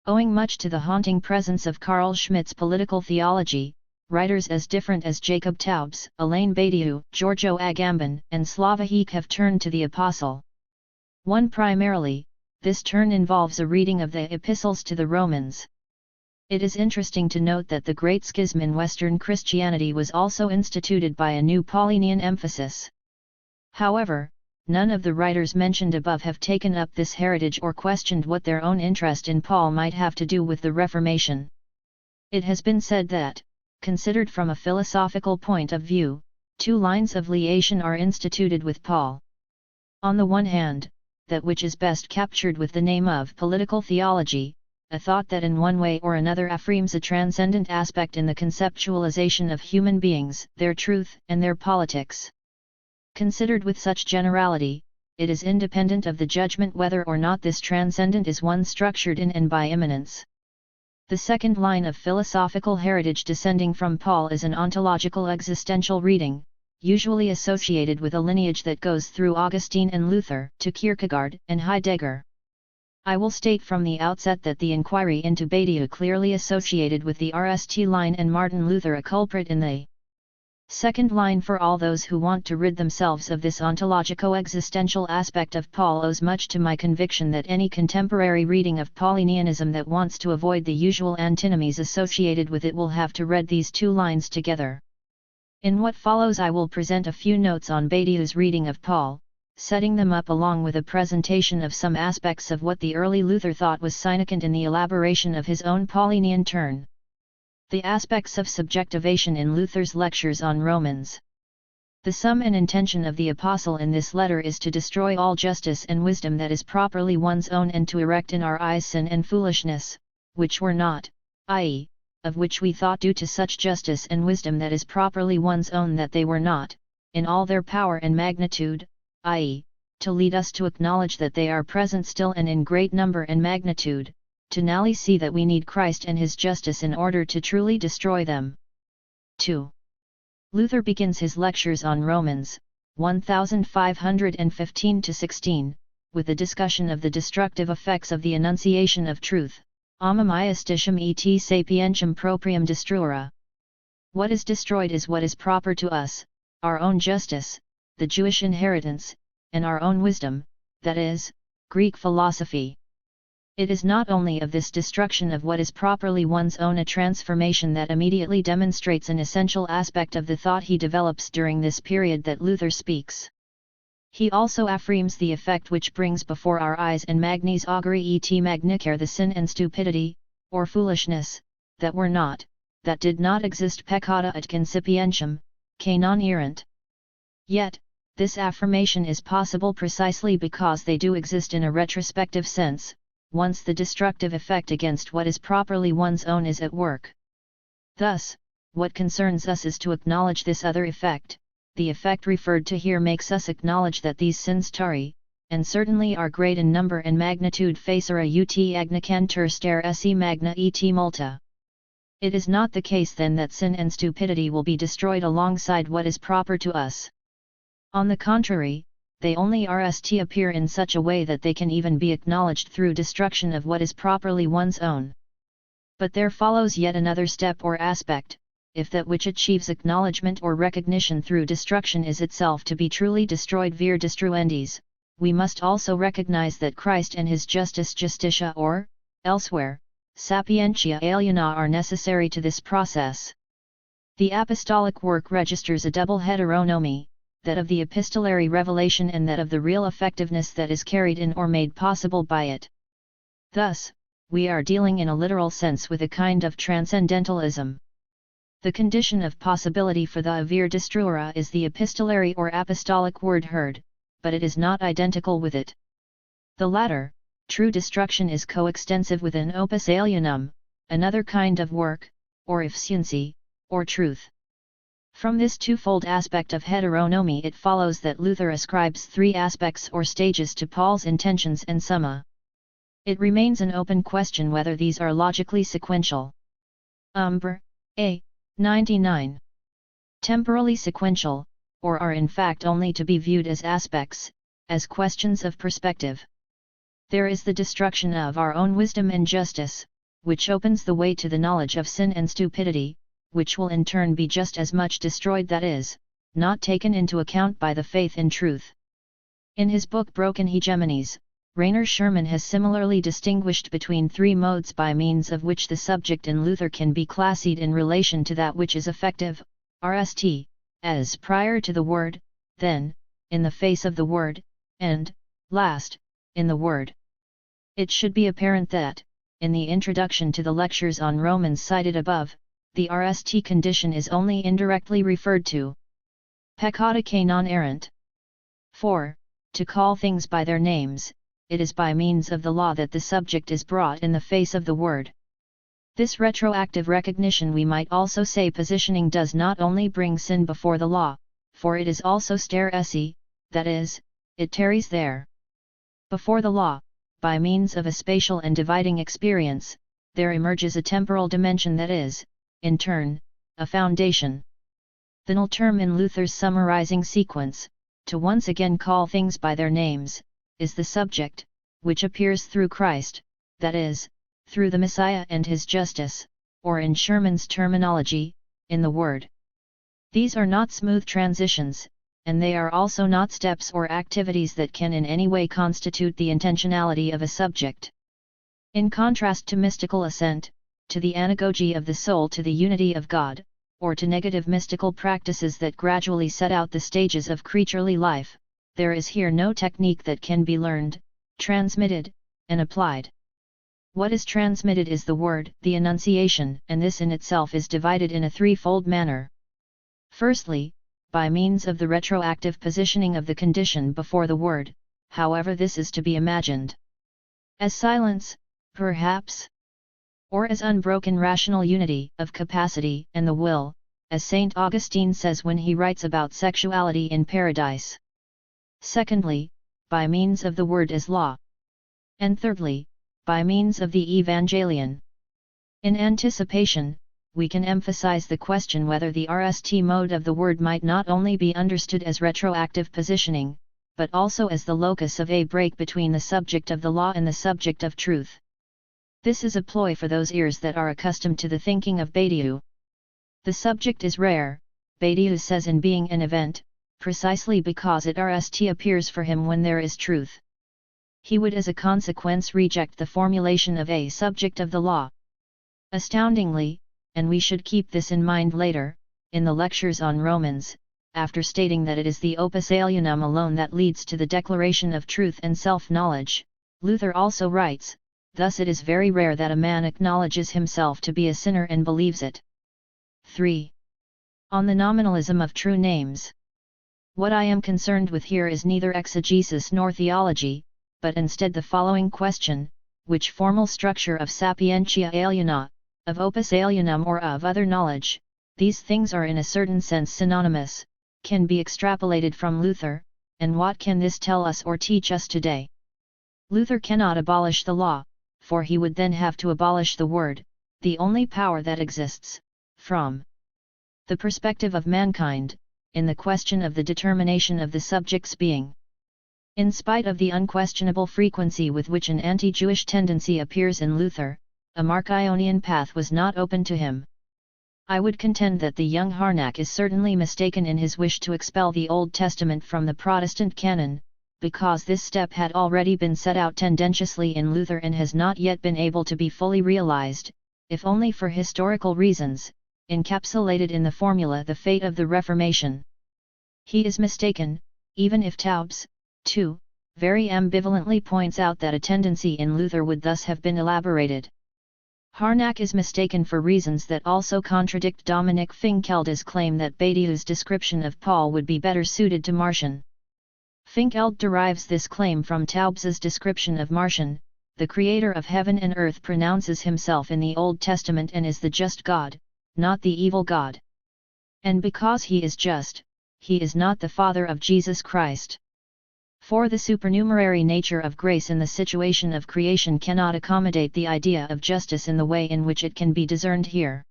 Owing much to the haunting presence of Carl Schmitt's political theology, writers as different as Jacob Taubes, Elaine Badiou, Giorgio Agamben, and Slava Heek have turned to the Apostle. One primarily, this turn involves a reading of the Epistles to the Romans. It is interesting to note that the Great Schism in Western Christianity was also instituted by a new Paulinian emphasis. However, none of the writers mentioned above have taken up this heritage or questioned what their own interest in Paul might have to do with the Reformation. It has been said that, considered from a philosophical point of view, two lines of liaison are instituted with Paul. On the one hand, that which is best captured with the name of political theology, a thought that in one way or another affirms a transcendent aspect in the conceptualization of human beings, their truth, and their politics. Considered with such generality, it is independent of the judgment whether or not this transcendent is one structured in and by immanence. The second line of philosophical heritage descending from Paul is an ontological existential reading, usually associated with a lineage that goes through Augustine and Luther to Kierkegaard and Heidegger. I will state from the outset that the inquiry into Badiou clearly associated with the RST line and Martin Luther a culprit in the second line for all those who want to rid themselves of this ontologico-existential aspect of Paul owes much to my conviction that any contemporary reading of Paulinianism that wants to avoid the usual antinomies associated with it will have to read these two lines together. In what follows I will present a few notes on Badiou's reading of Paul, setting them up along with a presentation of some aspects of what the early Luther thought was significant in the elaboration of his own Paulinian turn. The aspects of subjectivation in Luther's lectures on Romans. The sum and intention of the Apostle in this letter is to destroy all justice and wisdom that is properly one's own and to erect in our eyes sin and foolishness, which were not, i.e., of which we thought due to such justice and wisdom that is properly one's own that they were not, in all their power and magnitude, i.e., to lead us to acknowledge that they are present still and in great number and magnitude, to nally see that we need Christ and His justice in order to truly destroy them. 2. Luther begins his lectures on Romans, 1515-16, with a discussion of the destructive effects of the enunciation of truth, Amam iusticum et sapientium proprium destruera. What is destroyed is what is proper to us, our own justice, the Jewish inheritance, and our own wisdom, that is, Greek philosophy. It is not only of this destruction of what is properly one's own a transformation that immediately demonstrates an essential aspect of the thought he develops during this period that Luther speaks. He also affirms the effect which brings before our eyes and magnis auguri et magnificar the sin and stupidity, or foolishness, that were not, that did not exist peccata ad concipientium, que non erant. Yet, this affirmation is possible precisely because they do exist in a retrospective sense, once the destructive effect against what is properly one's own is at work. Thus, what concerns us is to acknowledge this other effect. The effect referred to here makes us acknowledge that these sins tarry, and certainly are great in number and magnitude facere ut agnicantur stare esse magna et multa. It is not the case then that sin and stupidity will be destroyed alongside what is proper to us. On the contrary, they only appear in such a way that they can even be acknowledged through destruction of what is properly one's own. But there follows yet another step or aspect. If that which achieves acknowledgement or recognition through destruction is itself to be truly destroyed vir destruendis, we must also recognize that Christ and his justitia or, elsewhere, sapientia aliena are necessary to this process. The apostolic work registers a double heteronomy, that of the epistolary revelation and that of the real effectiveness that is carried in or made possible by it. Thus, we are dealing in a literal sense with a kind of transcendentalism. The condition of possibility for the vir destruera is the epistolary or apostolic word heard, but it is not identical with it. The latter, true destruction, is coextensive with an opus alienum, another kind of work, or efficiency, or truth. From this twofold aspect of heteronomy it follows that Luther ascribes three aspects or stages to Paul's intentions and summa. It remains an open question whether these are logically sequential. Umbra, A. 99. Temporally sequential, or are in fact only to be viewed as aspects, as questions of perspective. There is the destruction of our own wisdom and justice, which opens the way to the knowledge of sin and stupidity, which will in turn be just as much destroyed, that is, not taken into account by the faith in truth. In his book Broken Hegemonies, Rainer Sherman has similarly distinguished between three modes by means of which the subject in Luther can be classed in relation to that which is effective, rst, as prior to the Word, then, in the face of the Word, and, last, in the Word. It should be apparent that, in the introduction to the lectures on Romans cited above, the rst condition is only indirectly referred to. Peccata que non erant. 4. To call things by their names. It is by means of the law that the subject is brought in the face of the Word. This retroactive recognition, we might also say positioning, does not only bring sin before the law, for it is also stare esse, that is, it tarries there. Before the law, by means of a spatial and dividing experience, there emerges a temporal dimension that is, in turn, a foundation. The null term in Luther's summarizing sequence, to once again call things by their names, is the subject, which appears through Christ, that is, through the Messiah and his justice, or in Sherman's terminology, in the Word. These are not smooth transitions, and they are also not steps or activities that can in any way constitute the intentionality of a subject. In contrast to mystical assent, to the anagogy of the soul to the unity of God, or to negative mystical practices that gradually set out the stages of creaturely life, there is here no technique that can be learned, transmitted, and applied. What is transmitted is the Word, the Annunciation, and this in itself is divided in a threefold manner. Firstly, by means of the retroactive positioning of the condition before the Word, however this is to be imagined. As silence, perhaps? Or as unbroken rational unity of capacity and the will, as St. Augustine says when he writes about sexuality in Paradise. Secondly, by means of the Word as law. And thirdly, by means of the Evangelion. In anticipation, we can emphasize the question whether the RST mode of the Word might not only be understood as retroactive positioning, but also as the locus of a break between the subject of the law and the subject of truth. This is a ploy for those ears that are accustomed to the thinking of Badiou. The subject is rare, Badiou says, in being an event, precisely because it appears for him when there is truth. He would as a consequence reject the formulation of a subject of the law. Astoundingly, and we should keep this in mind later, in the lectures on Romans, after stating that it is the opus alienum alone that leads to the declaration of truth and self-knowledge, Luther also writes, thus it is very rare that a man acknowledges himself to be a sinner and believes it. 3. On the nominalism of true names. What I am concerned with here is neither exegesis nor theology, but instead the following question: which formal structure of sapientia aliena, of opus alienum or of other knowledge, these things are in a certain sense synonymous, can be extrapolated from Luther, and what can this tell us or teach us today? Luther cannot abolish the law, for he would then have to abolish the word, the only power that exists, from the perspective of mankind, in the question of the determination of the subject's being. In spite of the unquestionable frequency with which an anti-Jewish tendency appears in Luther, a Marcionian path was not open to him. I would contend that the young Harnack is certainly mistaken in his wish to expel the Old Testament from the Protestant canon, because this step had already been set out tendentiously in Luther and has not yet been able to be fully realized, if only for historical reasons, encapsulated in the formula "the fate of the Reformation." He is mistaken, even if Taubes, too, very ambivalently points out that a tendency in Luther would thus have been elaborated. Harnack is mistaken for reasons that also contradict Dominic Finkelde's claim that Badiou's description of Paul would be better suited to Marcion. Finkelde derives this claim from Taubes's description of Marcion: the creator of heaven and earth pronounces himself in the Old Testament and is the just God, not the evil God. And because he is just, he is not the Father of Jesus Christ. For the supernumerary nature of grace in the situation of creation cannot accommodate the idea of justice in the way in which it can be discerned here.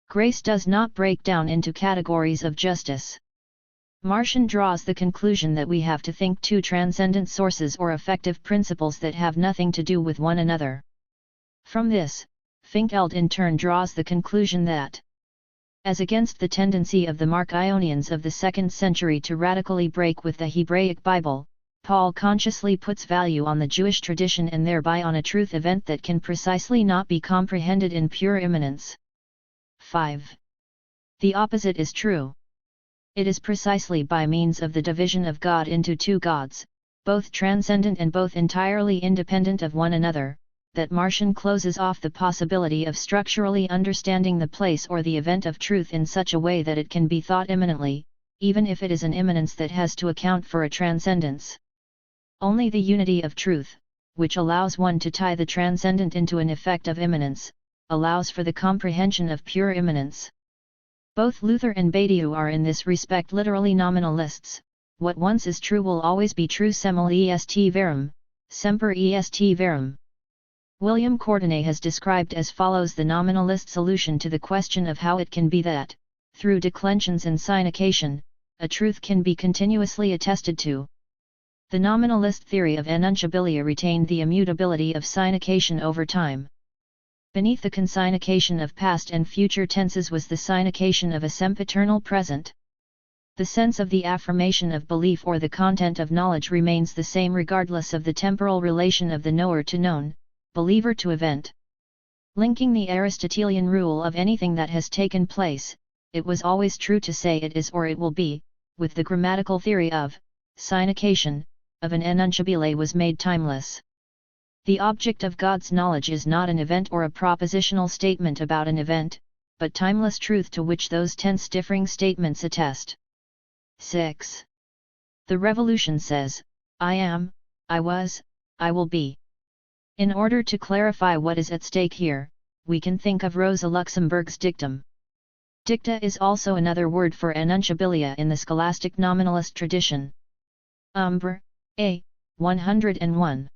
Grace does not break down into categories of justice. Marcion draws the conclusion that we have to think two transcendent sources or effective principles that have nothing to do with one another. From this, Finkelde in turn draws the conclusion that, as against the tendency of the Marcionians of the 2nd century to radically break with the Hebraic Bible, Paul consciously puts value on the Jewish tradition and thereby on a truth event that can precisely not be comprehended in pure immanence. 5. The opposite is true. It is precisely by means of the division of God into two gods, both transcendent and both entirely independent of one another, that Marcion closes off the possibility of structurally understanding the place or the event of truth in such a way that it can be thought immanently, even if it is an immanence that has to account for a transcendence. Only the unity of truth, which allows one to tie the transcendent into an effect of immanence, allows for the comprehension of pure immanence. Both Luther and Badiou are in this respect literally nominalists: what once is true will always be true, semel est verum, semper est verum. William Courtenay has described as follows the nominalist solution to the question of how it can be that, through declensions and synocation, a truth can be continuously attested to. The nominalist theory of enunciabilia retained the immutability of synocation over time. Beneath the consynocation of past and future tenses was the synocation of a sempiternal present. The sense of the affirmation of belief or the content of knowledge remains the same regardless of the temporal relation of the knower to known, believer to event. Linking the Aristotelian rule of anything that has taken place, it was always true to say it is or it will be, with the grammatical theory of synocation, of an enunciabile was made timeless. The object of God's knowledge is not an event or a propositional statement about an event, but timeless truth to which those tense-differing statements attest. 6. The Revolution says, I am, I was, I will be. In order to clarify what is at stake here, we can think of Rosa Luxemburg's dictum. Dicta is also another word for enunciabilia in the scholastic nominalist tradition. Umbra, A. 101.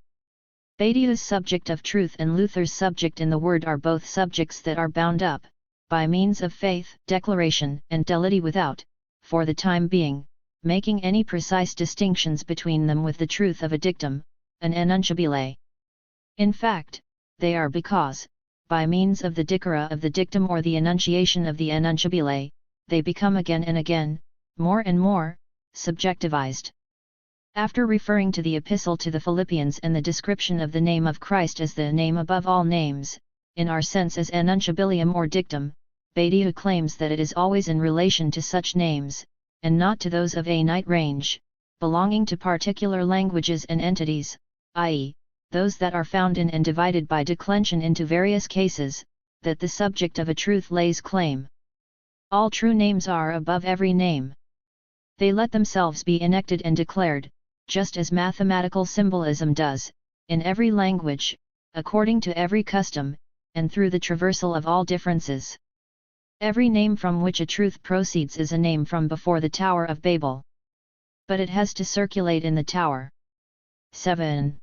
Badiou's subject of truth and Luther's subject in the word are both subjects that are bound up, by means of faith, declaration, and delity without, for the time being, making any precise distinctions between them with the truth of a dictum, an enunciabile. In fact, they are because, by means of the dicera of the dictum or the enunciation of the enunciabile, they become again and again, more and more, subjectivized. After referring to the epistle to the Philippians and the description of the name of Christ as the name above all names, in our sense as enunciabilium or dictum, Badiou claims that it is always in relation to such names, and not to those of a night range, belonging to particular languages and entities, i.e., those that are found in and divided by declension into various cases, that the subject of a truth lays claim. All true names are above every name. They let themselves be enacted and declared, just as mathematical symbolism does, in every language, according to every custom, and through the traversal of all differences. Every name from which a truth proceeds is a name from before the Tower of Babel. But it has to circulate in the tower. 7.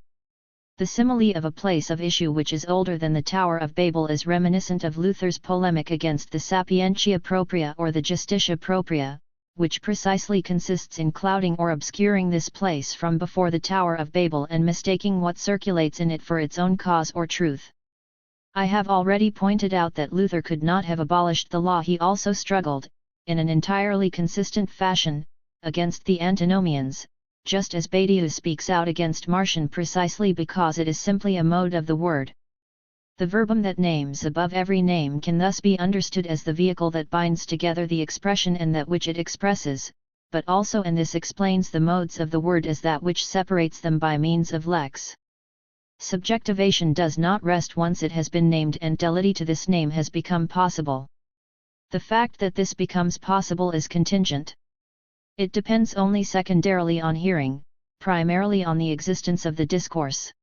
The simile of a place of issue which is older than the Tower of Babel is reminiscent of Luther's polemic against the sapientia propria or the justitia propria, which precisely consists in clouding or obscuring this place from before the Tower of Babel and mistaking what circulates in it for its own cause or truth. I have already pointed out that Luther could not have abolished the law. He also struggled, in an entirely consistent fashion, against the antinomians, just as Badiou speaks out against Marcion precisely because it is simply a mode of the word. The verbum that names above every name can thus be understood as the vehicle that binds together the expression and that which it expresses, but also, and this explains the modes of the word, as that which separates them by means of lex. Subjectivation does not rest once it has been named and delity to this name has become possible. The fact that this becomes possible is contingent. It depends only secondarily on hearing, primarily on the existence of the discourse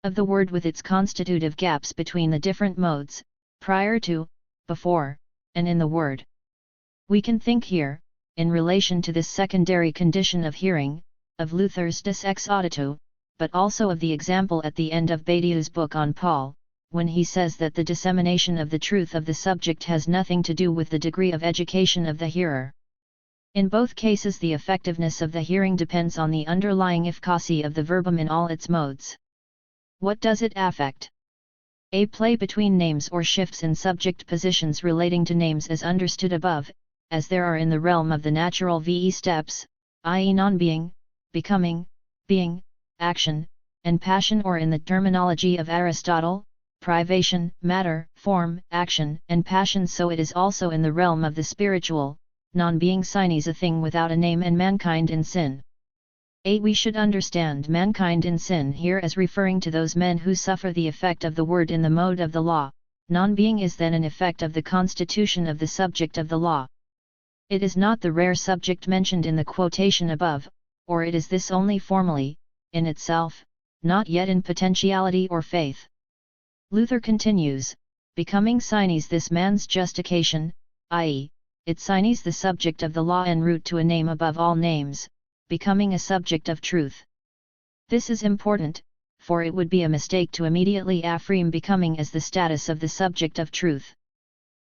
of the word with its constitutive gaps between the different modes, prior to, before, and in the word. We can think here, in relation to this secondary condition of hearing, of Luther's Dis ex audito, but also of the example at the end of Badiou's book on Paul, when he says that the dissemination of the truth of the subject has nothing to do with the degree of education of the hearer. In both cases the effectiveness of the hearing depends on the underlying efficacy of the verbum in all its modes. What does it affect? A play between names or shifts in subject positions relating to names as understood above, as there are in the realm of the natural VE steps, i.e. non-being, becoming, being, action, and passion, or in the terminology of Aristotle, privation, matter, form, action, and passion, so it is also in the realm of the spiritual, non-being signes, a thing without a name, and mankind in sin. 8. We should understand mankind in sin here as referring to those men who suffer the effect of the word in the mode of the law. Non-being is then an effect of the constitution of the subject of the law. It is not the rare subject mentioned in the quotation above, or it is this only formally, in itself, not yet in potentiality or faith. Luther continues, becoming signes this man's justification, i.e., it signes the subject of the law en route to a name above all names, becoming a subject of truth. This is important, for it would be a mistake to immediately affirm becoming as the status of the subject of truth.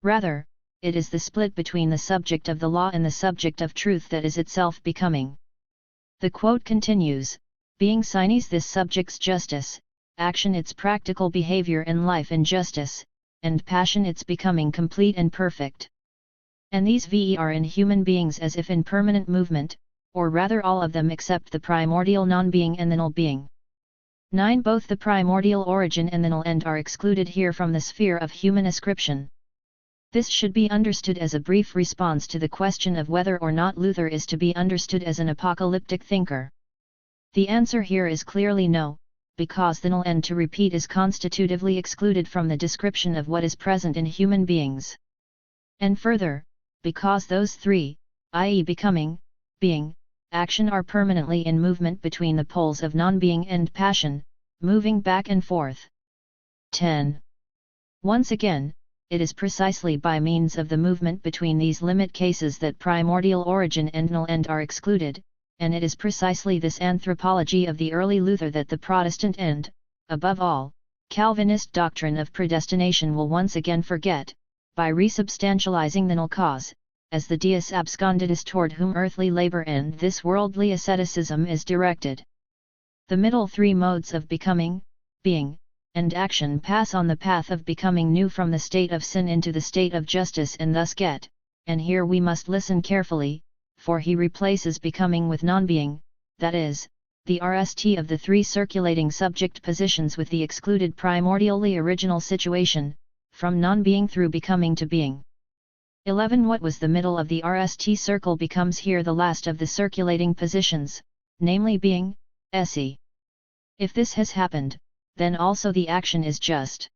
Rather, it is the split between the subject of the law and the subject of truth that is itself becoming. The quote continues, being signes this subject's justice, action its practical behavior in life and justice, and passion its becoming complete and perfect. And these VE are in human beings as if in permanent movement, or rather all of them except the primordial non-being and the null being. 9. Both the primordial origin and the null end are excluded here from the sphere of human ascription. This should be understood as a brief response to the question of whether or not Luther is to be understood as an apocalyptic thinker. The answer here is clearly no, because the null end, to repeat, is constitutively excluded from the description of what is present in human beings. And further, because those three, i.e. becoming, being, action, are permanently in movement between the poles of non-being and passion, moving back and forth. 10. Once again, it is precisely by means of the movement between these limit cases that primordial origin and null end are excluded, and it is precisely this anthropology of the early Luther that the Protestant and, above all, Calvinist doctrine of predestination will once again forget, by resubstantializing the null cause, as the Deus absconditus toward whom earthly labor and this worldly asceticism is directed. The middle three modes of becoming, being, and action pass on the path of becoming new from the state of sin into the state of justice and thus get, and here we must listen carefully, for he replaces becoming with non-being, that is, the RST of the three circulating subject positions with the excluded primordially original situation, from non-being through becoming to being. 11. What was the middle of the RST circle becomes here the last of the circulating positions, namely being, se. If this has happened, then also the action is just.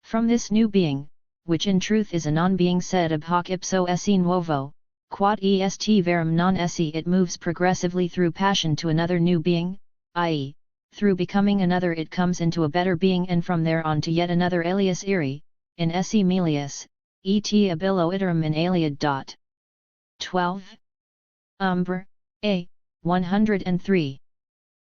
From this new being, which in truth is a non-being sed ab hoc ipso esse nuovo, quod est verum non esse, it moves progressively through passion to another new being, i.e., through becoming another it comes into a better being and from there on to yet another alias iri, in esse melius, et ab illo iterum in aliad. 12. Umbra, a. 103.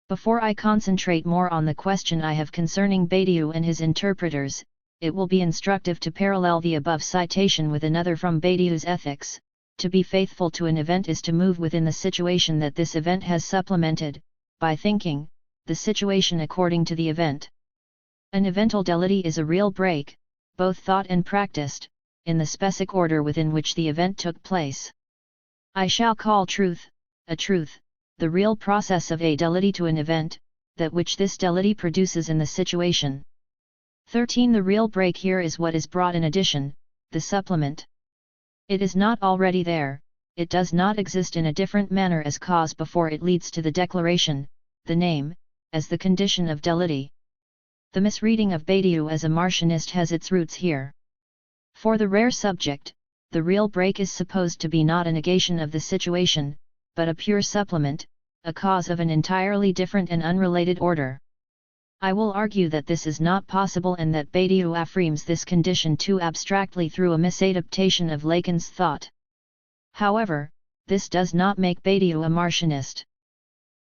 Before I concentrate more on the question I have concerning Badiou and his interpreters, it will be instructive to parallel the above citation with another from Badiou's Ethics. To be faithful to an event is to move within the situation that this event has supplemented, by thinking, the situation according to the event. An eventality is a real break, both thought and practiced, in the specific order within which the event took place. I shall call truth, a truth, the real process of a delity to an event, that which this delity produces in the situation. 13. The real break here is what is brought in addition, the supplement. It is not already there, it does not exist in a different manner as cause before it leads to the declaration, the name, as the condition of delity. The misreading of Badiou as a Marcionist has its roots here. For the rare subject, the real break is supposed to be not a negation of the situation, but a pure supplement, a cause of an entirely different and unrelated order. I will argue that this is not possible and that Badiou affirms this condition too abstractly through a misadaptation of Lacan's thought. However, this does not make Badiou a Marcionist.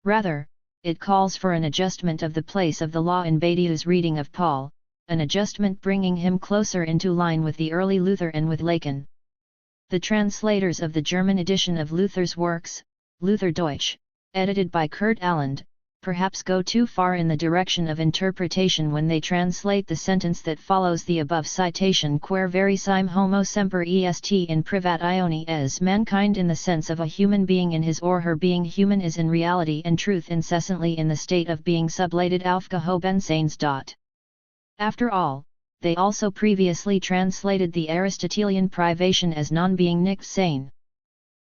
Rather, it calls for an adjustment of the place of the law in Badiou's reading of Paul, an adjustment bringing him closer into line with the early Luther and with Lacan. The translators of the German edition of Luther's works, Luther Deutsch, edited by Kurt Aland, perhaps go too far in the direction of interpretation when they translate the sentence that follows the above citation, quer verissime homo semper est in privat ioni, as mankind in the sense of a human being in his or her being human is in reality and truth incessantly in the state of being sublated aufgehoben. After all, they also previously translated the Aristotelian privation as non-being nicht sein.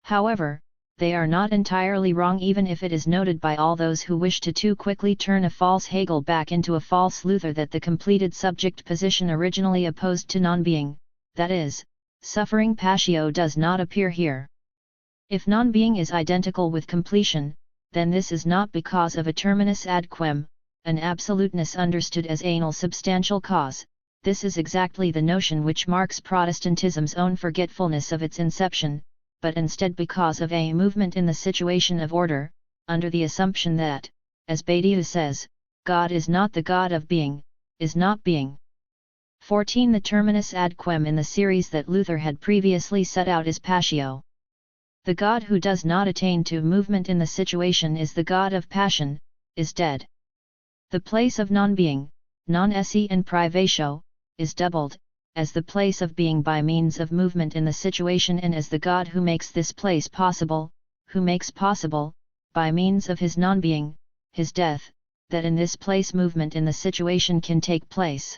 However, they are not entirely wrong even if it is noted by all those who wish to too quickly turn a false Hegel back into a false Luther that the completed subject position originally opposed to non-being, that is, suffering patio, does not appear here. If non-being is identical with completion, then this is not because of a terminus ad quem, an absoluteness understood as anal substantial cause. This is exactly the notion which marks Protestantism's own forgetfulness of its inception, but instead because of a movement in the situation of order, under the assumption that, as Badiou says, God is not the God of being, is not being. 14. The terminus ad quem in the series that Luther had previously set out is patio. The God who does not attain to movement in the situation is the God of passion, is dead. The place of non-being, non-esse and privatio, is doubled, as the place of being by means of movement in the situation and as the God who makes this place possible, who makes possible, by means of his non-being, his death, that in this place movement in the situation can take place.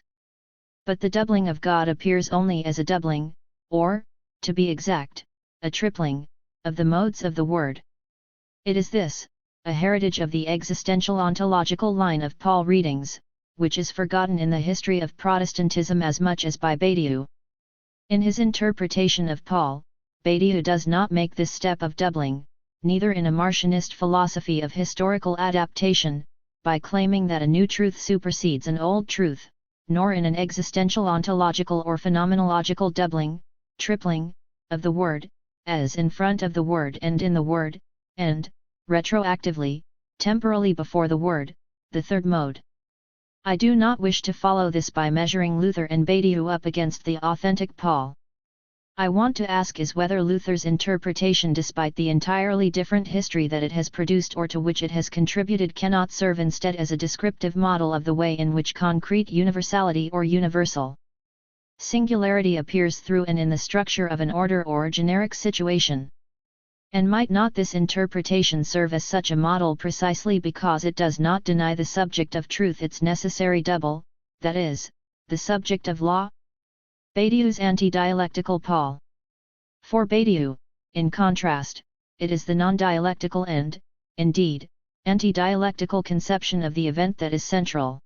But the doubling of God appears only as a doubling, or, to be exact, a tripling, of the modes of the word. It is this, a heritage of the existential ontological line of Paul readings, which is forgotten in the history of Protestantism as much as by Badiou. In his interpretation of Paul, Badiou does not make this step of doubling, neither in a Marcionist philosophy of historical adaptation, by claiming that a new truth supersedes an old truth, nor in an existential ontological or phenomenological doubling, tripling, of the word, as in front of the word and in the word, and, retroactively, temporally before the word, the third mode. I do not wish to follow this by measuring Luther and Badiou up against the authentic Paul. I want to ask is whether Luther's interpretation, despite the entirely different history that it has produced or to which it has contributed, cannot serve instead as a descriptive model of the way in which concrete universality or universal singularity appears through and in the structure of an order or generic situation. And might not this interpretation serve as such a model precisely because it does not deny the subject of truth its necessary double, that is, the subject of law? Badiou's anti-dialectical Paul. For Badiou, in contrast, it is the non-dialectical and, indeed, anti-dialectical conception of the event that is central.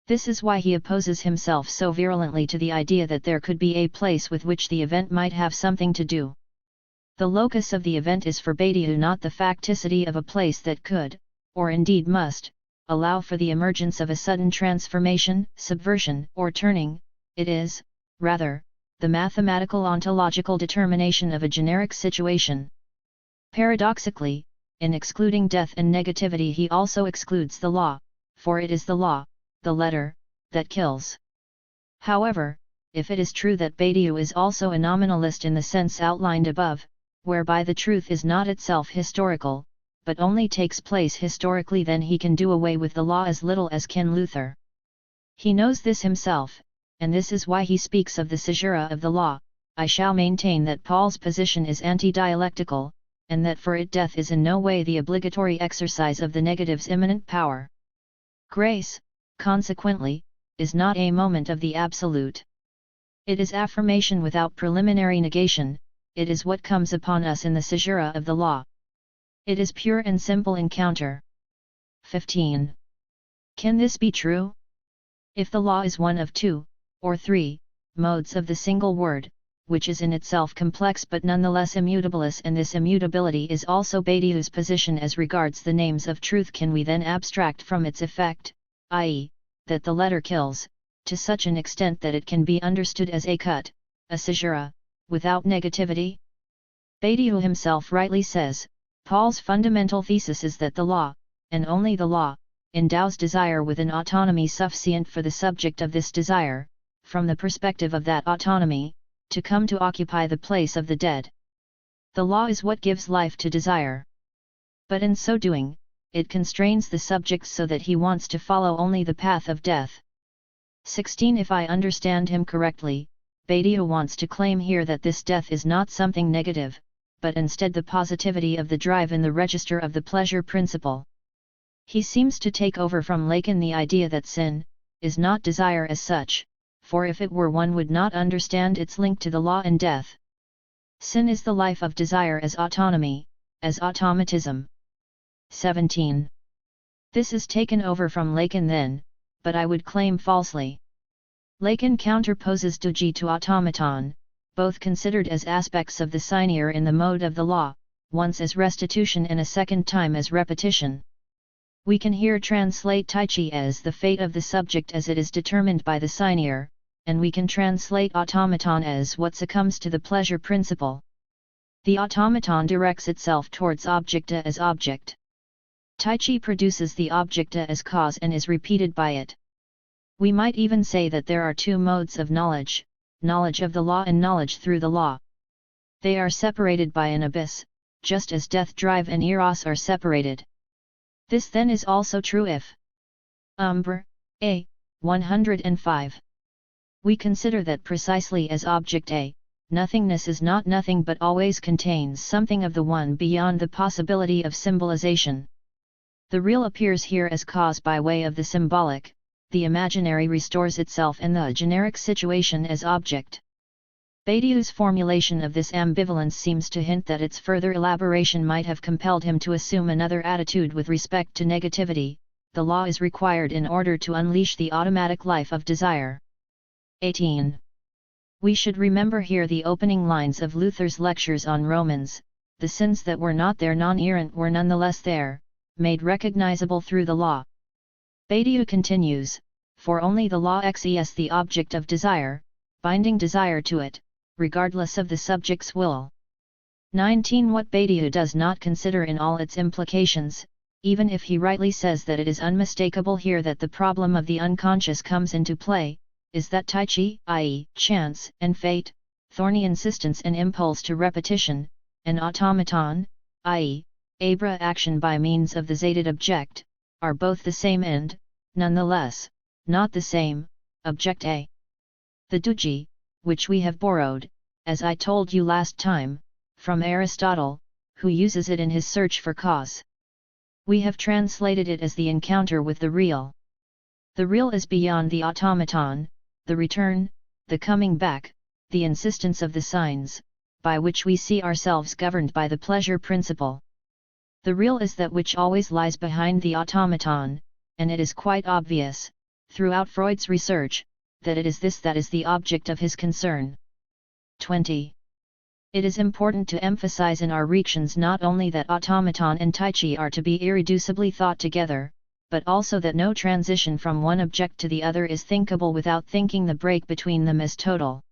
This is why he opposes himself so virulently to the idea that there could be a place with which the event might have something to do. The locus of the event is for Badiou not the facticity of a place that could, or indeed must, allow for the emergence of a sudden transformation, subversion, or turning, it is, rather, the mathematical ontological determination of a generic situation. Paradoxically, in excluding death and negativity he also excludes the law, for it is the law, the letter, that kills. However, if it is true that Badiou is also a nominalist in the sense outlined above, whereby the truth is not itself historical, but only takes place historically, then he can do away with the law as little as can Luther. He knows this himself, and this is why he speaks of the caesura of the law. I shall maintain that Paul's position is anti-dialectical, and that for it death is in no way the obligatory exercise of the negative's immanent power. Grace, consequently, is not a moment of the absolute. It is affirmation without preliminary negation, it is what comes upon us in the caesura of the law. It is pure and simple encounter. 15. Can this be true? If the law is one of two, or three, modes of the single word, which is in itself complex but nonetheless immutabilis, and this immutability is also Badiou's position as regards the names of truth, can we then abstract from its effect, i.e., that the letter kills, to such an extent that it can be understood as a cut, a caesura, without negativity? Badiou himself rightly says, Paul's fundamental thesis is that the law, and only the law, endows desire with an autonomy sufficient for the subject of this desire, from the perspective of that autonomy, to come to occupy the place of the dead. The law is what gives life to desire. But in so doing, it constrains the subject so that he wants to follow only the path of death. 16. If I understand him correctly, Badiou wants to claim here that this death is not something negative, but instead the positivity of the drive in the register of the pleasure principle. He seems to take over from Lacan the idea that sin is not desire as such, for if it were one would not understand its link to the law and death. Sin is the life of desire as autonomy, as automatism. 17. This is taken over from Lacan then, but I would claim falsely. Lacan counterposes doji to automaton, both considered as aspects of the scinear in the mode of the law, once as restitution and a second time as repetition. We can here translate tai chi as the fate of the subject as it is determined by the scinear, and we can translate automaton as what succumbs to the pleasure principle. The automaton directs itself towards objecta as object. Tai chi produces the objecta as cause and is repeated by it. We might even say that there are two modes of knowledge, knowledge of the law and knowledge through the law. They are separated by an abyss, just as death drive and eros are separated. This then is also true if Umbra, A. 105. We consider that precisely as object A, nothingness is not nothing but always contains something of the one beyond the possibility of symbolization. The real appears here as cause by way of the symbolic, the imaginary restores itself and the generic situation as object. Badiou's formulation of this ambivalence seems to hint that its further elaboration might have compelled him to assume another attitude with respect to negativity. The law is required in order to unleash the automatic life of desire. 18. We should remember here the opening lines of Luther's lectures on Romans: the sins that were not there non-errant were nonetheless there, made recognizable through the law. Badiou continues, for only the law exes the object of desire, binding desire to it, regardless of the subject's will. 19. What Badiou does not consider in all its implications, even if he rightly says that it is unmistakable here that the problem of the unconscious comes into play, is that tai chi, i.e., chance and fate, thorny insistence and impulse to repetition, and automaton, i.e., abra action by means of the zated object, are both the same and, nonetheless, not the same, object A. The duji, which we have borrowed, as I told you last time, from Aristotle, who uses it in his search for cause. We have translated it as the encounter with the real. The real is beyond the automaton, the return, the coming back, the insistence of the signs, by which we see ourselves governed by the pleasure principle. The real is that which always lies behind the automaton, and it is quite obvious, throughout Freud's research, that it is this that is the object of his concern. 20. It is important to emphasize in our reactions not only that automaton and tai chi are to be irreducibly thought together, but also that no transition from one object to the other is thinkable without thinking the break between them as total.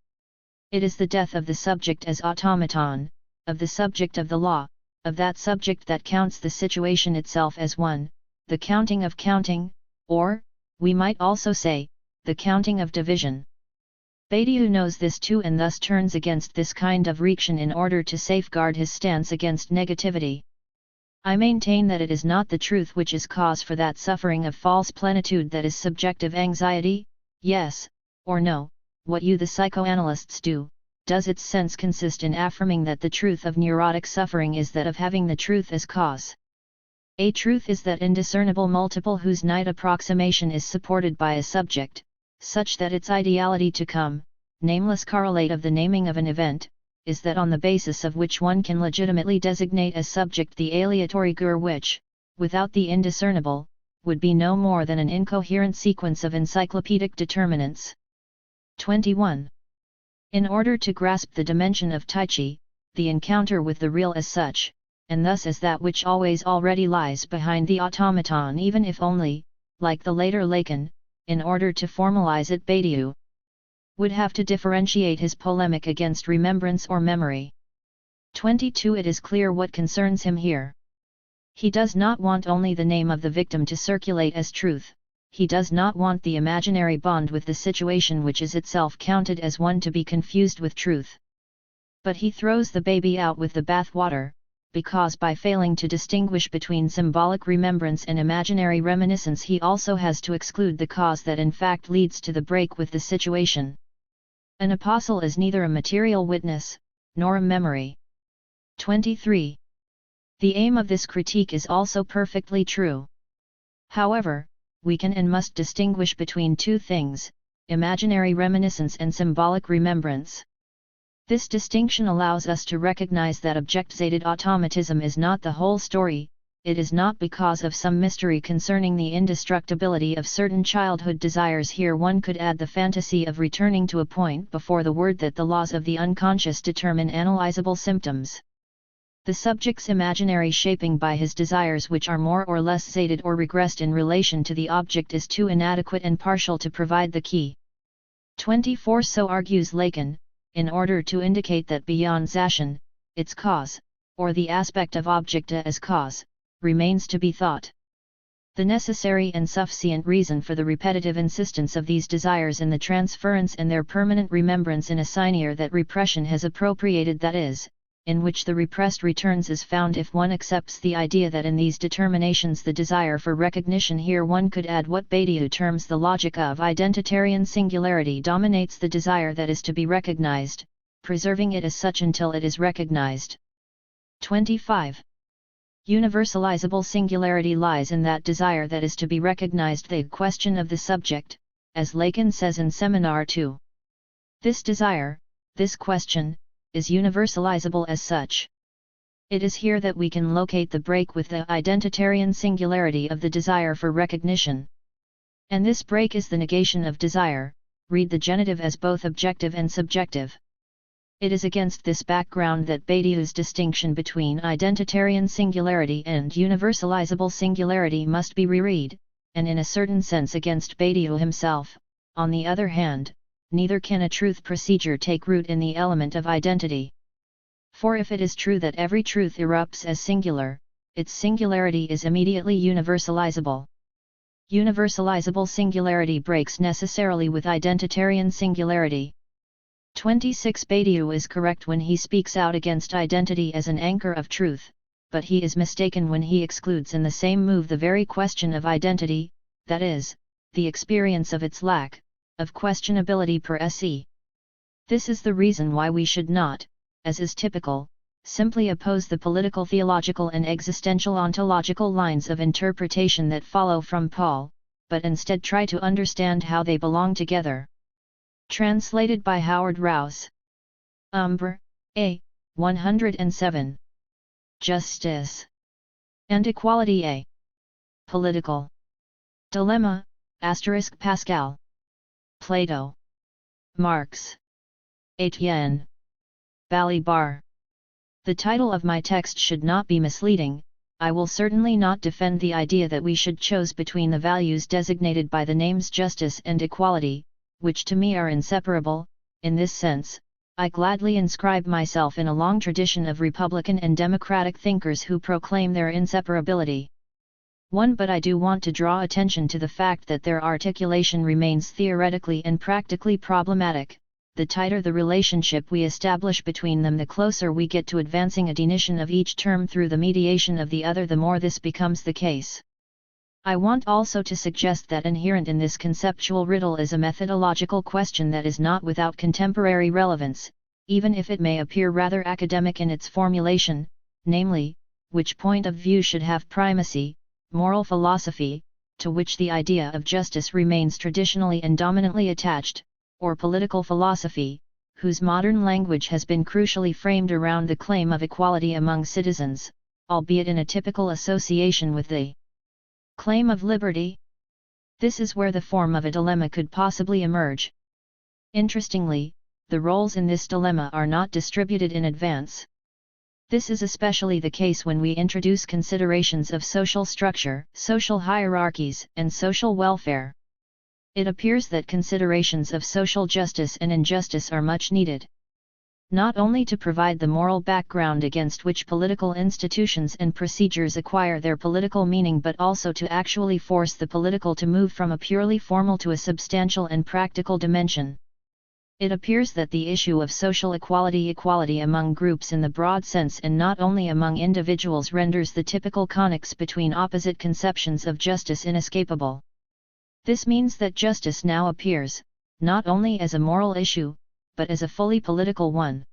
It is the death of the subject as automaton, of the subject of the law, of that subject that counts the situation itself as one, the counting of counting, or, we might also say, the counting of division. Badiou knows this too and thus turns against this kind of reaction in order to safeguard his stance against negativity. I maintain that it is not the truth which is cause for that suffering of false plenitude that is subjective anxiety, yes, or no, what you the psychoanalysts do, does its sense consist in affirming that the truth of neurotic suffering is that of having the truth as cause. A truth is that indiscernible multiple whose night approximation is supported by a subject, such that its ideality to come, nameless correlate of the naming of an event, is that on the basis of which one can legitimately designate as subject the aleatory gur which, without the indiscernible, would be no more than an incoherent sequence of encyclopedic determinants. 21. In order to grasp the dimension of Tai Chi, the encounter with the real as such, and thus as that which always already lies behind the automaton even if only, like the later Lacan, in order to formalize it Badiou would have to differentiate his polemic against remembrance or memory. 22. It is clear what concerns him here. He does not want only the name of the victim to circulate as truth, he does not want the imaginary bond with the situation which is itself counted as one to be confused with truth. But he throws the baby out with the bathwater, because by failing to distinguish between symbolic remembrance and imaginary reminiscence he also has to exclude the cause that in fact leads to the break with the situation. An apostle is neither a material witness, nor a memory. 23. The aim of this critique is also perfectly true. However, we can and must distinguish between two things, imaginary reminiscence and symbolic remembrance. This distinction allows us to recognize that object-zated automatism is not the whole story. It is not because of some mystery concerning the indestructibility of certain childhood desires. Here one could add the fantasy of returning to a point before the word that the laws of the unconscious determine analyzable symptoms. The subject's imaginary shaping by his desires which are more or less zated or regressed in relation to the object is too inadequate and partial to provide the key. 24. So argues Lacan, in order to indicate that beyond Zashan, its cause, or the aspect of objecta as cause, remains to be thought. The necessary and sufficient reason for the repetitive insistence of these desires in the transference and their permanent remembrance in a scinear that repression has appropriated, that is, in which the repressed returns, is found if one accepts the idea that in these determinations the desire for recognition, here one could add what Badiou terms the logic of identitarian singularity, dominates the desire that is to be recognized, preserving it as such until it is recognized. 25. Universalizable singularity lies in that desire that is to be recognized, the question of the subject, as Lacan says in Seminar 2. This desire, this question, is universalizable as such. It is here that we can locate the break with the identitarian singularity of the desire for recognition. And this break is the negation of desire, read the genitive as both objective and subjective. It is against this background that Badiou's distinction between identitarian singularity and universalizable singularity must be reread, and in a certain sense against Badiou himself. On the other hand, neither can a truth procedure take root in the element of identity. For if it is true that every truth erupts as singular, its singularity is immediately universalizable. Universalizable singularity breaks necessarily with identitarian singularity. 26 Badiou is correct when he speaks out against identity as an anchor of truth, but he is mistaken when he excludes in the same move the very question of identity, that is, the experience of its lack of questionability per se. This is the reason why we should not, as is typical, simply oppose the political, theological and existential ontological lines of interpretation that follow from Paul, but instead try to understand how they belong together. Translated by Howard Rouse. Umbra, A. 107. Justice and Equality A. Political Dilemma, * Pascal. Plato. Marx. Etienne. Balibar. The title of my text should not be misleading. I will certainly not defend the idea that we should choose between the values designated by the names justice and equality, which to me are inseparable. In this sense, I gladly inscribe myself in a long tradition of Republican and Democratic thinkers who proclaim their inseparability. But I do want to draw attention to the fact that their articulation remains theoretically and practically problematic. The tighter the relationship we establish between them, the closer we get to advancing a denition of each term through the mediation of the other, the more this becomes the case. I want also to suggest that inherent in this conceptual riddle is a methodological question that is not without contemporary relevance, even if it may appear rather academic in its formulation, namely, which point of view should have primacy, moral philosophy, to which the idea of justice remains traditionally and dominantly attached, or political philosophy, whose modern language has been crucially framed around the claim of equality among citizens, albeit in a typical association with the claim of liberty. This is where the form of a dilemma could possibly emerge. Interestingly, the roles in this dilemma are not distributed in advance. This is especially the case when we introduce considerations of social structure, social hierarchies, and social welfare. It appears that considerations of social justice and injustice are much needed. Not only to provide the moral background against which political institutions and procedures acquire their political meaning, but also to actually force the political to move from a purely formal to a substantial and practical dimension. It appears that the issue of social equality among groups in the broad sense and not only among individuals renders the typical connects between opposite conceptions of justice inescapable. This means that justice now appears, not only as a moral issue, but as a fully political one.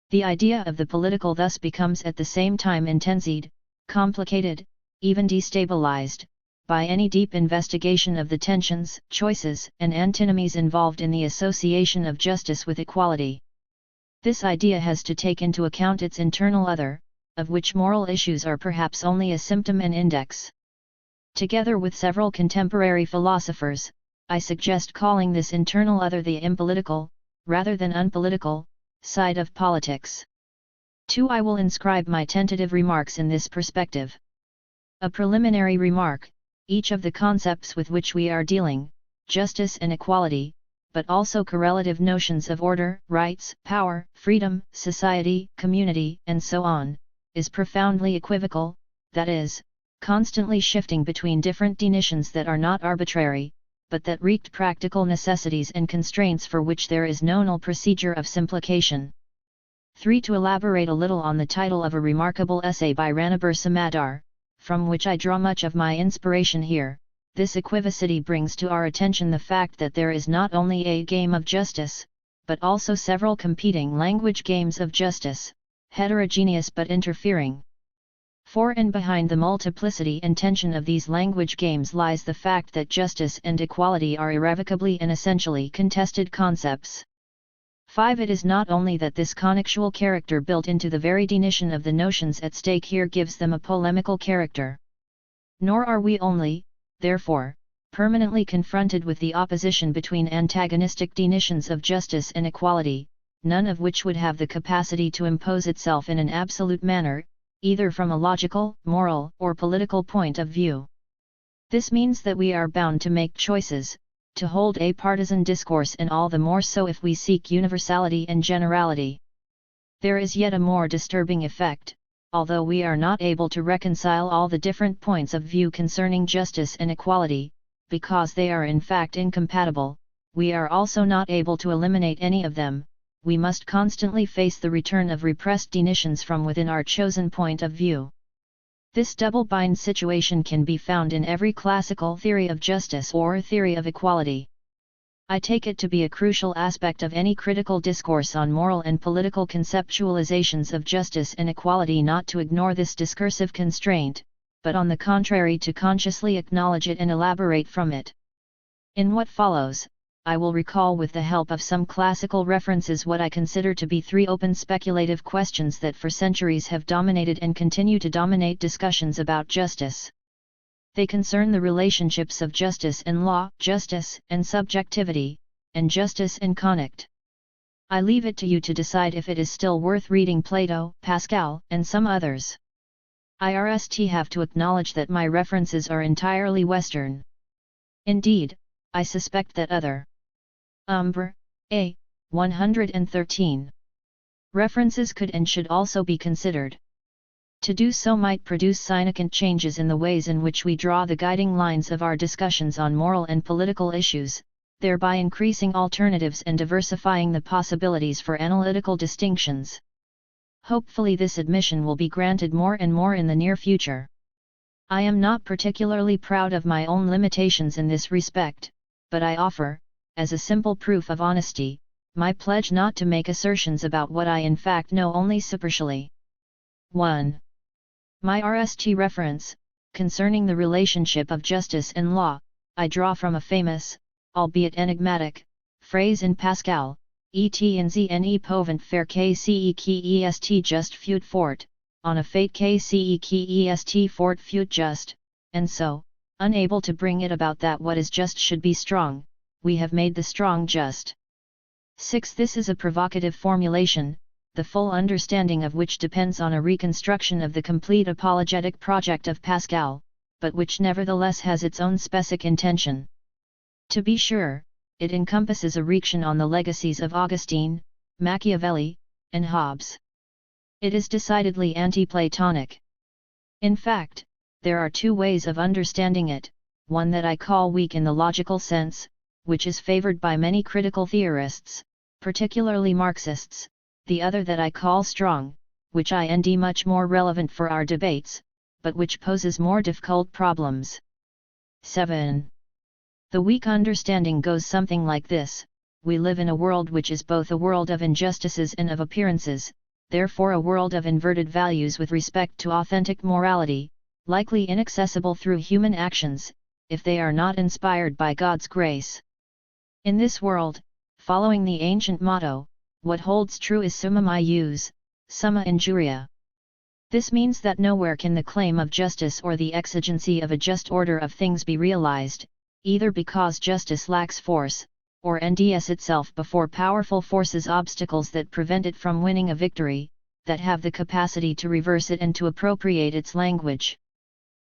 The idea of the political thus becomes at the same time intensified, complicated, even destabilized, by any deep investigation of the tensions, choices, and antinomies involved in the association of justice with equality. This idea has to take into account its internal other, of which moral issues are perhaps only a symptom and index. Together with several contemporary philosophers, I suggest calling this internal other the impolitical, rather than unpolitical, side of politics. 2. I will inscribe my tentative remarks in this perspective. A preliminary remark: each of the concepts with which we are dealing, justice and equality, but also correlative notions of order, rights, power, freedom, society, community, and so on, is profoundly equivocal, that is, constantly shifting between different denitions that are not arbitrary, but that wreaked practical necessities and constraints for which there is no null procedure of simplification. 3. To elaborate a little on the title of a remarkable essay by Ranabir Samadar, from which I draw much of my inspiration here, this equivocity brings to our attention the fact that there is not only a game of justice, but also several competing language games of justice, heterogeneous but interfering. For and behind the multiplicity and tension of these language games lies the fact that justice and equality are irrevocably and essentially contested concepts. 5. It is not only that this connexual character built into the very denition of the notions at stake here gives them a polemical character. Nor are we only, therefore, permanently confronted with the opposition between antagonistic denitions of justice and equality, none of which would have the capacity to impose itself in an absolute manner, either from a logical, moral, or political point of view. This means that we are bound to make choices, to hold a partisan discourse, and all the more so if we seek universality and generality. There is yet a more disturbing effect: although we are not able to reconcile all the different points of view concerning justice and equality, because they are in fact incompatible, we are also not able to eliminate any of them, we must constantly face the return of repressed denitions from within our chosen point of view. This double-bind situation can be found in every classical theory of justice or theory of equality. I take it to be a crucial aspect of any critical discourse on moral and political conceptualizations of justice and equality not to ignore this discursive constraint, but on the contrary to consciously acknowledge it and elaborate from it. In what follows, I will recall with the help of some classical references what I consider to be three open speculative questions that for centuries have dominated and continue to dominate discussions about justice. They concern the relationships of justice and law, justice and subjectivity, and justice and conduct. I leave it to you to decide if it is still worth reading Plato, Pascal, and some others. I have to acknowledge that my references are entirely Western. Indeed, I suspect that other Umbra, 113 references could and should also be considered. To do so might produce significant changes in the ways in which we draw the guiding lines of our discussions on moral and political issues, thereby increasing alternatives and diversifying the possibilities for analytical distinctions. Hopefully this admission will be granted more and more in the near future. I am not particularly proud of my own limitations in this respect, but I offer, as a simple proof of honesty, my pledge not to make assertions about what I in fact know only superficially. 1. My RST reference, concerning the relationship of justice and law, I draw from a famous, albeit enigmatic, phrase in Pascal, et in zne povent faire kce qui est just fut fort, on a fate kce qui est fort fut just, and so, unable to bring it about that what is just should be strong, we have made the strong just. 6. This is a provocative formulation, the full understanding of which depends on a reconstruction of the complete apologetic project of Pascal, but which nevertheless has its own specific intention. To be sure, it encompasses a reaction on the legacies of Augustine, Machiavelli, and Hobbes. It is decidedly anti-Platonic. In fact, there are two ways of understanding it, one that I call weak in the logical sense, which is favored by many critical theorists, particularly Marxists, the other that I call strong, which I deem much more relevant for our debates, but which poses more difficult problems. 7. The weak understanding goes something like this: we live in a world which is both a world of injustices and of appearances, therefore a world of inverted values with respect to authentic morality, likely inaccessible through human actions, if they are not inspired by God's grace. In this world, following the ancient motto, what holds true is summa ius, summa injuria. This means that nowhere can the claim of justice or the exigency of a just order of things be realized, either because justice lacks force, or nds itself before powerful forces obstacles that prevent it from winning a victory, that have the capacity to reverse it and to appropriate its language.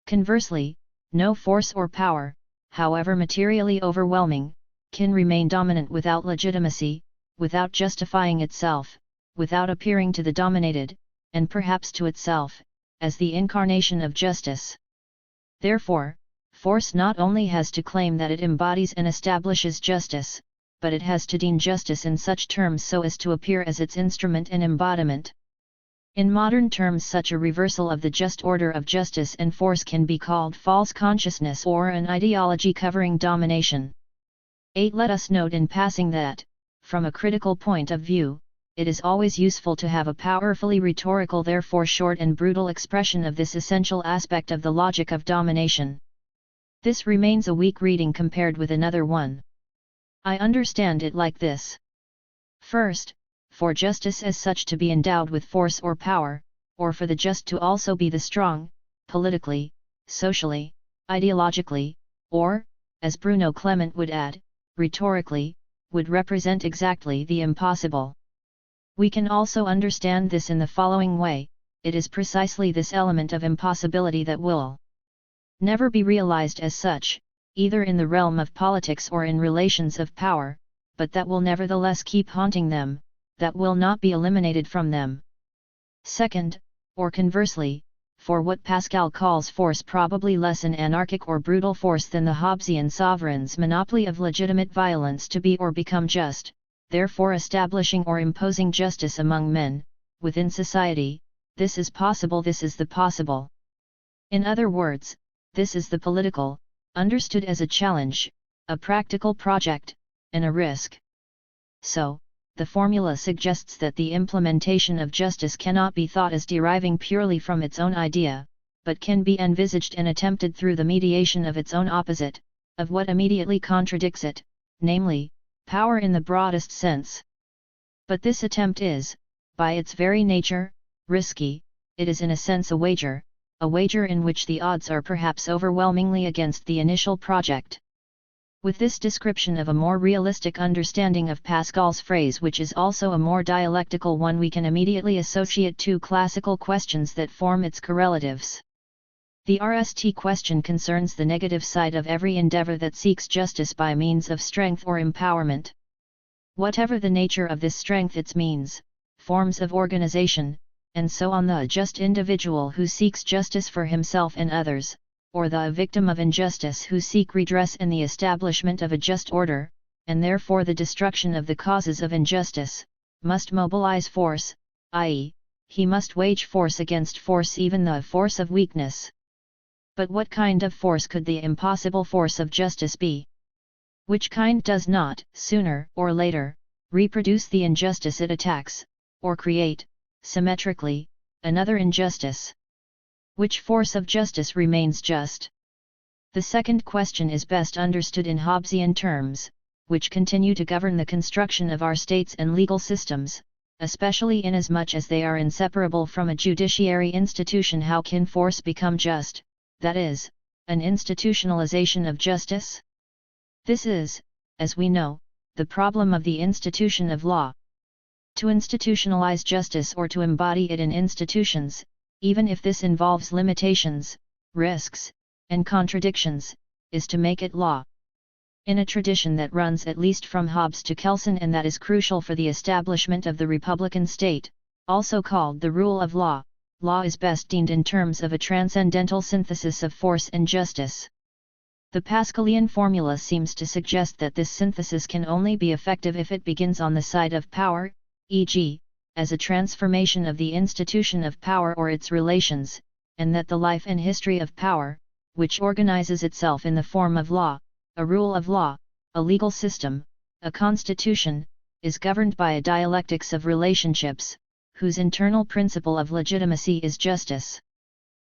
Conversely, no force or power, however materially overwhelming, can remain dominant without legitimacy, without justifying itself, without appearing to the dominated, and perhaps to itself, as the incarnation of justice. Therefore, force not only has to claim that it embodies and establishes justice, but it has to deem justice in such terms so as to appear as its instrument and embodiment. In modern terms, such a reversal of the just order of justice and force can be called false consciousness or an ideology covering domination. 8. Let us note in passing that, from a critical point of view, it is always useful to have a powerfully rhetorical, therefore short and brutal expression of this essential aspect of the logic of domination. This remains a weak reading compared with another one. I understand it like this. First, for justice as such to be endowed with force or power, or for the just to also be the strong, politically, socially, ideologically, or, as Bruno Clement would add, rhetorically, would represent exactly the impossible. We can also understand this in the following way: it is precisely this element of impossibility that will never be realized as such, either in the realm of politics or in relations of power, but that will nevertheless keep haunting them, that will not be eliminated from them. Second, or conversely, for what Pascal calls force probably less an anarchic or brutal force than the Hobbesian sovereign's monopoly of legitimate violence to be or become just, therefore establishing or imposing justice among men, within society. This is possible, this is the possible. In other words, this is the political, understood as a challenge, a practical project, and a risk. So, the formula suggests that the implementation of justice cannot be thought as deriving purely from its own idea, but can be envisaged and attempted through the mediation of its own opposite, of what immediately contradicts it, namely, power in the broadest sense. But this attempt is, by its very nature, risky. It is in a sense a wager in which the odds are perhaps overwhelmingly against the initial project. With this description of a more realistic understanding of Pascal's phrase, which is also a more dialectical one, we can immediately associate two classical questions that form its correlatives. The RST question concerns the negative side of every endeavor that seeks justice by means of strength or empowerment. Whatever the nature of this strength, its means, forms of organization, and so on, the just individual who seeks justice for himself and others, or the victim of injustice who seek redress and the establishment of a just order, and therefore the destruction of the causes of injustice, must mobilize force, i.e., he must wage force against force, even the force of weakness. But what kind of force could the impossible force of justice be? Which kind does not, sooner or later, reproduce the injustice it attacks, or create, symmetrically, another injustice? Which force of justice remains just? The second question is best understood in Hobbesian terms, which continue to govern the construction of our states and legal systems, especially inasmuch as they are inseparable from a judiciary institution. How can force become just, that is, an institutionalization of justice? This is, as we know, the problem of the institution of law. To institutionalize justice, or to embody it in institutions, even if this involves limitations, risks, and contradictions, is to make it law. In a tradition that runs at least from Hobbes to Kelsen, and that is crucial for the establishment of the republican state, also called the rule of law, law is best deemed in terms of a transcendental synthesis of force and justice. The Pascalian formula seems to suggest that this synthesis can only be effective if it begins on the side of power, e.g., as a transformation of the institution of power or its relations, and that the life and history of power, which organizes itself in the form of law, a rule of law, a legal system, a constitution, is governed by a dialectics of relationships, whose internal principle of legitimacy is justice.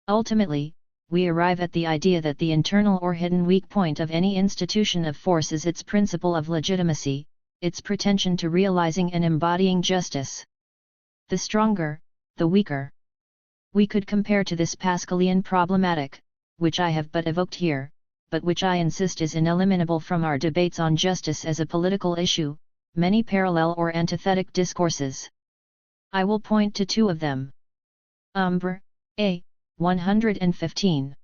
Ultimately, we arrive at the idea that the internal or hidden weak point of any institution of force is its principle of legitimacy, its pretension to realizing and embodying justice. The stronger, the weaker. We could compare to this Pascalian problematic, which I have but evoked here, but which I insist is ineliminable from our debates on justice as a political issue, many parallel or antithetic discourses. I will point to two of them. Umbra, A. 115.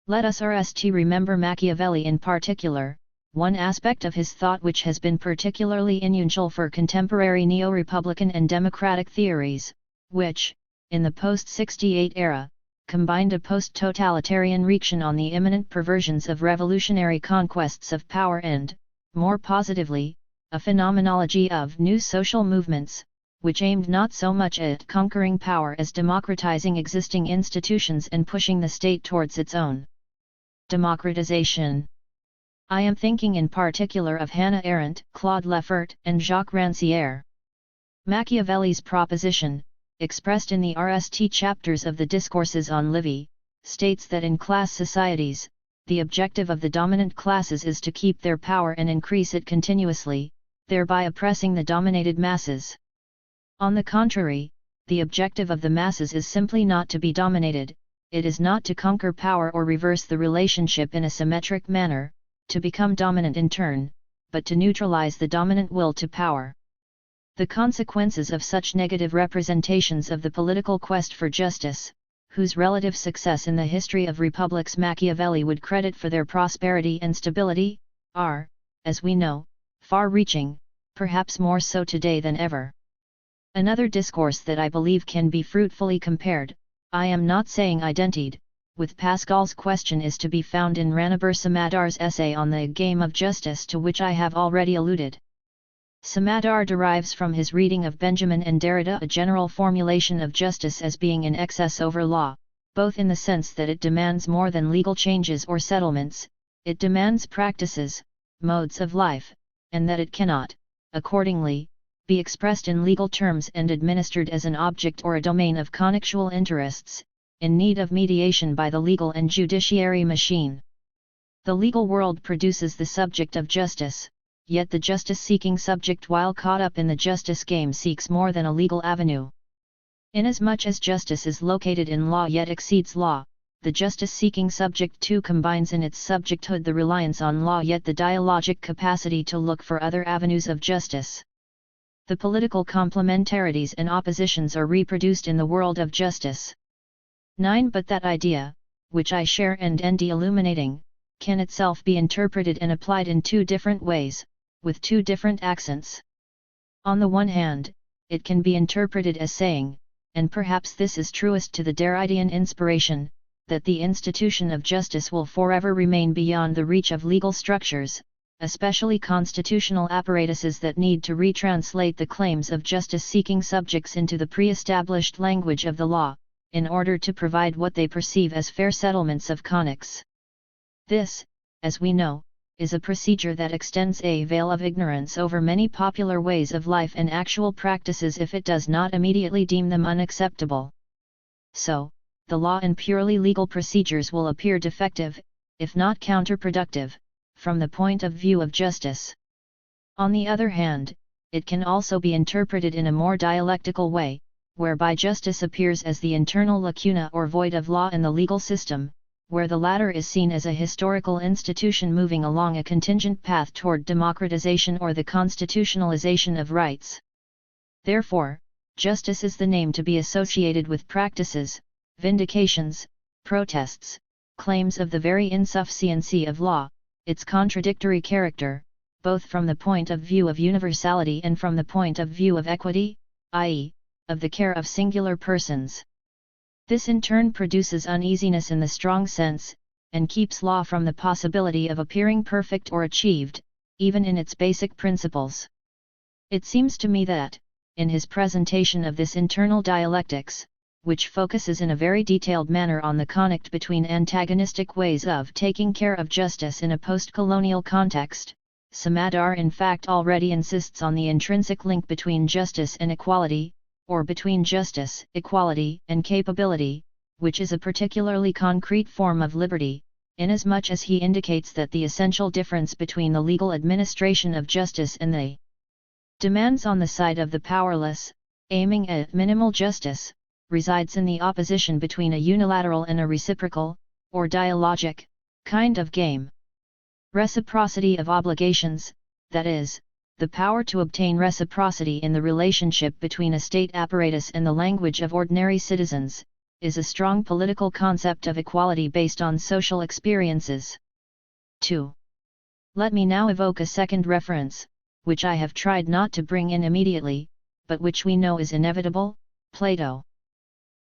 Let us remember Machiavelli in particular, one aspect of his thought which has been particularly unusual for contemporary neo-republican and democratic theories, which, in the post-68 era, combined a post-totalitarian reaction on the imminent perversions of revolutionary conquests of power and, more positively, a phenomenology of new social movements, which aimed not so much at conquering power as democratizing existing institutions and pushing the state towards its own democratization. I am thinking in particular of Hannah Arendt, Claude Lefort, and Jacques Rancière. Machiavelli's proposition, expressed in the RST chapters of the Discourses on Livy, states that in class societies, the objective of the dominant classes is to keep their power and increase it continuously, thereby oppressing the dominated masses. On the contrary, the objective of the masses is simply not to be dominated, it is not to conquer power or reverse the relationship in a symmetric manner, to become dominant in turn, but to neutralize the dominant will to power. The consequences of such negative representations of the political quest for justice, whose relative success in the history of republics Machiavelli would credit for their prosperity and stability, are, as we know, far-reaching, perhaps more so today than ever. Another discourse that I believe can be fruitfully compared, I am not saying identified, with Pascal's question is to be found in Ranabir Samaddar's essay on the game of justice, to which I have already alluded. Samadar derives from his reading of Benjamin and Derrida a general formulation of justice as being in excess over law, both in the sense that it demands more than legal changes or settlements, it demands practices, modes of life, and that it cannot, accordingly, be expressed in legal terms and administered as an object or a domain of connexual interests, in need of mediation by the legal and judiciary machine. The legal world produces the subject of justice, yet the justice-seeking subject while caught up in the justice game seeks more than a legal avenue. Inasmuch as justice is located in law yet exceeds law, the justice-seeking subject too combines in its subjecthood the reliance on law yet the dialogic capacity to look for other avenues of justice. The political complementarities and oppositions are reproduced in the world of justice. 9. But that idea, which I share and end illuminating, can itself be interpreted and applied in two different ways, with two different accents. On the one hand, it can be interpreted as saying, and perhaps this is truest to the Derridean inspiration, that the institution of justice will forever remain beyond the reach of legal structures, especially constitutional apparatuses that need to retranslate the claims of justice-seeking subjects into the pre-established language of the law, in order to provide what they perceive as fair settlements of connex. This, as we know, is a procedure that extends a veil of ignorance over many popular ways of life and actual practices if it does not immediately deem them unacceptable. So, the law and purely legal procedures will appear defective, if not counterproductive, from the point of view of justice. On the other hand, it can also be interpreted in a more dialectical way, whereby justice appears as the internal lacuna or void of law and the legal system, where the latter is seen as a historical institution moving along a contingent path toward democratization or the constitutionalization of rights. Therefore, justice is the name to be associated with practices, vindications, protests, claims of the very insufficiency of law, its contradictory character, both from the point of view of universality and from the point of view of equity, i.e., of the care of singular persons. This in turn produces uneasiness in the strong sense, and keeps law from the possibility of appearing perfect or achieved, even in its basic principles. It seems to me that, in his presentation of this internal dialectics, which focuses in a very detailed manner on the conflict between antagonistic ways of taking care of justice in a post-colonial context, Samadar in fact already insists on the intrinsic link between justice and equality, or between justice, equality, and capability, which is a particularly concrete form of liberty, inasmuch as he indicates that the essential difference between the legal administration of justice and the demands on the side of the powerless, aiming at minimal justice, resides in the opposition between a unilateral and a reciprocal, or dialogic, kind of game. Reciprocity of obligations, that is, the power to obtain reciprocity in the relationship between a state apparatus and the language of ordinary citizens, is a strong political concept of equality based on social experiences. 2. Let me now evoke a second reference, which I have tried not to bring in immediately, but which we know is inevitable, Plato.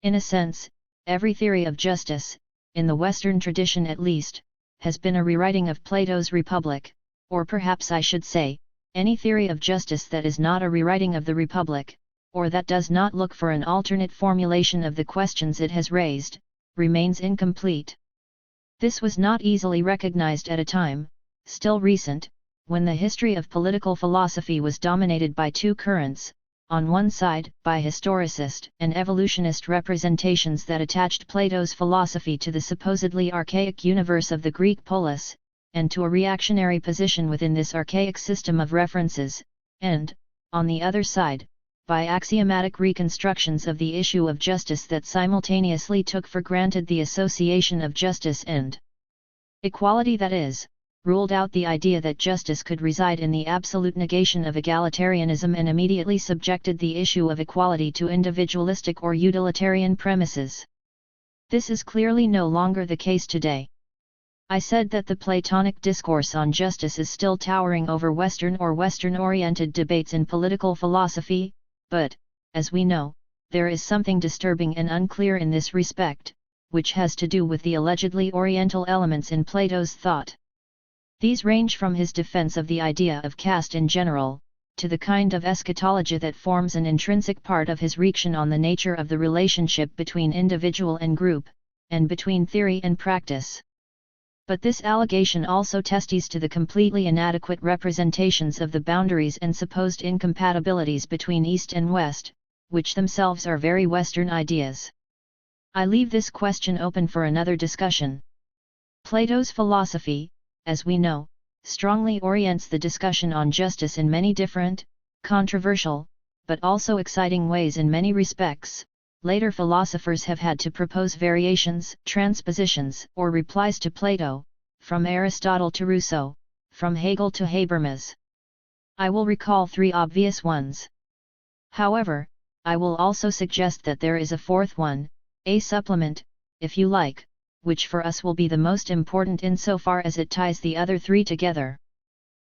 In a sense, every theory of justice, in the Western tradition at least, has been a rewriting of Plato's Republic, or perhaps I should say, any theory of justice that is not a rewriting of the Republic, or that does not look for an alternate formulation of the questions it has raised, remains incomplete. This was not easily recognized at a time, still recent, when the history of political philosophy was dominated by two currents, on one side by historicist and evolutionist representations that attached Plato's philosophy to the supposedly archaic universe of the Greek polis, and to a reactionary position within this archaic system of references, and, on the other side, by axiomatic reconstructions of the issue of justice that simultaneously took for granted the association of justice and equality, that is, ruled out the idea that justice could reside in the absolute negation of egalitarianism and immediately subjected the issue of equality to individualistic or utilitarian premises. This is clearly no longer the case today. I said that the Platonic discourse on justice is still towering over Western or Western-oriented debates in political philosophy, but, as we know, there is something disturbing and unclear in this respect, which has to do with the allegedly Oriental elements in Plato's thought. These range from his defense of the idea of caste in general, to the kind of eschatology that forms an intrinsic part of his reaction on the nature of the relationship between individual and group, and between theory and practice. But this allegation also testifies to the completely inadequate representations of the boundaries and supposed incompatibilities between East and West, which themselves are very Western ideas. I leave this question open for another discussion. Plato's philosophy, as we know, strongly orients the discussion on justice in many different, controversial, but also exciting ways in many respects. Later philosophers have had to propose variations, transpositions, or replies to Plato, from Aristotle to Rousseau, from Hegel to Habermas. I will recall 3 obvious ones. However, I will also suggest that there is a fourth one, a supplement, if you like, which for us will be the most important insofar as it ties the other 3 together.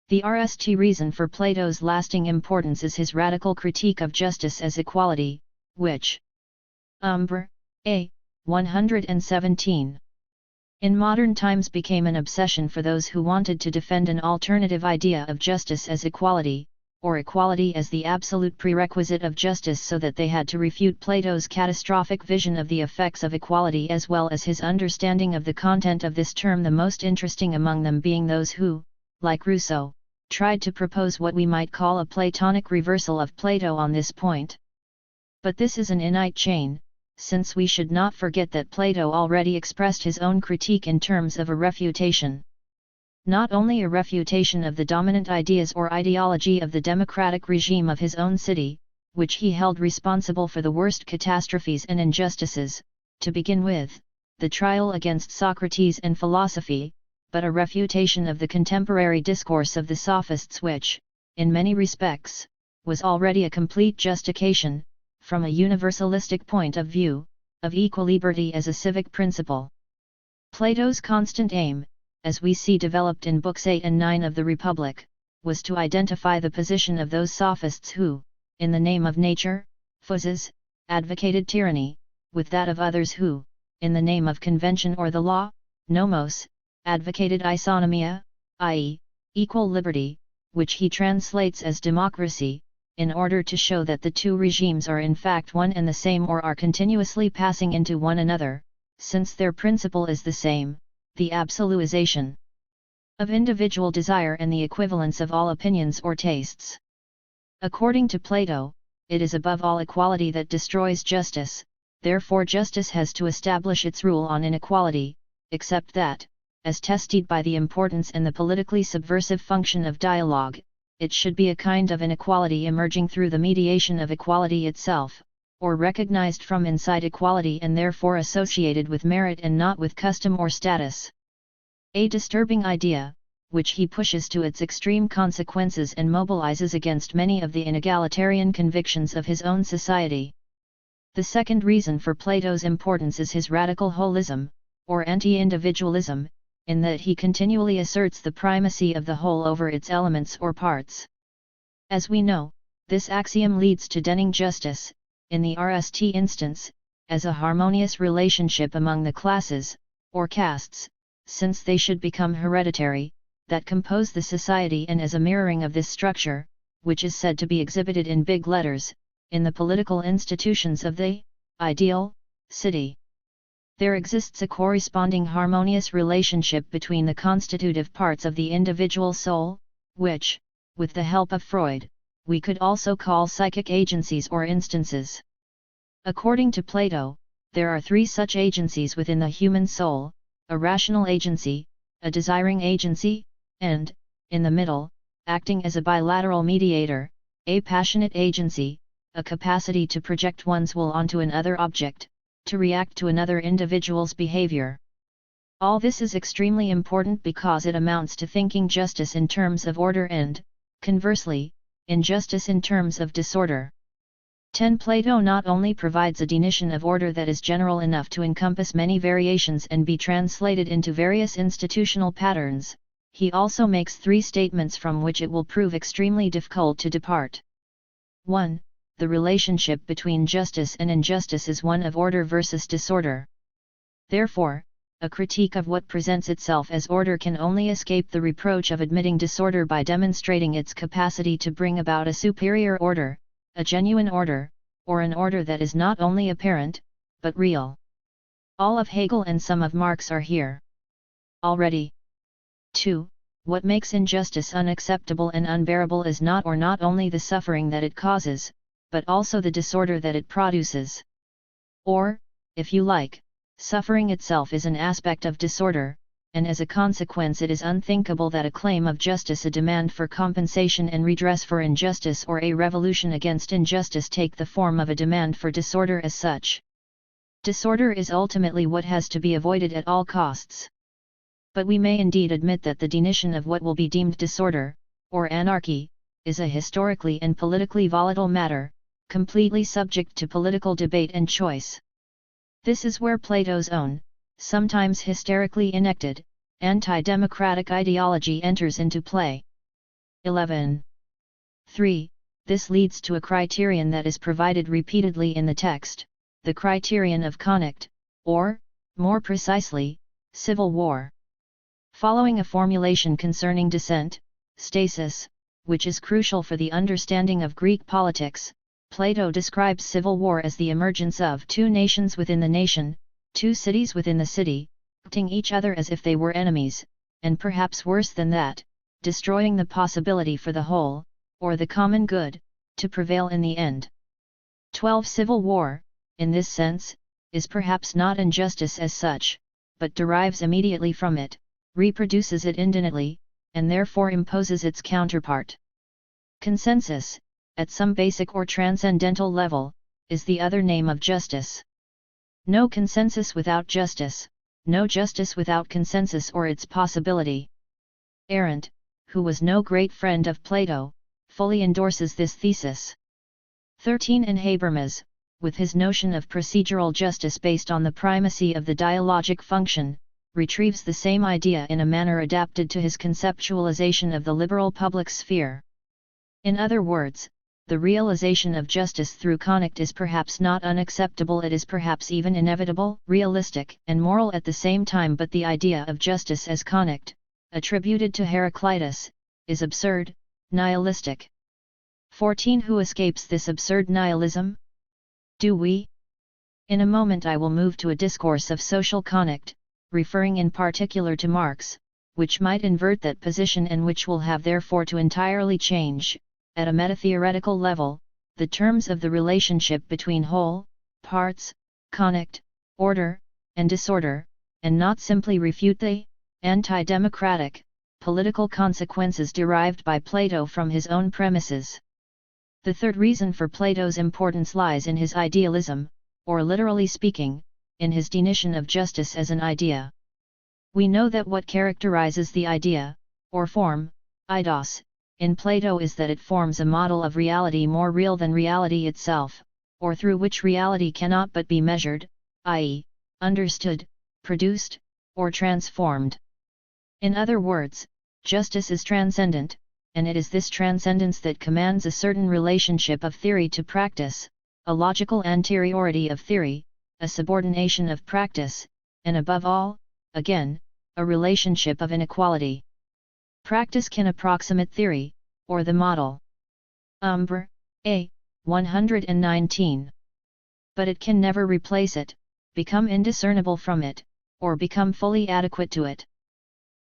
The RST reason for Plato's lasting importance is his radical critique of justice as equality, which Umbra, A. 117. In modern times became an obsession for those who wanted to defend an alternative idea of justice as equality, or equality as the absolute prerequisite of justice, so that they had to refute Plato's catastrophic vision of the effects of equality as well as his understanding of the content of this term, the most interesting among them being those who, like Rousseau, tried to propose what we might call a Platonic reversal of Plato on this point. But this is an innate chain, since we should not forget that Plato already expressed his own critique in terms of a refutation. Not only a refutation of the dominant ideas or ideology of the democratic regime of his own city, which he held responsible for the worst catastrophes and injustices, to begin with, the trial against Socrates and philosophy, but a refutation of the contemporary discourse of the sophists which, in many respects, was already a complete justification, from a universalistic point of view, of equal liberty as a civic principle. Plato's constant aim, as we see developed in Books 8 and 9 of the Republic, was to identify the position of those sophists who, in the name of nature, physis, advocated tyranny, with that of others who, in the name of convention or the law, nomos, advocated isonomia, i.e., equal liberty, which he translates as democracy, in order to show that the two regimes are in fact one and the same or are continuously passing into one another, since their principle is the same, the absolutization of individual desire and the equivalence of all opinions or tastes. According to Plato, it is above all equality that destroys justice, therefore justice has to establish its rule on inequality, except that, as testified by the importance and the politically subversive function of dialogue, it should be a kind of inequality emerging through the mediation of equality itself, or recognized from inside equality and therefore associated with merit and not with custom or status. A disturbing idea, which he pushes to its extreme consequences and mobilizes against many of the inegalitarian convictions of his own society. The second reason for Plato's importance is his radical holism, or anti-individualism, in that he continually asserts the primacy of the whole over its elements or parts. As we know, this axiom leads to denying justice, in the RST instance, as a harmonious relationship among the classes, or castes, since they should become hereditary, that compose the society, and as a mirroring of this structure, which is said to be exhibited in big letters, in the political institutions of the ideal city. There exists a corresponding harmonious relationship between the constitutive parts of the individual soul, which, with the help of Freud, we could also call psychic agencies or instances. According to Plato, there are 3 such agencies within the human soul: a rational agency, a desiring agency, and, in the middle, acting as a bilateral mediator, a passionate agency, a capacity to project one's will onto another object, to react to another individual's behavior. All this is extremely important because it amounts to thinking justice in terms of order and, conversely, injustice in terms of disorder. 10. Plato not only provides a definition of order that is general enough to encompass many variations and be translated into various institutional patterns, he also makes 3 statements from which it will prove extremely difficult to depart. 1. The relationship between justice and injustice is one of order versus disorder. Therefore, a critique of what presents itself as order can only escape the reproach of admitting disorder by demonstrating its capacity to bring about a superior order, a genuine order, or an order that is not only apparent, but real. All of Hegel and some of Marx are here already. 2. What makes injustice unacceptable and unbearable is not only the suffering that it causes, but also the disorder that it produces. Or, if you like, suffering itself is an aspect of disorder, and as a consequence it is unthinkable that a claim of justice, a demand for compensation and redress for injustice, or a revolution against injustice take the form of a demand for disorder as such. Disorder is ultimately what has to be avoided at all costs. But we may indeed admit that the definition of what will be deemed disorder, or anarchy, is a historically and politically volatile matter, completely subject to political debate and choice. This is where Plato's own, sometimes hysterically enacted, anti-democratic ideology enters into play. 11. 3. This leads to a criterion that is provided repeatedly in the text, the criterion of conflict, or, more precisely, civil war. Following a formulation concerning descent, stasis, which is crucial for the understanding of Greek politics, Plato describes civil war as the emergence of two nations within the nation, two cities within the city, fighting each other as if they were enemies, and perhaps worse than that, destroying the possibility for the whole, or the common good, to prevail in the end. 12. Civil war, in this sense, is perhaps not injustice as such, but derives immediately from it, reproduces it independently, and therefore imposes its counterpart. Consensus, at some basic or transcendental level, is the other name of justice. No consensus without justice, no justice without consensus or its possibility. Arendt, who was no great friend of Plato, fully endorses this thesis. 13. And Habermas, with his notion of procedural justice based on the primacy of the dialogic function, retrieves the same idea in a manner adapted to his conceptualization of the liberal public sphere. In other words, the realization of justice through conflict is perhaps not unacceptable, it is perhaps even inevitable, realistic, and moral at the same time, but the idea of justice as conflict, attributed to Heraclitus, is absurd, nihilistic. 14. Who escapes this absurd nihilism? Do we? In a moment I will move to a discourse of social conflict, referring in particular to Marx, which might invert that position and which will have therefore to entirely change, at a metatheoretical level, the terms of the relationship between whole, parts, conflict, order, and disorder, and not simply refute the anti-democratic, political consequences derived by Plato from his own premises. The third reason for Plato's importance lies in his idealism, or literally speaking, in his definition of justice as an idea. We know that what characterizes the idea, or form, eidos, in Plato is that it forms a model of reality more real than reality itself, or through which reality cannot but be measured, i.e., understood, produced, or transformed. In other words, justice is transcendent, and it is this transcendence that commands a certain relationship of theory to practice, a logical anteriority of theory, a subordination of practice, and above all, again, a relationship of inequality. Practice can approximate theory, or the model. Umbra, A. 119. But it can never replace it, become indiscernible from it, or become fully adequate to it.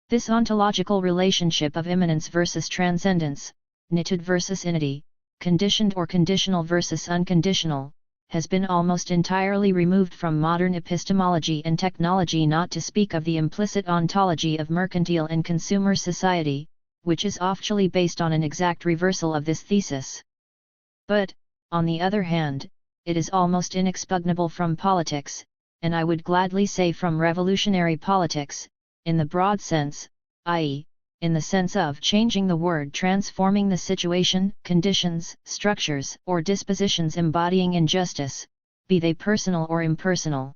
This ontological relationship of immanence versus transcendence, nitude versus inity, conditioned or conditional versus unconditional, has been almost entirely removed from modern epistemology and technology, not to speak of the implicit ontology of mercantile and consumer society, which is officially based on an exact reversal of this thesis. But, on the other hand, it is almost inexpugnable from politics, and I would gladly say from revolutionary politics, in the broad sense, i.e., in the sense of changing the word, transforming the situation, conditions, structures, or dispositions embodying injustice, be they personal or impersonal.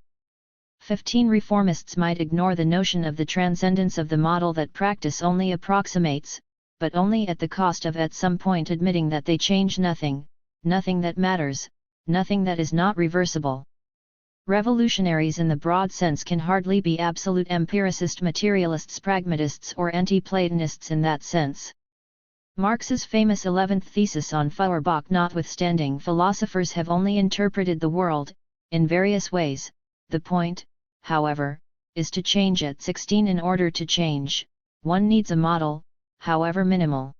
15. Reformists might ignore the notion of the transcendence of the model that practice only approximates, but only at the cost of at some point admitting that they change nothing, nothing that matters, nothing that is not reversible. Revolutionaries in the broad sense can hardly be absolute empiricist materialists, pragmatists or anti-Platonists in that sense. Marx's famous 11th thesis on Feuerbach notwithstanding, philosophers have only interpreted the world, in various ways. The point, however, is to change at 16. In order to change, one needs a model, however minimal.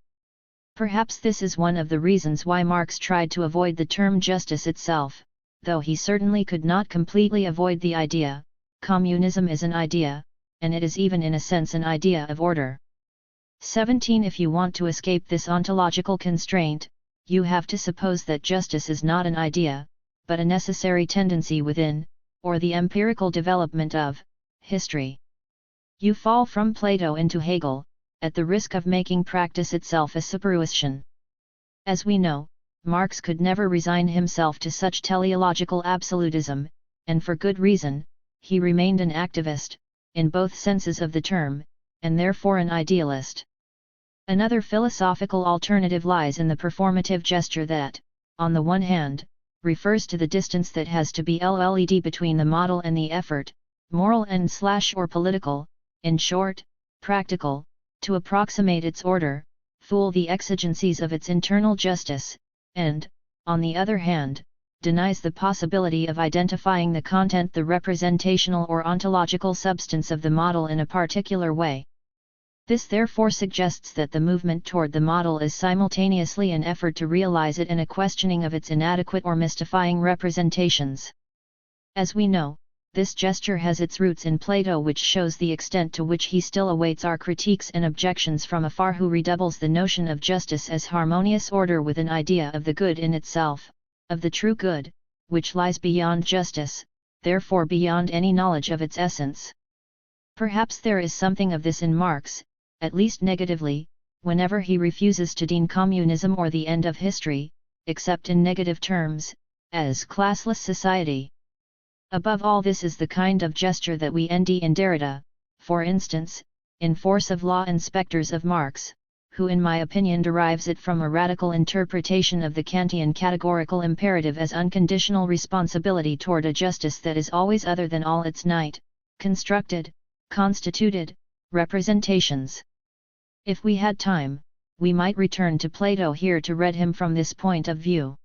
Perhaps this is one of the reasons why Marx tried to avoid the term justice itself, though he certainly could not completely avoid the idea. Communism is an idea, and it is even in a sense an idea of order. 17. If you want to escape this ontological constraint, you have to suppose that justice is not an idea, but a necessary tendency within, or the empirical development of, history. You fall from Plato into Hegel, at the risk of making practice itself a superuition. As we know, Marx could never resign himself to such teleological absolutism, and for good reason. He remained an activist, in both senses of the term, and therefore an idealist. Another philosophical alternative lies in the performative gesture that, on the one hand, refers to the distance that has to be led between the model and the effort, moral and/or political, in short, practical, to approximate its order, fool the exigencies of its internal justice, and, on the other hand, denies the possibility of identifying the content, the representational or ontological substance of the model in a particular way. This therefore suggests that the movement toward the model is simultaneously an effort to realize it and a questioning of its inadequate or mystifying representations. As we know, this gesture has its roots in Plato, which shows the extent to which he still awaits our critiques and objections from afar, who redoubles the notion of justice as harmonious order with an idea of the good in itself, of the true good, which lies beyond justice, therefore beyond any knowledge of its essence. Perhaps there is something of this in Marx, at least negatively, whenever he refuses to deem communism or the end of history, except in negative terms, as classless society. Above all, this is the kind of gesture that we end in Derrida, for instance, in Force of Law and Spectres of Marx, who in my opinion derives it from a radical interpretation of the Kantian categorical imperative as unconditional responsibility toward a justice that is always other than all its constructed, constituted, representations. If we had time, we might return to Plato here to read him from this point of view.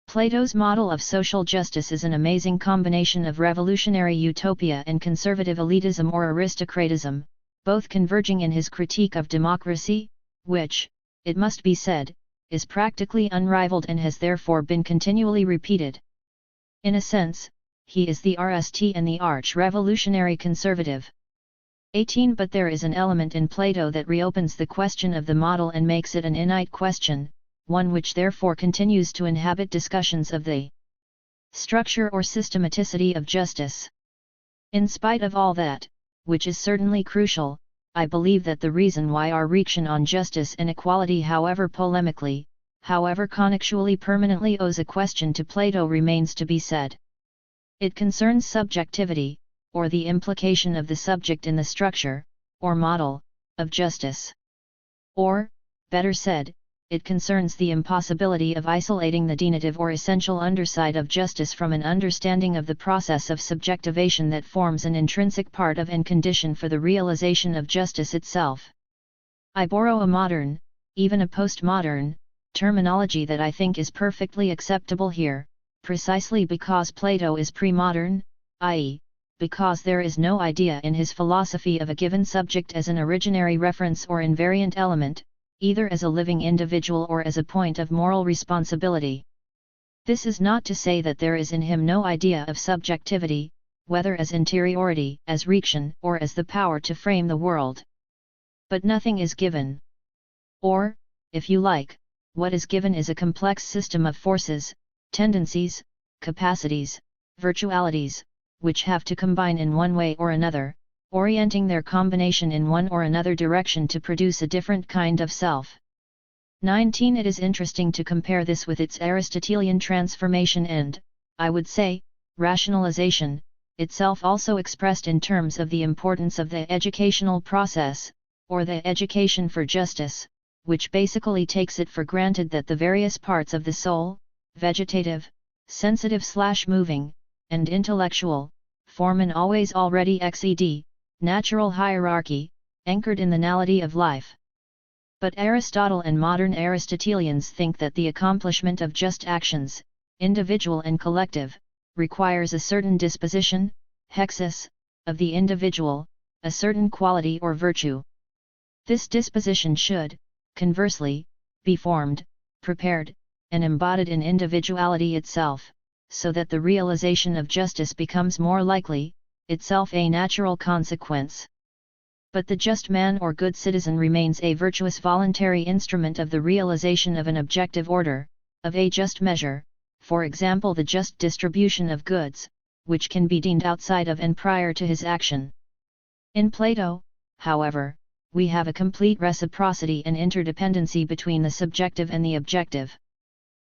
Plato's model of social justice is an amazing combination of revolutionary utopia and conservative elitism or aristocratism, both converging in his critique of democracy, which, it must be said, is practically unrivaled and has therefore been continually repeated. In a sense, he is the RST and the arch-revolutionary conservative. 18. But there is an element in Plato that reopens the question of the model and makes it an innate question, one which therefore continues to inhabit discussions of the structure or systematicity of justice. In spite of all that, which is certainly crucial, I believe that the reason why our reaction on justice and equality, however polemically, however connexually, permanently owes a question to Plato remains to be said. It concerns subjectivity, or the implication of the subject in the structure, or model, of justice. Or, better said, it concerns the impossibility of isolating the denitive or essential underside of justice from an understanding of the process of subjectivation that forms an intrinsic part of and condition for the realization of justice itself. I borrow a modern, even a postmodern, terminology that I think is perfectly acceptable here, precisely because Plato is pre-modern, i.e., because there is no idea in his philosophy of a given subject as an originary reference or invariant element, either as a living individual or as a point of moral responsibility. This is not to say that there is in him no idea of subjectivity, whether as interiority, as reaction, or as the power to frame the world. But nothing is given. Or, if you like, what is given is a complex system of forces, tendencies, capacities, virtualities, which have to combine in one way or another, orienting their combination in one or another direction to produce a different kind of self. 19. It is interesting to compare this with its Aristotelian transformation and, I would say, rationalization, itself also expressed in terms of the importance of the educational process, or the education for justice, which basically takes it for granted that the various parts of the soul, vegetative, sensitive/moving, and intellectual, form an always already XED, natural hierarchy, anchored in the nality of life. But Aristotle and modern Aristotelians think that the accomplishment of just actions, individual and collective, requires a certain disposition, hexis, of the individual, a certain quality or virtue. This disposition should, conversely, be formed, prepared, and embodied in individuality itself, so that the realization of justice becomes more likely, itself a natural consequence. But the just man or good citizen remains a virtuous voluntary instrument of the realization of an objective order, of a just measure, for example the just distribution of goods, which can be deemed outside of and prior to his action. In Plato, however, we have a complete reciprocity and interdependency between the subjective and the objective.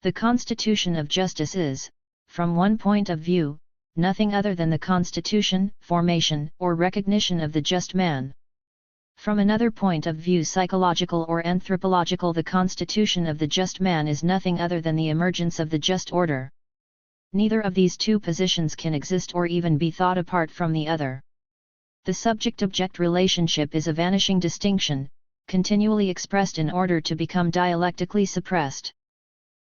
The constitution of justice is, from one point of view, nothing other than the constitution, formation, or recognition of the just man. From another point of view, psychological or anthropological, the constitution of the just man is nothing other than the emergence of the just order. Neither of these two positions can exist or even be thought apart from the other. The subject-object relationship is a vanishing distinction, continually expressed in order to become dialectically suppressed.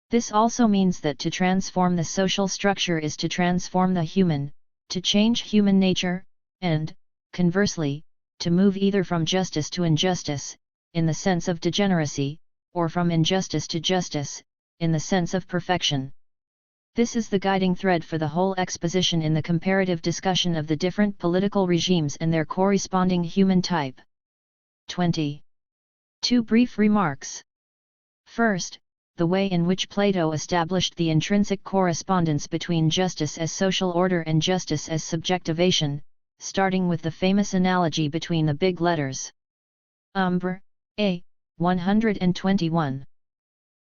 This also means that to transform the social structure is to transform the human, to change human nature, and, conversely, to move either from justice to injustice, in the sense of degeneracy, or from injustice to justice, in the sense of perfection. This is the guiding thread for the whole exposition in the comparative discussion of the different political regimes and their corresponding human type. 20. 2 brief remarks. First, the way in which Plato established the intrinsic correspondence between justice as social order and justice as subjectivation, starting with the famous analogy between the big letters Umbra, A. 121.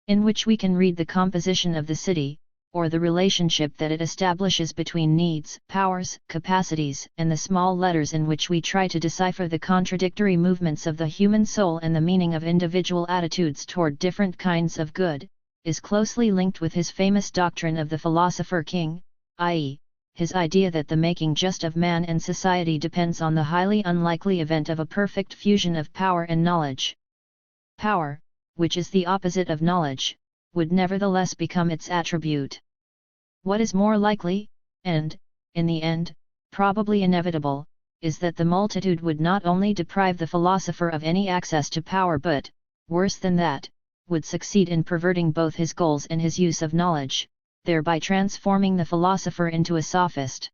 In which we can read the composition of the city, or the relationship that it establishes between needs, powers, capacities, and the small letters in which we try to decipher the contradictory movements of the human soul and the meaning of individual attitudes toward different kinds of good, is closely linked with his famous doctrine of the philosopher king, i.e., his idea that the making just of man and society depends on the highly unlikely event of a perfect fusion of power and knowledge. Power, which is the opposite of knowledge, would nevertheless become its attribute. What is more likely, and, in the end, probably inevitable, is that the multitude would not only deprive the philosopher of any access to power but, worse than that, would succeed in perverting both his goals and his use of knowledge, thereby transforming the philosopher into a sophist.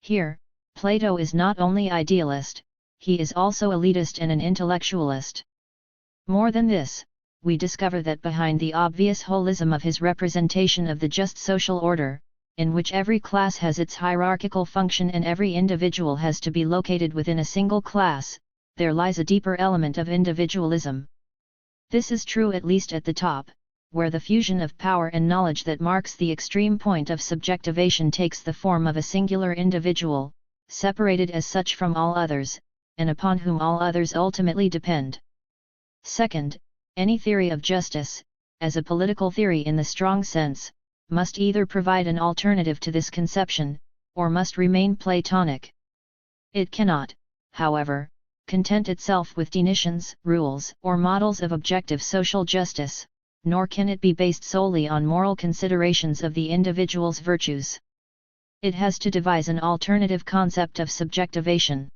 Here, Plato is not only idealist, he is also elitist and an intellectualist. More than this, we discover that behind the obvious holism of his representation of the just social order, in which every class has its hierarchical function and every individual has to be located within a single class, there lies a deeper element of individualism. This is true at least at the top, where the fusion of power and knowledge that marks the extreme point of subjectivation takes the form of a singular individual, separated as such from all others, and upon whom all others ultimately depend. Second, any theory of justice, as a political theory in the strong sense, must either provide an alternative to this conception, or must remain Platonic. It cannot, however, content itself with definitions, rules, or models of objective social justice, nor can it be based solely on moral considerations of the individual's virtues. It has to devise an alternative concept of subjectivation.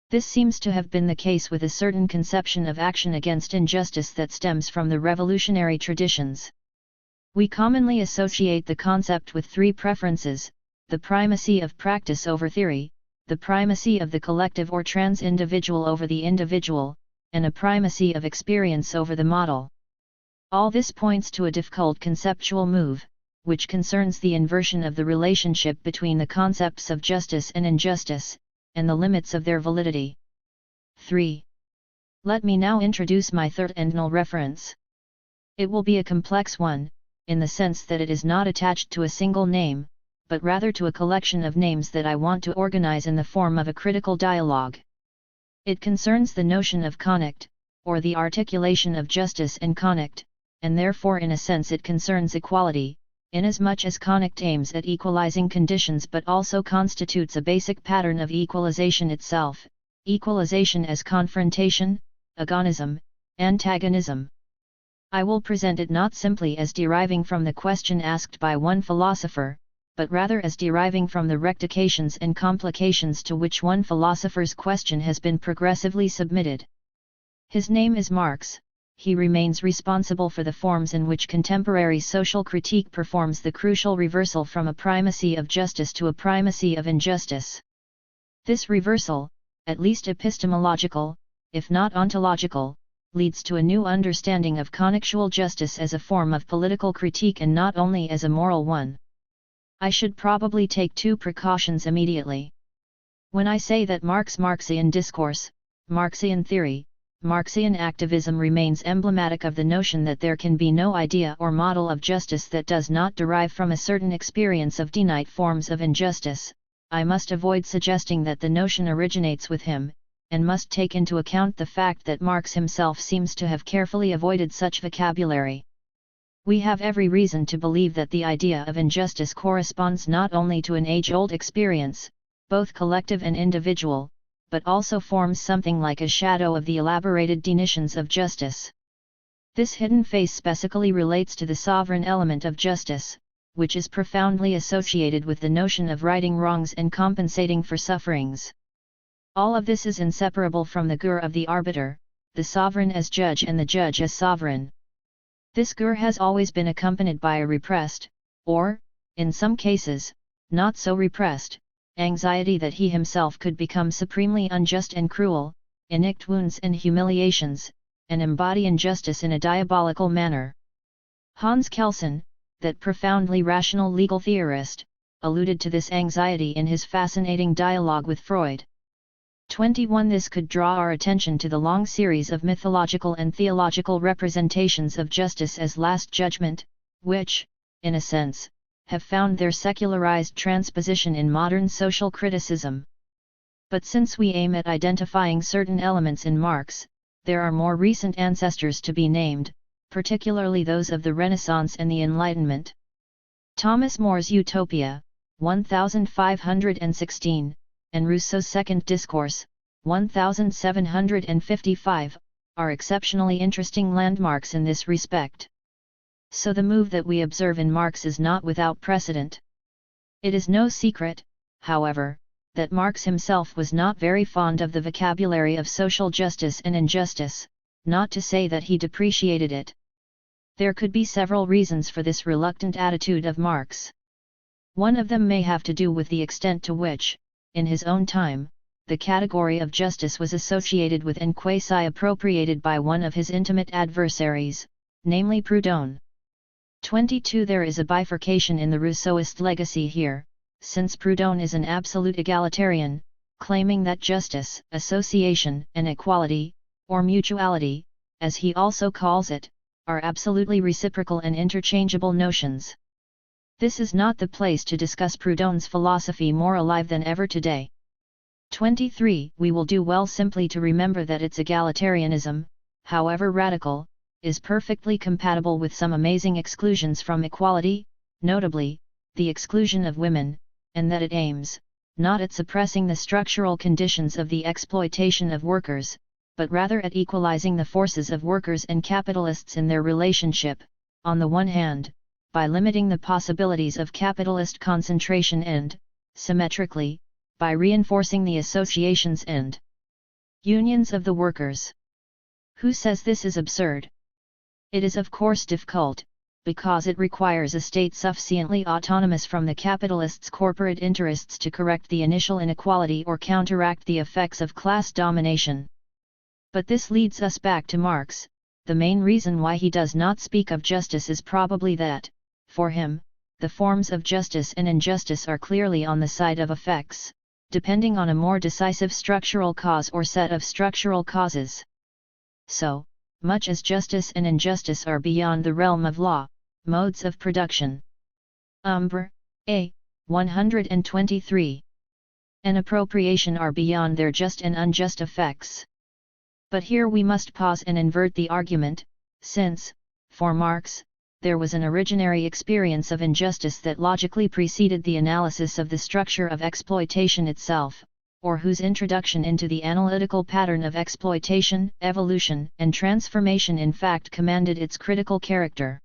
This seems to have been the case with a certain conception of action against injustice that stems from the revolutionary traditions. We commonly associate the concept with three preferences: the primacy of practice over theory, the primacy of the collective or trans-individual over the individual, and a primacy of experience over the model. All this points to a difficult conceptual move, which concerns the inversion of the relationship between the concepts of justice and injustice, and the limits of their validity. 3. Let me now introduce my third and null reference. It will be a complex one, in the sense that it is not attached to a single name, but rather to a collection of names that I want to organize in the form of a critical dialogue. It concerns the notion of connect, or the articulation of justice and connect, and therefore in a sense it concerns equality, inasmuch as conict aims at equalizing conditions but also constitutes a basic pattern of equalization itself, equalization as confrontation, agonism, antagonism. I will present it not simply as deriving from the question asked by one philosopher, but rather as deriving from the rectifications and complications to which one philosopher's question has been progressively submitted. His name is Marx. He remains responsible for the forms in which contemporary social critique performs the crucial reversal from a primacy of justice to a primacy of injustice. This reversal, at least epistemological, if not ontological, leads to a new understanding of connexual justice as a form of political critique and not only as a moral one. I should probably take two precautions immediately. When I say that Marxian discourse, Marxian theory, Marxian activism remains emblematic of the notion that there can be no idea or model of justice that does not derive from a certain experience of finite forms of injustice, I must avoid suggesting that the notion originates with him, and must take into account the fact that Marx himself seems to have carefully avoided such vocabulary. We have every reason to believe that the idea of injustice corresponds not only to an age-old experience, both collective and individual, but also forms something like a shadow of the elaborated definitions of justice. This hidden face specifically relates to the sovereign element of justice, which is profoundly associated with the notion of righting wrongs and compensating for sufferings. All of this is inseparable from the gur of the arbiter, the sovereign as judge and the judge as sovereign. This gur has always been accompanied by a repressed, or, in some cases, not so repressed, anxiety that he himself could become supremely unjust and cruel, inflict wounds and humiliations, and embody injustice in a diabolical manner. Hans Kelsen, that profoundly rational legal theorist, alluded to this anxiety in his fascinating dialogue with Freud. 21. This could draw our attention to the long series of mythological and theological representations of justice as last judgment, which, in a sense, have found their secularized transposition in modern social criticism. But since we aim at identifying certain elements in Marx, there are more recent ancestors to be named, particularly those of the Renaissance and the Enlightenment. Thomas More's Utopia, 1516, and Rousseau's Second Discourse, 1755, are exceptionally interesting landmarks in this respect. So the move that we observe in Marx is not without precedent. It is no secret, however, that Marx himself was not very fond of the vocabulary of social justice and injustice, not to say that he depreciated it. There could be several reasons for this reluctant attitude of Marx. One of them may have to do with the extent to which, in his own time, the category of justice was associated with and quasi-appropriated by one of his intimate adversaries, namely Proudhon. 22. There is a bifurcation in the Rousseauist legacy here, since Proudhon is an absolute egalitarian, claiming that justice, association, and equality, or mutuality, as he also calls it, are absolutely reciprocal and interchangeable notions. This is not the place to discuss Proudhon's philosophy more alive than ever today. 23. We will do well simply to remember that its egalitarianism, however radical, is perfectly compatible with some amazing exclusions from equality, notably, the exclusion of women, and that it aims, not at suppressing the structural conditions of the exploitation of workers, but rather at equalizing the forces of workers and capitalists in their relationship, on the one hand, by limiting the possibilities of capitalist concentration and, symmetrically, by reinforcing the associations and unions of the workers. Who says this is absurd? It is of course difficult, because it requires a state sufficiently autonomous from the capitalists' corporate interests to correct the initial inequality or counteract the effects of class domination. But this leads us back to Marx. The main reason why he does not speak of justice is probably that, for him, the forms of justice and injustice are clearly on the side of effects, depending on a more decisive structural cause or set of structural causes. So, much as justice and injustice are beyond the realm of law, modes of production. Umbra, A. 123. And appropriation are beyond their just and unjust effects. But here we must pause and invert the argument, since, for Marx, there was an originary experience of injustice that logically preceded the analysis of the structure of exploitation itself, or whose introduction into the analytical pattern of exploitation, evolution, and transformation in fact commanded its critical character.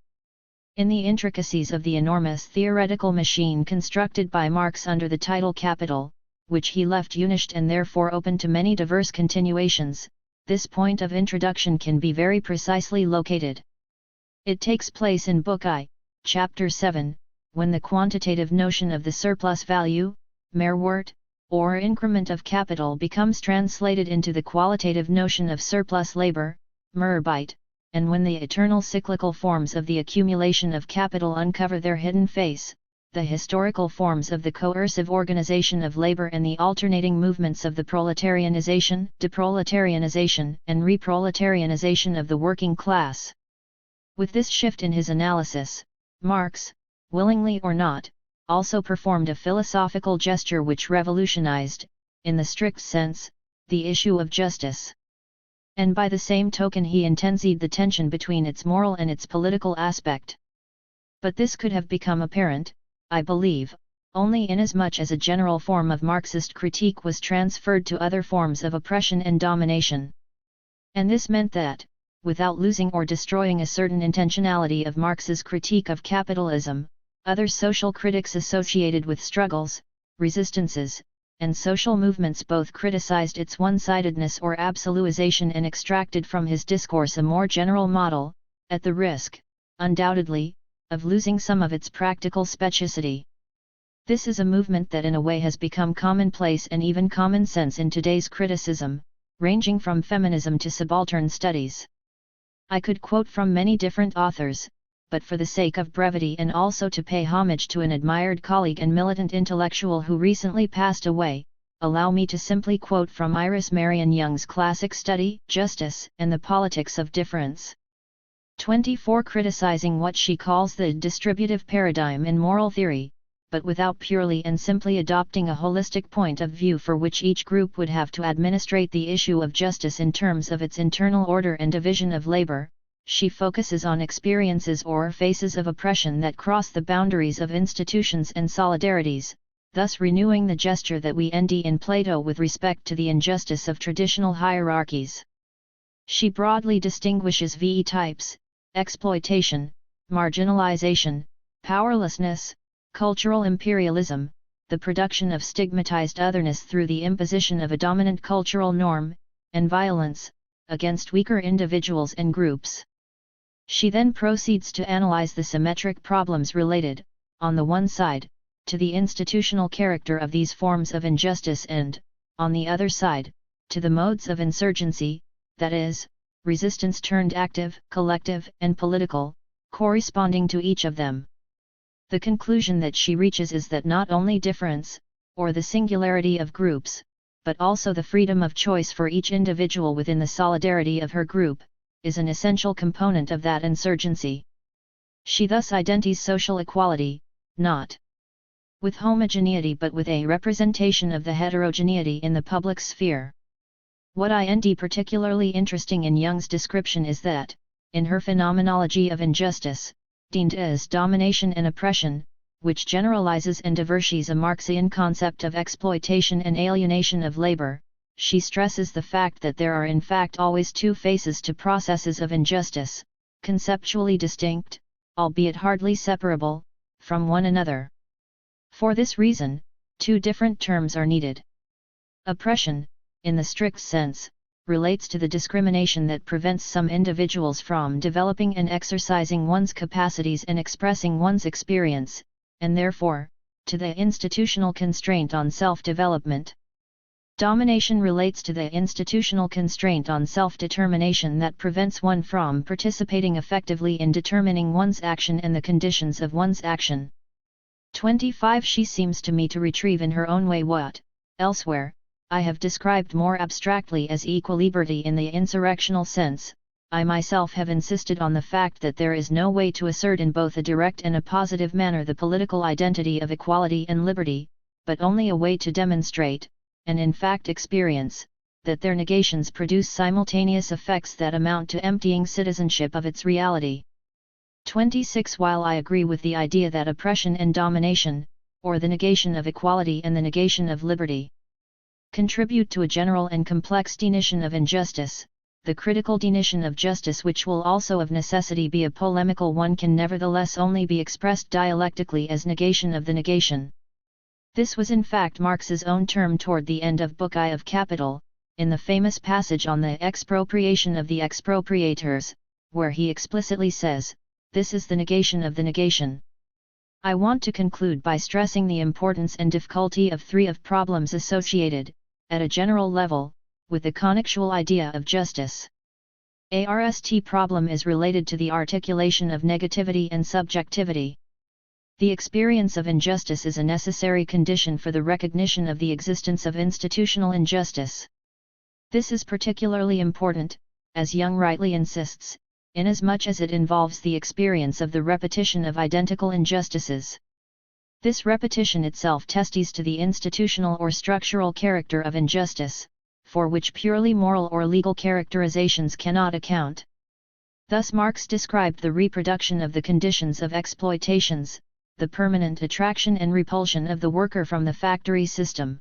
In the intricacies of the enormous theoretical machine constructed by Marx under the title Capital, which he left unished and therefore open to many diverse continuations, this point of introduction can be very precisely located. It takes place in Book I, Chapter 7, when the quantitative notion of the surplus value, Mehrwert, or increment of capital becomes translated into the qualitative notion of surplus labor, Mehrarbeit, and when the eternal cyclical forms of the accumulation of capital uncover their hidden face, the historical forms of the coercive organization of labor and the alternating movements of the proletarianization, deproletarianization, and reproletarianization of the working class. With this shift in his analysis, Marx, willingly or not, also performed a philosophical gesture which revolutionized, in the strict sense, the issue of justice. And by the same token he intensified the tension between its moral and its political aspect. But this could have become apparent, I believe, only inasmuch as a general form of Marxist critique was transferred to other forms of oppression and domination. And this meant that, without losing or destroying a certain intentionality of Marx's critique of capitalism, other social critics associated with struggles, resistances, and social movements both criticized its one-sidedness or absolutization and extracted from his discourse a more general model, at the risk, undoubtedly, of losing some of its practical specificity. This is a movement that in a way has become commonplace and even common sense in today's criticism, ranging from feminism to subaltern studies. I could quote from many different authors, but for the sake of brevity and also to pay homage to an admired colleague and militant intellectual who recently passed away, allow me to simply quote from Iris Marion Young's classic study, Justice and the Politics of Difference. 24. Criticizing what she calls the distributive paradigm in moral theory, but without purely and simply adopting a holistic point of view for which each group would have to administrate the issue of justice in terms of its internal order and division of labor, she focuses on experiences or phases of oppression that cross the boundaries of institutions and solidarities, thus renewing the gesture that we end in Plato with respect to the injustice of traditional hierarchies. She broadly distinguishes VE types: exploitation, marginalization, powerlessness, cultural imperialism, the production of stigmatized otherness through the imposition of a dominant cultural norm, and violence, against weaker individuals and groups. She then proceeds to analyze the symmetric problems related, on the one side, to the institutional character of these forms of injustice and, on the other side, to the modes of insurgency, that is, resistance turned active, collective, and political, corresponding to each of them. The conclusion that she reaches is that not only difference, or the singularity of groups, but also the freedom of choice for each individual within the solidarity of her group, is an essential component of that insurgency. She thus identifies social equality, not with homogeneity but with a representation of the heterogeneity in the public sphere. What I find particularly interesting in Young's description is that, in her phenomenology of injustice, deemed as domination and oppression, which generalizes and diversifies a Marxian concept of exploitation and alienation of labor, she stresses the fact that there are in fact always two faces to processes of injustice, conceptually distinct, albeit hardly separable, from one another. For this reason, two different terms are needed. Oppression, in the strict sense, relates to the discrimination that prevents some individuals from developing and exercising one's capacities and expressing one's experience, and therefore, to the institutional constraint on self-development. Domination relates to the institutional constraint on self-determination that prevents one from participating effectively in determining one's action and the conditions of one's action. 25. She seems to me to retrieve in her own way what, elsewhere, I have described more abstractly as equal liberty in the insurrectional sense. I myself have insisted on the fact that there is no way to assert in both a direct and a positive manner the political identity of equality and liberty, but only a way to demonstrate, and in fact experience, that their negations produce simultaneous effects that amount to emptying citizenship of its reality. 26. While I agree with the idea that oppression and domination, or the negation of equality and the negation of liberty, contribute to a general and complex definition of injustice, the critical definition of justice, which will also of necessity be a polemical one, can nevertheless only be expressed dialectically as negation of the negation. This was in fact Marx's own term toward the end of Book I of Capital, in the famous passage on the expropriation of the expropriators, where he explicitly says, "This is the negation of the negation." I want to conclude by stressing the importance and difficulty of three of problems associated, at a general level, with the connexual idea of justice. A RST problem is related to the articulation of negativity and subjectivity. The experience of injustice is a necessary condition for the recognition of the existence of institutional injustice. This is particularly important, as Young rightly insists, inasmuch as it involves the experience of the repetition of identical injustices. This repetition itself testifies to the institutional or structural character of injustice, for which purely moral or legal characterizations cannot account. Thus Marx described the reproduction of the conditions of exploitations, the permanent attraction and repulsion of the worker from the factory system.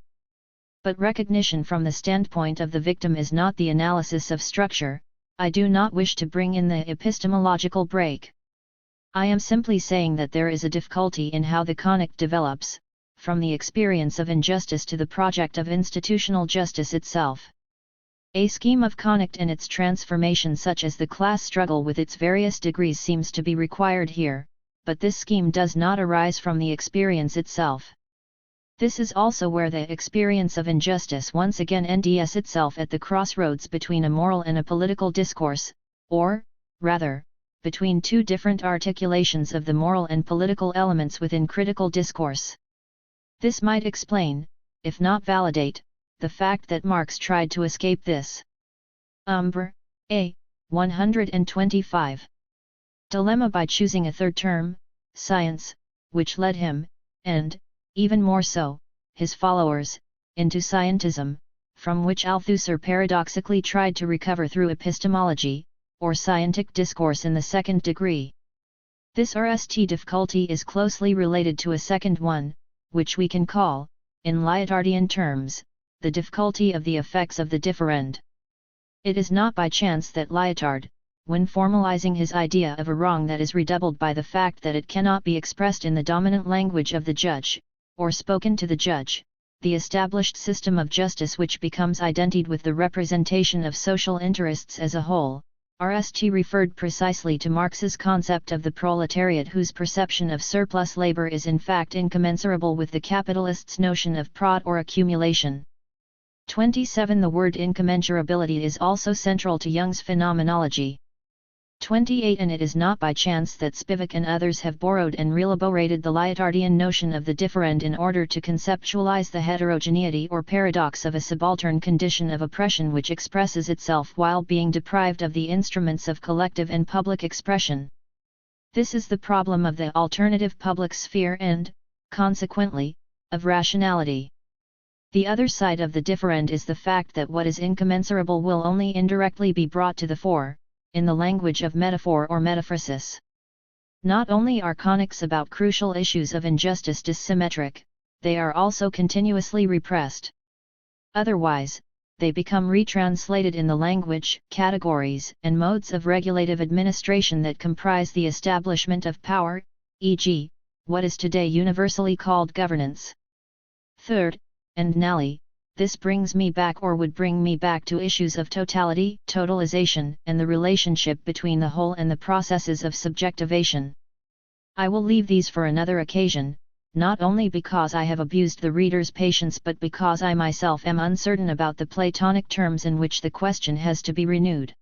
But recognition from the standpoint of the victim is not the analysis of structure. I do not wish to bring in the epistemological break. I am simply saying that there is a difficulty in how the connect develops, from the experience of injustice to the project of institutional justice itself. A scheme of connect and its transformation, such as the class struggle with its various degrees, seems to be required here, but this scheme does not arise from the experience itself. This is also where the experience of injustice once again ends itself at the crossroads between a moral and a political discourse, or, rather, between two different articulations of the moral and political elements within critical discourse. This might explain, if not validate, the fact that Marx tried to escape this. Umbra, A. 125. Dilemma by choosing a third term, science, which led him, and, even more so, his followers, into scientism, from which Althusser paradoxically tried to recover through epistemology, or scientific discourse in the second degree. This RST difficulty is closely related to a second one, which we can call, in Lyottardian terms, the difficulty of the effects of the differend. It is not by chance that Lyotard, when formalizing his idea of a wrong that is redoubled by the fact that it cannot be expressed in the dominant language of the judge, or spoken to the judge, the established system of justice which becomes identified with the representation of social interests as a whole, RST referred precisely to Marx's concept of the proletariat, whose perception of surplus labor is in fact incommensurable with the capitalist's notion of prod or accumulation. 27. The word incommensurability is also central to Jung's phenomenology. 28. And it is not by chance that Spivak and others have borrowed and reelaborated the Lyottardian notion of the differend in order to conceptualize the heterogeneity or paradox of a subaltern condition of oppression which expresses itself while being deprived of the instruments of collective and public expression. This is the problem of the alternative public sphere and, consequently, of rationality. The other side of the differend is the fact that what is incommensurable will only indirectly be brought to the fore, in the language of metaphor or metaphrasis. Not only are conics about crucial issues of injustice dissymmetric, they are also continuously repressed. Otherwise, they become retranslated in the language, categories, and modes of regulative administration that comprise the establishment of power, e.g., what is today universally called governance. Third, and nally, this brings me back or would bring me back to issues of totality, totalization, and the relationship between the whole and the processes of subjectivation. I will leave these for another occasion, not only because I have abused the reader's patience but because I myself am uncertain about the Platonic terms in which the question has to be renewed.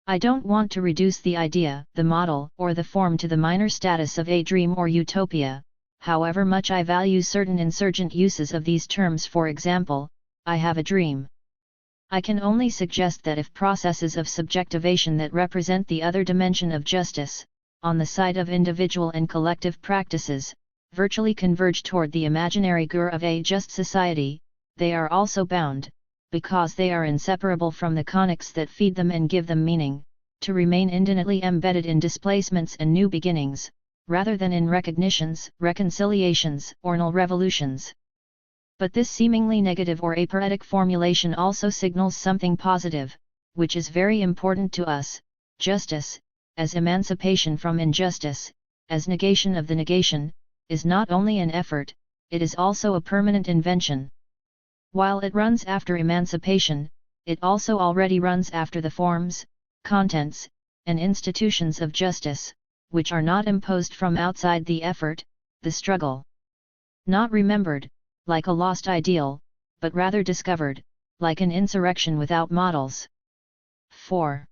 I don't want to reduce the idea, the model, or the form to the minor status of a dream or utopia, however much I value certain insurgent uses of these terms. For example, I have a dream. I can only suggest that if processes of subjectivation that represent the other dimension of justice, on the side of individual and collective practices, virtually converge toward the imaginary goal of a just society, they are also bound, because they are inseparable from the conics that feed them and give them meaning, to remain indefinitely embedded in displacements and new beginnings, rather than in recognitions, reconciliations, or null revolutions. But this seemingly negative or aporetic formulation also signals something positive, which is very important to us: justice, as emancipation from injustice, as negation of the negation, is not only an effort, it is also a permanent invention. While it runs after emancipation, it also already runs after the forms, contents, and institutions of justice, which are not imposed from outside the effort, the struggle. Not remembered, like a lost ideal, but rather discovered, like an insurrection without models. 4.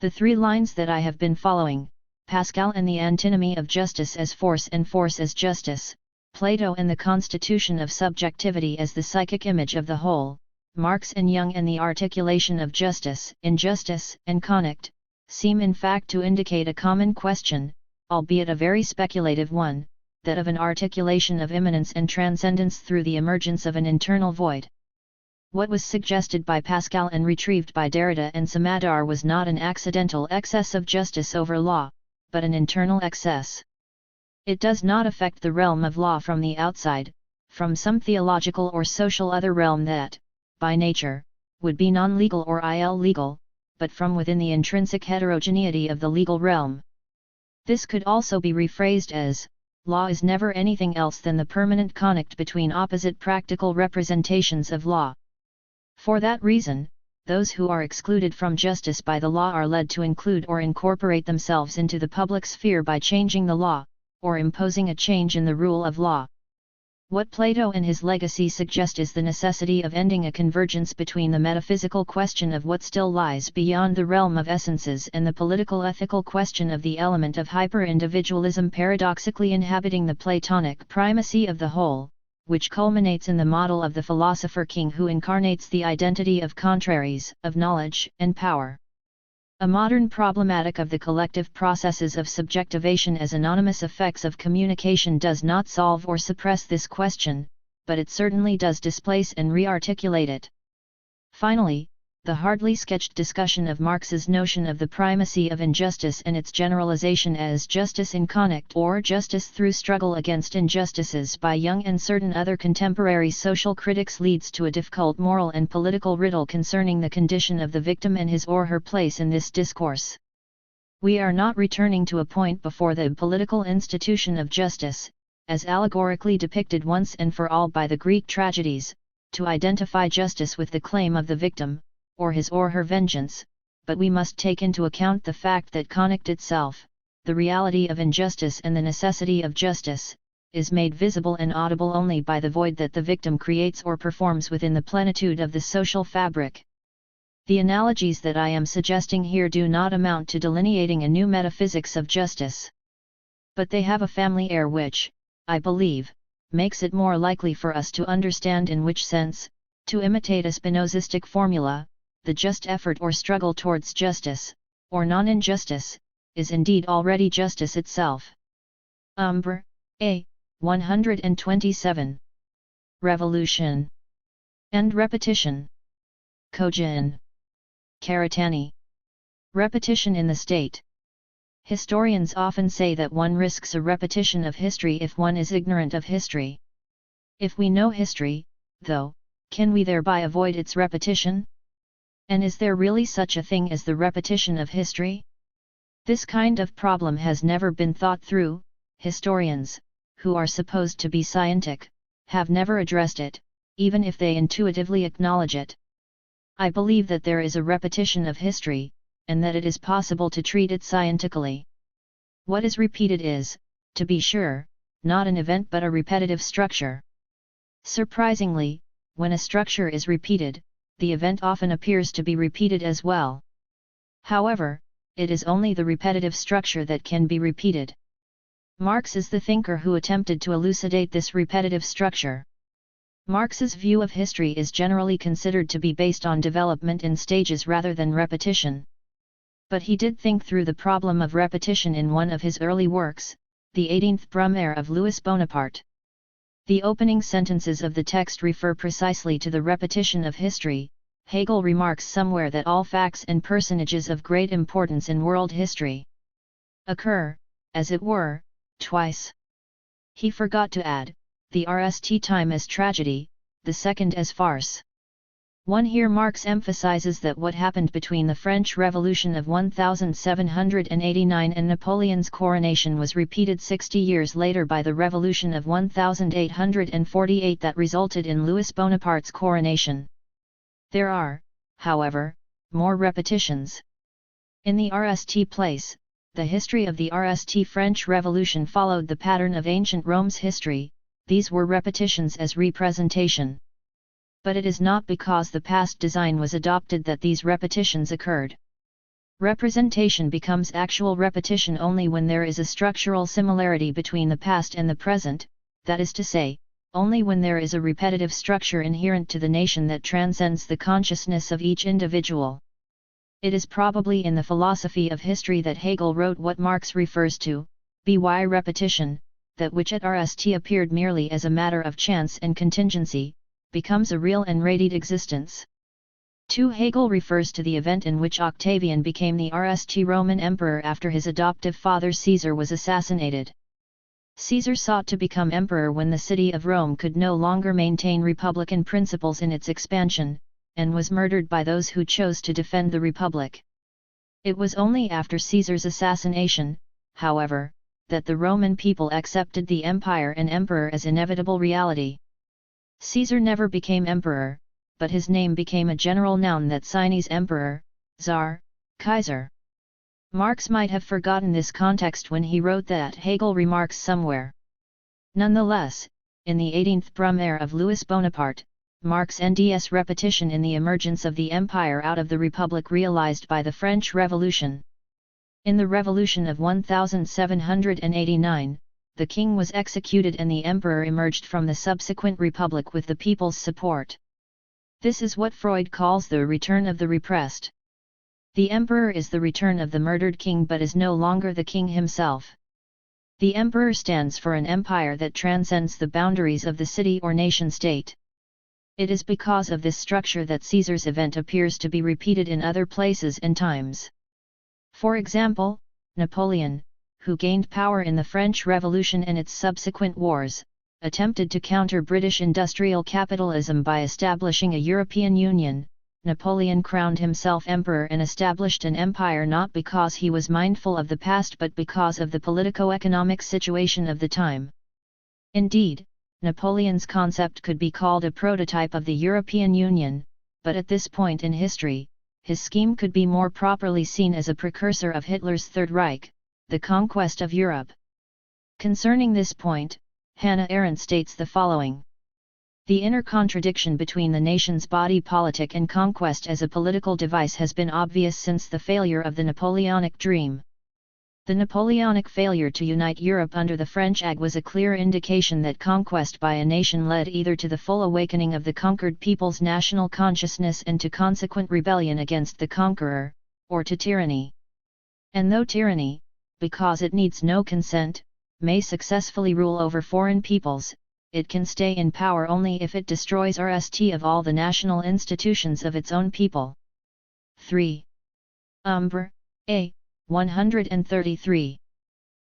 The three lines that I have been following, Pascal and the antinomy of justice as force and force as justice, Plato and the constitution of subjectivity as the psychic image of the whole, Marx and Jung and the articulation of justice, injustice, and connect, seem in fact to indicate a common question, albeit a very speculative one, that of an articulation of immanence and transcendence through the emergence of an internal void. What was suggested by Pascal and retrieved by Derrida and Samadar was not an accidental excess of justice over law, but an internal excess. It does not affect the realm of law from the outside, from some theological or social other realm that, by nature, would be non-legal or illegal, but from within the intrinsic heterogeneity of the legal realm. This could also be rephrased as, law is never anything else than the permanent connect between opposite practical representations of law. For that reason, those who are excluded from justice by the law are led to include or incorporate themselves into the public sphere by changing the law, or imposing a change in the rule of law. What Plato and his legacy suggest is the necessity of ending a convergence between the metaphysical question of what still lies beyond the realm of essences and the political-ethical question of the element of hyper-individualism paradoxically inhabiting the Platonic primacy of the whole, which culminates in the model of the philosopher-king who incarnates the identity of contraries, of knowledge and power. A modern problematic of the collective processes of subjectivation as anonymous effects of communication does not solve or suppress this question, but it certainly does displace and re-articulate it. Finally, the hardly sketched discussion of Marx's notion of the primacy of injustice and its generalization as justice in connect or justice through struggle against injustices by Jung and certain other contemporary social critics leads to a difficult moral and political riddle concerning the condition of the victim and his or her place in this discourse. We are not returning to a point before the political institution of justice, as allegorically depicted once and for all by the Greek tragedies, to identify justice with the claim of the victim, or his or her vengeance, but we must take into account the fact that connect itself, the reality of injustice and the necessity of justice, is made visible and audible only by the void that the victim creates or performs within the plenitude of the social fabric. The analogies that I am suggesting here do not amount to delineating a new metaphysics of justice. But they have a family air which, I believe, makes it more likely for us to understand in which sense, to imitate a Spinozistic formula, the just effort or struggle towards justice, or non-injustice, is indeed already justice itself. Umbra, A. 127. Revolution. And repetition. Kojin. Karatani. Repetition in the state. Historians often say that one risks a repetition of history if one is ignorant of history. If we know history, though, can we thereby avoid its repetition? And is there really such a thing as the repetition of history? This kind of problem has never been thought through. Historians, who are supposed to be scientific, have never addressed it, even if they intuitively acknowledge it. I believe that there is a repetition of history, and that it is possible to treat it scientifically. What is repeated is, to be sure, not an event but a repetitive structure. Surprisingly, when a structure is repeated, the event often appears to be repeated as well. However, it is only the repetitive structure that can be repeated. Marx is the thinker who attempted to elucidate this repetitive structure. Marx's view of history is generally considered to be based on development in stages rather than repetition. But he did think through the problem of repetition in one of his early works, the 18th Brumaire of Louis Bonaparte. The opening sentences of the text refer precisely to the repetition of history, Hegel remarks somewhere that all facts and personages of great importance in world history occur, as it were, twice. He forgot to add, the first time as tragedy, the second as farce. One here Marx emphasizes that what happened between the French Revolution of 1789 and Napoleon's coronation was repeated 60 years later by the Revolution of 1848 that resulted in Louis Bonaparte's coronation. There are, however, more repetitions. In the RST place, the history of the RST French Revolution followed the pattern of ancient Rome's history. These were repetitions as representation. But it is not because the past design was adopted that these repetitions occurred. Representation becomes actual repetition only when there is a structural similarity between the past and the present, that is to say, only when there is a repetitive structure inherent to the nation that transcends the consciousness of each individual. It is probably in the philosophy of history that Hegel wrote what Marx refers to, by repetition, that which at RST appeared merely as a matter of chance and contingency, becomes a real and radiate existence. 2. Hegel refers to the event in which Octavian became the RST Roman emperor after his adoptive father Caesar was assassinated. Caesar sought to become emperor when the city of Rome could no longer maintain republican principles in its expansion, and was murdered by those who chose to defend the republic. It was only after Caesar's assassination, however, that the Roman people accepted the empire and emperor as inevitable reality. Caesar never became emperor, but his name became a general noun that signifies emperor, Tsar, Kaiser. Marx might have forgotten this context when he wrote that Hegel remarks somewhere. Nonetheless, in the 18th Brumaire of Louis Bonaparte, Marx NDS repetition in the emergence of the empire out of the republic realized by the French Revolution. In the Revolution of 1789, the king was executed and the emperor emerged from the subsequent republic with the people's support. This is what Freud calls the return of the repressed. The emperor is the return of the murdered king but is no longer the king himself. The emperor stands for an empire that transcends the boundaries of the city or nation-state. It is because of this structure that Caesar's event appears to be repeated in other places and times. For example, Napoleon, who gained power in the French Revolution and its subsequent wars, attempted to counter British industrial capitalism by establishing a European Union. Napoleon crowned himself emperor and established an empire not because he was mindful of the past but because of the politico-economic situation of the time. Indeed, Napoleon's concept could be called a prototype of the European Union, but at this point in history, his scheme could be more properly seen as a precursor of Hitler's Third Reich, the conquest of Europe. Concerning this point, Hannah Arendt states the following. The inner contradiction between the nation's body politic and conquest as a political device has been obvious since the failure of the Napoleonic dream. The Napoleonic failure to unite Europe under the French AG was a clear indication that conquest by a nation led either to the full awakening of the conquered people's national consciousness and to consequent rebellion against the conqueror, or to tyranny. And though tyranny, because it needs no consent, may successfully rule over foreign peoples, it can stay in power only if it destroys RST of all the national institutions of its own people. 3. Umbra, A. 133.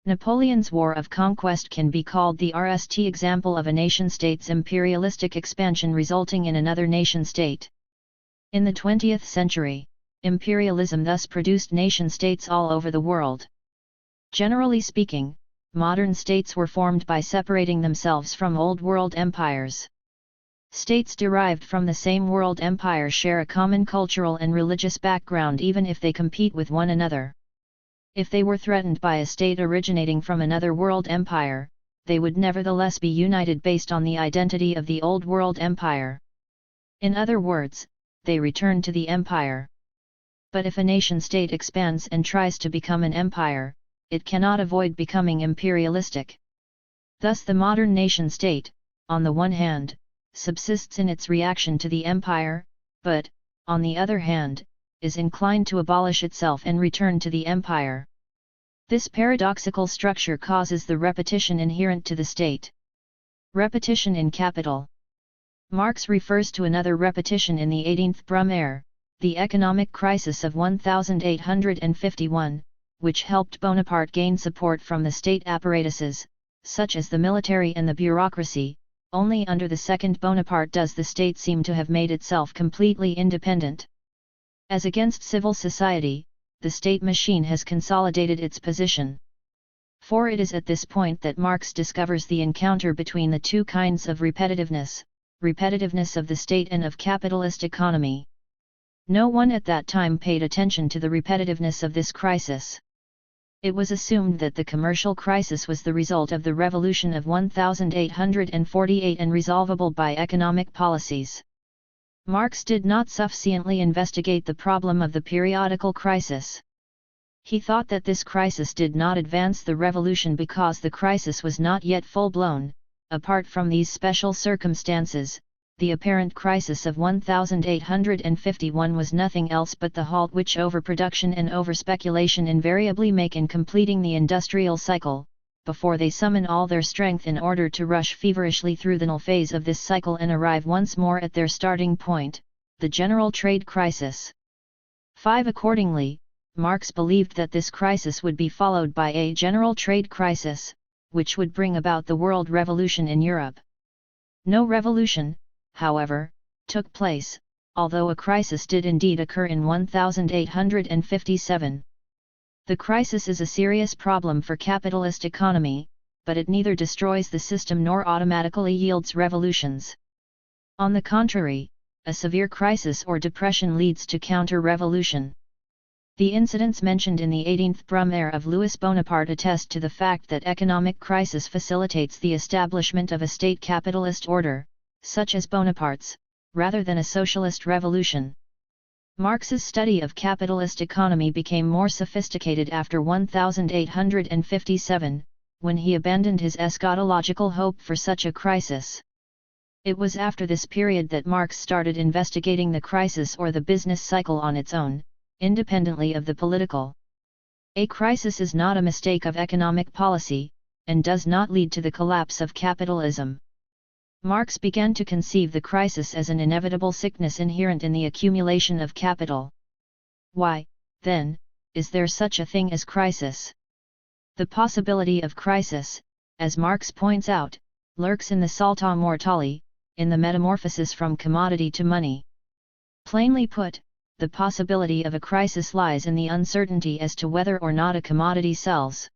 Napoleon's War of Conquest can be called the RST example of a nation-state's imperialistic expansion resulting in another nation-state. In the 20th century, imperialism thus produced nation-states all over the world. Generally speaking, modern states were formed by separating themselves from Old World empires. States derived from the same world empire share a common cultural and religious background even if they compete with one another. If they were threatened by a state originating from another world empire, they would nevertheless be united based on the identity of the Old World empire. In other words, they return to the empire. But if a nation-state expands and tries to become an empire, it cannot avoid becoming imperialistic. Thus the modern nation-state, on the one hand, subsists in its reaction to the empire, but, on the other hand, is inclined to abolish itself and return to the empire. This paradoxical structure causes the repetition inherent to the state. Repetition in capital. Marx refers to another repetition in the 18th Brumaire, the economic crisis of 1851, which helped Bonaparte gain support from the state apparatuses, such as the military and the bureaucracy. Only under the second Bonaparte does the state seem to have made itself completely independent. As against civil society, the state machine has consolidated its position. For it is at this point that Marx discovers the encounter between the two kinds of repetitiveness of the state and of capitalist economy. No one at that time paid attention to the repetitiveness of this crisis. It was assumed that the commercial crisis was the result of the revolution of 1848 and resolvable by economic policies. Marx did not sufficiently investigate the problem of the periodical crisis. He thought that this crisis did not advance the revolution because the crisis was not yet full-blown. Apart from these special circumstances, the apparent crisis of 1851 was nothing else but the halt which overproduction and overspeculation invariably make in completing the industrial cycle, before they summon all their strength in order to rush feverishly through the null phase of this cycle and arrive once more at their starting point, the general trade crisis. 5. Accordingly, Marx believed that this crisis would be followed by a general trade crisis, which would bring about the world revolution in Europe. No revolution, however, took place, although a crisis did indeed occur in 1857. The crisis is a serious problem for capitalist economy, but it neither destroys the system nor automatically yields revolutions. On the contrary, a severe crisis or depression leads to counter-revolution. The incidents mentioned in the 18th Brumaire of Louis Bonaparte attest to the fact that economic crisis facilitates the establishment of a state capitalist order, such as Bonaparte's, rather than a socialist revolution. Marx's study of capitalist economy became more sophisticated after 1857, when he abandoned his eschatological hope for such a crisis. It was after this period that Marx started investigating the crisis or the business cycle on its own, independently of the political. A crisis is not a mistake of economic policy, and does not lead to the collapse of capitalism. Marx began to conceive the crisis as an inevitable sickness inherent in the accumulation of capital. Why, then, is there such a thing as crisis? The possibility of crisis, as Marx points out, lurks in the salta mortale, in the metamorphosis from commodity to money. Plainly put, the possibility of a crisis lies in the uncertainty as to whether or not a commodity sells.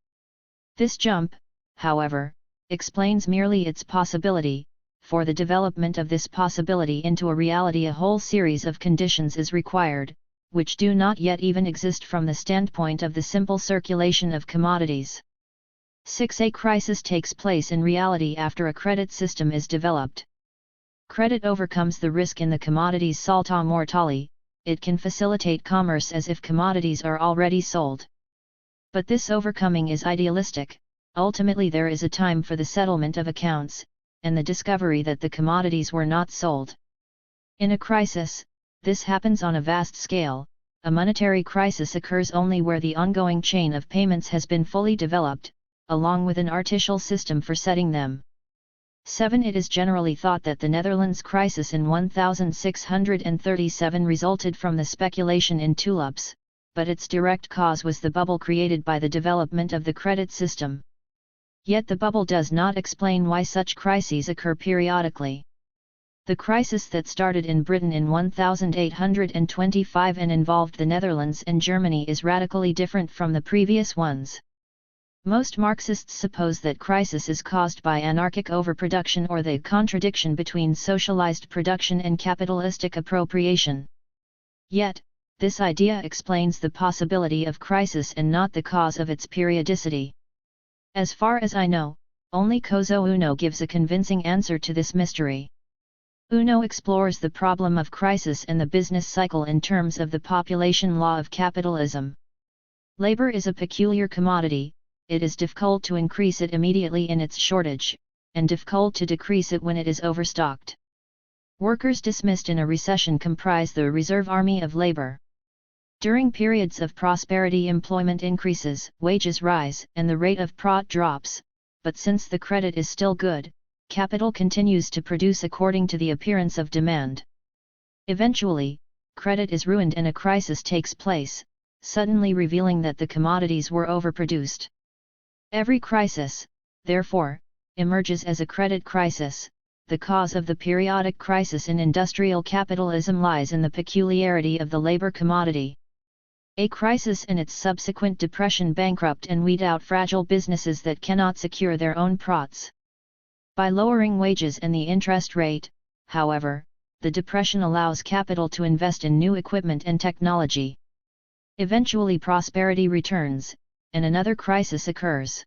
This jump, however, explains merely its possibility. For the development of this possibility into a reality a whole series of conditions is required, which do not yet even exist from the standpoint of the simple circulation of commodities. 6. A crisis takes place in reality after a credit system is developed. Credit overcomes the risk in the commodities salta mortale, it can facilitate commerce as if commodities are already sold. But this overcoming is idealistic. Ultimately there is a time for the settlement of accounts, and the discovery that the commodities were not sold. In a crisis, this happens on a vast scale. A monetary crisis occurs only where the ongoing chain of payments has been fully developed, along with an artificial system for setting them. 7. It is generally thought that the Netherlands crisis in 1637 resulted from the speculation in tulips, but its direct cause was the bubble created by the development of the credit system. Yet the bubble does not explain why such crises occur periodically. The crisis that started in Britain in 1825 and involved the Netherlands and Germany is radically different from the previous ones. Most Marxists suppose that crisis is caused by anarchic overproduction or the contradiction between socialized production and capitalistic appropriation. Yet, this idea explains the possibility of crisis and not the cause of its periodicity. As far as I know, only Kozo Uno gives a convincing answer to this mystery. Uno explores the problem of crisis and the business cycle in terms of the population law of capitalism. Labor is a peculiar commodity. It is difficult to increase it immediately in its shortage, and difficult to decrease it when it is overstocked. Workers dismissed in a recession comprise the reserve army of labor. During periods of prosperity employment increases, wages rise, and the rate of profit drops, but since the credit is still good, capital continues to produce according to the appearance of demand. Eventually, credit is ruined and a crisis takes place, suddenly revealing that the commodities were overproduced. Every crisis, therefore, emerges as a credit crisis. The cause of the periodic crisis in industrial capitalism lies in the peculiarity of the labor commodity. A crisis and its subsequent depression bankrupt and weed out fragile businesses that cannot secure their own profits. By lowering wages and the interest rate, however, the depression allows capital to invest in new equipment and technology. Eventually prosperity returns, and another crisis occurs.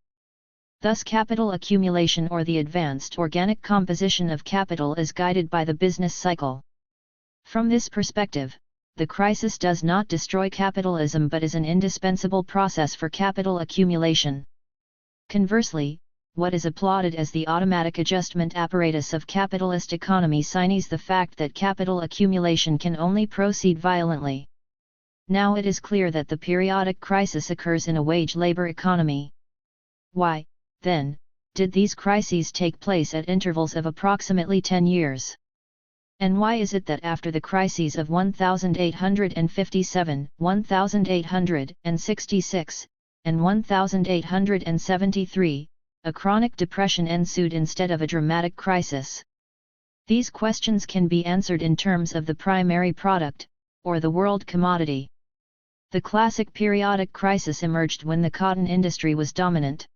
Thus capital accumulation or the advanced organic composition of capital is guided by the business cycle. From this perspective, the crisis does not destroy capitalism but is an indispensable process for capital accumulation. Conversely, what is applauded as the automatic adjustment apparatus of capitalist economy signifies the fact that capital accumulation can only proceed violently. Now it is clear that the periodic crisis occurs in a wage-labor economy. Why, then, did these crises take place at intervals of approximately 10 years? And why is it that after the crises of 1857, 1866, and 1873, a chronic depression ensued instead of a dramatic crisis? These questions can be answered in terms of the primary product, or the world commodity. The classic periodic crisis emerged when the cotton industry was dominant.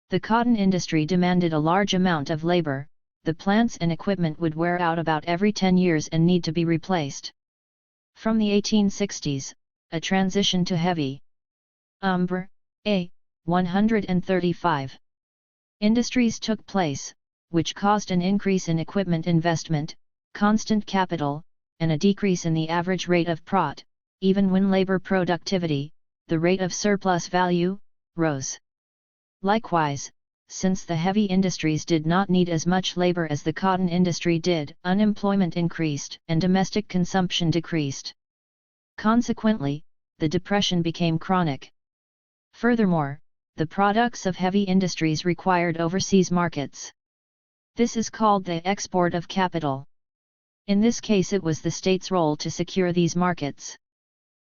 The cotton industry demanded a large amount of labor. The plants and equipment would wear out about every 10 years and need to be replaced. From the 1860s, a transition to heavy Umbra, A. 135 industries took place, which caused an increase in equipment investment, constant capital, and a decrease in the average rate of profit, even when labor productivity, the rate of surplus value, rose. Likewise, since the heavy industries did not need as much labor as the cotton industry did, unemployment increased and domestic consumption decreased. Consequently, the depression became chronic. Furthermore, the products of heavy industries required overseas markets. This is called the export of capital. In this case it was the state's role to secure these markets.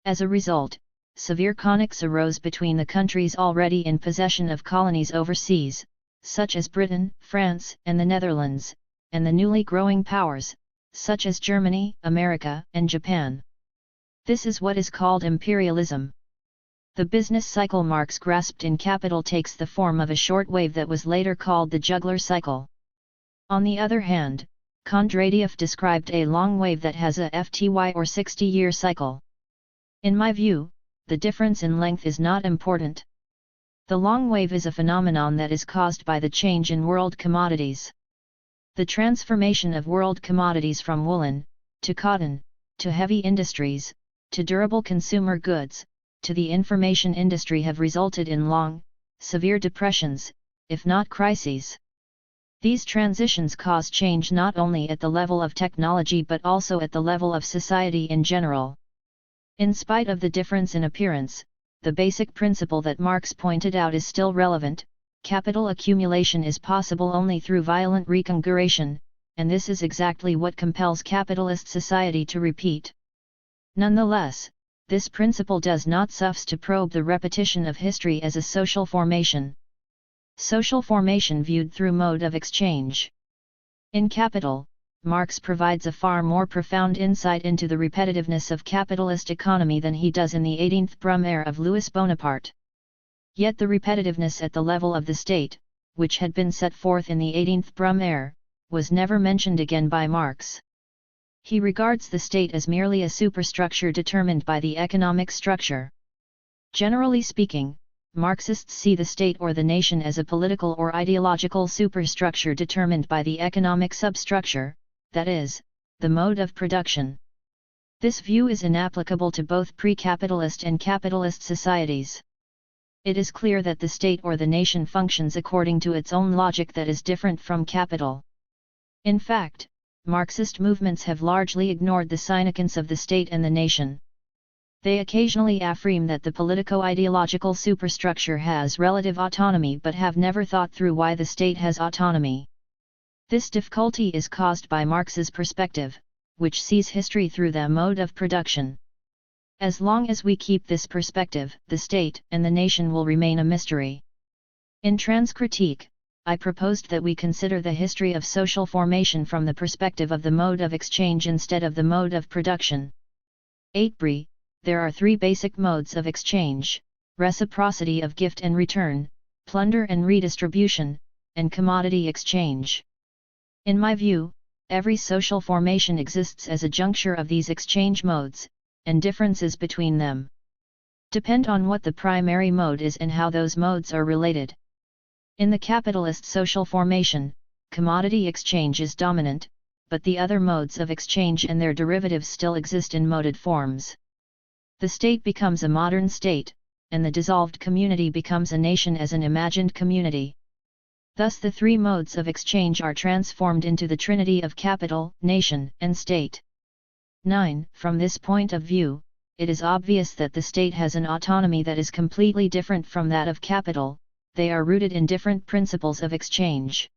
As a result, severe conflicts arose between the countries already in possession of colonies overseas, such as Britain, France, and the Netherlands, and the newly growing powers, such as Germany, America, and Japan. This is what is called imperialism. The business cycle Marx grasped in Capital takes the form of a short wave that was later called the jugular cycle. On the other hand, Kondratiev described a long wave that has a FTY or 60-year cycle. In my view, the difference in length is not important. The long wave is a phenomenon that is caused by the change in world commodities. The transformation of world commodities from woolen, to cotton, to heavy industries, to durable consumer goods, to the information industry have resulted in long, severe depressions, if not crises. These transitions cause change not only at the level of technology but also at the level of society in general. In spite of the difference in appearance, the basic principle that Marx pointed out is still relevant: capital accumulation is possible only through violent reconfiguration, and this is exactly what compels capitalist society to repeat. Nonetheless, this principle does not suffice to probe the repetition of history as a social formation. Social formation viewed through mode of exchange. In Capital, Marx provides a far more profound insight into the repetitiveness of capitalist economy than he does in the 18th Brumaire of Louis Bonaparte. Yet the repetitiveness at the level of the state, which had been set forth in the 18th Brumaire, was never mentioned again by Marx. He regards the state as merely a superstructure determined by the economic structure. Generally speaking, Marxists see the state or the nation as a political or ideological superstructure determined by the economic substructure, that is, the mode of production. This view is inapplicable to both pre-capitalist and capitalist societies. It is clear that the state or the nation functions according to its own logic that is different from capital. In fact, Marxist movements have largely ignored the significance of the state and the nation. They occasionally affirm that the politico-ideological superstructure has relative autonomy but have never thought through why the state has autonomy. This difficulty is caused by Marx's perspective, which sees history through the mode of production. As long as we keep this perspective, the state and the nation will remain a mystery. In Transcritique, I proposed that we consider the history of social formation from the perspective of the mode of exchange instead of the mode of production. 8. There are three basic modes of exchange: reciprocity of gift and return, plunder and redistribution, and commodity exchange. In my view, every social formation exists as a juncture of these exchange modes, and differences between them depend on what the primary mode is and how those modes are related. In the capitalist social formation, commodity exchange is dominant, but the other modes of exchange and their derivatives still exist in moded forms. The state becomes a modern state, and the dissolved community becomes a nation as an imagined community. Thus the three modes of exchange are transformed into the trinity of capital, nation, and state. 9. From this point of view, it is obvious that the state has an autonomy that is completely different from that of capital. They are rooted in different principles of exchange.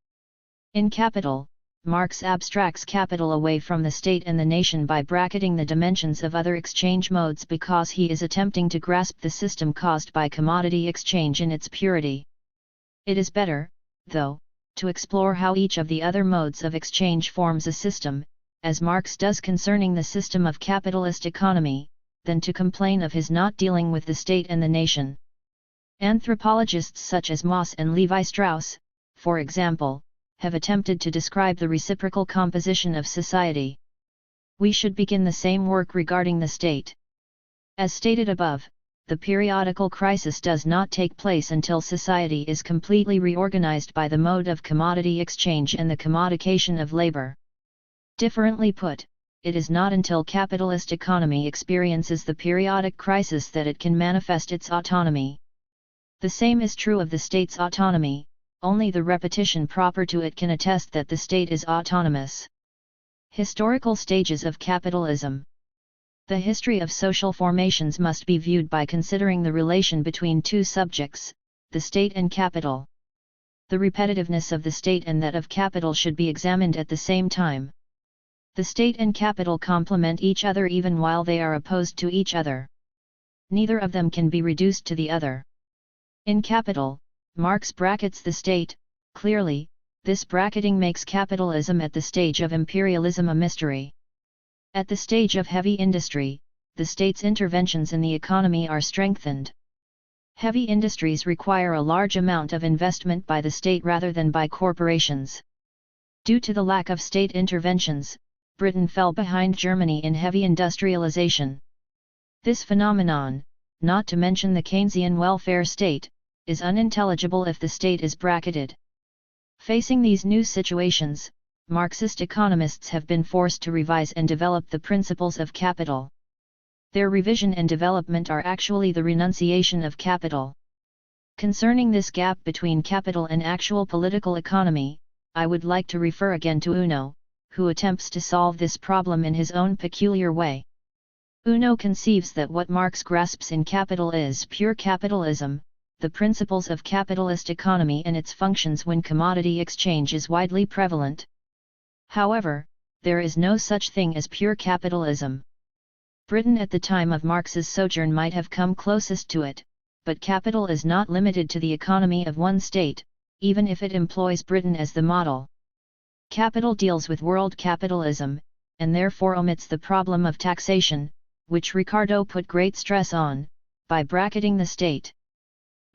In Capital, Marx abstracts capital away from the state and the nation by bracketing the dimensions of other exchange modes because he is attempting to grasp the system caused by commodity exchange in its purity. It is better, though, to explore how each of the other modes of exchange forms a system, as Marx does concerning the system of capitalist economy, than to complain of his not dealing with the state and the nation. Anthropologists such as Mauss and Levi-Strauss, for example, have attempted to describe the reciprocal composition of society. We should begin the same work regarding the state. As stated above, the periodical crisis does not take place until society is completely reorganized by the mode of commodity exchange and the commodification of labor. Differently put, it is not until capitalist economy experiences the periodic crisis that it can manifest its autonomy. The same is true of the state's autonomy, only the repetition proper to it can attest that the state is autonomous. Historical stages of capitalism. The history of social formations must be viewed by considering the relation between two subjects, the state and capital. The repetitiveness of the state and that of capital should be examined at the same time. The state and capital complement each other even while they are opposed to each other. Neither of them can be reduced to the other. In Capital, Marx brackets the state. Clearly, this bracketing makes capitalism at the stage of imperialism a mystery. At the stage of heavy industry, the state's interventions in the economy are strengthened. Heavy industries require a large amount of investment by the state rather than by corporations. Due to the lack of state interventions, Britain fell behind Germany in heavy industrialization. This phenomenon, not to mention the Keynesian welfare state, is unintelligible if the state is bracketed. Facing these new situations, Marxist economists have been forced to revise and develop the principles of capital. Their revision and development are actually the renunciation of capital. Concerning this gap between capital and actual political economy, I would like to refer again to Uno, who attempts to solve this problem in his own peculiar way. Uno conceives that what Marx grasps in Capital is pure capitalism, the principles of capitalist economy and its functions when commodity exchange is widely prevalent. However, there is no such thing as pure capitalism. Britain at the time of Marx's sojourn might have come closest to it, but capital is not limited to the economy of one state, even if it employs Britain as the model. Capital deals with world capitalism, and therefore omits the problem of taxation, which Ricardo put great stress on, by bracketing the state.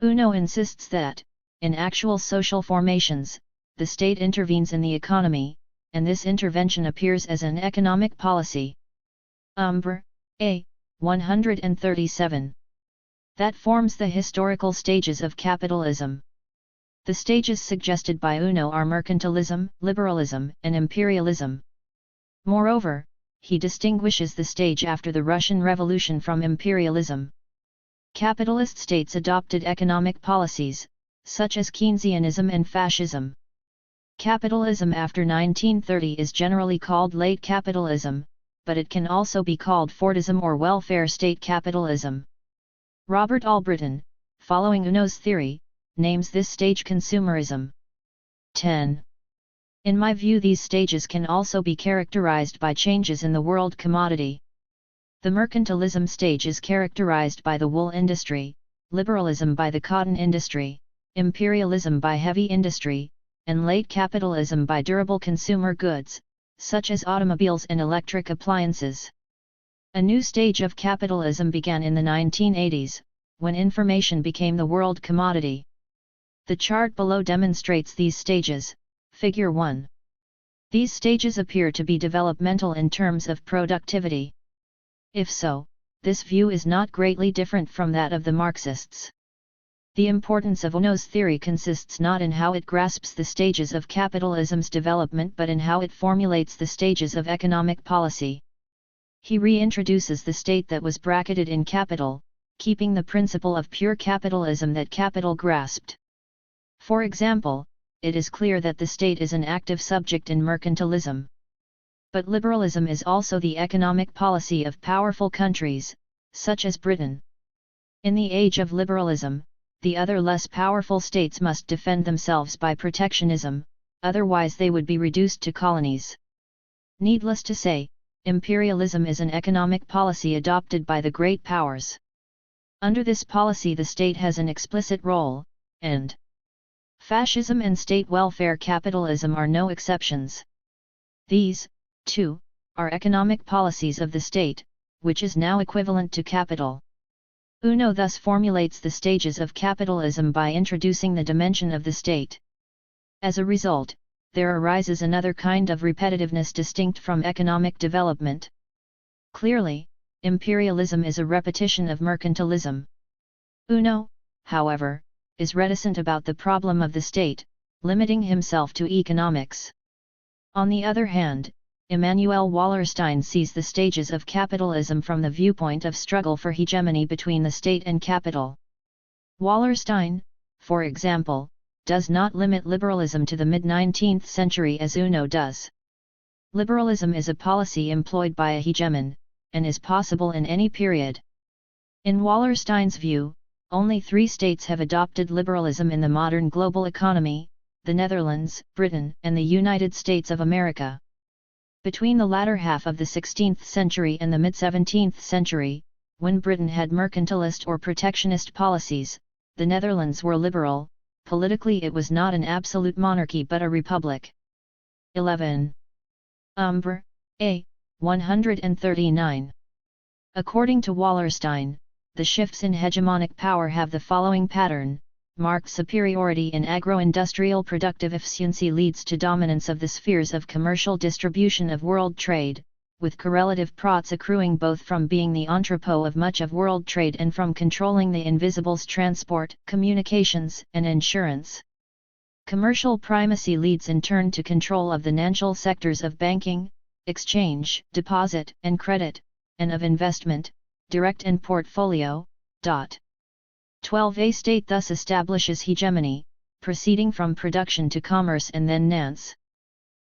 Uno insists that, in actual social formations, the state intervenes in the economy, and this intervention appears as an economic policy. Umbra, A. 137. That forms the historical stages of capitalism. The stages suggested by Uno are mercantilism, liberalism, and imperialism. Moreover, he distinguishes the stage after the Russian Revolution from imperialism. Capitalist states adopted economic policies, such as Keynesianism and fascism. Capitalism after 1930 is generally called late capitalism, but it can also be called Fordism or welfare state capitalism. Robert Albritton, following Uno's theory, names this stage consumerism. 10. In my view, these stages can also be characterized by changes in the world commodity. The mercantilism stage is characterized by the wool industry, liberalism by the cotton industry, imperialism by heavy industry, and late capitalism by durable consumer goods, such as automobiles and electric appliances. A new stage of capitalism began in the 1980s, when information became the world commodity. The chart below demonstrates these stages, Figure 1. These stages appear to be developmental in terms of productivity. If so, this view is not greatly different from that of the Marxists. The importance of Uno's theory consists not in how it grasps the stages of capitalism's development but in how it formulates the stages of economic policy. He reintroduces the state that was bracketed in capital, keeping the principle of pure capitalism that capital grasped. For example, it is clear that the state is an active subject in mercantilism. But liberalism is also the economic policy of powerful countries, such as Britain. In the age of liberalism, the other less powerful states must defend themselves by protectionism, otherwise they would be reduced to colonies. Needless to say, imperialism is an economic policy adopted by the great powers. Under this policy the state has an explicit role, and fascism and state welfare capitalism are no exceptions. These, too, are economic policies of the state, which is now equivalent to capital. Uno thus formulates the stages of capitalism by introducing the dimension of the state. As a result, there arises another kind of repetitiveness distinct from economic development. Clearly, imperialism is a repetition of mercantilism. Uno, however, is reticent about the problem of the state, limiting himself to economics. On the other hand, Immanuel Wallerstein sees the stages of capitalism from the viewpoint of struggle for hegemony between the state and capital. Wallerstein, for example, does not limit liberalism to the mid-19th century as Uno does. Liberalism is a policy employed by a hegemon, and is possible in any period. In Wallerstein's view, only 3 states have adopted liberalism in the modern global economy: the Netherlands, Britain, and the United States of America. Between the latter half of the 16th century and the mid-17th century, when Britain had mercantilist or protectionist policies, the Netherlands were liberal. Politically it was not an absolute monarchy but a republic. 11. Umbra, A. 139. According to Wallerstein, the shifts in hegemonic power have the following pattern: marked superiority in agro-industrial productive efficiency leads to dominance of the spheres of commercial distribution of world trade, with correlative prots accruing both from being the entrepot of much of world trade and from controlling the invisibles transport, communications, and insurance. Commercial primacy leads in turn to control of the financial sectors of banking, exchange, deposit, and credit, and of investment, direct and portfolio. 12. A state thus establishes hegemony, proceeding from production to commerce and then finance.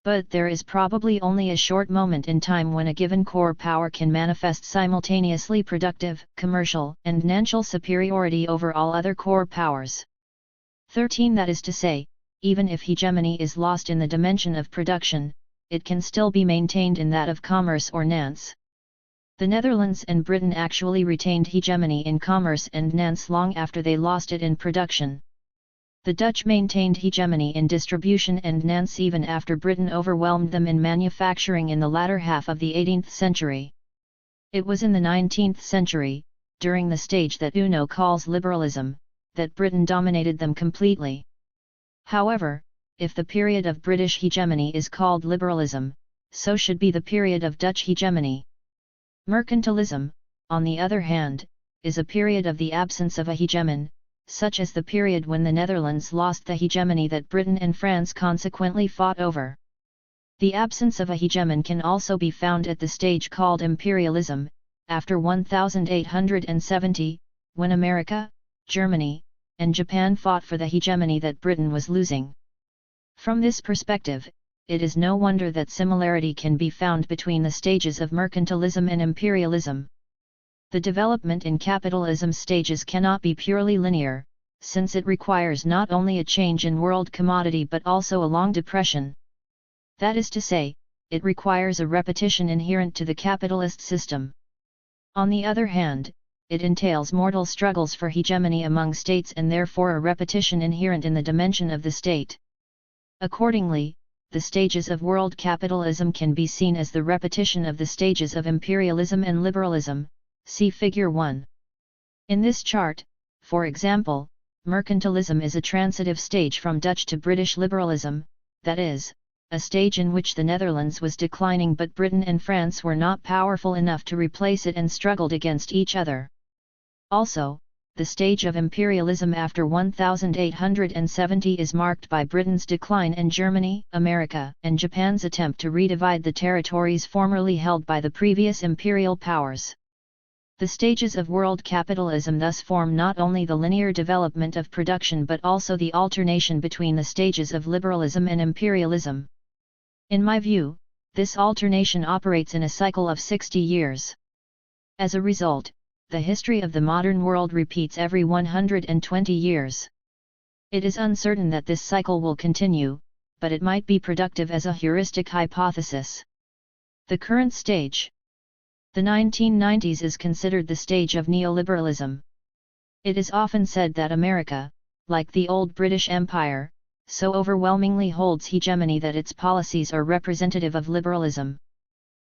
But there is probably only a short moment in time when a given core power can manifest simultaneously productive, commercial, and financial superiority over all other core powers. 13. That is to say, even if hegemony is lost in the dimension of production, it can still be maintained in that of commerce or finance. The Netherlands and Britain actually retained hegemony in commerce and finance long after they lost it in production. The Dutch maintained hegemony in distribution and finance even after Britain overwhelmed them in manufacturing in the latter half of the 18th century. It was in the 19th century, during the stage that Uno calls liberalism, that Britain dominated them completely. However, if the period of British hegemony is called liberalism, so should be the period of Dutch hegemony. Mercantilism, on the other hand, is a period of the absence of a hegemon, such as the period when the Netherlands lost the hegemony that Britain and France consequently fought over. The absence of a hegemon can also be found at the stage called imperialism, after 1870, when America, Germany, and Japan fought for the hegemony that Britain was losing. From this perspective, it is no wonder that similarity can be found between the stages of mercantilism and imperialism. The development in capitalism stages cannot be purely linear, since it requires not only a change in world commodity but also a long depression. That is to say, it requires a repetition inherent to the capitalist system. On the other hand, it entails mortal struggles for hegemony among states and therefore a repetition inherent in the dimension of the state. Accordingly, the stages of world capitalism can be seen as the repetition of the stages of imperialism and liberalism, see Figure 1. In this chart, for example, mercantilism is a transitive stage from Dutch to British liberalism, that is, a stage in which the Netherlands was declining but Britain and France were not powerful enough to replace it and struggled against each other. Also, the stage of imperialism after 1870 is marked by Britain's decline and Germany, America, and Japan's attempt to redivide the territories formerly held by the previous imperial powers. The stages of world capitalism thus form not only the linear development of production but also the alternation between the stages of liberalism and imperialism. In my view, this alternation operates in a cycle of 60 years. As a result, the history of the modern world repeats every 120 years. It is uncertain that this cycle will continue, but it might be productive as a heuristic hypothesis. The current stage. The 1990s is considered the stage of neoliberalism. It is often said that America, like the old British Empire, so overwhelmingly holds hegemony that its policies are representative of liberalism.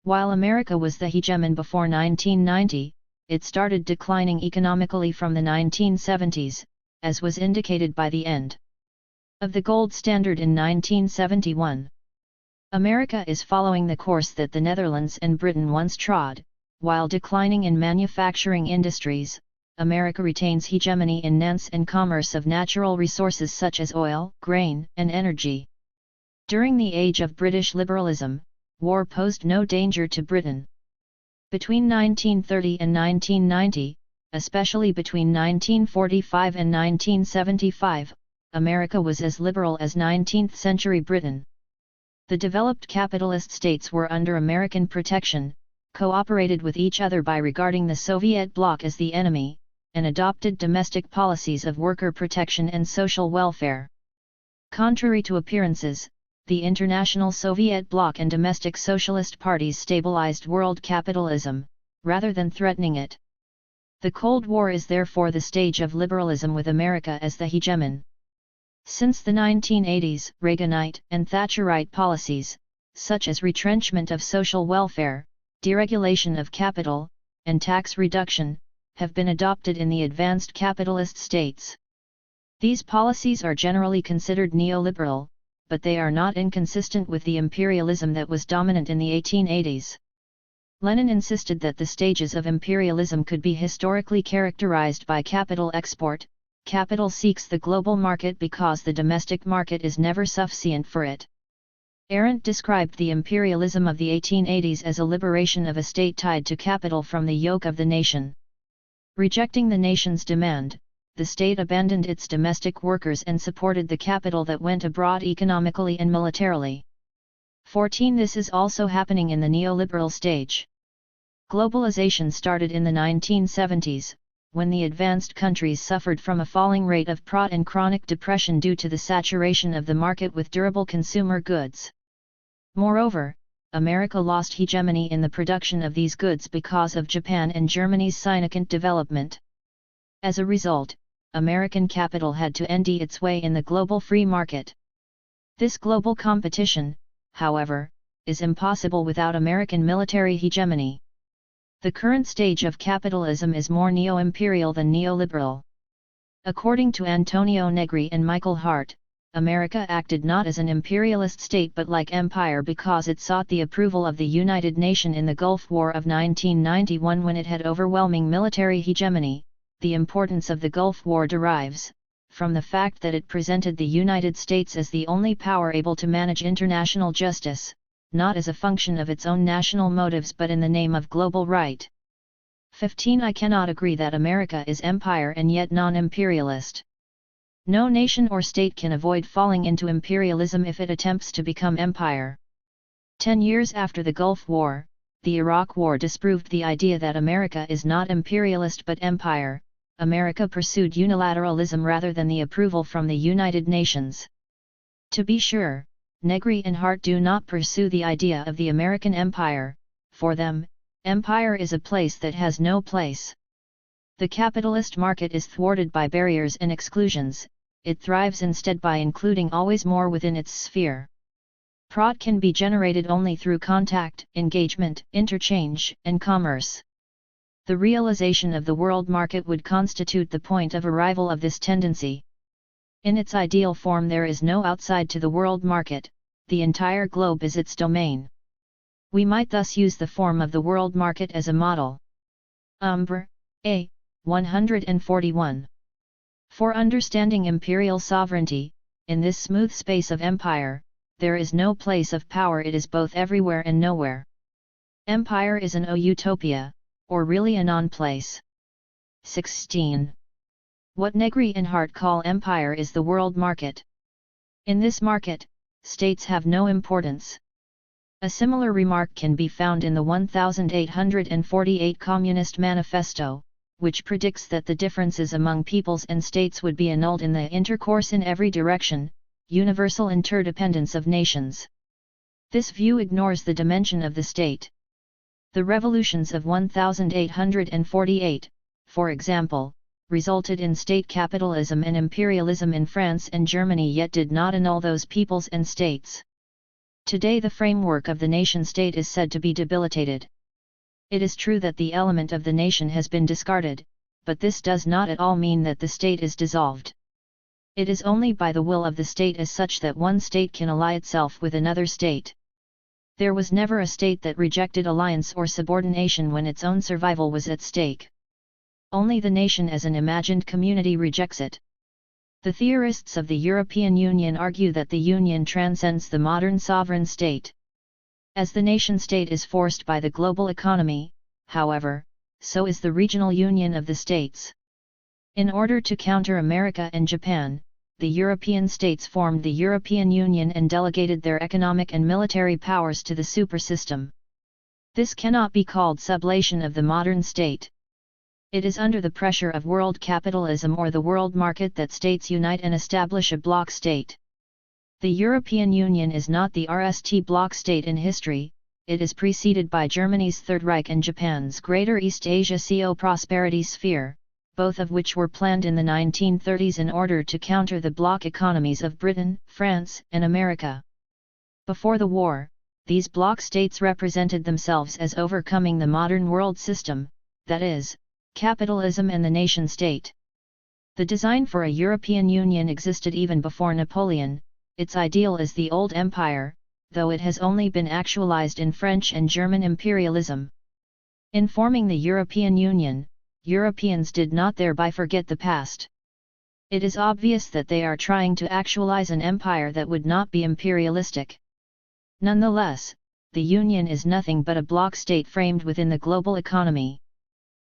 While America was the hegemon before 1990, it started declining economically from the 1970s, as was indicated by the end of the gold standard in 1971. America is following the course that the Netherlands and Britain once trod. While declining in manufacturing industries, America retains hegemony in finance and commerce of natural resources such as oil, grain, and energy. During the age of British liberalism, war posed no danger to Britain. Between 1930 and 1990, especially between 1945 and 1975, America was as liberal as 19th-century Britain. The developed capitalist states were under American protection, cooperated with each other by regarding the Soviet bloc as the enemy, and adopted domestic policies of worker protection and social welfare. Contrary to appearances, the international Soviet bloc and domestic socialist parties stabilized world capitalism, rather than threatening it. The Cold War is therefore the stage of liberalism with America as the hegemon. Since the 1980s, Reaganite and Thatcherite policies, such as retrenchment of social welfare, deregulation of capital, and tax reduction, have been adopted in the advanced capitalist states. These policies are generally considered neoliberal, but they are not inconsistent with the imperialism that was dominant in the 1880s. Lenin insisted that the stages of imperialism could be historically characterized by capital export. Capital seeks the global market because the domestic market is never sufficient for it. Arendt described the imperialism of the 1880s as a liberation of a state tied to capital from the yoke of the nation. Rejecting the nation's demand, the state abandoned its domestic workers and supported the capital that went abroad economically and militarily. 14. This is also happening in the neoliberal stage. Globalization started in the 1970s, when the advanced countries suffered from a falling rate of profit and chronic depression due to the saturation of the market with durable consumer goods. Moreover, America lost hegemony in the production of these goods because of Japan and Germany's significant development. As a result, American capital had to end its way in the global free market. This global competition, however, is impossible without American military hegemony. The current stage of capitalism is more neo-imperial than neoliberal. According to Antonio Negri and Michael Hart, America acted not as an imperialist state but like empire because it sought the approval of the United Nations in the Gulf War of 1991 when it had overwhelming military hegemony. The importance of the Gulf War derives from the fact that it presented the United States as the only power able to manage international justice, not as a function of its own national motives but in the name of global right. 15. I cannot agree that America is empire and yet non-imperialist. No nation or state can avoid falling into imperialism if it attempts to become empire. 10 years after the Gulf War, the Iraq War disproved the idea that America is not imperialist but empire. America pursued unilateralism rather than the approval from the United Nations. To be sure, Negri and Hart do not pursue the idea of the American empire. For them, empire is a place that has no place. The capitalist market is thwarted by barriers and exclusions, it thrives instead by including always more within its sphere. Profit can be generated only through contact, engagement, interchange, and commerce. The realization of the world market would constitute the point of arrival of this tendency. In its ideal form there is no outside to the world market, the entire globe is its domain. We might thus use the form of the world market as a model. Umbra, A. 141. For understanding imperial sovereignty, in this smooth space of empire, there is no place of power, it is both everywhere and nowhere. Empire is an utopia, or really a non-place. 16. What Negri and Hart call empire is the world market. In this market, states have no importance. A similar remark can be found in the 1848 Communist Manifesto, which predicts that the differences among peoples and states would be annulled in the intercourse in every direction, universal interdependence of nations. This view ignores the dimension of the state. The revolutions of 1848, for example, resulted in state capitalism and imperialism in France and Germany, yet did not annul those peoples and states. Today the framework of the nation-state is said to be debilitated. It is true that the element of the nation has been discarded, but this does not at all mean that the state is dissolved. It is only by the will of the state as such that one state can ally itself with another state. There was never a state that rejected alliance or subordination when its own survival was at stake. Only the nation as an imagined community rejects it. The theorists of the European Union argue that the Union transcends the modern sovereign state. As the nation-state is forced by the global economy, however, so is the regional union of the states. In order to counter America and Japan, the European states formed the European Union and delegated their economic and military powers to the supersystem. This cannot be called sublation of the modern state. It is under the pressure of world capitalism or the world market that states unite and establish a bloc state. The European Union is not the RST bloc state in history, it is preceded by Germany's Third Reich and Japan's Greater East Asia CO Prosperity Sphere, both of which were planned in the 1930s in order to counter the bloc economies of Britain, France, and America. Before the war, these bloc states represented themselves as overcoming the modern world system, that is, capitalism and the nation-state. The design for a European Union existed even before Napoleon. Its ideal is the old empire, though it has only been actualized in French and German imperialism. In forming the European Union, Europeans did not thereby forget the past. It is obvious that they are trying to actualize an empire that would not be imperialistic. Nonetheless, the Union is nothing but a bloc state framed within the global economy.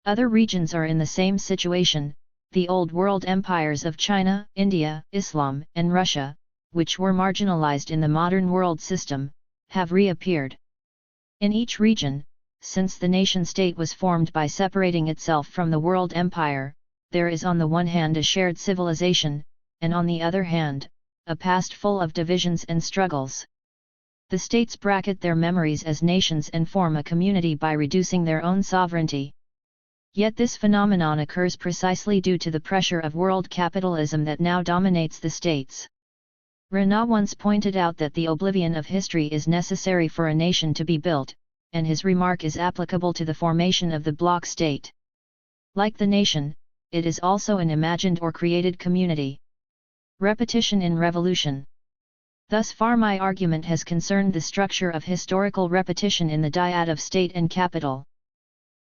Other regions are in the same situation. The old world empires of China, India, Islam, and Russia, which were marginalized in the modern world system, have reappeared. In each region, since the nation-state was formed by separating itself from the world empire, there is on the one hand a shared civilization, and on the other hand, a past full of divisions and struggles. The states bracket their memories as nations and form a community by reducing their own sovereignty. Yet this phenomenon occurs precisely due to the pressure of world capitalism that now dominates the states. Renan once pointed out that the oblivion of history is necessary for a nation to be built, and his remark is applicable to the formation of the bloc state. Like the nation, it is also an imagined or created community. Repetition in revolution. Thus far my argument has concerned the structure of historical repetition in the dyad of state and capital.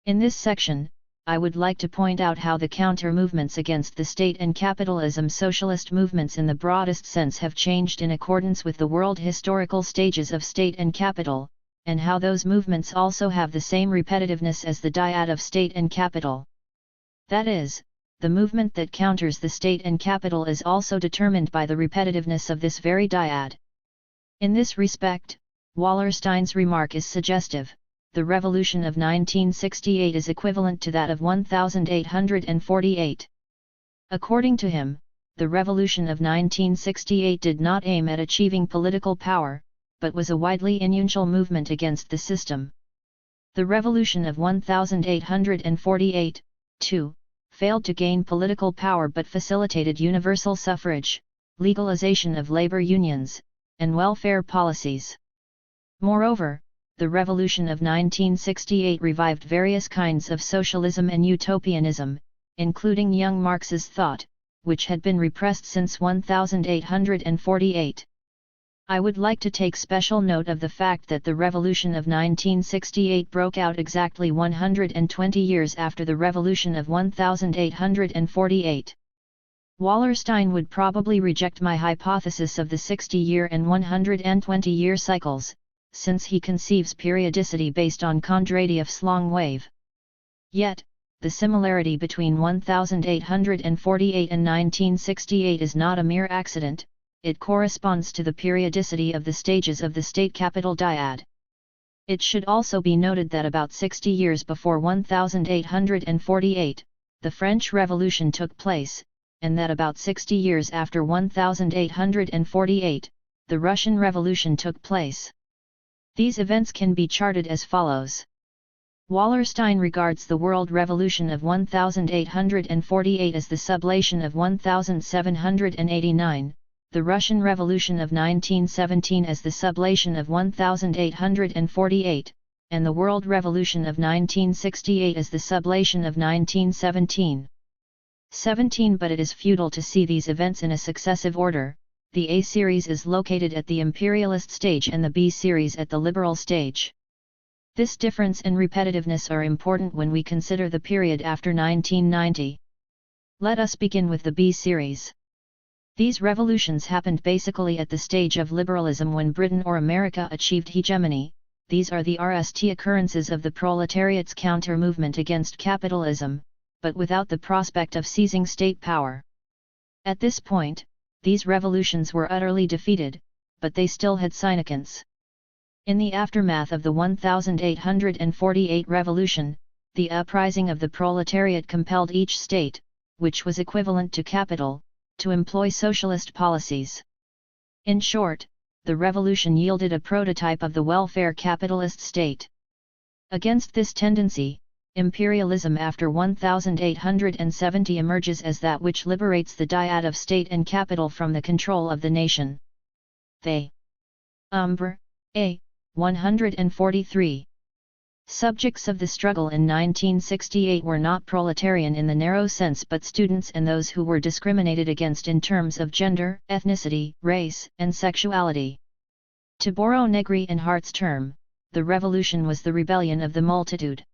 In this section, I would like to point out how the counter-movements against the state and capitalism socialist movements in the broadest sense have changed in accordance with the world historical stages of state and capital, and how those movements also have the same repetitiveness as the dyad of state and capital. That is, the movement that counters the state and capital is also determined by the repetitiveness of this very dyad. In this respect, Wallerstein's remark is suggestive. The revolution of 1968 is equivalent to that of 1848. According to him, the Revolution of 1968 did not aim at achieving political power, but was a widely influential movement against the system. The Revolution of 1848, too, failed to gain political power but facilitated universal suffrage, legalization of labor unions, and welfare policies. Moreover, the Revolution of 1968 revived various kinds of socialism and utopianism, including young Marx's thought, which had been repressed since 1848. I would like to take special note of the fact that the Revolution of 1968 broke out exactly 120 years after the Revolution of 1848. Wallerstein would probably reject my hypothesis of the 60-year and 120-year cycles, since he conceives periodicity based on Kondratiev's long wave. Yet, the similarity between 1848 and 1968 is not a mere accident. It corresponds to the periodicity of the stages of the state capital dyad. It should also be noted that about 60 years before 1848, the French Revolution took place, and that about 60 years after 1848, the Russian Revolution took place. These events can be charted as follows. Wallerstein regards the World Revolution of 1848 as the sublation of 1789, the Russian Revolution of 1917 as the sublation of 1848, and the World Revolution of 1968 as the sublation of 1917. But it is futile to see these events in a successive order. The A series is located at the imperialist stage and the B series at the liberal stage. This difference and repetitiveness are important when we consider the period after 1990. Let us begin with the B series. These revolutions happened basically at the stage of liberalism when Britain or America achieved hegemony. These are the RST occurrences of the proletariat's counter-movement against capitalism, but without the prospect of seizing state power. At this point, these revolutions were utterly defeated, but they still had significance. In the aftermath of the 1848 revolution, the uprising of the proletariat compelled each state, which was equivalent to capital, to employ socialist policies. In short, the revolution yielded a prototype of the welfare capitalist state. Against this tendency, imperialism after 1870 emerges as that which liberates the dyad of state and capital from the control of the nation. They. Umbra, A. 143. Subjects of the struggle in 1968 were not proletarian in the narrow sense but students and those who were discriminated against in terms of gender, ethnicity, race, and sexuality. To borrow Negri and Hart's term, the revolution was the rebellion of the multitude.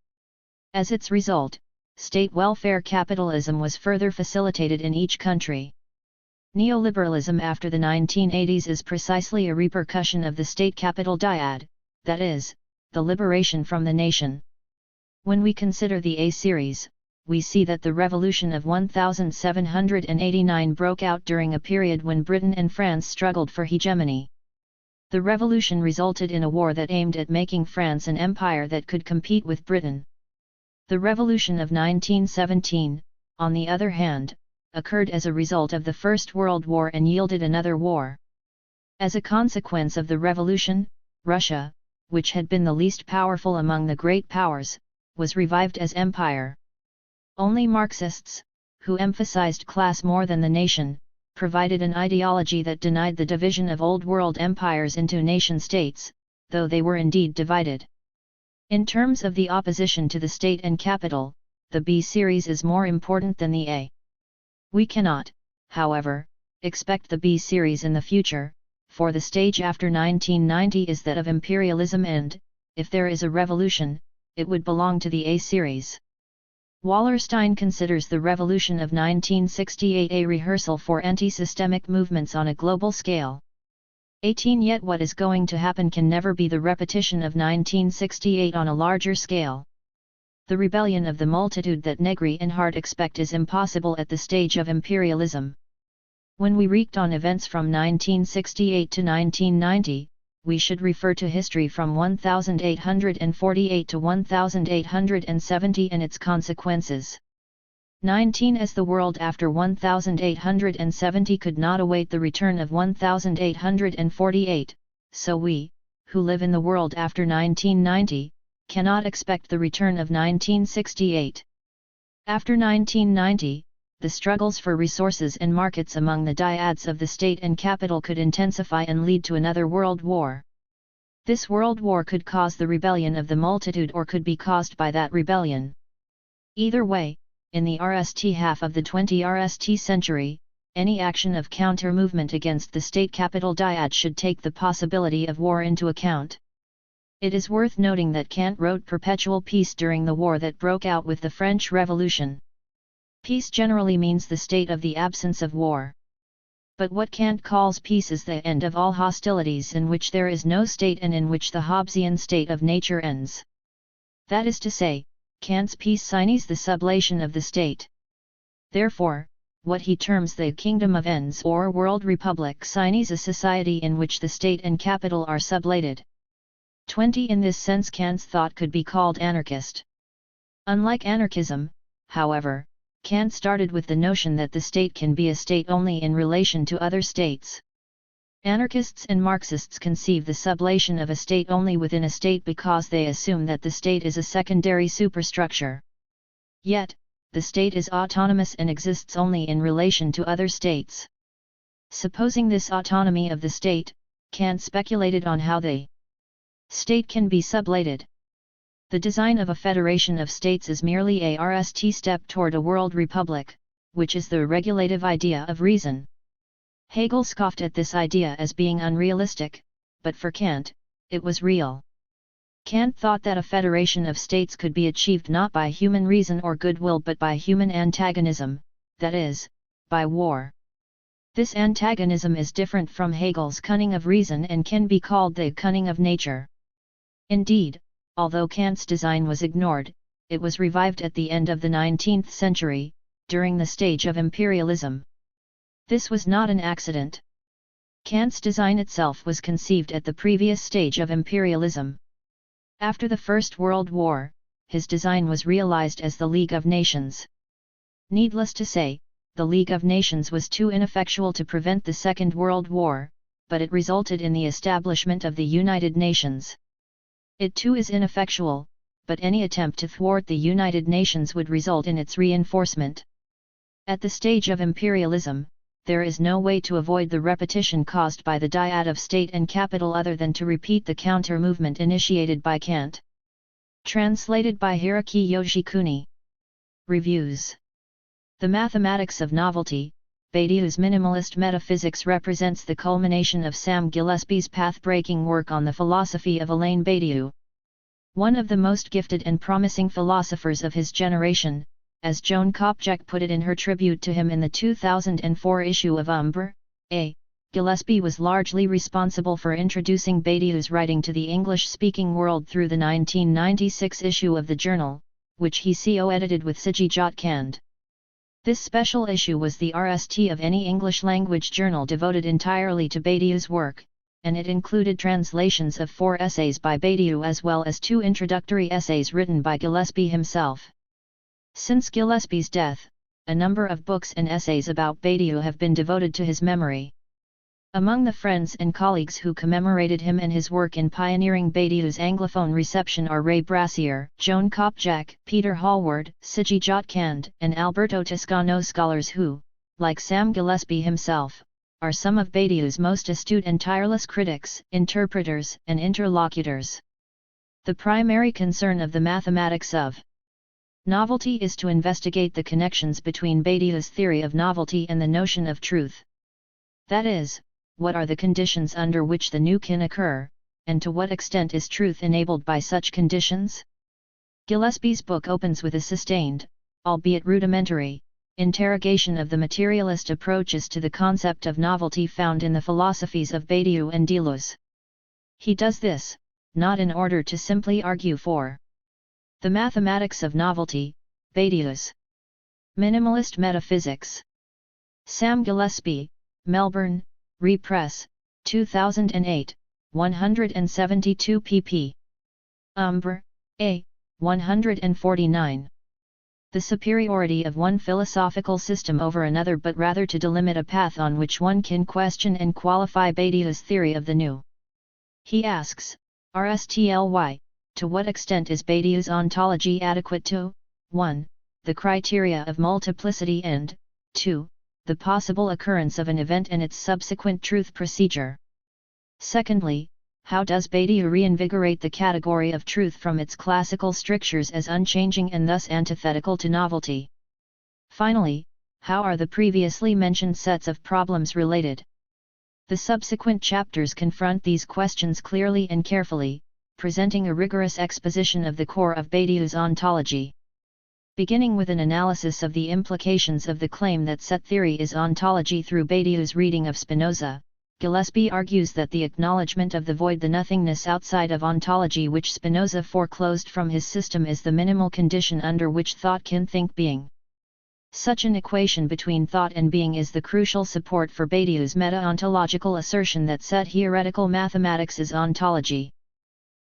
As its result, state welfare capitalism was further facilitated in each country. Neoliberalism after the 1980s is precisely a repercussion of the state capital dyad, that is, the liberation from the nation. When we consider the A series, we see that the revolution of 1789 broke out during a period when Britain and France struggled for hegemony. The revolution resulted in a war that aimed at making France an empire that could compete with Britain. The revolution of 1917, on the other hand, occurred as a result of the First World War and yielded another war. As a consequence of the revolution, Russia, which had been the least powerful among the great powers, was revived as empire. Only Marxists, who emphasized class more than the nation, provided an ideology that denied the division of Old World empires into nation-states, though they were indeed divided. In terms of the opposition to the state and capital, the B series is more important than the A. We cannot, however, expect the B series in the future, for the stage after 1990 is that of imperialism and, if there is a revolution, it would belong to the A series. Wallerstein considers the revolution of 1968 a rehearsal for anti-systemic movements on a global scale. 18 Yet what is going to happen can never be the repetition of 1968 on a larger scale. The rebellion of the multitude that Negri and Hart expect is impossible at the stage of imperialism. When we read on events from 1968 to 1990, we should refer to history from 1848 to 1870 and its consequences. 19 As the world after 1870 could not await the return of 1848, so we, who live in the world after 1990, cannot expect the return of 1968. After 1990, the struggles for resources and markets among the dyads of the state and capital could intensify and lead to another world war. This world war could cause the rebellion of the multitude or could be caused by that rebellion. Either way, in the RST half of the 20th RST century, any action of counter-movement against the state capital dyad should take the possibility of war into account. It is worth noting that Kant wrote perpetual peace during the war that broke out with the French Revolution. Peace generally means the state of the absence of war. But what Kant calls peace is the end of all hostilities in which there is no state and in which the Hobbesian state of nature ends. That is to say, Kant's peace signs the sublation of the state. Therefore, what he terms the kingdom of ends or world republic signs a society in which the state and capital are sublated. 20 In this sense Kant's thought could be called anarchist. Unlike anarchism, however, Kant started with the notion that the state can be a state only in relation to other states. Anarchists and Marxists conceive the sublation of a state only within a state because they assume that the state is a secondary superstructure. Yet, the state is autonomous and exists only in relation to other states. Supposing this autonomy of the state, Kant speculated on how the state can be sublated. The design of a federation of states is merely a RST step toward a world republic, which is the regulative idea of reason. Hegel scoffed at this idea as being unrealistic, but for Kant, it was real. Kant thought that a federation of states could be achieved not by human reason or goodwill but by human antagonism, that is, by war. This antagonism is different from Hegel's cunning of reason and can be called the cunning of nature. Indeed, although Kant's design was ignored, it was revived at the end of the 19th century, during the stage of imperialism. This was not an accident. Kant's design itself was conceived at the previous stage of imperialism. After the First World War, his design was realized as the League of Nations. Needless to say, the League of Nations was too ineffectual to prevent the Second World War, but it resulted in the establishment of the United Nations. It too is ineffectual, but any attempt to thwart the United Nations would result in its reinforcement. At the stage of imperialism, there is no way to avoid the repetition caused by the dyad of state and capital other than to repeat the counter-movement initiated by Kant. Translated by Hiroki Yoshikuni. Reviews. The Mathematics of Novelty, Badiou's minimalist metaphysics represents the culmination of Sam Gillespie's path-breaking work on the philosophy of Alain Badiou. One of the most gifted and promising philosophers of his generation, as Joan Kopjek put it in her tribute to him in the 2004 issue of Umbra, Gillespie was largely responsible for introducing Badiou's writing to the English-speaking world through the 1996 issue of the journal, which he co-edited with Siji Jotkand. This special issue was the RST of any English-language journal devoted entirely to Badiou's work, and it included translations of 4 essays by Badiou as well as 2 introductory essays written by Gillespie himself. Since Gillespie's death, a number of books and essays about Badiou have been devoted to his memory. Among the friends and colleagues who commemorated him and his work in pioneering Badiou's Anglophone reception are Ray Brassier, Joan Kopjek, Peter Hallward, Siji Jotkand, and Alberto Toscano, scholars who, like Sam Gillespie himself, are some of Badiou's most astute and tireless critics, interpreters, and interlocutors. The primary concern of the mathematics of novelty is to investigate the connections between Badiou's theory of novelty and the notion of truth. That is, what are the conditions under which the new can occur, and to what extent is truth enabled by such conditions? Gillespie's book opens with a sustained, albeit rudimentary, interrogation of the materialist approaches to the concept of novelty found in the philosophies of Badiou and Deleuze. He does this, not in order to simply argue for the mathematics of novelty, Badiou's minimalist metaphysics. Sam Gillespie, Melbourne, Repress, 2008, 172 pp. Umbra, A. 149. the superiority of one philosophical system over another, but rather to delimit a path on which one can question and qualify Badiou's theory of the new. He asks, RSTLY, to what extent is Badiou's ontology adequate to 1. The criteria of multiplicity and 2. The possible occurrence of an event and its subsequent truth procedure. Secondly, how does Badiou reinvigorate the category of truth from its classical strictures as unchanging and thus antithetical to novelty? Finally, how are the previously mentioned sets of problems related? The subsequent chapters confront these questions clearly and carefully, presenting a rigorous exposition of the core of Badiou's ontology. Beginning with an analysis of the implications of the claim that set theory is ontology through Badiou's reading of Spinoza, Gillespie argues that the acknowledgement of the void, the nothingness outside of ontology which Spinoza foreclosed from his system, is the minimal condition under which thought can think being. Such an equation between thought and being is the crucial support for Badiou's meta-ontological assertion that set theoretical mathematics is ontology.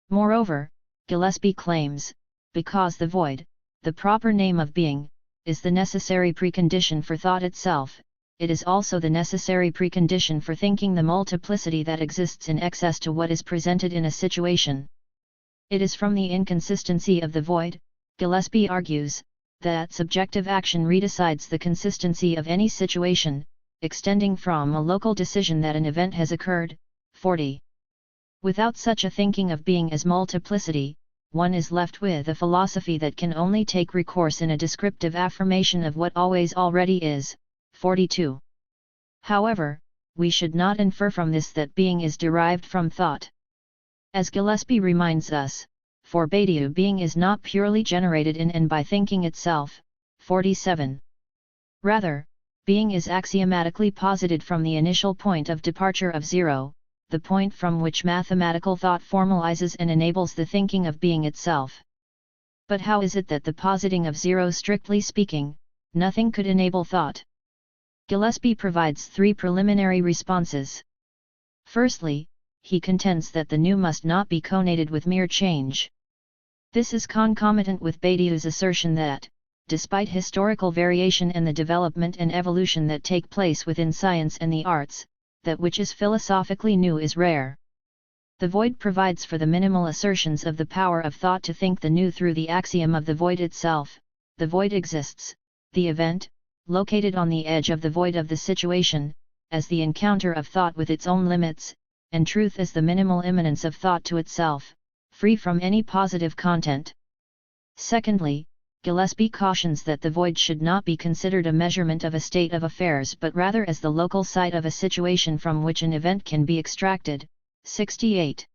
Moreover, Gillespie claims, because the void, the proper name of being, is the necessary precondition for thought itself, it is also the necessary precondition for thinking the multiplicity that exists in excess to what is presented in a situation. It is from the inconsistency of the void, Gillespie argues, that subjective action redecides the consistency of any situation, extending from a local decision that an event has occurred. 40. Without such a thinking of being as multiplicity, one is left with a philosophy that can only take recourse in a descriptive affirmation of what always already is. 42. However, we should not infer from this that being is derived from thought. As Gillespie reminds us, for Badiou being is not purely generated in and by thinking itself. 47. Rather, being is axiomatically posited from the initial point of departure of zero, the point from which mathematical thought formalizes and enables the thinking of being itself. But how is it that the positing of zero, strictly speaking, nothing could enable thought? Gillespie provides three preliminary responses. Firstly, he contends that the new must not be conated with mere change. This is concomitant with Badiou's assertion that, despite historical variation and the development and evolution that take place within science and the arts, that which is philosophically new is rare. The void provides for the minimal assertions of the power of thought to think the new through the axiom of the void itself. The void exists, the event, located on the edge of the void of the situation, as the encounter of thought with its own limits, and truth as the minimal immanence of thought to itself, free from any positive content. Secondly, Gillespie cautions that the void should not be considered a measurement of a state of affairs but rather as the local site of a situation from which an event can be extracted. 68.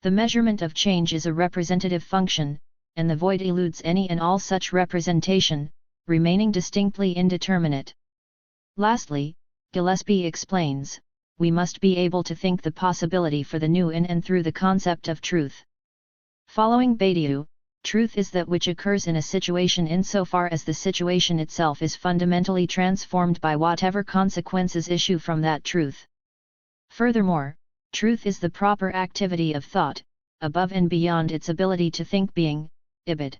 The measurement of change is a representative function, and the void eludes any and all such representation, remaining distinctly indeterminate. Lastly, Gillespie explains, we must be able to think the possibility for the new in and through the concept of truth. Following Badiou, truth is that which occurs in a situation insofar as the situation itself is fundamentally transformed by whatever consequences issue from that truth. Furthermore, truth is the proper activity of thought, above and beyond its ability to think being, ibid.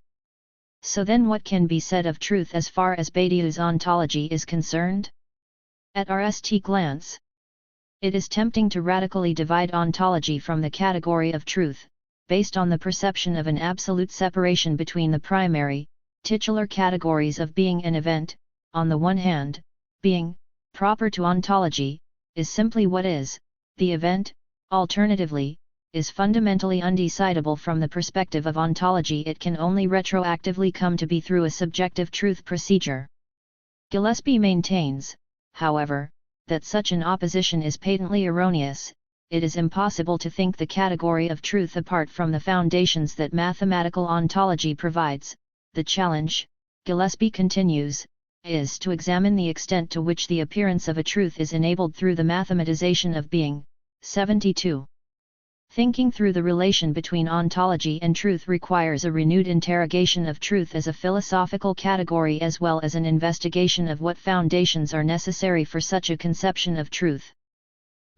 So then what can be said of truth as far as Badiou's ontology is concerned? At RST glance, it is tempting to radically divide ontology from the category of truth, based on the perception of an absolute separation between the primary, titular categories of being and event. On the one hand, being, proper to ontology, is simply what is, the event, alternatively, is fundamentally undecidable from the perspective of ontology. It can only retroactively come to be through a subjective truth procedure. Gillespie maintains, however, that such an opposition is patently erroneous. It is impossible to think the category of truth apart from the foundations that mathematical ontology provides. The challenge, Gillespie continues, is to examine the extent to which the appearance of a truth is enabled through the mathematization of being. 72. Thinking through the relation between ontology and truth requires a renewed interrogation of truth as a philosophical category as well as an investigation of what foundations are necessary for such a conception of truth.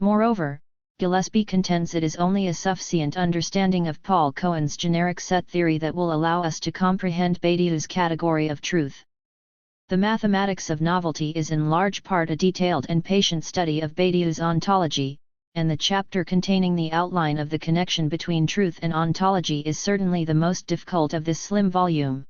Moreover, Gillespie contends it is only a sufficient understanding of Paul Cohen's generic set theory that will allow us to comprehend Badiou's category of truth. The mathematics of novelty is in large part a detailed and patient study of Badiou's ontology, and the chapter containing the outline of the connection between truth and ontology is certainly the most difficult of this slim volume.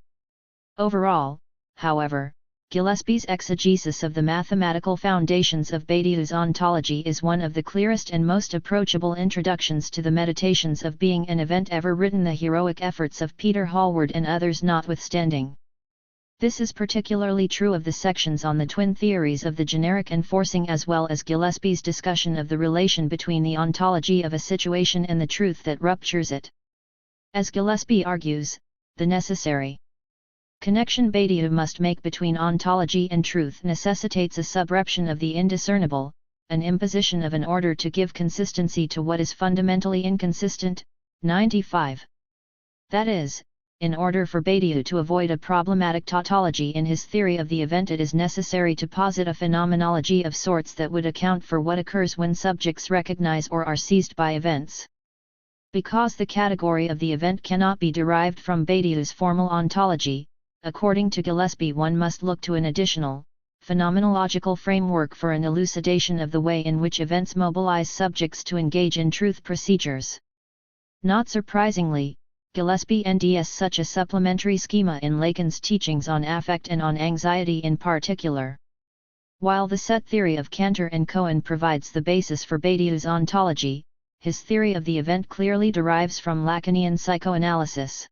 Overall, however, Gillespie's exegesis of the mathematical foundations of Badiou's ontology is one of the clearest and most approachable introductions to the meditations of being and event ever written, the heroic efforts of Peter Hallward and others notwithstanding. This is particularly true of the sections on the twin theories of the generic enforcing, as well as Gillespie's discussion of the relation between the ontology of a situation and the truth that ruptures it. As Gillespie argues, the necessary connection Badiou must make between ontology and truth necessitates a subreption of the indiscernible, an imposition of an order to give consistency to what is fundamentally inconsistent. 95. That is, in order for Badiou to avoid a problematic tautology in his theory of the event, it is necessary to posit a phenomenology of sorts that would account for what occurs when subjects recognize or are seized by events. Because the category of the event cannot be derived from Badiou's formal ontology, according to Gillespie, one must look to an additional, phenomenological framework for an elucidation of the way in which events mobilize subjects to engage in truth procedures. Not surprisingly, Gillespie NDS such a supplementary schema in Lacan's teachings on affect and on anxiety in particular. While the set theory of Cantor and Cohen provides the basis for Badiou's ontology, his theory of the event clearly derives from Lacanian psychoanalysis.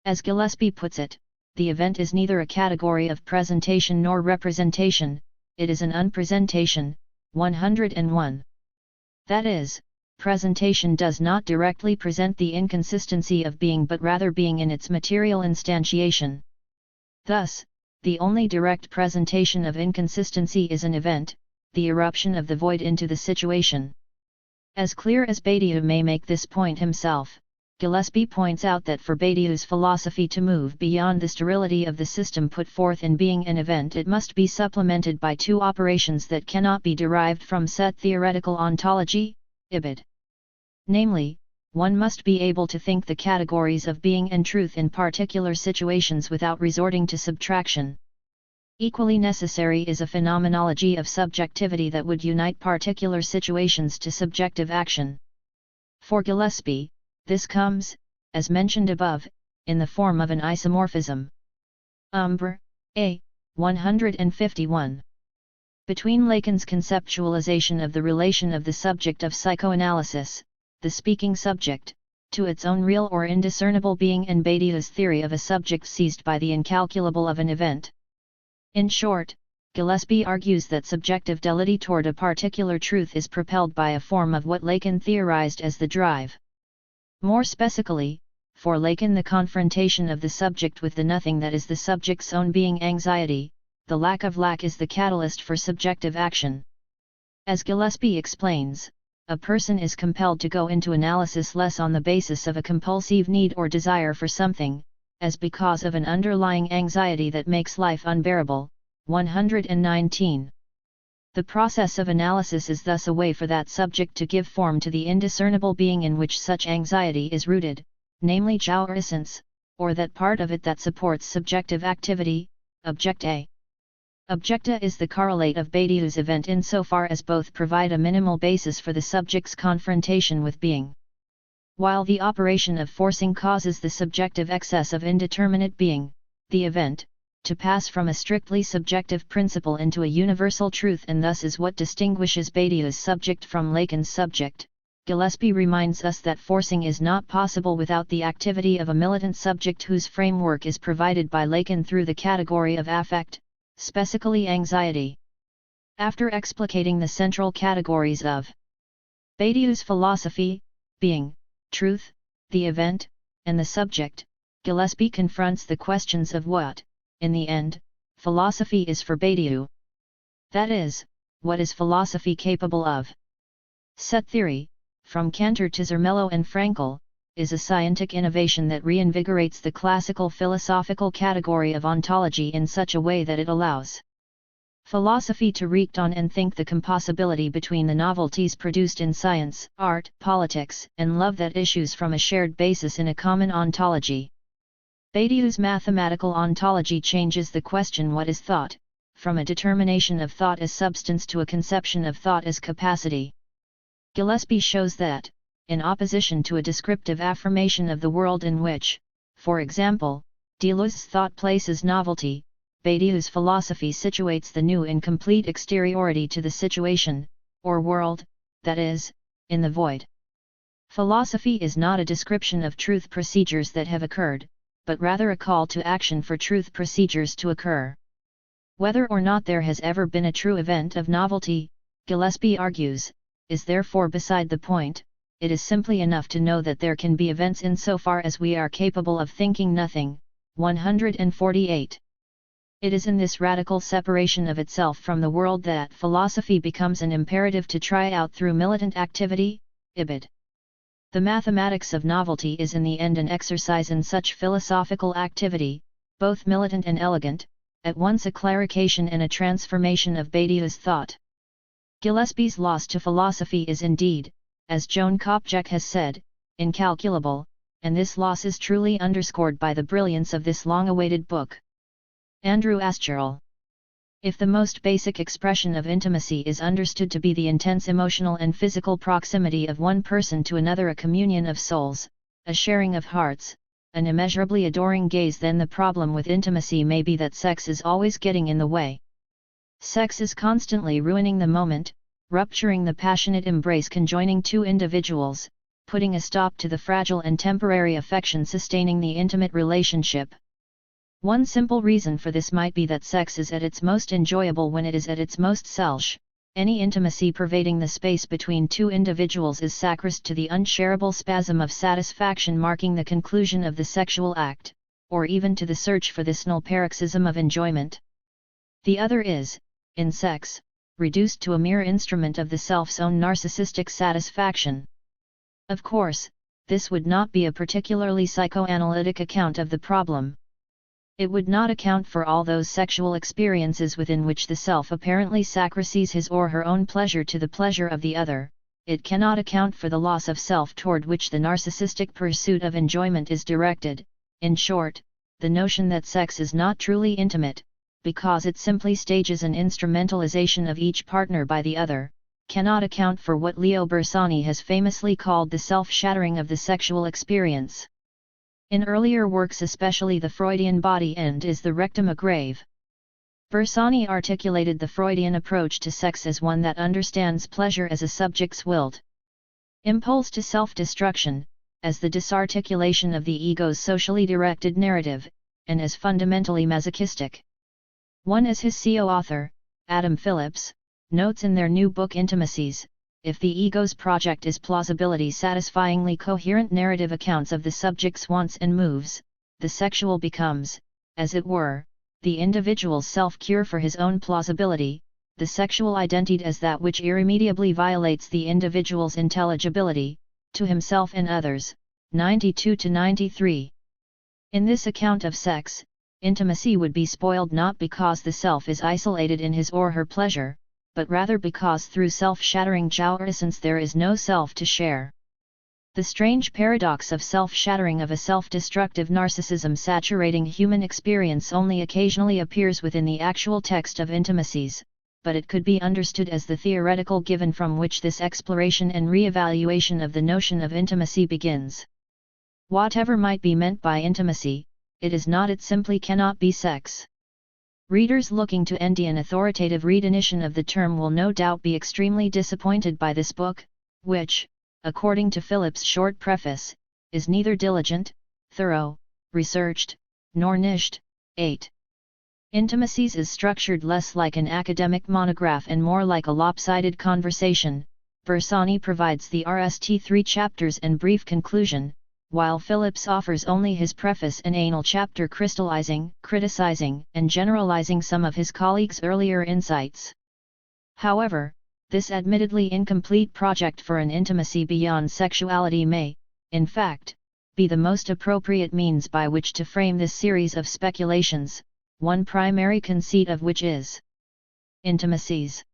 As Gillespie puts it, the event is neither a category of presentation nor representation, it is an unpresentation. 101. That is, presentation does not directly present the inconsistency of being, but rather being in its material instantiation. Thus, the only direct presentation of inconsistency is an event, the eruption of the void into the situation. As clear as Badiou may make this point himself, Gillespie points out that for Badiou's philosophy to move beyond the sterility of the system put forth in being an event, it must be supplemented by two operations that cannot be derived from set theoretical ontology, ibid. Namely, one must be able to think the categories of being and truth in particular situations without resorting to subtraction. Equally necessary is a phenomenology of subjectivity that would unite particular situations to subjective action. For Gillespie, this comes, as mentioned above, in the form of an isomorphism. Umbra, A. 151. Between Lacan's conceptualization of the relation of the subject of psychoanalysis, the speaking subject, to its own real or indiscernible being, and Badiou's theory of a subject seized by the incalculable of an event. In short, Gillespie argues that subjectivity toward a particular truth is propelled by a form of what Lacan theorized as the drive. More specifically, for Lacan, the confrontation of the subject with the nothing that is the subject's own being, anxiety, the lack of lack, is the catalyst for subjective action. As Gillespie explains, a person is compelled to go into analysis less on the basis of a compulsive need or desire for something, as because of an underlying anxiety that makes life unbearable. 119. The process of analysis is thus a way for that subject to give form to the indiscernible being in which such anxiety is rooted, namely jouissance, or that part of it that supports subjective activity, objecta. Objecta is the correlate of Badiou's event insofar as both provide a minimal basis for the subject's confrontation with being. While the operation of forcing causes the subjective excess of indeterminate being, the event, to pass from a strictly subjective principle into a universal truth, and thus is what distinguishes Badiou's subject from Lacan's subject. Gillespie reminds us that forcing is not possible without the activity of a militant subject whose framework is provided by Lacan through the category of affect, specifically anxiety. After explicating the central categories of Badiou's philosophy, being, truth, the event, and the subject, Gillespie confronts the questions of what, in the end, philosophy is for Badiou. That is, what is philosophy capable of? Set theory, from Cantor to Zermelo and Frankl, is a scientific innovation that reinvigorates the classical philosophical category of ontology in such a way that it allows Philosophy to react on and think the compossibility between the novelties produced in science, art, politics, and love that issues from a shared basis in a common ontology. Badiou's mathematical ontology changes the question what is thought, from a determination of thought as substance to a conception of thought as capacity. Gillespie shows that, in opposition to a descriptive affirmation of the world in which, for example, Deleuze's thought places novelty, Badiou's philosophy situates the new in complete exteriority to the situation, or world, that is, in the void. Philosophy is not a description of truth procedures that have occurred, but rather a call to action for truth procedures to occur. Whether or not there has ever been a true event of novelty, Gillespie argues, is therefore beside the point. It is simply enough to know that there can be events insofar as we are capable of thinking nothing. 148. It is in this radical separation of itself from the world that philosophy becomes an imperative to try out through militant activity, ibid. The mathematics of novelty is in the end an exercise in such philosophical activity, both militant and elegant, at once a clarification and a transformation of Badiou's thought. Gillespie's loss to philosophy is indeed, as Joan Kopjek has said, incalculable, and this loss is truly underscored by the brilliance of this long-awaited book. Andrew Ascharel. If the most basic expression of intimacy is understood to be the intense emotional and physical proximity of one person to another, a communion of souls, a sharing of hearts, an immeasurably adoring gaze, then the problem with intimacy may be that sex is always getting in the way. Sex is constantly ruining the moment, rupturing the passionate embrace conjoining two individuals, putting a stop to the fragile and temporary affection sustaining the intimate relationship. One simple reason for this might be that sex is at its most enjoyable when it is at its most selfish. Any intimacy pervading the space between two individuals is sacrist to the unshareable spasm of satisfaction marking the conclusion of the sexual act, or even to the search for this null paroxysm of enjoyment. The other is, in sex, reduced to a mere instrument of the self's own narcissistic satisfaction. Of course, this would not be a particularly psychoanalytic account of the problem. It would not account for all those sexual experiences within which the self apparently sacrifices his or her own pleasure to the pleasure of the other. It cannot account for the loss of self toward which the narcissistic pursuit of enjoyment is directed. In short, the notion that sex is not truly intimate, because it simply stages an instrumentalization of each partner by the other, cannot account for what Leo Bersani has famously called the self-shattering of the sexual experience. In earlier works, especially the Freudian Body End is the Rectum a Grave, Bersani articulated the Freudian approach to sex as one that understands pleasure as a subject's willed impulse to self-destruction, as the disarticulation of the ego's socially directed narrative, and as fundamentally masochistic. One as his co-author, Adam Phillips, notes in their new book Intimacies, if the ego's project is plausibility satisfyingly coherent narrative accounts of the subject's wants and moves, the sexual becomes, as it were, the individual's self-cure for his own plausibility, the sexual identity as that which irremediably violates the individual's intelligibility, to himself and others. 92-93. In this account of sex, intimacy would be spoiled not because the self is isolated in his or her pleasure, but rather because through self-shattering jouissance there is no self to share. The strange paradox of self-shattering of a self-destructive narcissism saturating human experience only occasionally appears within the actual text of Intimacies, but it could be understood as the theoretical given from which this exploration and re-evaluation of the notion of intimacy begins. Whatever might be meant by intimacy, it is not, it simply cannot be sex. Readers looking to end an authoritative redefinition of the term will no doubt be extremely disappointed by this book, which, according to Phillips' short preface, is neither diligent, thorough, researched, nor niched. 8. Intimacies is structured less like an academic monograph and more like a lopsided conversation. Bersani provides the RST 3 chapters and brief conclusion, while Phillips offers only his preface and anal chapter crystallizing, criticizing, and generalizing some of his colleagues' earlier insights. However, this admittedly incomplete project for an intimacy beyond sexuality may, in fact, be the most appropriate means by which to frame this series of speculations, one primary conceit of which is Intimacies.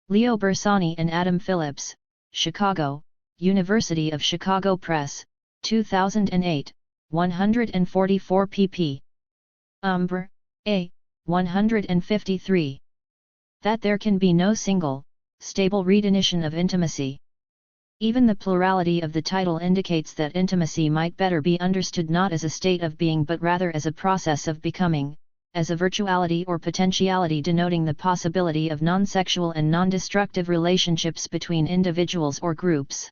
Leo Bersani and Adam Phillips, Chicago, University of Chicago Press, 2008, 144 pp. Umbra, A. 153. That there can be no single, stable redefinition of intimacy. Even the plurality of the title indicates that intimacy might better be understood not as a state of being but rather as a process of becoming, as a virtuality or potentiality denoting the possibility of non-sexual and non-destructive relationships between individuals or groups.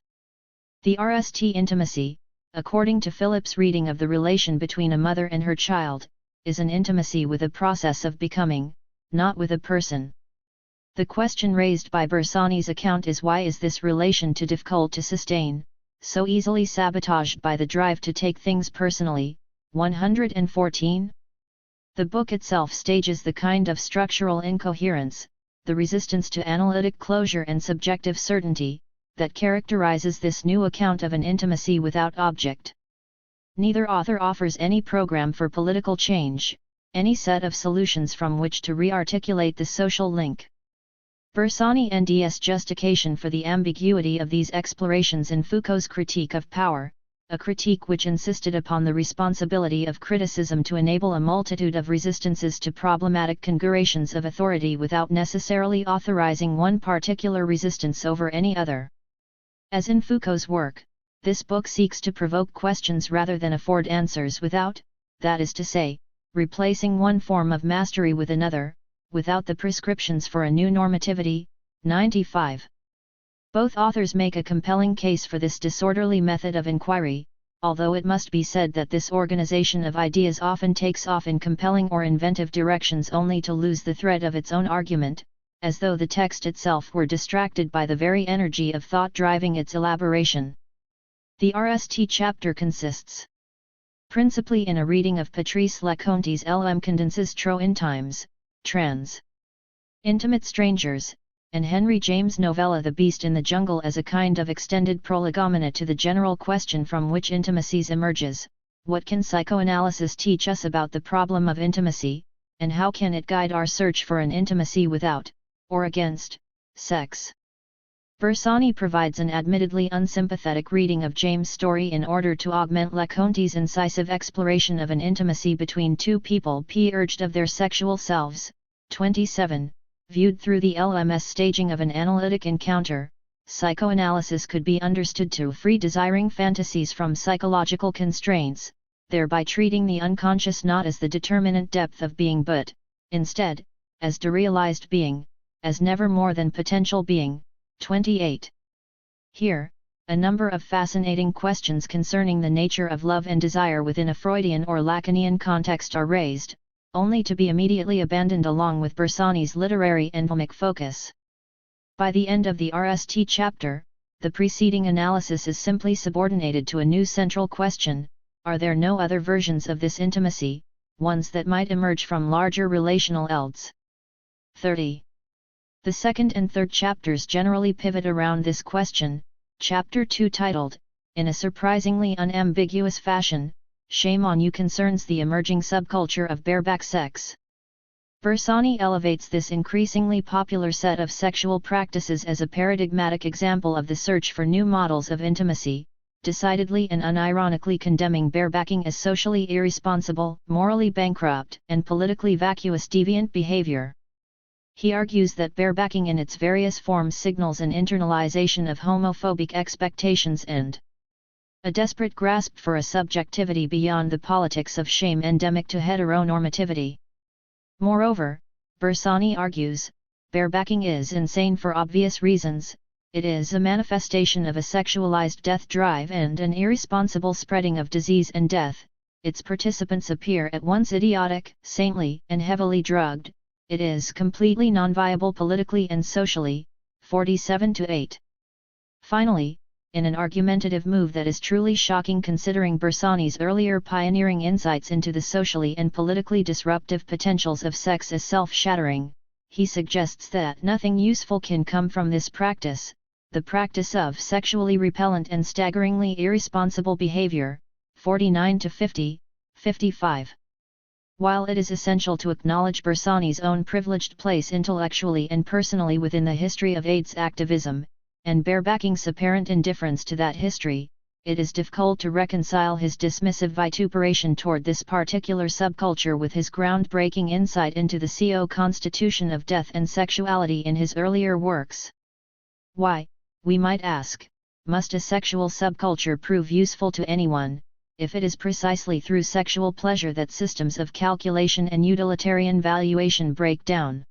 The RST intimacy, according to Phillips' reading of the relation between a mother and her child, is an intimacy with a process of becoming, not with a person. The question raised by Bersani's account is why is this relation too difficult to sustain, so easily sabotaged by the drive to take things personally? 114. The book itself stages the kind of structural incoherence, the resistance to analytic closure and subjective certainty, that characterizes this new account of an intimacy without object. Neither author offers any program for political change, any set of solutions from which to re-articulate the social link. Bersani NDS justification for the ambiguity of these explorations in Foucault's critique of power, a critique which insisted upon the responsibility of criticism to enable a multitude of resistances to problematic configurations of authority without necessarily authorizing one particular resistance over any other. As in Foucault's work, this book seeks to provoke questions rather than afford answers without, that is to say, replacing one form of mastery with another, without the prescriptions for a new normativity. 95. Both authors make a compelling case for this disorderly method of inquiry, although it must be said that this organization of ideas often takes off in compelling or inventive directions only to lose the thread of its own argument, as though the text itself were distracted by the very energy of thought driving its elaboration. The RST chapter consists principally in a reading of Patrice Leconte's L'Homme condenses trop in times, trans. Intimate Strangers, and Henry James' novella The Beast in the Jungle as a kind of extended prolegomena to the general question from which intimacies emerges: what can psychoanalysis teach us about the problem of intimacy, and how can it guide our search for an intimacy without, or against, sex? Bersani provides an admittedly unsympathetic reading of James' story in order to augment Leconte's incisive exploration of an intimacy between two people purged of their sexual selves. 27. Viewed through the LMS staging of an analytic encounter, psychoanalysis could be understood to free desiring fantasies from psychological constraints, thereby treating the unconscious not as the determinate depth of being but, instead, as derealized being, as never more than potential being. 28. Here, a number of fascinating questions concerning the nature of love and desire within a Freudian or Lacanian context are raised, only to be immediately abandoned along with Bersani's literary and filmic focus. By the end of the RST chapter, the preceding analysis is simply subordinated to a new central question: are there no other versions of this intimacy, ones that might emerge from larger relational elds? 30. The second and third chapters generally pivot around this question. Chapter 2, titled, in a surprisingly unambiguous fashion, Shame on You, concerns the emerging subculture of bareback sex. Bersani elevates this increasingly popular set of sexual practices as a paradigmatic example of the search for new models of intimacy, decidedly and unironically condemning barebacking as socially irresponsible, morally bankrupt, and politically vacuous deviant behavior. He argues that barebacking in its various forms signals an internalization of homophobic expectations and a desperate grasp for a subjectivity beyond the politics of shame endemic to heteronormativity. Moreover, Bersani argues, barebacking is insane for obvious reasons. It is a manifestation of a sexualized death drive and an irresponsible spreading of disease and death. Its participants appear at once idiotic, saintly, and heavily drugged. It is completely non-viable politically and socially. 47-8. Finally, in an argumentative move that is truly shocking considering Bersani's earlier pioneering insights into the socially and politically disruptive potentials of sex as self-shattering, he suggests that nothing useful can come from this practice, the practice of sexually repellent and staggeringly irresponsible behavior. 49-50, 55. While it is essential to acknowledge Bersani's own privileged place intellectually and personally within the history of AIDS activism, and Barebacking's apparent indifference to that history, it is difficult to reconcile his dismissive vituperation toward this particular subculture with his groundbreaking insight into the constitution of death and sexuality in his earlier works. Why, we might ask, must a sexual subculture prove useful to anyone, if it is precisely through sexual pleasure that systems of calculation and utilitarian valuation break down?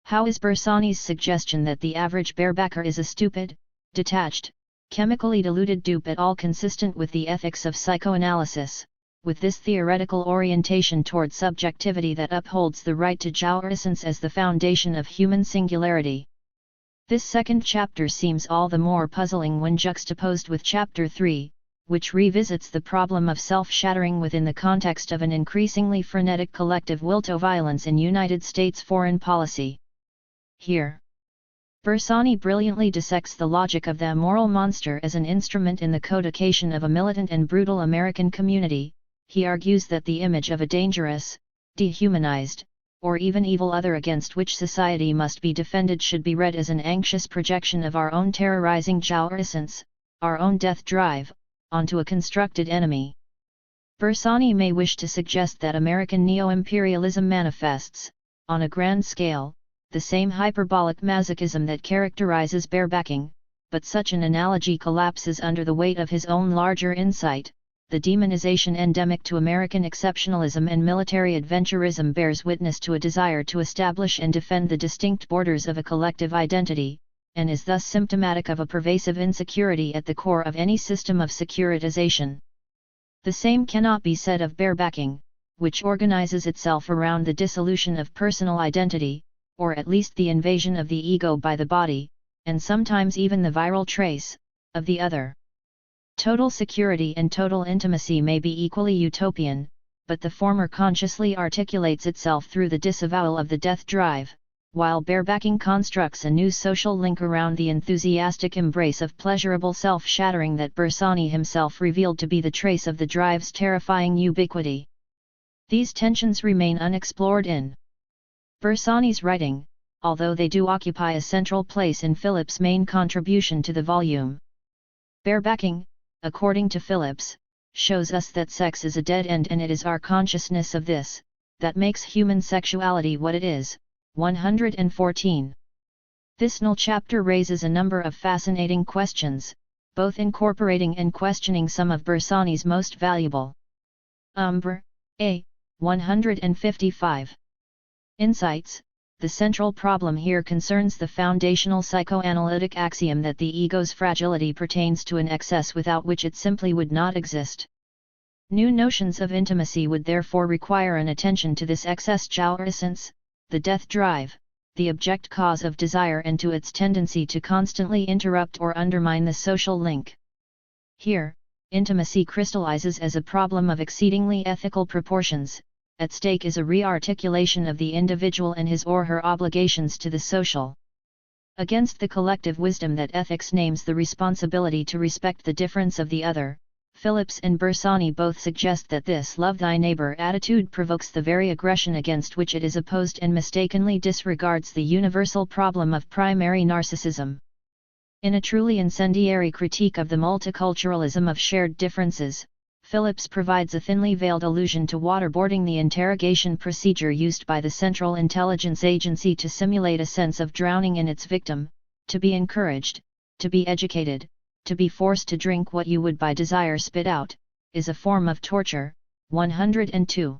How is Bersani's suggestion that the average barebacker is a stupid, detached, chemically diluted dupe at all consistent with the ethics of psychoanalysis, with this theoretical orientation toward subjectivity that upholds the right to jouissance as the foundation of human singularity? This second chapter seems all the more puzzling when juxtaposed with Chapter 3, which revisits the problem of self-shattering within the context of an increasingly frenetic collective will to violence in United States foreign policy. Here, Bersani brilliantly dissects the logic of the moral monster as an instrument in the codification of a militant and brutal American community. He argues that the image of a dangerous, dehumanized, or even evil other against which society must be defended should be read as an anxious projection of our own terrorizing jouissance, our own death drive, onto a constructed enemy. Bersani may wish to suggest that American neo-imperialism manifests, on a grand scale, the same hyperbolic masochism that characterizes barebacking, but such an analogy collapses under the weight of his own larger insight. The demonization endemic to American exceptionalism and military adventurism bears witness to a desire to establish and defend the distinct borders of a collective identity, and is thus symptomatic of a pervasive insecurity at the core of any system of securitization. The same cannot be said of barebacking, which organizes itself around the dissolution of personal identity, or at least the invasion of the ego by the body, and sometimes even the viral trace, of the other. Total security and total intimacy may be equally utopian, but the former consciously articulates itself through the disavowal of the death drive, while barebacking constructs a new social link around the enthusiastic embrace of pleasurable self-shattering that Bersani himself revealed to be the trace of the drive's terrifying ubiquity. These tensions remain unexplored in Bersani's writing, although they do occupy a central place in Phillips' main contribution to the volume. Barebacking, according to Phillips, shows us that sex is a dead end, and it is our consciousness of this that makes human sexuality what it is. 114. This null chapter raises a number of fascinating questions, both incorporating and questioning some of Bersani's most valuable. Umbra, A. 155. Insights. The central problem here concerns the foundational psychoanalytic axiom that the ego's fragility pertains to an excess without which it simply would not exist. New notions of intimacy would therefore require an attention to this excess jouissance, the death drive, the object cause of desire, and to its tendency to constantly interrupt or undermine the social link. Here, intimacy crystallizes as a problem of exceedingly ethical proportions. At stake is a re-articulation of the individual and his or her obligations to the social. Against the collective wisdom that ethics names the responsibility to respect the difference of the other, Phillips and Bersani both suggest that this love thy neighbor attitude provokes the very aggression against which it is opposed and mistakenly disregards the universal problem of primary narcissism. In a truly incendiary critique of the multiculturalism of shared differences, Phillips provides a thinly veiled allusion to waterboarding, the interrogation procedure used by the Central Intelligence Agency to simulate a sense of drowning in its victim, to be encouraged, to be educated, to be forced to drink what you would by desire spit out, is a form of torture. 102.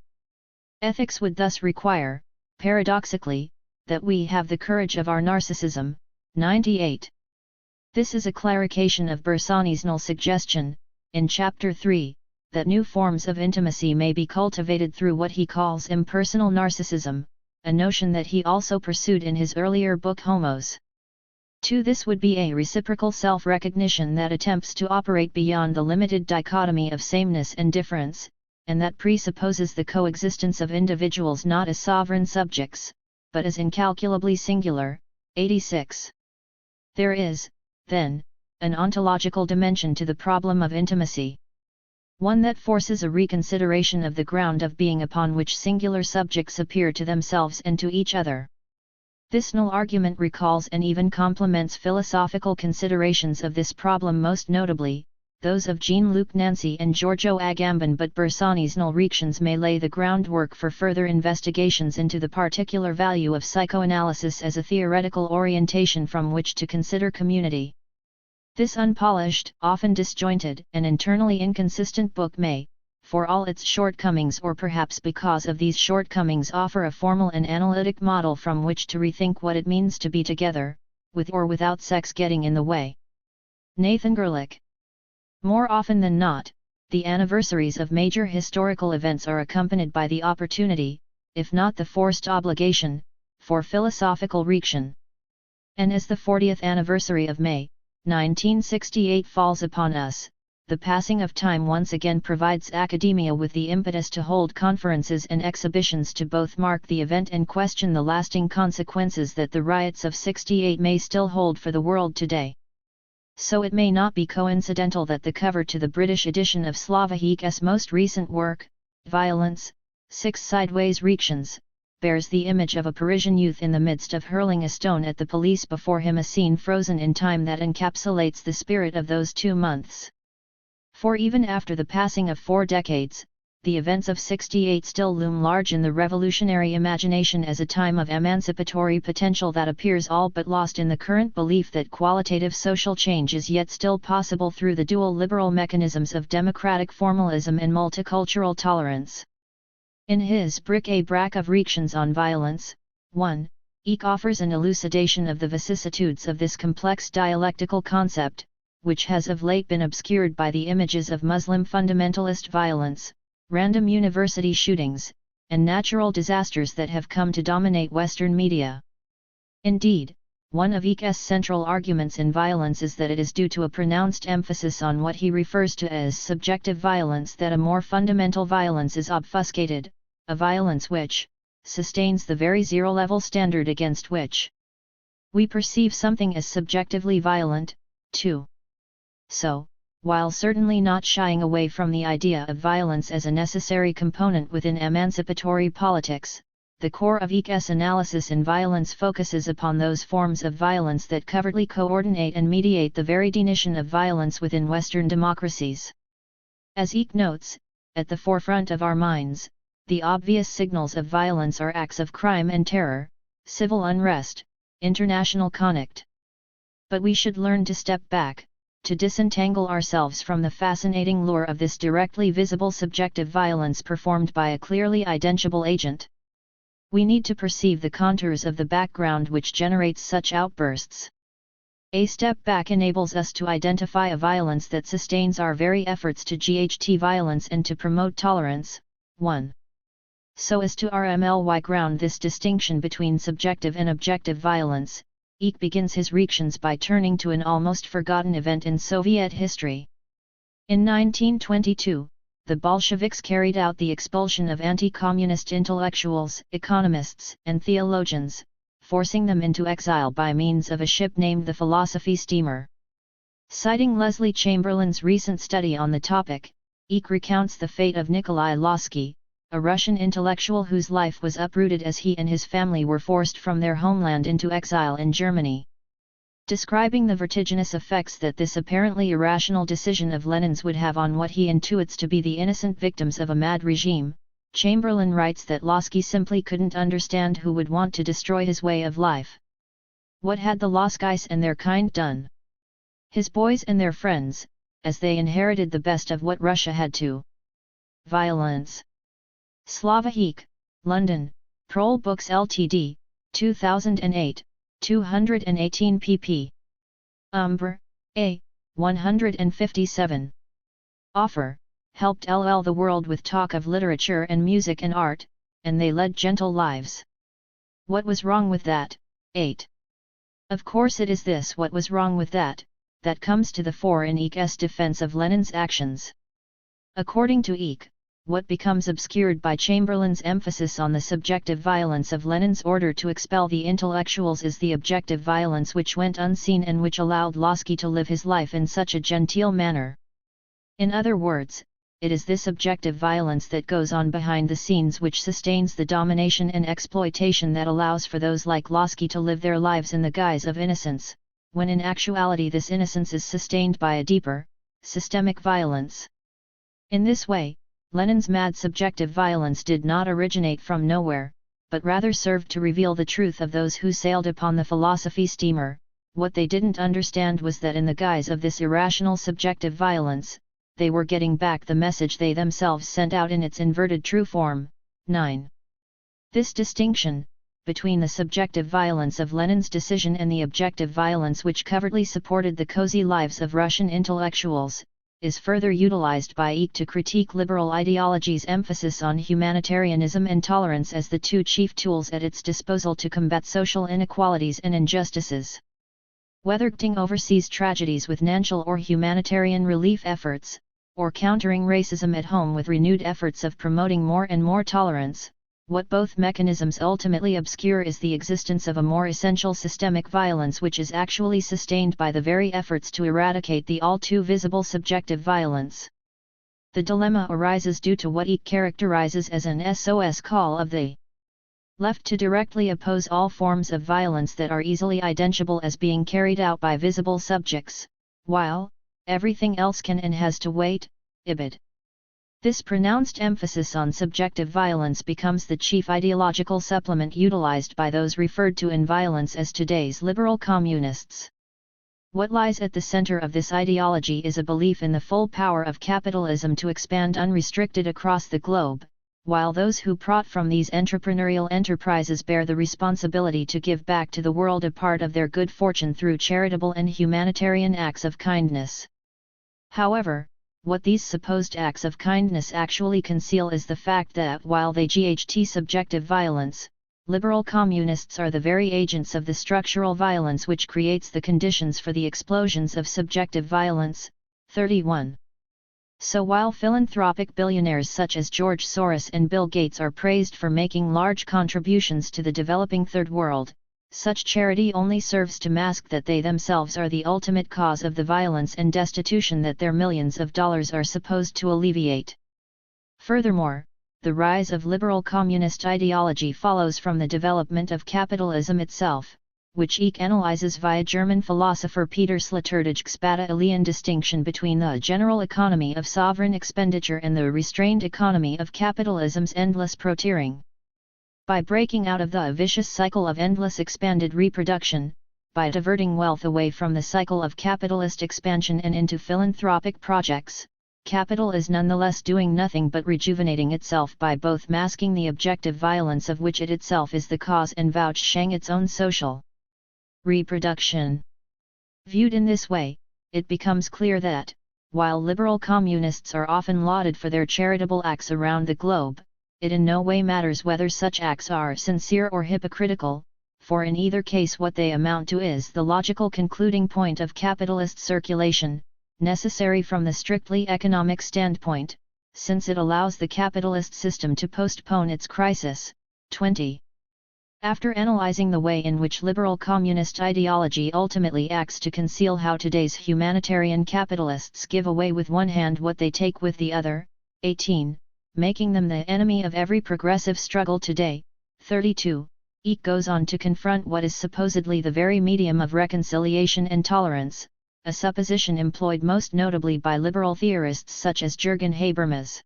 Ethics would thus require, paradoxically, that we have the courage of our narcissism. 98. This is a clarification of Bersani's null suggestion, in Chapter 3, that new forms of intimacy may be cultivated through what he calls impersonal narcissism, a notion that he also pursued in his earlier book Homos. To this would be a reciprocal self-recognition that attempts to operate beyond the limited dichotomy of sameness and difference, and that presupposes the coexistence of individuals not as sovereign subjects, but as incalculably singular. 86. There is, then, an ontological dimension to the problem of intimacy. one that forces a reconsideration of the ground of being upon which singular subjects appear to themselves and to each other. This null argument recalls and even complements philosophical considerations of this problem, most notably those of Jean-Luc Nancy and Giorgio Agamben, but Bersani's null reactions may lay the groundwork for further investigations into the particular value of psychoanalysis as a theoretical orientation from which to consider community. This unpolished, often disjointed, and internally inconsistent book may, for all its shortcomings or perhaps because of these shortcomings, offer a formal and analytic model from which to rethink what it means to be together, with or without sex getting in the way. Nathan Gerlich. More often than not, the anniversaries of major historical events are accompanied by the opportunity, if not the forced obligation, for philosophical reaction. And as the 40th anniversary of May 1968 falls upon us, the passing of time once again provides academia with the impetus to hold conferences and exhibitions to both mark the event and question the lasting consequences that the riots of '68 may still hold for the world today. So it may not be coincidental that the cover to the British edition of Slavahik's most recent work, Violence, 6 Sideways Reactions, bears the image of a Parisian youth in the midst of hurling a stone at the police before him, a scene frozen in time that encapsulates the spirit of those 2 months. For even after the passing of 4 decades, the events of '68 still loom large in the revolutionary imagination as a time of emancipatory potential that appears all but lost in the current belief that qualitative social change is yet still possible through the dual liberal mechanisms of democratic formalism and multicultural tolerance. In his bric-a-brac of reactions on violence, 1, Eck offers an elucidation of the vicissitudes of this complex dialectical concept, which has of late been obscured by the images of Muslim fundamentalist violence, random university shootings, and natural disasters that have come to dominate Western media. Indeed, one of Eck's central arguments in Violence is that it is due to a pronounced emphasis on what he refers to as subjective violence that a more fundamental violence is obfuscated, a violence which sustains the very zero-level standard against which we perceive something as subjectively violent, too. So, while certainly not shying away from the idea of violence as a necessary component within emancipatory politics, the core of Eck's analysis in Violence focuses upon those forms of violence that covertly coordinate and mediate the very definition of violence within Western democracies. As Eck notes, at the forefront of our minds, the obvious signals of violence are acts of crime and terror, civil unrest, international conflict. But we should learn to step back, to disentangle ourselves from the fascinating lure of this directly visible subjective violence performed by a clearly identifiable agent. We need to perceive the contours of the background which generates such outbursts. A step back enables us to identify a violence that sustains our very efforts to GHT violence and to promote tolerance. 1. So as to RMLY ground this distinction between subjective and objective violence, Eck begins his reactions by turning to an almost forgotten event in Soviet history. In 1922, the Bolsheviks carried out the expulsion of anti-communist intellectuals, economists, and theologians, forcing them into exile by means of a ship named the Philosophy Steamer. Citing Leslie Chamberlain's recent study on the topic, Eck recounts the fate of Nikolai Losky, a Russian intellectual whose life was uprooted as he and his family were forced from their homeland into exile in Germany. Describing the vertiginous effects that this apparently irrational decision of Lenin's would have on what he intuits to be the innocent victims of a mad regime, Chamberlain writes that Losky simply couldn't understand who would want to destroy his way of life. What had the Loskys and their kind done? His boys and their friends, as they inherited the best of what Russia had to. Violence. Slavahik, London, Prol Books Ltd., 2008, 218 pp. Umbra, A. 157. Offer, helped LL the world with talk of literature and music and art, and they led gentle lives. What was wrong with that? 8. Of course it is this what was wrong with that comes to the fore in Eck's defense of Lenin's actions. According to Eck, what becomes obscured by Chamberlain's emphasis on the subjective violence of Lenin's order to expel the intellectuals is the objective violence which went unseen and which allowed Losky to live his life in such a genteel manner. In other words, it is this objective violence that goes on behind the scenes which sustains the domination and exploitation that allows for those like Losky to live their lives in the guise of innocence, when in actuality this innocence is sustained by a deeper, systemic violence. In this way, Lenin's mad subjective violence did not originate from nowhere, but rather served to reveal the truth of those who sailed upon the philosophy steamer. What they didn't understand was that in the guise of this irrational subjective violence, they were getting back the message they themselves sent out in its inverted true form. 9. This distinction, between the subjective violence of Lenin's decision and the objective violence which covertly supported the cozy lives of Russian intellectuals, is further utilized by Eck to critique liberal ideology's emphasis on humanitarianism and tolerance as the two chief tools at its disposal to combat social inequalities and injustices. Whether acting overseas tragedies with national or humanitarian relief efforts, or countering racism at home with renewed efforts of promoting more and more tolerance, what both mechanisms ultimately obscure is the existence of a more essential systemic violence which is actually sustained by the very efforts to eradicate the all too visible subjective violence. The dilemma arises due to what Eck characterizes as an SOS call of the left to directly oppose all forms of violence that are easily identifiable as being carried out by visible subjects, while everything else can and has to wait. Ibid. This pronounced emphasis on subjective violence becomes the chief ideological supplement utilized by those referred to in violence as today's liberal communists. What lies at the center of this ideology is a belief in the full power of capitalism to expand unrestricted across the globe, while those who prot from these entrepreneurial enterprises bear the responsibility to give back to the world a part of their good fortune through charitable and humanitarian acts of kindness. However, what these supposed acts of kindness actually conceal is the fact that while they GHT subjective violence, liberal communists are the very agents of the structural violence which creates the conditions for the explosions of subjective violence. 31. So while philanthropic billionaires such as George Soros and Bill Gates are praised for making large contributions to the developing third world, such charity only serves to mask that they themselves are the ultimate cause of the violence and destitution that their millions of dollars are supposed to alleviate. Furthermore, the rise of liberal communist ideology follows from the development of capitalism itself, which Eck analyzes via German philosopher Peter Sloterdijk's Bata-Elian distinction between the general economy of sovereign expenditure and the restrained economy of capitalism's endless profiteering. By breaking out of the vicious cycle of endless expanded reproduction, by diverting wealth away from the cycle of capitalist expansion and into philanthropic projects, capital is nonetheless doing nothing but rejuvenating itself by both masking the objective violence of which it itself is the cause and vouchsafing its own social reproduction. Viewed in this way, it becomes clear that, while liberal communists are often lauded for their charitable acts around the globe, it in no way matters whether such acts are sincere or hypocritical, for in either case what they amount to is the logical concluding point of capitalist circulation, necessary from the strictly economic standpoint, since it allows the capitalist system to postpone its crisis. 20. After analyzing the way in which liberal communist ideology ultimately acts to conceal how today's humanitarian capitalists give away with one hand what they take with the other, 18, making them the enemy of every progressive struggle today, 32, Eck goes on to confront what is supposedly the very medium of reconciliation and tolerance, a supposition employed most notably by liberal theorists such as Jürgen Habermas.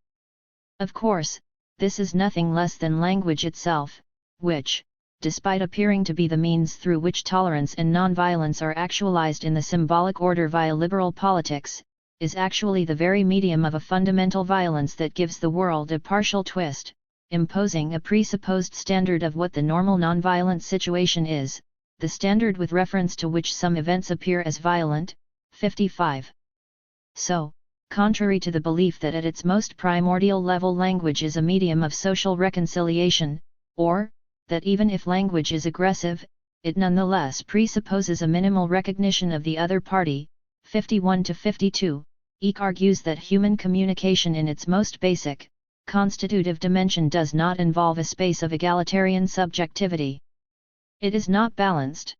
Of course, this is nothing less than language itself, which, despite appearing to be the means through which tolerance and nonviolence are actualized in the symbolic order via liberal politics, is actually the very medium of a fundamental violence that gives the world a partial twist, imposing a presupposed standard of what the normal nonviolent situation is, the standard with reference to which some events appear as violent. 55. So, contrary to the belief that at its most primordial level language is a medium of social reconciliation, or, that even if language is aggressive, it nonetheless presupposes a minimal recognition of the other party, 51-52, Eck argues that human communication in its most basic, constitutive dimension does not involve a space of egalitarian subjectivity. It is not balanced.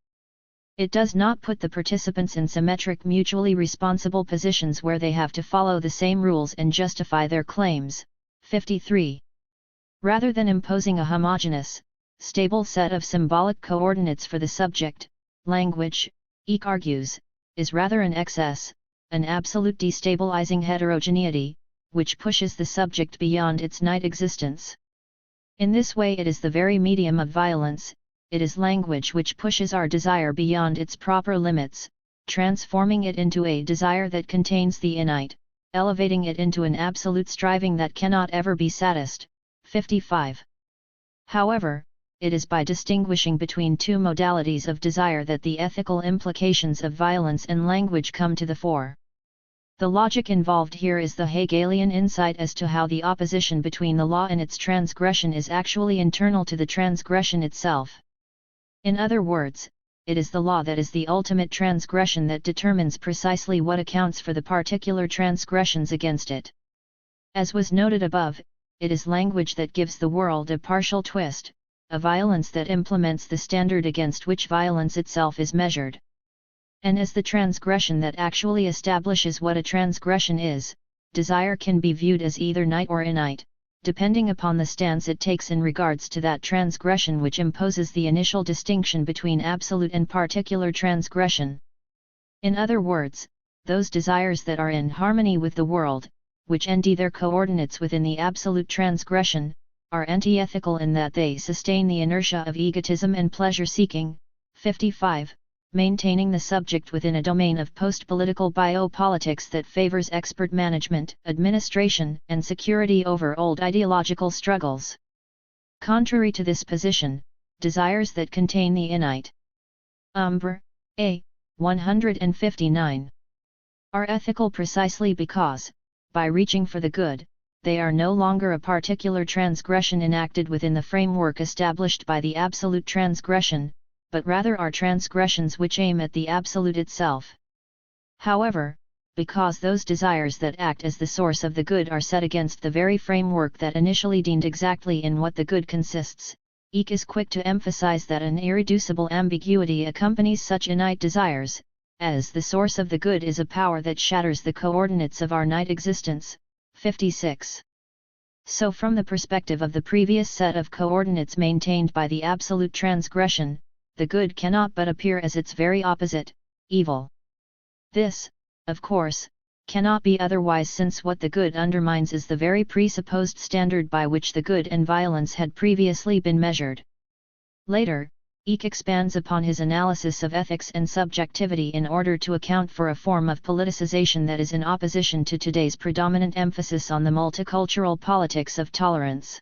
It does not put the participants in symmetric mutually responsible positions where they have to follow the same rules and justify their claims. 53. Rather than imposing a homogeneous, stable set of symbolic coordinates for the subject, language, Eck argues, is rather an excess, an absolute destabilizing heterogeneity, which pushes the subject beyond its night existence. In this way it is the very medium of violence, it is language which pushes our desire beyond its proper limits, transforming it into a desire that contains the innate, elevating it into an absolute striving that cannot ever be satisfied. 55. However, it is by distinguishing between two modalities of desire that the ethical implications of violence and language come to the fore. The logic involved here is the Hegelian insight as to how the opposition between the law and its transgression is actually internal to the transgression itself. In other words, it is the law that is the ultimate transgression that determines precisely what accounts for the particular transgressions against it. As was noted above, it is language that gives the world a partial twist, a violence that implements the standard against which violence itself is measured. And as the transgression that actually establishes what a transgression is, desire can be viewed as either night or innate, depending upon the stance it takes in regards to that transgression which imposes the initial distinction between absolute and particular transgression. In other words, those desires that are in harmony with the world, which empty their coordinates within the absolute transgression, are anti-ethical in that they sustain the inertia of egotism and pleasure-seeking. 55. Maintaining the subject within a domain of post-political biopolitics that favors expert management, administration, and security over old ideological struggles. Contrary to this position, desires that contain the innate Umbra, A. 159 are ethical precisely because, by reaching for the good, they are no longer a particular transgression enacted within the framework established by the absolute transgression, but rather are transgressions which aim at the absolute itself. However, because those desires that act as the source of the good are set against the very framework that initially deemed exactly in what the good consists, Eck is quick to emphasize that an irreducible ambiguity accompanies such innate desires, as the source of the good is a power that shatters the coordinates of our night existence. 56. So from the perspective of the previous set of coordinates maintained by the absolute transgression, the good cannot but appear as its very opposite, evil. This, of course, cannot be otherwise since what the good undermines is the very presupposed standard by which the good and violence had previously been measured. Later, Eck expands upon his analysis of ethics and subjectivity in order to account for a form of politicization that is in opposition to today's predominant emphasis on the multicultural politics of tolerance.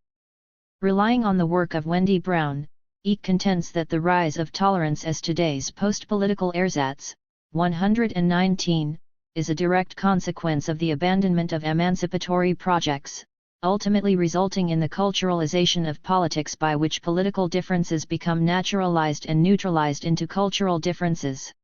Relying on the work of Wendy Brown, Eck contends that the rise of tolerance as today's post-political ersatz, 119, is a direct consequence of the abandonment of emancipatory projects, ultimately resulting in the culturalization of politics by which political differences become naturalized and neutralized into cultural differences.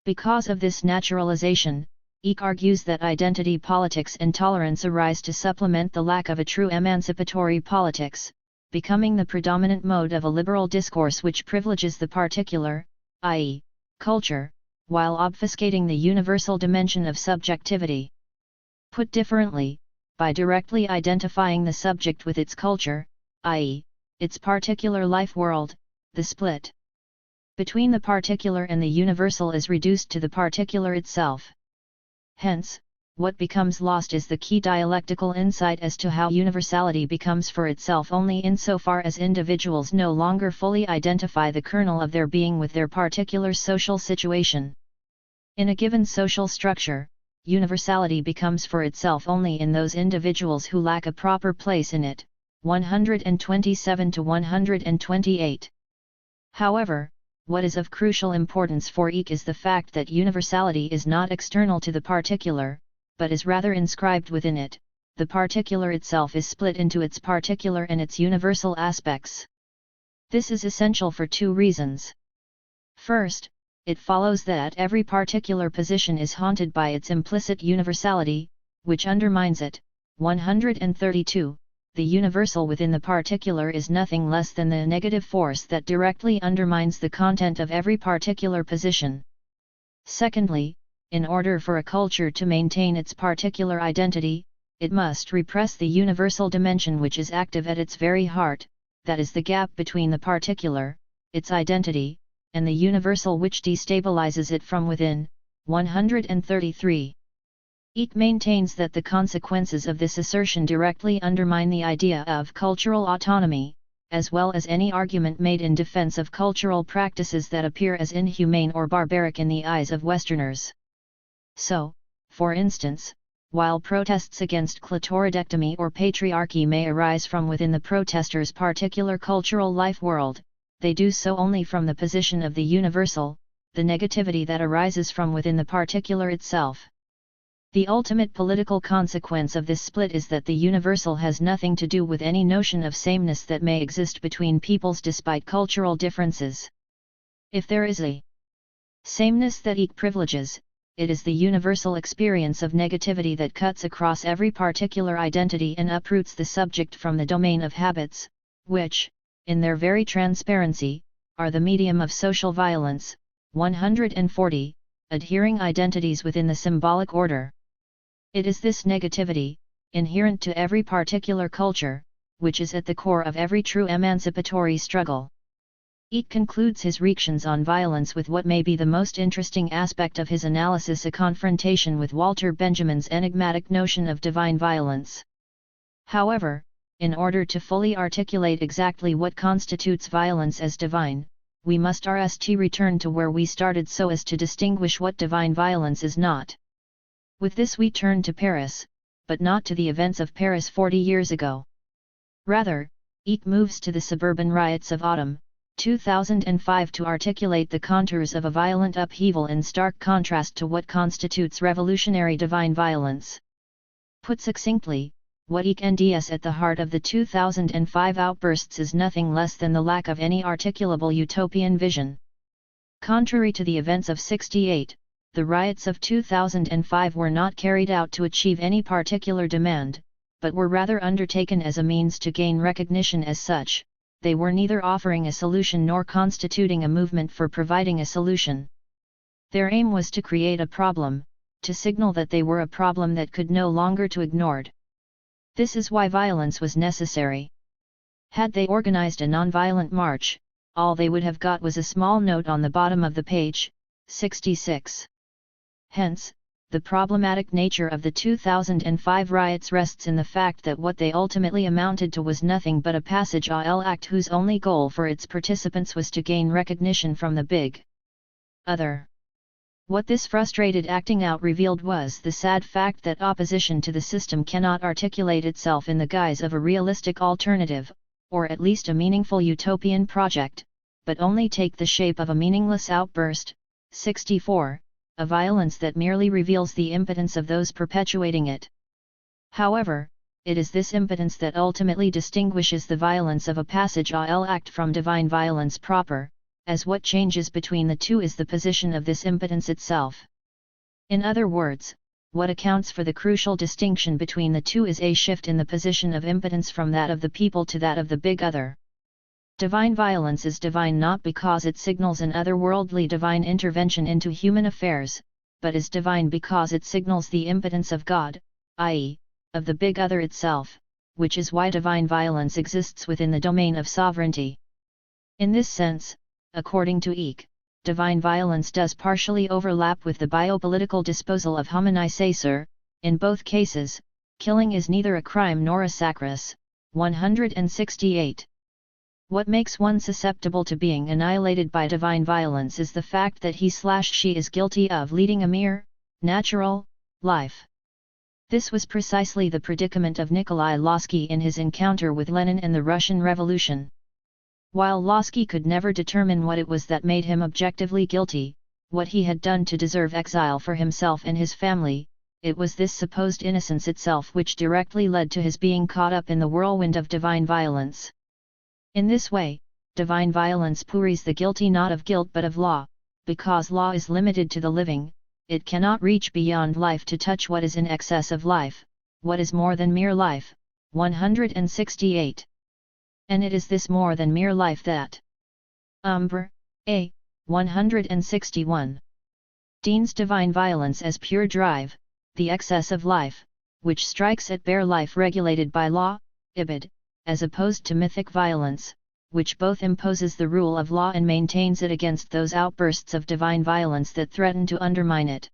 Because of this naturalization, Eck argues that identity politics and tolerance arise to supplement the lack of a true emancipatory politics, becoming the predominant mode of a liberal discourse which privileges the particular, i.e., culture, while obfuscating the universal dimension of subjectivity. Put differently, by directly identifying the subject with its culture, i.e., its particular life world, the split between the particular and the universal is reduced to the particular itself. Hence, what becomes lost is the key dialectical insight as to how universality becomes for itself only insofar as individuals no longer fully identify the kernel of their being with their particular social situation. In a given social structure, universality becomes for itself only in those individuals who lack a proper place in it. 127 to 128. However, what is of crucial importance for Eck is the fact that universality is not external to the particular, but is rather inscribed within it. The particular itself is split into its particular and its universal aspects. This is essential for two reasons. First, it follows that every particular position is haunted by its implicit universality, which undermines it. 132. the universal within the particular is nothing less than the negative force that directly undermines the content of every particular position. Secondly, in order for a culture to maintain its particular identity, it must repress the universal dimension which is active at its very heart, that is the gap between the particular, its identity, and the universal which destabilizes it from within. 133. Eek maintains that the consequences of this assertion directly undermine the idea of cultural autonomy, as well as any argument made in defense of cultural practices that appear as inhumane or barbaric in the eyes of Westerners. So, for instance, while protests against clitoridectomy or patriarchy may arise from within the protester's particular cultural life world, they do so only from the position of the universal, the negativity that arises from within the particular itself. The ultimate political consequence of this split is that the universal has nothing to do with any notion of sameness that may exist between peoples despite cultural differences. If there is a sameness that each privileges, it is the universal experience of negativity that cuts across every particular identity and uproots the subject from the domain of habits, which, in their very transparency, are the medium of social violence. 140. Adhering identities within the symbolic order. It is this negativity, inherent to every particular culture, which is at the core of every true emancipatory struggle. Eek concludes his reactions on violence with what may be the most interesting aspect of his analysis, a confrontation with Walter Benjamin's enigmatic notion of divine violence. However, in order to fully articulate exactly what constitutes violence as divine, we must return to where we started so as to distinguish what divine violence is not. With this we turn to Paris, but not to the events of Paris 40 years ago. Rather, Eek moves to the suburban riots of autumn 2005 to articulate the contours of a violent upheaval in stark contrast to what constitutes revolutionary divine violence. Put succinctly, what Eek nds at the heart of the 2005 outbursts is nothing less than the lack of any articulable utopian vision. Contrary to the events of 68, the riots of 2005 were not carried out to achieve any particular demand, but were rather undertaken as a means to gain recognition as such. They were neither offering a solution nor constituting a movement for providing a solution. Their aim was to create a problem, to signal that they were a problem that could no longer be ignored. This is why violence was necessary. Had they organized a non-violent march, all they would have got was a small note on the bottom of the page. 66. Hence, the problematic nature of the 2005 riots rests in the fact that what they ultimately amounted to was nothing but a passage à l'act whose only goal for its participants was to gain recognition from the big other. What this frustrated acting out revealed was the sad fact that opposition to the system cannot articulate itself in the guise of a realistic alternative, or at least a meaningful utopian project, but only take the shape of a meaningless outburst. 64. A violence that merely reveals the impotence of those perpetuating it. However, it is this impotence that ultimately distinguishes the violence of a passage à l'act from divine violence proper, as what changes between the two is the position of this impotence itself. In other words, what accounts for the crucial distinction between the two is a shift in the position of impotence from that of the people to that of the big other. Divine violence is divine not because it signals an otherworldly divine intervention into human affairs, but is divine because it signals the impotence of God, i.e., of the big other itself, which is why divine violence exists within the domain of sovereignty. In this sense, according to Eek, divine violence does partially overlap with the biopolitical disposal of humanisation. In both cases, killing is neither a crime nor a sacris. 168. What makes one susceptible to being annihilated by divine violence is the fact that he/she is guilty of leading a mere, natural, life. This was precisely the predicament of Nikolai Losky in his encounter with Lenin and the Russian Revolution. While Losky could never determine what it was that made him objectively guilty, what he had done to deserve exile for himself and his family, it was this supposed innocence itself which directly led to his being caught up in the whirlwind of divine violence. In this way, divine violence puris the guilty not of guilt but of law, because law is limited to the living, it cannot reach beyond life to touch what is in excess of life, what is more than mere life. 168. And it is this more than mere life that Umbra, a. 161. Deans divine violence as pure drive, the excess of life, which strikes at bare life regulated by law, ibid, as opposed to mythic violence, which both imposes the rule of law and maintains it against those outbursts of divine violence that threaten to undermine it.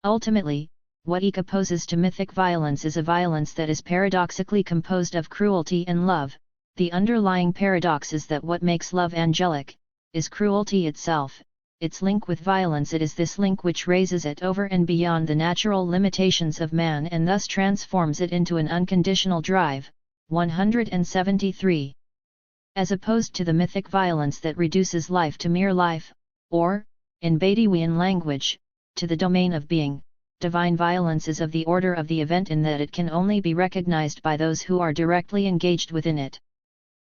Ultimately, what he opposes to mythic violence is a violence that is paradoxically composed of cruelty and love. The underlying paradox is that what makes love angelic is cruelty itself. Its link with violence, it is this link which raises it over and beyond the natural limitations of man and thus transforms it into an unconditional drive. 173. As opposed to the mythic violence that reduces life to mere life, or, in Badiouian language, to the domain of being, divine violence is of the order of the event in that it can only be recognized by those who are directly engaged within it.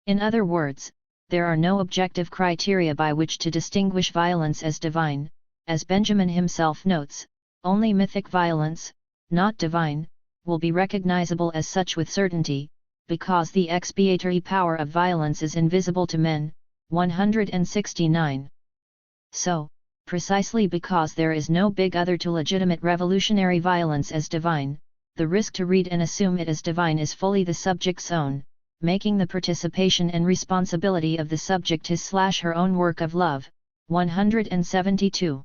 In other words, there are no objective criteria by which to distinguish violence as divine. As Benjamin himself notes, only mythic violence, not divine, will be recognizable as such with certainty, because the expiatory power of violence is invisible to men. 169. So, precisely because there is no big other to legitimate revolutionary violence as divine, the risk to read and assume it as divine is fully the subject's own, making the participation and responsibility of the subject his/her own work of love. 172.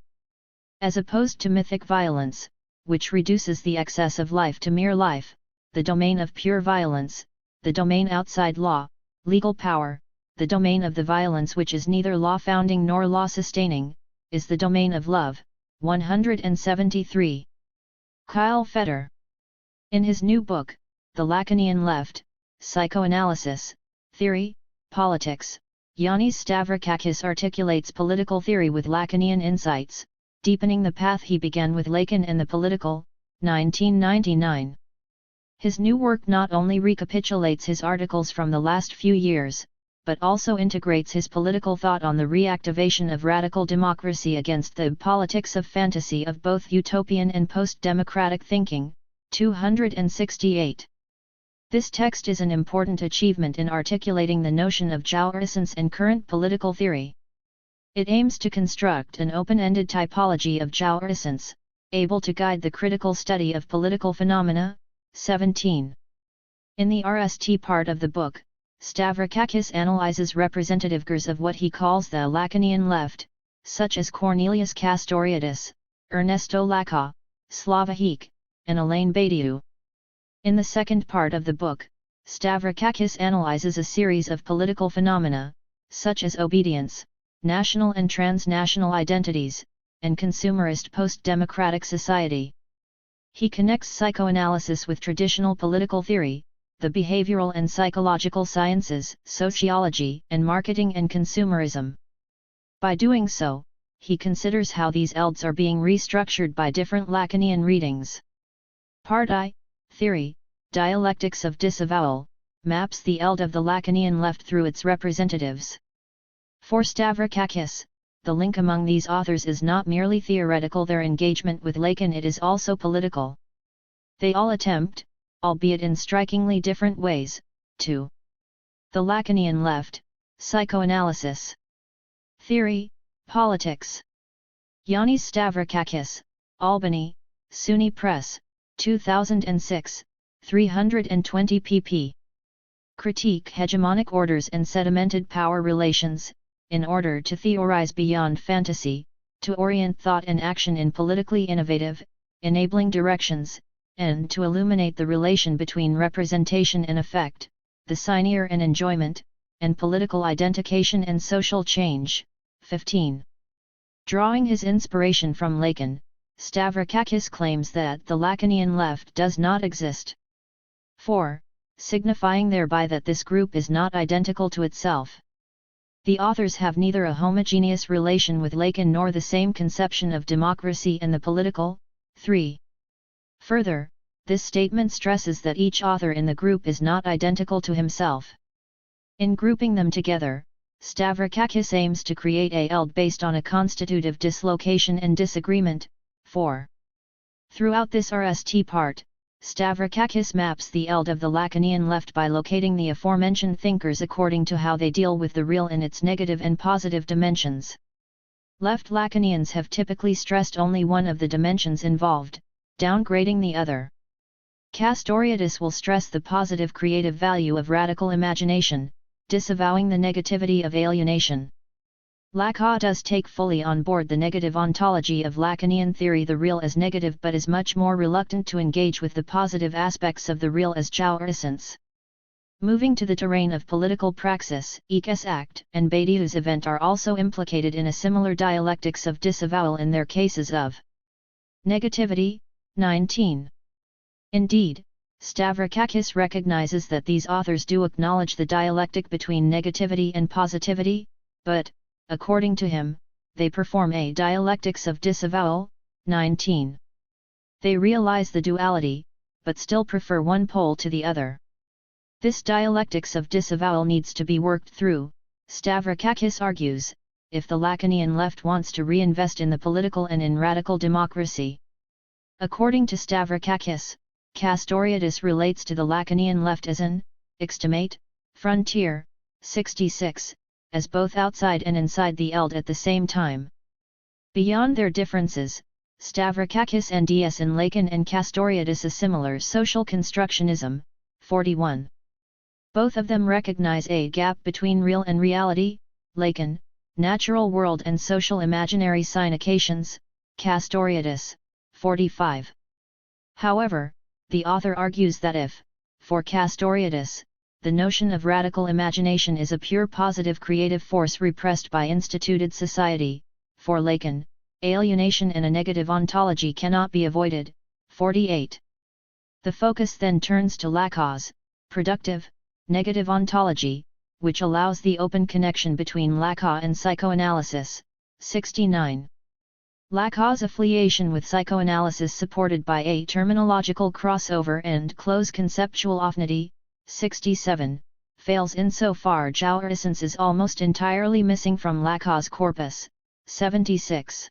As opposed to mythic violence, which reduces the excess of life to mere life, the domain of pure violence, the domain outside law, legal power, the domain of the violence which is neither law-founding nor law-sustaining, is the domain of love. 173. Kyle Fetter. In his new book, The Lacanian Left, Psychoanalysis, Theory, Politics, Yanis Stavrakakis articulates political theory with Lacanian insights, deepening the path he began with Lacan and the Political, 1999. His new work not only recapitulates his articles from the last few years, but also integrates his political thought on the reactivation of radical democracy against the politics of fantasy of both utopian and post-democratic thinking. 268. This text is an important achievement in articulating the notion of jouissance and current political theory. It aims to construct an open-ended typology of jouissance, able to guide the critical study of political phenomena. 17. In the RST part of the book, Stavrakakis analyzes representative figures of what he calls the Lacanian left, such as Cornelius Castoriadis, Ernesto Lacau, Slava Heek, and Elaine Badiou. In the second part of the book, Stavrakakis analyzes a series of political phenomena, such as obedience, national and transnational identities, and consumerist post-democratic society. He connects psychoanalysis with traditional political theory, the behavioral and psychological sciences, sociology, and marketing and consumerism. By doing so, he considers how these ELDs are being restructured by different Lacanian readings. Part I, Theory, Dialectics of Disavowal, maps the ELD of the Lacanian left through its representatives. For Stavrakakis, the link among these authors is not merely theoretical, their engagement with Lacan it is also political. They all attempt, albeit in strikingly different ways, to the Lacanian left, psychoanalysis, theory, politics. Yanis Stavrakakis, Albany, SUNY Press, 2006, 320 pp. Critique hegemonic orders and sedimented power relations, in order to theorize beyond fantasy, to orient thought and action in politically innovative, enabling directions, and to illuminate the relation between representation and effect, the seigneur and enjoyment, and political identification and social change. 15. Drawing his inspiration from Lacan, Stavrakakis claims that the Lacanian left does not exist. 4. Signifying thereby that this group is not identical to itself. The authors have neither a homogeneous relation with Lacan nor the same conception of democracy and the political. 3. Further, this statement stresses that each author in the group is not identical to himself. In grouping them together, Stavrakakis aims to create a ELD based on a constitutive dislocation and disagreement. 4. Throughout this RST part, Stavrakakis maps the eld of the Lacanian left by locating the aforementioned thinkers according to how they deal with the real in its negative and positive dimensions. Left Lacanians have typically stressed only one of the dimensions involved, downgrading the other. Castoriadis will stress the positive creative value of radical imagination, disavowing the negativity of alienation. Lacan does take fully on board the negative ontology of Lacanian theory, the real as negative, but is much more reluctant to engage with the positive aspects of the real as Jour essence. Moving to the terrain of political praxis, Eke's act and Badiou's event are also implicated in a similar dialectics of disavowal in their cases of negativity. 19. Indeed, Stavrakakis recognizes that these authors do acknowledge the dialectic between negativity and positivity, but, according to him, they perform a dialectics of disavowal. 19. They realize the duality, but still prefer one pole to the other. This dialectics of disavowal needs to be worked through, Stavrakakis argues, if the Lacanian left wants to reinvest in the political and in radical democracy. According to Stavrakakis, Castoriadis relates to the Lacanian left as an extimate frontier. 66. As both outside and inside the eld at the same time. Beyond their differences, Stavrakakis and DS in Lacan and Castoriadis a similar social constructionism. 41. Both of them recognize a gap between real and reality, Lacan, natural world and social imaginary significations, Castoriadis. 45. However, the author argues that if, for Castoriadis, the notion of radical imagination is a pure positive creative force repressed by instituted society, for Lacan, alienation and a negative ontology cannot be avoided. 48. The focus then turns to Lacan's productive, negative ontology, which allows the open connection between Lacan and psychoanalysis. 69. Lacan's affiliation with psychoanalysis supported by a terminological crossover and close conceptual affinity. 67, fails insofar Jour essence is almost entirely missing from Lacan's corpus. 76.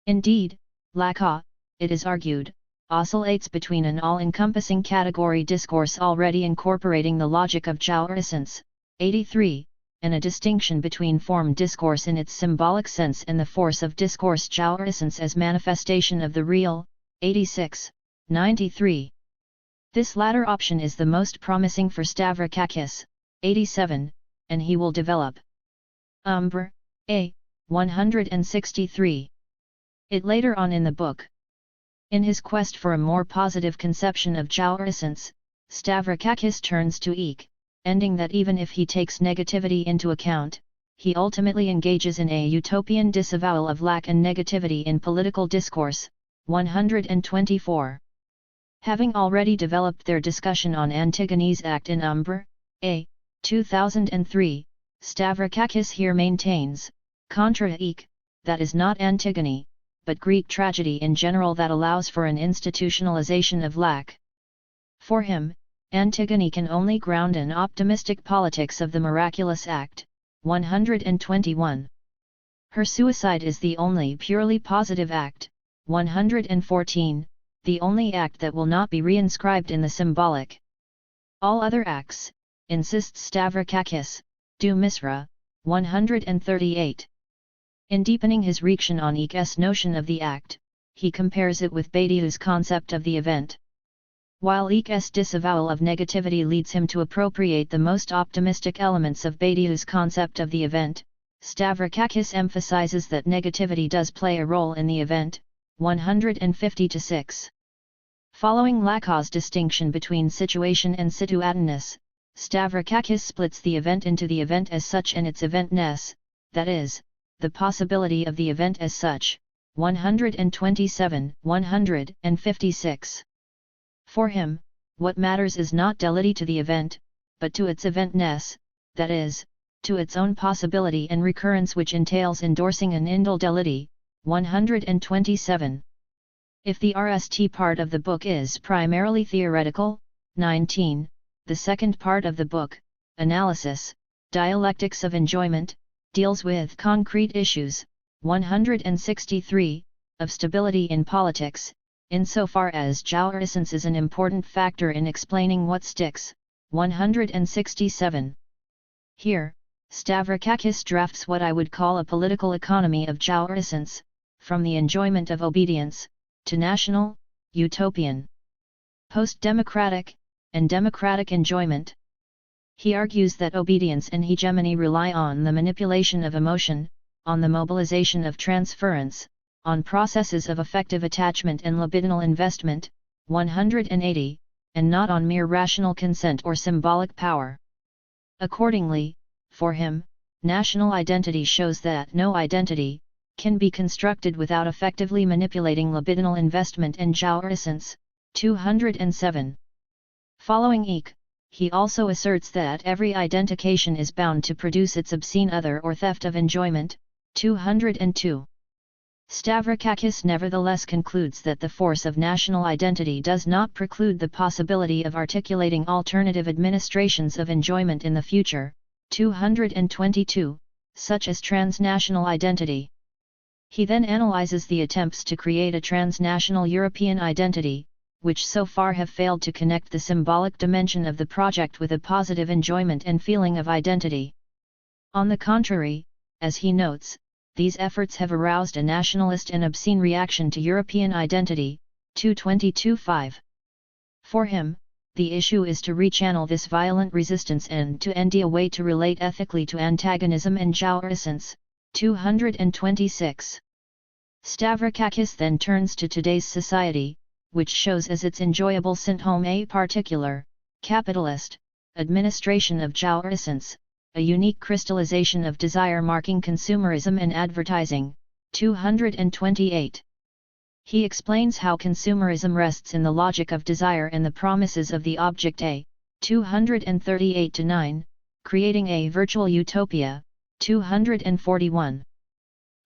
Indeed, Lacan, it is argued, oscillates between an all-encompassing category discourse already incorporating the logic of Jour essence. 83, and a distinction between form discourse in its symbolic sense and the force of discourse Jour essence as manifestation of the real. 86, 93. This latter option is the most promising for Stavrakakis. 87, and he will develop. Umbra, A. 163. It later on in the book. In his quest for a more positive conception of Jour essence, Stavrakakis turns to Eke, ending that even if he takes negativity into account, he ultimately engages in a utopian disavowal of lack and negativity in political discourse. 124. Having already developed their discussion on Antigone's act in Umbra, A. 2003, Stavrakakis here maintains, contra Eke, that is not Antigone, but Greek tragedy in general that allows for an institutionalization of lack. For him, Antigone can only ground an optimistic politics of the miraculous act. 121. Her suicide is the only purely positive act. 114. The only act that will not be reinscribed in the symbolic. All other acts, insists Stavrakakis, do misra. 138. In deepening his reaction on Eke's notion of the act, he compares it with Badiou's concept of the event. While Eke's disavowal of negativity leads him to appropriate the most optimistic elements of Badiou's concept of the event, Stavrakakis emphasizes that negativity does play a role in the event. 150-6. Following Lacan's distinction between situation and situatedness, Stavrakakis splits the event into the event as such and its eventness, that is, the possibility of the event as such. 127-156. For him, what matters is not delity to the event, but to its eventness, that is, to its own possibility and recurrence, which entails endorsing an indel-delity. 127. If the RST part of the book is primarily theoretical, 19, the second part of the book, Analysis, Dialectics of Enjoyment, deals with concrete issues. 163, of stability in politics, insofar as jouissance is an important factor in explaining what sticks. 167. Here, Stavrakakis drafts what I would call a political economy of jouissance, from the enjoyment of obedience, to national, utopian, post-democratic, and democratic enjoyment. He argues that obedience and hegemony rely on the manipulation of emotion, on the mobilization of transference, on processes of affective attachment and libidinal investment, 180, and not on mere rational consent or symbolic power. Accordingly, for him, national identity shows that no identity can be constructed without effectively manipulating libidinal investment and jouissance. 207. Following Eck, he also asserts that every identification is bound to produce its obscene other or theft of enjoyment. 202. Stavrakakis nevertheless concludes that the force of national identity does not preclude the possibility of articulating alternative administrations of enjoyment in the future. 222, such as transnational identity. He then analyzes the attempts to create a transnational European identity, which so far have failed to connect the symbolic dimension of the project with a positive enjoyment and feeling of identity. On the contrary, as he notes, these efforts have aroused a nationalist and obscene reaction to European identity. 222.5. For him, the issue is to rechannel this violent resistance and to end a way to relate ethically to antagonism and jouissance. 226. Stavrakakis then turns to today's society, which shows as its enjoyable symptom a particular, capitalist, administration of jouissance, a unique crystallization of desire marking consumerism and advertising. 228. He explains how consumerism rests in the logic of desire and the promises of the object A. 238-9, creating a virtual utopia. 241.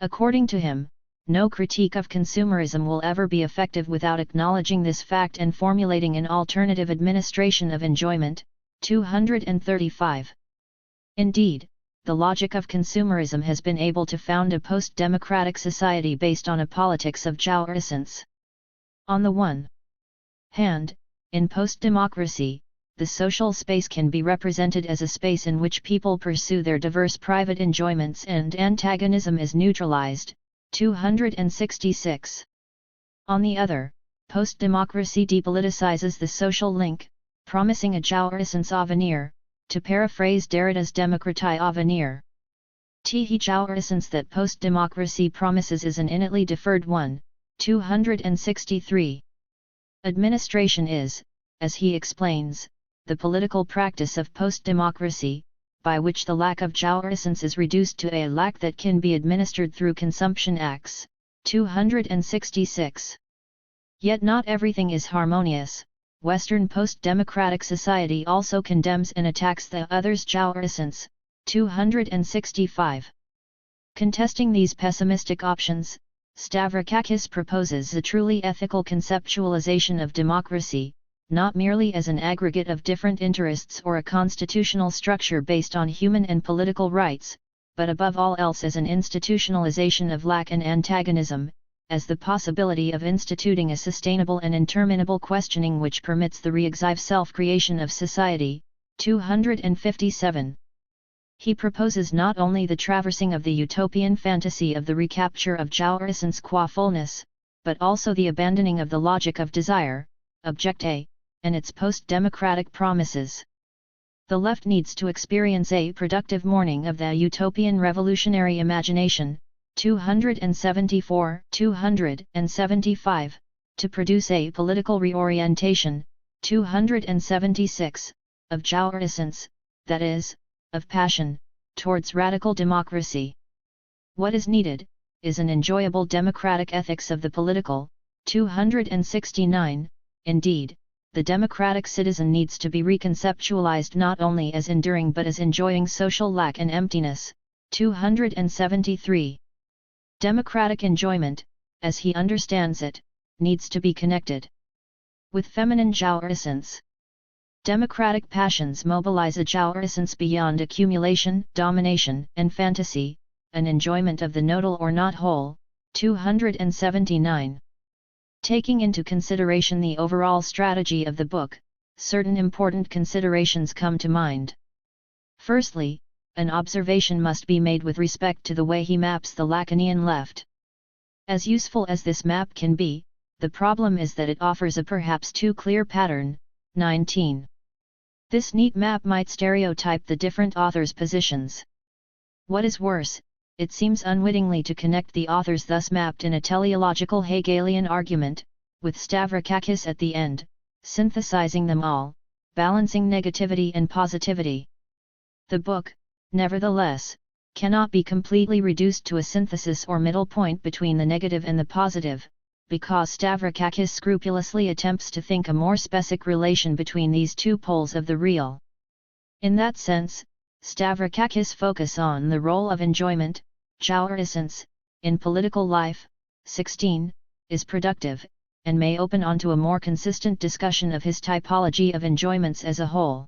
According to him, no critique of consumerism will ever be effective without acknowledging this fact and formulating an alternative administration of enjoyment. 235. Indeed, the logic of consumerism has been able to found a post-democratic society based on a politics of jouissance. On the one hand, in post-democracy, the social space can be represented as a space in which people pursue their diverse private enjoyments and antagonism is neutralized. 266. On the other, post-democracy depoliticizes the social link, promising a jouissance avenir, to paraphrase Derrida's démocratie avenir. The jouissance that post-democracy promises is an innately deferred one. 263. Administration is, as he explains, the political practice of post-democracy, by which the lack of jouissance is reduced to a lack that can be administered through consumption acts. 266. Yet not everything is harmonious. Western post-democratic society also condemns and attacks the other's jouissance. 265. Contesting these pessimistic options, Stavrakakis proposes a truly ethical conceptualization of democracy, not merely as an aggregate of different interests or a constitutional structure based on human and political rights, but above all else as an institutionalization of lack and antagonism, as the possibility of instituting a sustainable and interminable questioning which permits the re-exive self-creation of society. 257. He proposes not only the traversing of the utopian fantasy of the recapture of jouissance qua fullness, but also the abandoning of the logic of desire, object A, and its post-democratic promises. The left needs to experience a productive morning of the utopian revolutionary imagination. 274-275, to produce a political reorientation. 276, of jouissance, that is, of passion, towards radical democracy. What is needed, is an enjoyable democratic ethics of the political. 269, indeed, the democratic citizen needs to be reconceptualized not only as enduring but as enjoying social lack and emptiness. 273. Democratic enjoyment, as he understands it, needs to be connected with feminine jouissance. Democratic passions mobilize a jouissance beyond accumulation, domination, and fantasy, an enjoyment of the nodal or not whole. 279. Taking into consideration the overall strategy of the book, certain important considerations come to mind. Firstly, an observation must be made with respect to the way he maps the Lacanian left. As useful as this map can be, the problem is that it offers a perhaps too clear pattern. 19. This neat map might stereotype the different authors' positions. What is worse, it seems unwittingly to connect the authors thus mapped in a teleological Hegelian argument, with Stavrakakis at the end, synthesizing them all, balancing negativity and positivity. The book, nevertheless, cannot be completely reduced to a synthesis or middle point between the negative and the positive, because Stavrakakis scrupulously attempts to think a more specific relation between these two poles of the real. In that sense, Stavrakakis' focus on the role of enjoyment, jouissance, in political life, 16, is productive, and may open onto a more consistent discussion of his typology of enjoyments as a whole.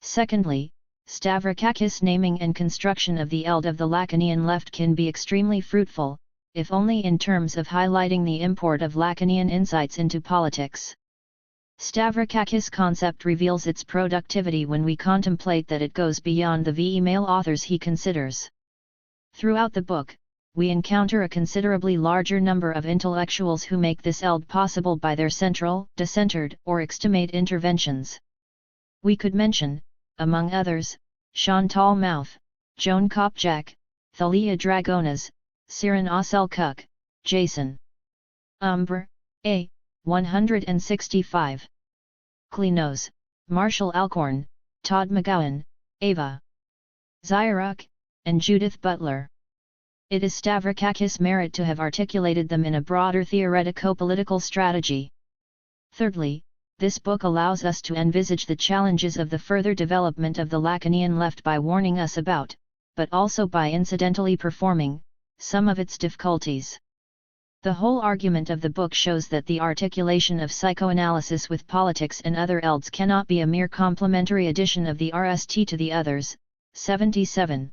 Secondly, Stavrakakis' naming and construction of the eld of the Lacanian left can be extremely fruitful, if only in terms of highlighting the import of Lacanian insights into politics. Stavrakakis' concept reveals its productivity when we contemplate that it goes beyond the VE male authors he considers. Throughout the book, we encounter a considerably larger number of intellectuals who make this eld possible by their central, decentered, or extimate interventions. We could mention, among others, Chantal Mouffe, Joan Kopjak, Thalia Dragonas, Siren Oselkuk, Jason Umbra, A. 165. Klinos, Marshall Alcorn, Todd McGowan, Ava Zyruk, and Judith Butler. It is Stavrakakis' merit to have articulated them in a broader theoretico-political strategy. Thirdly, this book allows us to envisage the challenges of the further development of the Lacanian left by warning us about, but also by incidentally performing, some of its difficulties. The whole argument of the book shows that the articulation of psychoanalysis with politics and other elds cannot be a mere complementary addition of the RST to the others. 77.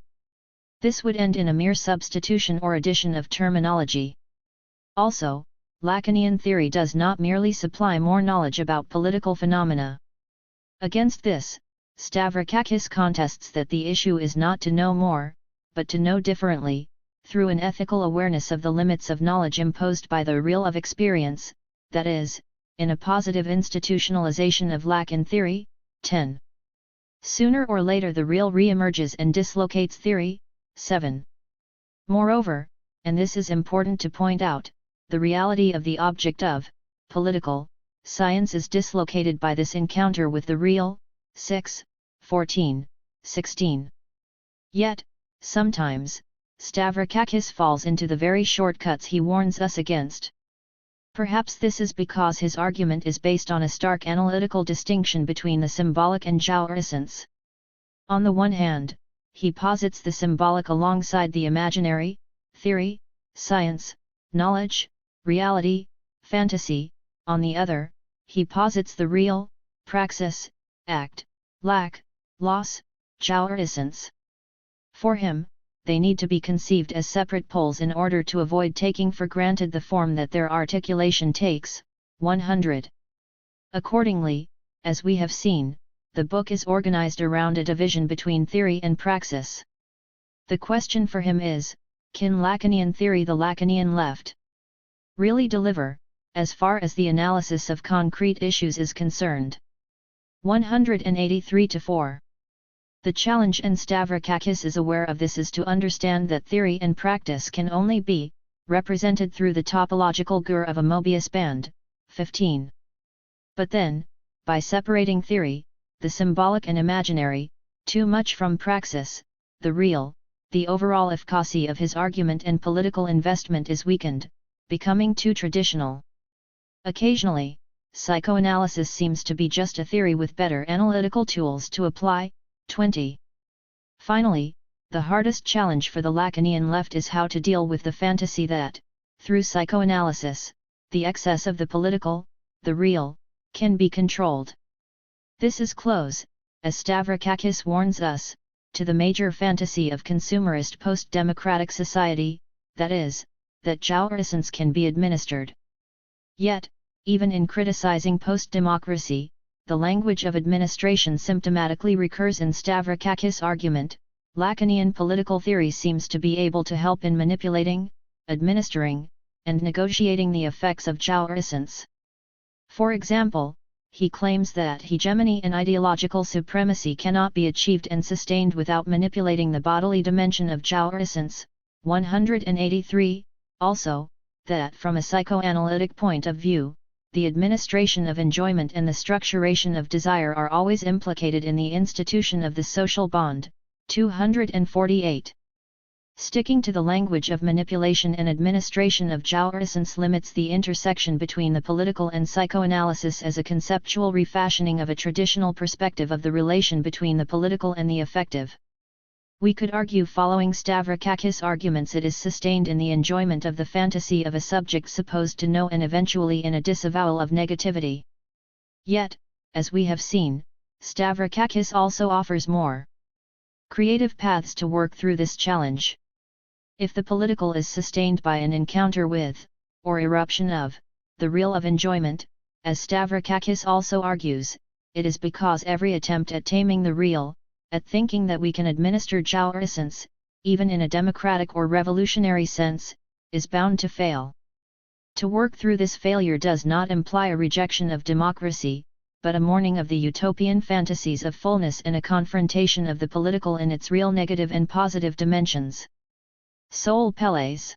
This would end in a mere substitution or addition of terminology. Also, Lacanian theory does not merely supply more knowledge about political phenomena. Against this, Stavrakakis contests that the issue is not to know more, but to know differently, through an ethical awareness of the limits of knowledge imposed by the real of experience, that is, in a positive institutionalization of Lacan theory. 10. Sooner or later the real re-emerges and dislocates theory. 7. Moreover, and this is important to point out, the reality of the object of political science is dislocated by this encounter with the real. 6, 14, 16. Yet, sometimes, Stavrakakis falls into the very shortcuts he warns us against. Perhaps this is because his argument is based on a stark analytical distinction between the symbolic and jouissance. On the one hand, he posits the symbolic alongside the imaginary, theory, science, knowledge, reality, fantasy; on the other, he posits the real, praxis, act, lack, loss, jouissance. For him, they need to be conceived as separate poles in order to avoid taking for granted the form that their articulation takes. 100. Accordingly, as we have seen, the book is organized around a division between theory and praxis. The question for him is, can Lacanian theory, the Lacanian left, really deliver, as far as the analysis of concrete issues is concerned? 183-4. The challenge, and Stavrakakis is aware of this, is to understand that theory and practice can only be represented through the topological gur of a Mobius band. 15. But then, by separating theory, the symbolic and imaginary, too much from praxis, the real, the overall efficacy of his argument and political investment is weakened, becoming too traditional. Occasionally, psychoanalysis seems to be just a theory with better analytical tools to apply. 20. Finally, the hardest challenge for the Lacanian left is how to deal with the fantasy that, through psychoanalysis, the excess of the political, the real, can be controlled. This is close, as Stavrakakis warns us, to the major fantasy of consumerist post-democratic society, that is, that jouissance can be administered. Yet, even in criticizing post-democracy, the language of administration symptomatically recurs in Stavrakakis' argument. Lacanian political theory seems to be able to help in manipulating, administering, and negotiating the effects of jouissance. For example, he claims that hegemony and ideological supremacy cannot be achieved and sustained without manipulating the bodily dimension of jouissance. 183, also, that from a psychoanalytic point of view, the administration of enjoyment and the structuration of desire are always implicated in the institution of the social bond. 248. Sticking to the language of manipulation and administration of jouissance limits the intersection between the political and psychoanalysis as a conceptual refashioning of a traditional perspective of the relation between the political and the affective. We could argue following Stavrakakis' arguments it is sustained in the enjoyment of the fantasy of a subject supposed to know and eventually in a disavowal of negativity. Yet, as we have seen, Stavrakakis also offers more creative paths to work through this challenge. If the political is sustained by an encounter with, or eruption of, the real of enjoyment, as Stavrakakis also argues, it is because every attempt at taming the real, at thinking that we can administer jouissance, even in a democratic or revolutionary sense, is bound to fail. To work through this failure does not imply a rejection of democracy, but a mourning of the utopian fantasies of fullness and a confrontation of the political in its real negative and positive dimensions. Sol Peles.